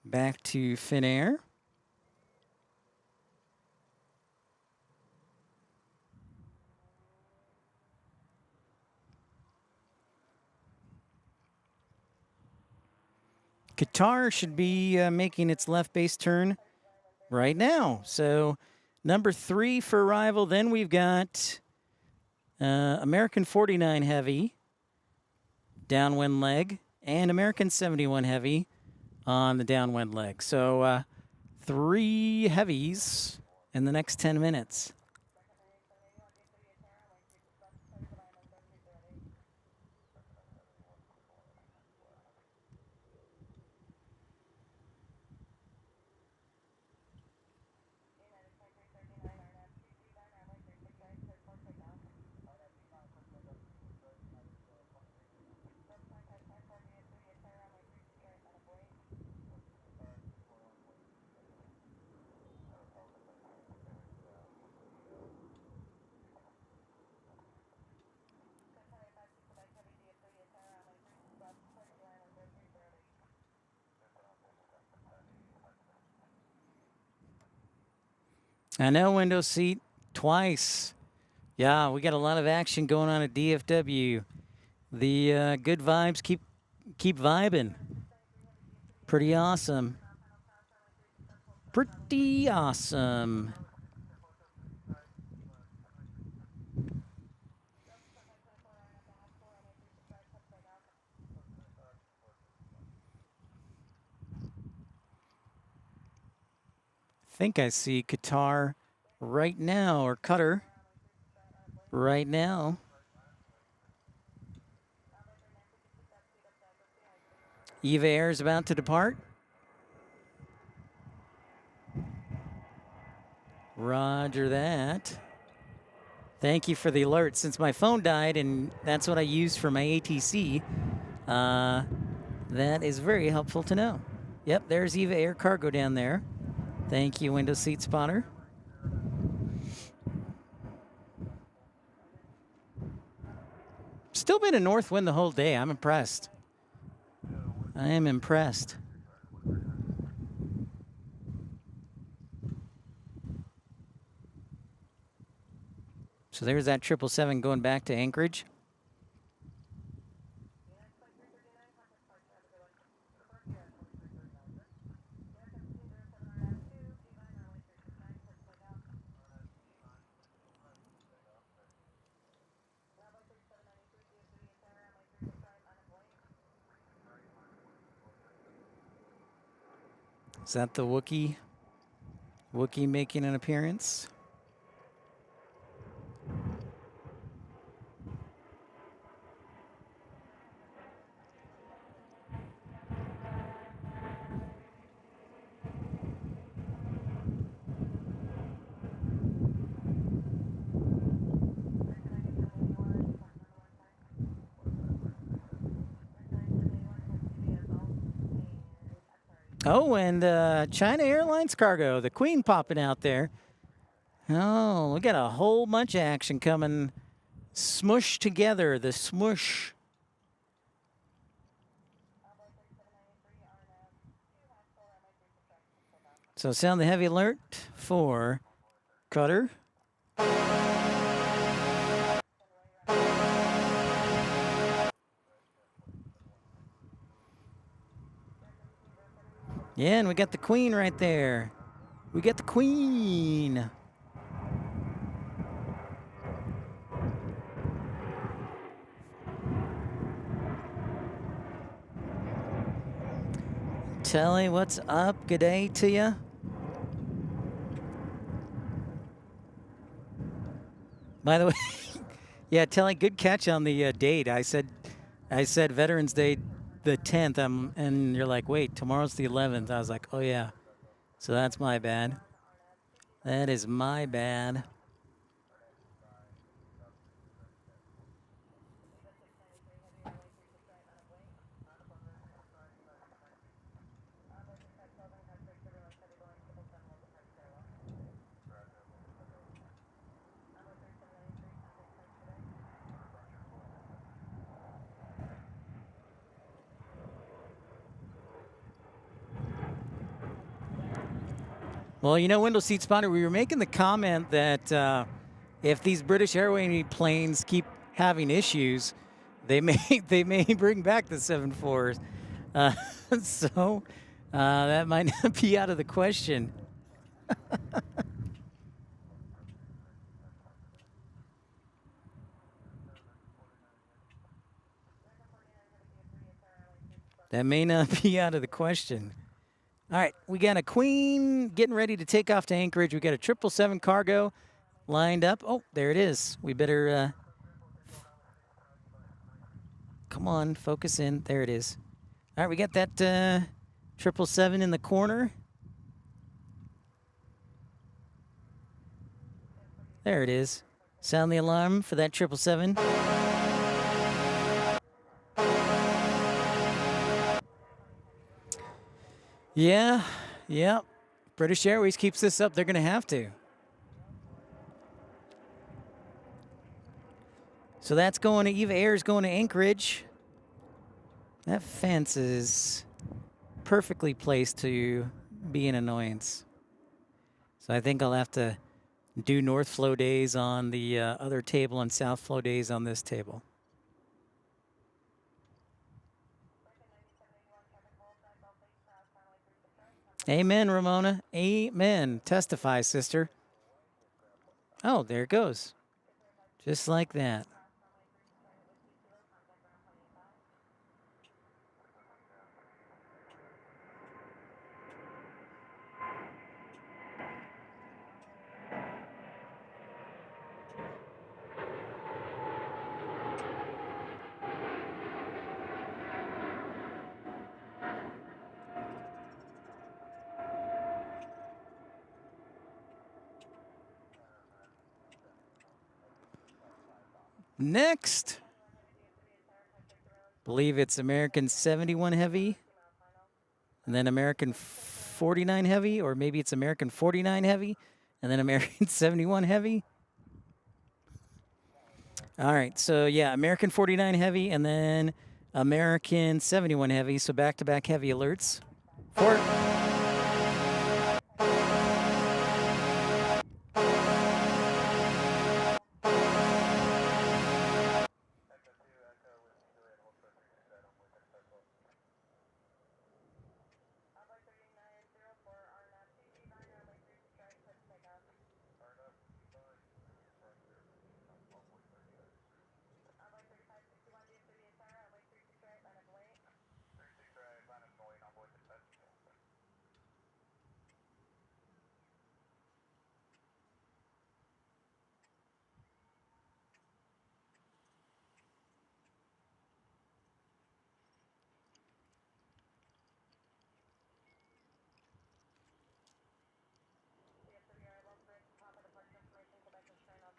Back to Finnair. Qatar should be making its left base turn right now. So number 3 for arrival. Then we've got American 49 Heavy, downwind leg, and American 71 Heavy on the downwind leg. So 3 heavies in the next 10 minutes. I know, window seat twice. Yeah, we got a lot of action going on at DFW. The good vibes keep vibing. Pretty awesome. Pretty awesome. I think I see Qatar right now, or Qatar right now. Eva Air is about to depart. Roger that. Thank you for the alert. Since my phone died and that's what I use for my ATC, that is very helpful to know. Yep, there's Eva Air Cargo down there. Thank you, window seat spotter. Still been a north wind the whole day. I'm impressed. I am impressed. So there's that 777 going back to Anchorage. Is that the Wookiee? Wookiee making an appearance? Oh, and China Airlines cargo, the Queen popping out there. Oh, we got a whole bunch of action coming. Smush together, the smush. So sound the heavy alert for Qatar. Yeah, and we got the Queen right there. We got the Queen. Telly, what's up? Good day to you. By the way, yeah, Telly, good catch on the date. I said Veterans Day the 10th, and you're like, wait, tomorrow's the 11th. I was like, oh yeah. So that's my bad. That is my bad. Well, you know, Window Seat Spotter, we were making the comment that if these British Airways planes keep having issues, they may bring back the 747s. So that might not be out of the question. That may not be out of the question. All right, we got a Queen getting ready to take off to Anchorage. We got a 777 cargo lined up. Oh, there it is. We better come on, focus in. There it is. All right, we got that 777 in the corner. There it is. Sound the alarm for that 777. Yeah. British Airways keeps this up. They're going to have to. So that's going to Eva Air's going to Anchorage. That fence is perfectly placed to be an annoyance. So I think I'll have to do north flow days on the other table and south flow days on this table. Amen, Ramona. Amen. Testify, sister. Oh, there it goes. Just like that. Next, believe it's American 71 Heavy, and then American 49 Heavy, or maybe it's American 49 Heavy, and then American 71 Heavy. All right, so yeah, American 49 Heavy, and then American 71 Heavy, so back-to-back heavy alerts. For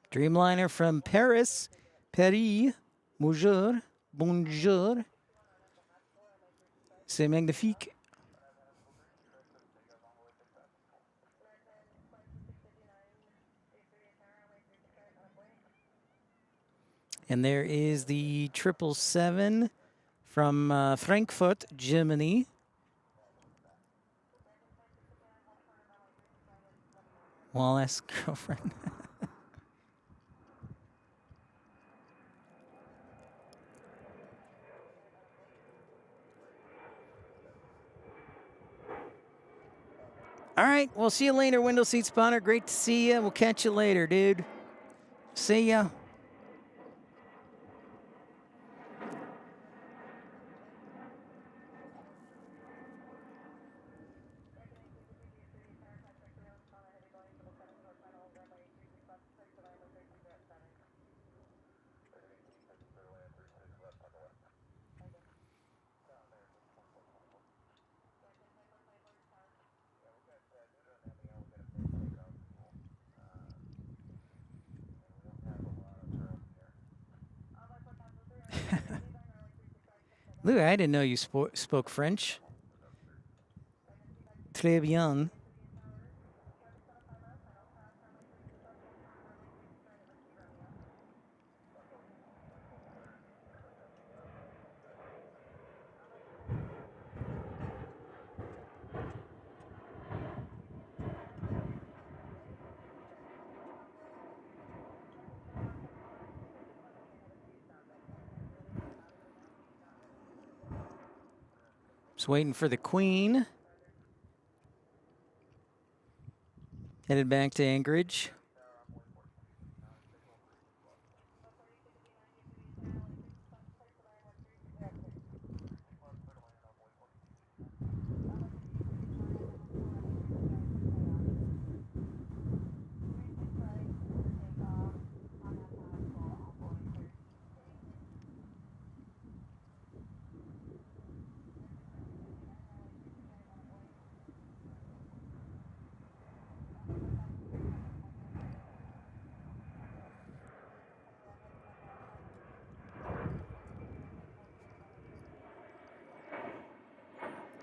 Dreamliner from Paris. Bonjour. Bonjour. C'est magnifique. And there is the 777 from Frankfurt, Germany. Wallace girlfriend. All right, we'll see you later, window seat spotter. Great to see you. We'll catch you later, dude. See ya. Lou, I didn't know you spoke French. Très bien. Just waiting for the Queen. Headed back to Anchorage.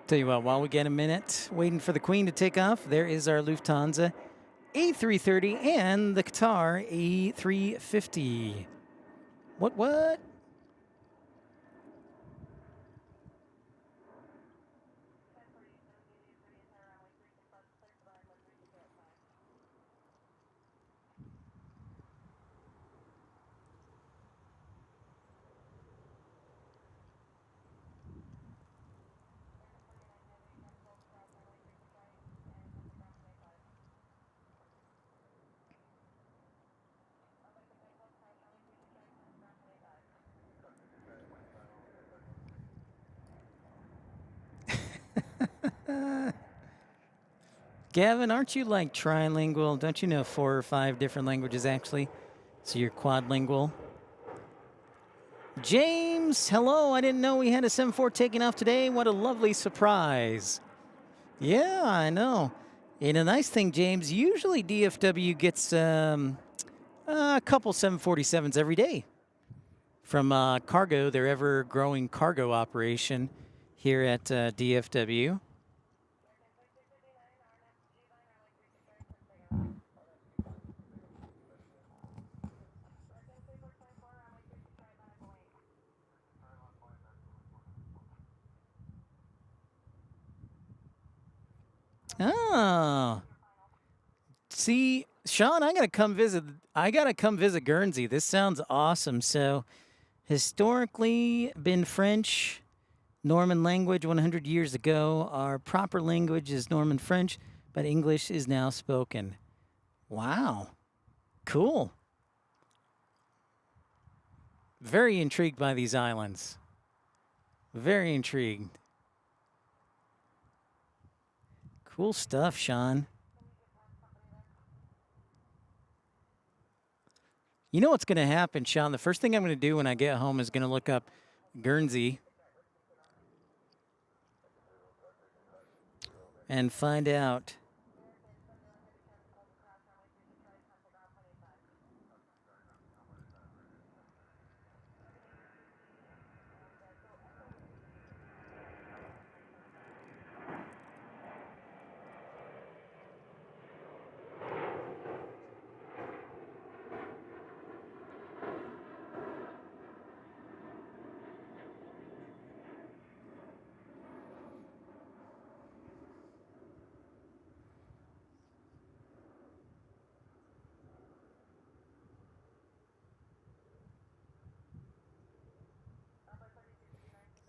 Tell you what, while we get a minute waiting for the Queen to take off, there is our Lufthansa A330 and the Qatar A350. What? Gavin, aren't you like trilingual? Don't you know 4 or 5 different languages actually? So you're quadlingual. James, hello. I didn't know we had a 7-4 taking off today. What a lovely surprise. Yeah, I know. And a nice thing, James, usually DFW gets a couple 747s every day from Cargo, their ever-growing cargo operation here at DFW. Oh. See, Sean, I gotta come visit Guernsey. This sounds awesome. So, historically been French, Norman language 100 years ago. Our proper language is Norman French, but English is now spoken. Wow. Cool. Very intrigued by these islands. Very intrigued. Cool stuff, Sean. You know what's going to happen, Sean? The first thing I'm going to do when I get home is going to look up Guernsey and find out.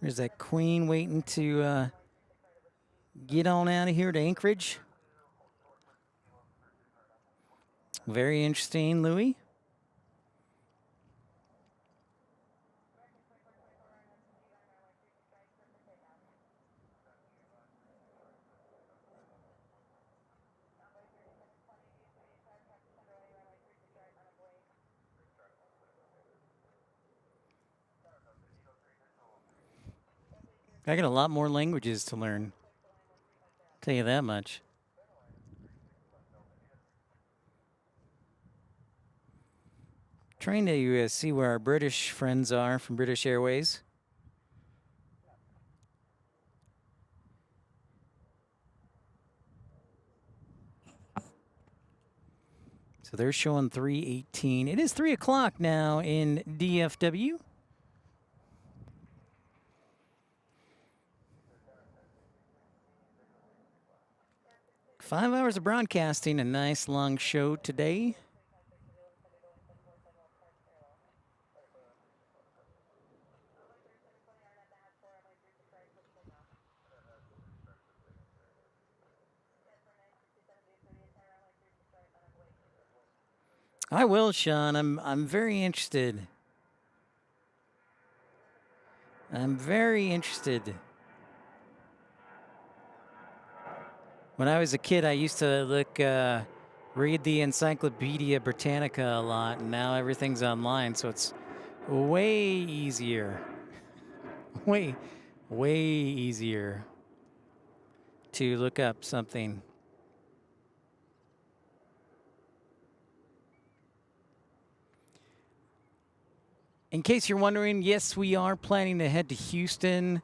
There's that Queen waiting to get on out of here to Anchorage. Very interesting, Louis. I got a lot more languages to learn. Tell you that much. Trying to see where our British friends are from British Airways. So they're showing 3:18. It is 3 o'clock now in DFW. Five hours of broadcasting, a nice long show today. I will, Sean. I'm very interested. I'm very interested. When I was a kid, I used to read the Encyclopedia Britannica a lot, and now everything's online, so it's way easier. way easier to look up something. In case you're wondering, yes, we are planning to head to Houston.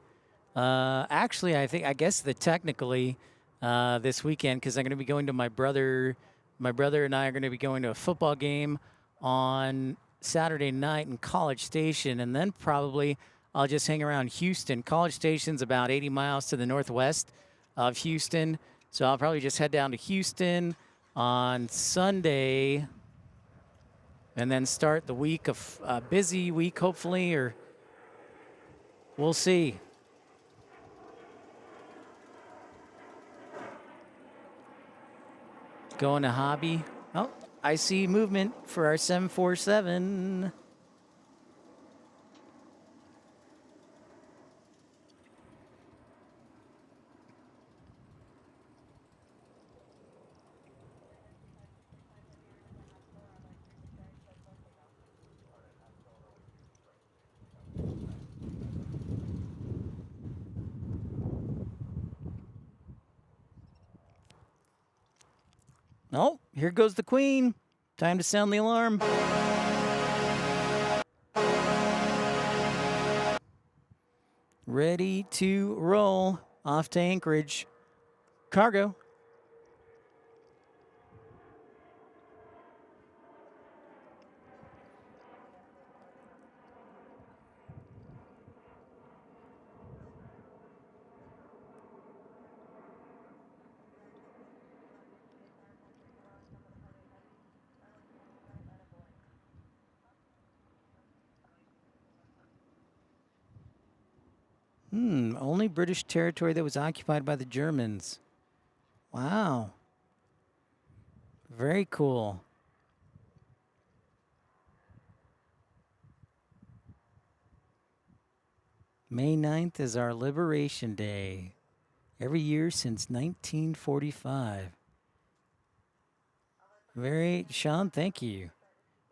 Actually, I guess technically this weekend, because I'm going to be going to my brother. My brother and I are going to be going to a football game on Saturday night in College Station, and then probably I'll just hang around Houston. College Station's about 80 miles to the northwest of Houston, so I'll probably just head down to Houston on Sunday. And then start the week of a busy week, hopefully, or we'll see. Going to Hobby. Oh, I see movement for our 747. Oh, here goes the Queen. Time to sound the alarm. Ready to roll. Off to Anchorage. Cargo. Only British territory that was occupied by the Germans. Wow. Very cool. May 9th is our Liberation Day. Every year since 1945. Sean, thank you.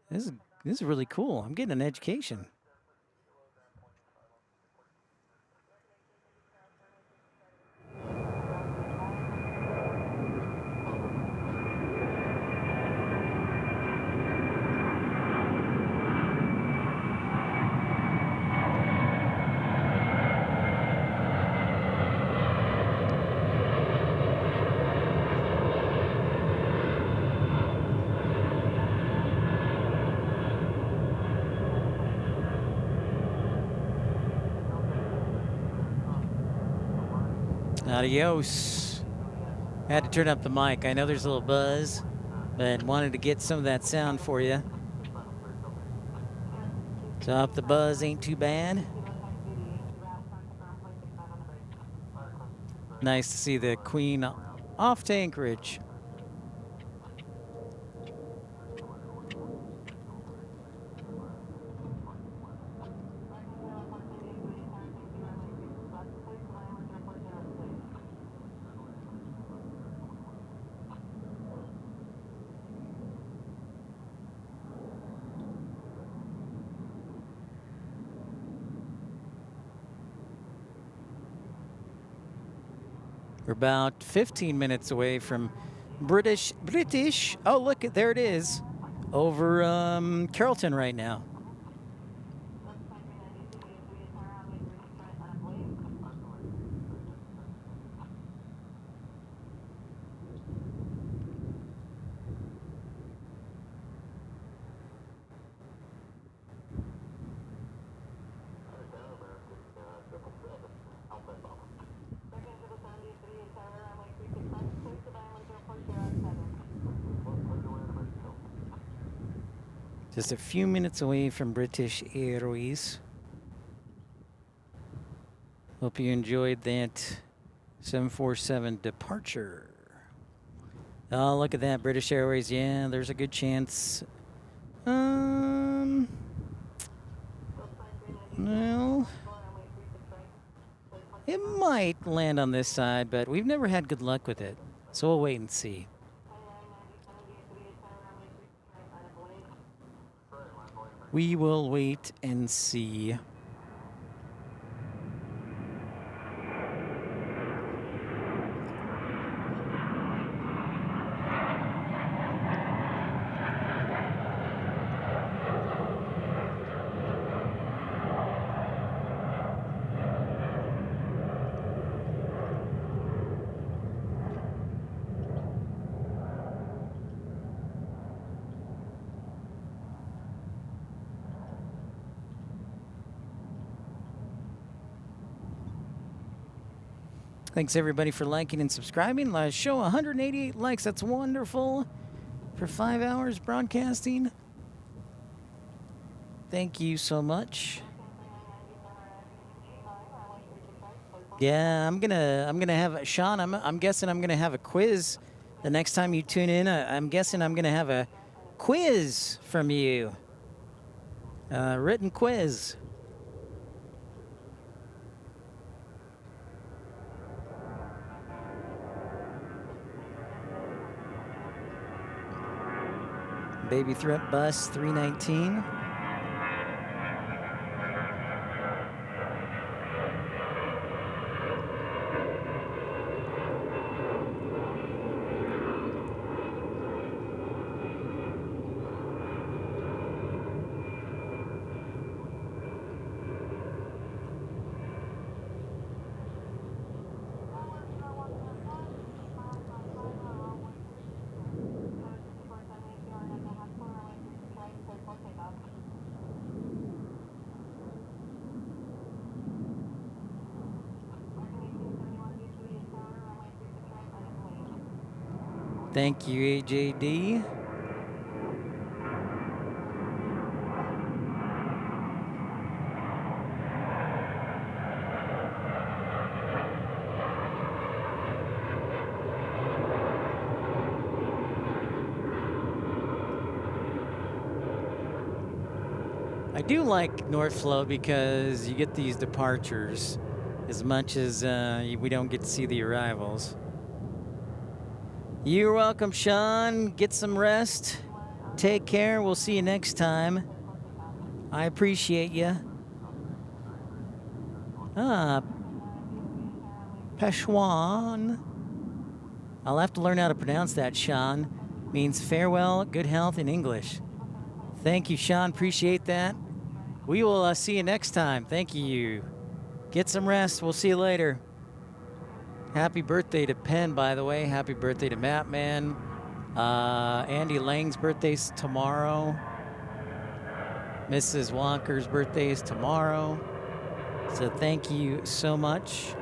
This is really cool. I'm getting an education. Adios. Had to turn up the mic. I know there's a little buzz, but wanted to get some of that sound for you. So up the buzz ain't too bad. Nice to see the Queen off to Anchorage. We're about 15 minutes away from British. Oh, look, there it is. Over Carrollton right now. Just a few minutes away from British Airways. Hope you enjoyed that 747 departure. Oh, look at that, British Airways. Yeah, there's a good chance. Well, it might land on this side, but we've never had good luck with it. So we'll wait and see. We will wait and see. Thanks, everybody, for liking and subscribing. Last show, 188 likes. That's wonderful for 5 hours broadcasting. Thank you so much. Yeah, I'm gonna have Sean. I'm guessing I'm gonna have a quiz the next time you tune in. I'm guessing I'm gonna have a quiz from you, written quiz. Baby Threat Bus 319. Thank you, AJD. I do like North Flow because you get these departures as much as we don't get to see the arrivals. You're welcome, Sean. Get some rest. Take care. We'll see you next time. I appreciate you. Peshwan. I'll have to learn how to pronounce that, Sean. Means farewell, good health in English. Thank you, Sean. Appreciate that. We will see you next time. Thank you. Get some rest. We'll see you later. Happy birthday to Penn, by the way. Happy birthday to Matman. Andy Lang's birthday's tomorrow. Mrs. Walker's birthday is tomorrow. So thank you so much.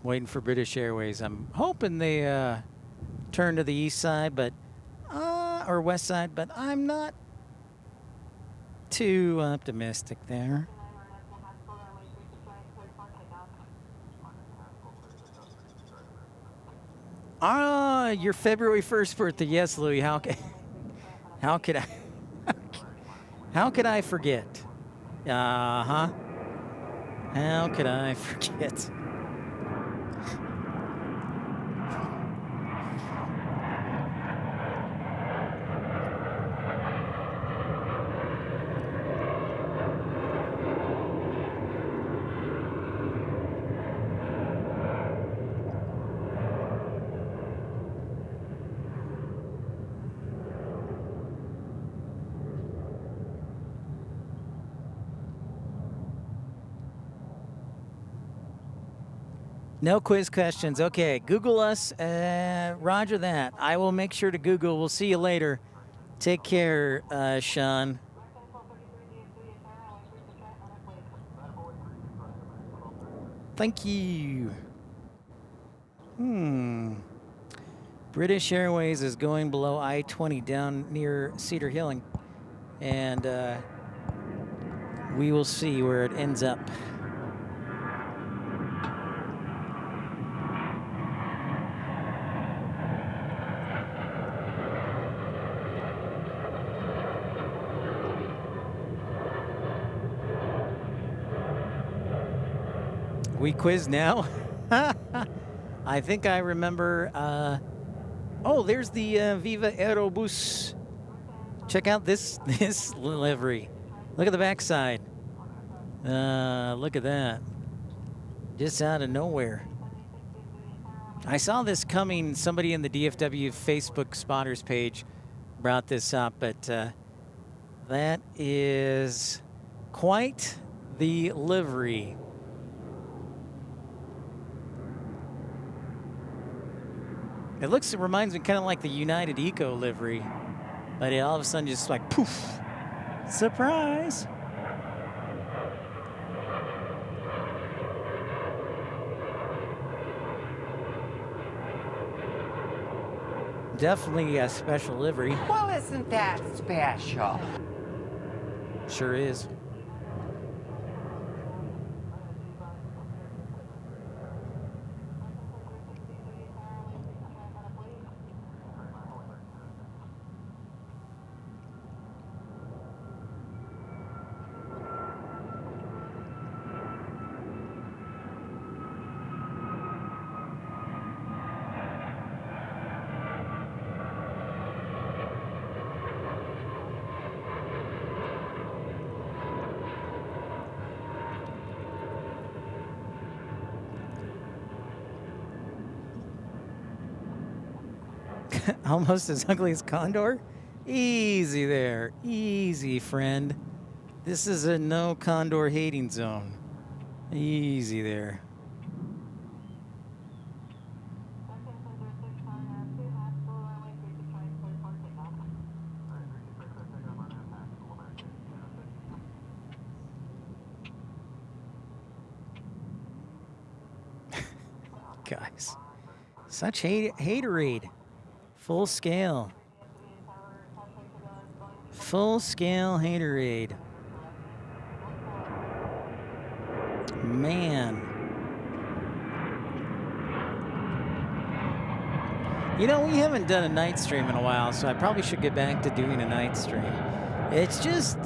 Waiting for British Airways. I'm hoping they turn to the east side, but or west side, but I'm not too optimistic there. Your February 1st birthday. Yes, Louis. How could I forget? How could I forget? No quiz questions. Okay, Google us. Roger that. I will make sure to Google. We'll see you later. Take care, Sean. Thank you. British Airways is going below I-20 down near Cedar Hill, and we will see where it ends up. We quiz now? I think I remember. Oh, there's the Viva Aerobus. Check out this livery. Look at the backside. Look at that. Just out of nowhere. I saw this coming. Somebody in the DFW Facebook spotters page brought this up, but that is quite the livery. It reminds me kind of like the United Eco livery, but it all of a sudden just like poof, surprise. Definitely a special livery. Well, isn't that special? Sure is. Almost as ugly as Condor? Easy there. Easy, friend. This is a no Condor hating zone. Easy there. Guys. Such haterade. Full scale. Full scale haterade. Man. You know, we haven't done a night stream in a while, so I probably should get back to doing a night stream. It's just,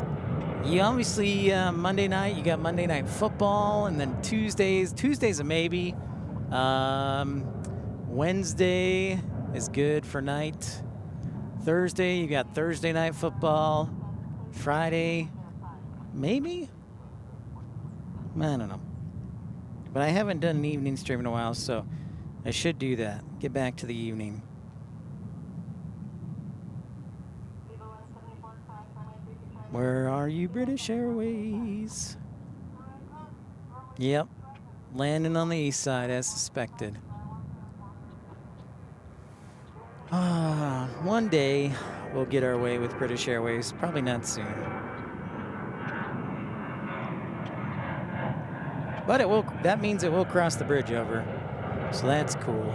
you obviously, Monday night, you got Monday Night Football, and then Tuesday's a maybe. Wednesday is good for night. Thursday, you got Thursday Night Football. Friday, maybe? I don't know. But I haven't done an evening stream in a while, so I should do that. Get back to the evening. Where are you, British Airways? Yep. Landing on the east side as suspected. One day we'll get our way with British Airways. Probably not soon. But it will. That means it will cross the bridge over. So that's cool.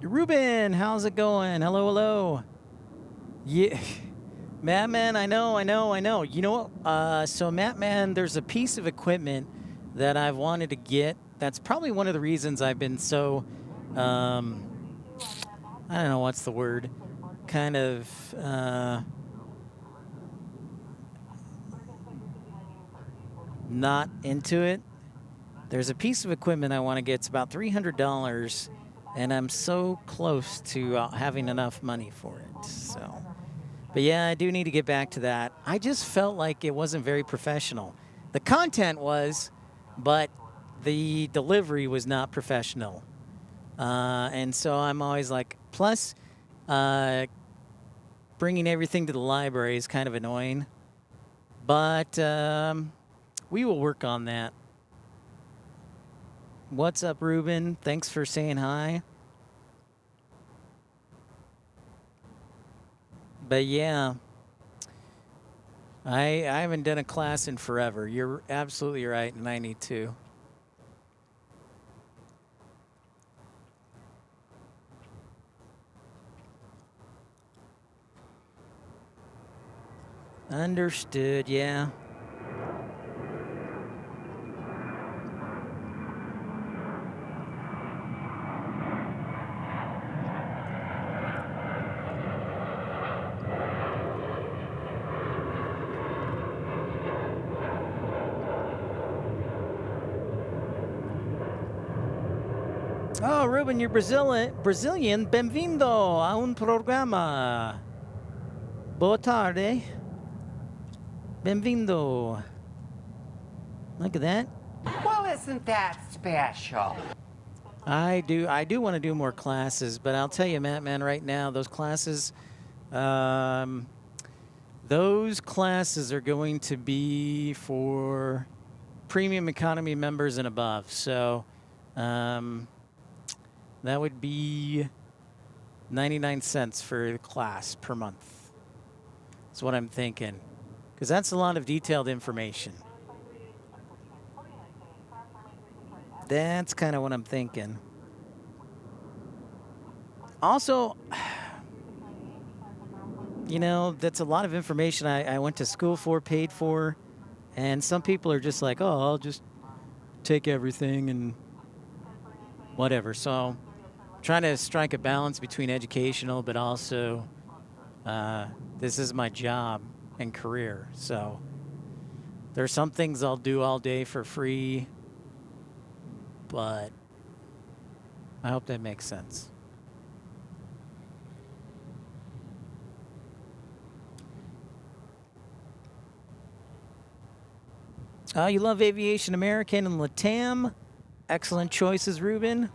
Ruben, how's it going? Hello, hello. Yeah. Mattman, I know. You know what? So Mattman, there's a piece of equipment that I've wanted to get. That's probably one of the reasons I've been so, I don't know what's the word, kind of, not into it. There's a piece of equipment I want to get. It's about $300, and I'm so close to having enough money for it. So, but yeah, I do need to get back to that. I just felt like it wasn't very professional. The content was, but the delivery was not professional. And so I'm always like, plus, bringing everything to the library is kind of annoying. But we will work on that. What's up, Ruben? Thanks for saying hi. But yeah, I haven't done a class in forever. You're absolutely right, and I need to. Understood, yeah. Oh, Ruben, you're Brazilian. Bem-vindo a un programa. Boa tarde. Bem-vindo. Look at that. Well, isn't that special? I do want to do more classes, but I'll tell you, Mattman, right now, those classes are going to be for premium economy members and above. So, that would be 99 cents for the class per month. That's what I'm thinking. Because that's a lot of detailed information. That's kind of what I'm thinking. Also, you know, that's a lot of information I went to school for, paid for. And some people are just like, oh, I'll just take everything and whatever. So trying to strike a balance between educational, but also this is my job and career. So there's some things I'll do all day for free, but I hope that makes sense. You love Aviation American and LATAM. Excellent choices, Ruben.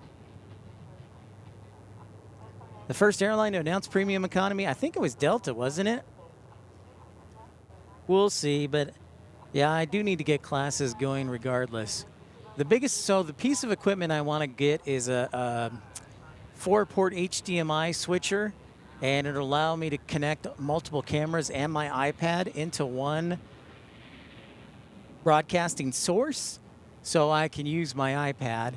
The first airline to announce premium economy, I think it was Delta, wasn't it? We'll see, but yeah, I do need to get classes going regardless. The piece of equipment I want to get is a 4-port HDMI switcher, and it'll allow me to connect multiple cameras and my iPad into one broadcasting source, so I can use my iPad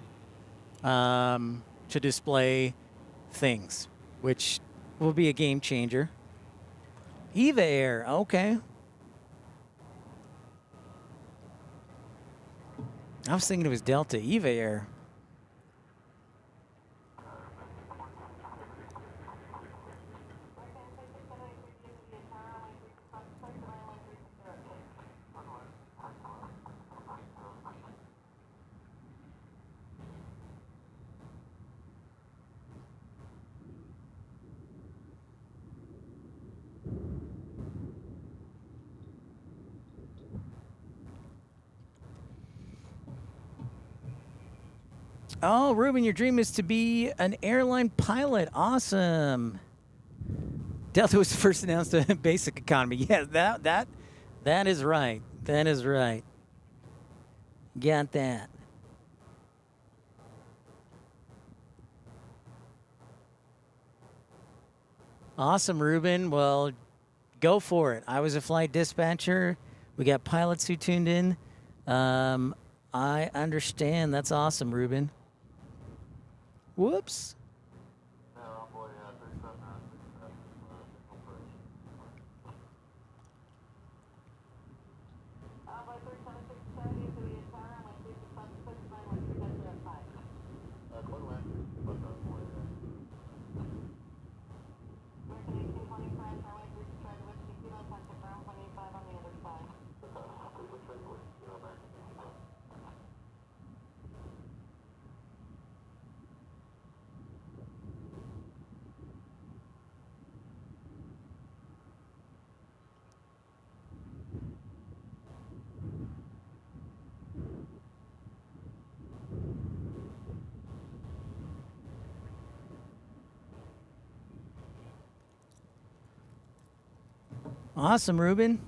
to display things, which will be a game changer. Eva Air, okay. I was thinking it was Delta. Eva Air. Oh, Ruben, your dream is to be an airline pilot. Awesome. Delta was first announced a basic economy. Yeah, that is right. That is right. Got that. Awesome, Ruben. Well, go for it. I was a flight dispatcher. We got pilots who tuned in. I understand. That's awesome, Ruben. Whoops. Awesome, Ruben.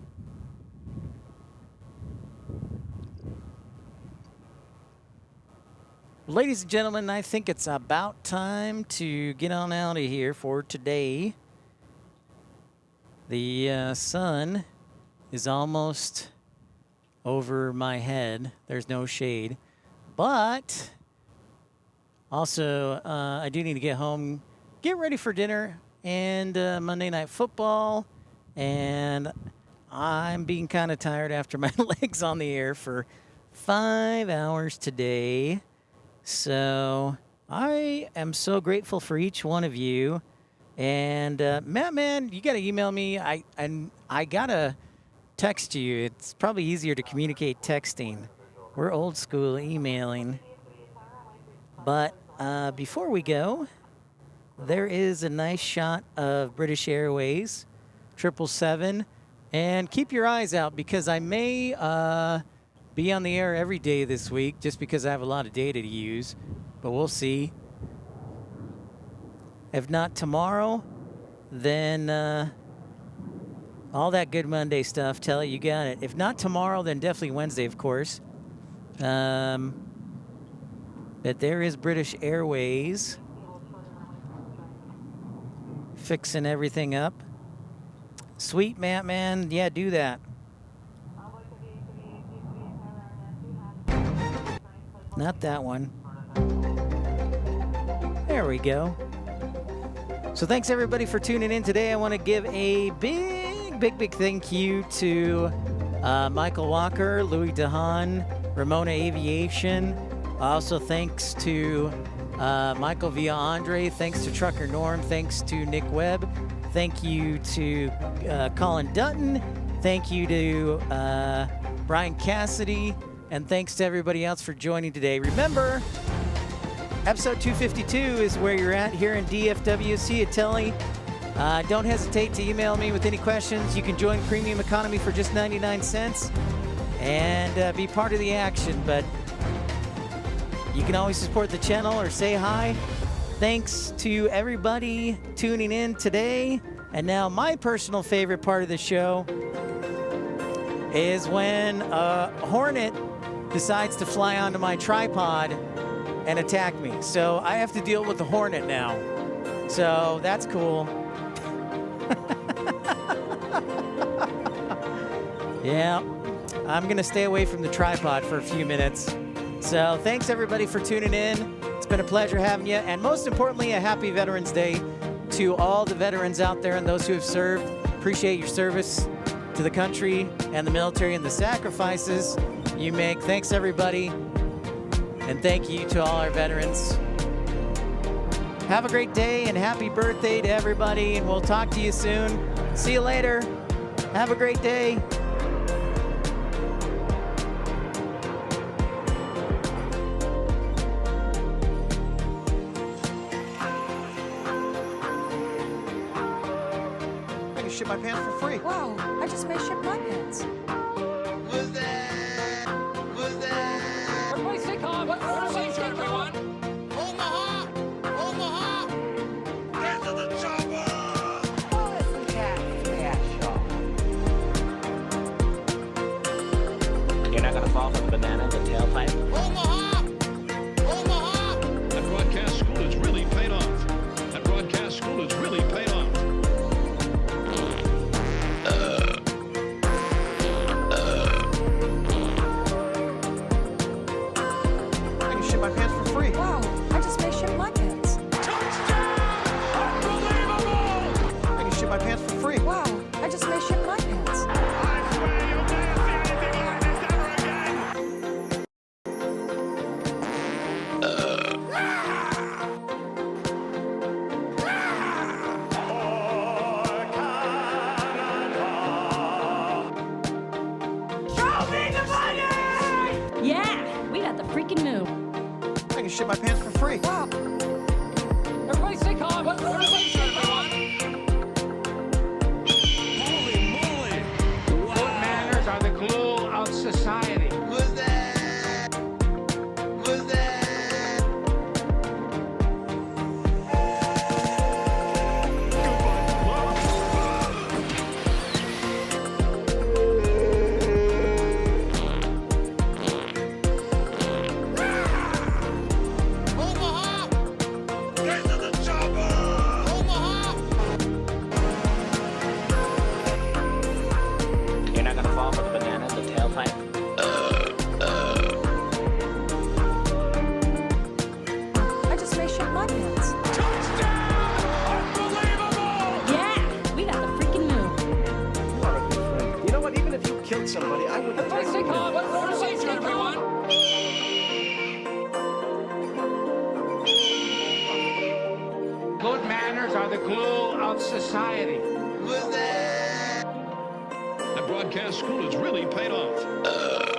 Ladies and gentlemen, I think it's about time to get on out of here for today. The sun is almost over my head. There's no shade. But also, I do need to get home, get ready for dinner and Monday Night Football. And I'm being kind of tired after my legs on the air for 5 hours today. So I am so grateful for each one of you. And Matt, man, you got to email me. I got to text you. It's probably easier to communicate texting. We're old school emailing. But before we go, there is a nice shot of British Airways 777. And keep your eyes out because I may be on the air every day this week just because I have a lot of data to use. But we'll see. If not tomorrow, then all that good Monday stuff, tell it you got it. If not tomorrow, then definitely Wednesday, of course. But there is British Airways fixing everything up. Sweet, Matt, man. Yeah, do that. Not that one. There we go. So thanks, everybody, for tuning in today. I want to give a big thank you to Michael Walker, Louis DeHaan, Ramona Aviation. Also, thanks to Michael Via Andre. Thanks to Trucker Norm. Thanks to Nick Webb. Thank you to Colin Dutton. Thank you to Brian Cassidy. And thanks to everybody else for joining today. Remember, episode 252 is where you're at here in DFW. See you, Telly. Don't hesitate to email me with any questions. You can join Premium Economy for just 99 cents and be part of the action. But you can always support the channel or say hi. Thanks to everybody tuning in today. And now my personal favorite part of the show is when a Hornet decides to fly onto my tripod and attack me. So I have to deal with the Hornet now. So that's cool. Yeah, I'm gonna stay away from the tripod for a few minutes. So thanks everybody for tuning in. It's been a pleasure having you. And most importantly, a happy Veterans Day to all the veterans out there and those who have served. Appreciate your service to the country and the military and the sacrifices you make. Thanks everybody. And thank you to all our veterans. Have a great day and happy birthday to everybody. And we'll talk to you soon. See you later. Have a great day. I can ship my pants for free. Wow, I just may ship my pants. Who's that? Who's that? Everybody stay calm. What is everyone? Omaha! Omaha! Get to the chopper! Oh, isn't that special? You're not gonna fall for the banana in the tailpipe? Omaha! Omaha! That broadcast school has really paid off. That broadcast school has really paid off. I can ship my pants for free. Wow, I just may ship my pants. I can ship my pants for free. Wow, I just may ship my pants. Yeah, we got the freaking move. I can ship my pants for free. Wow. Everybody stay calm. What is everyone? Good manners are the glue of society. Who's that? Who's that? just may shit my pants. Yeah, we got the freaking move. You know what? Even if you killed somebody, I wouldn't. Stay calm. We're safe, everyone. Good manners are the glue of society. That broadcast school has really paid off.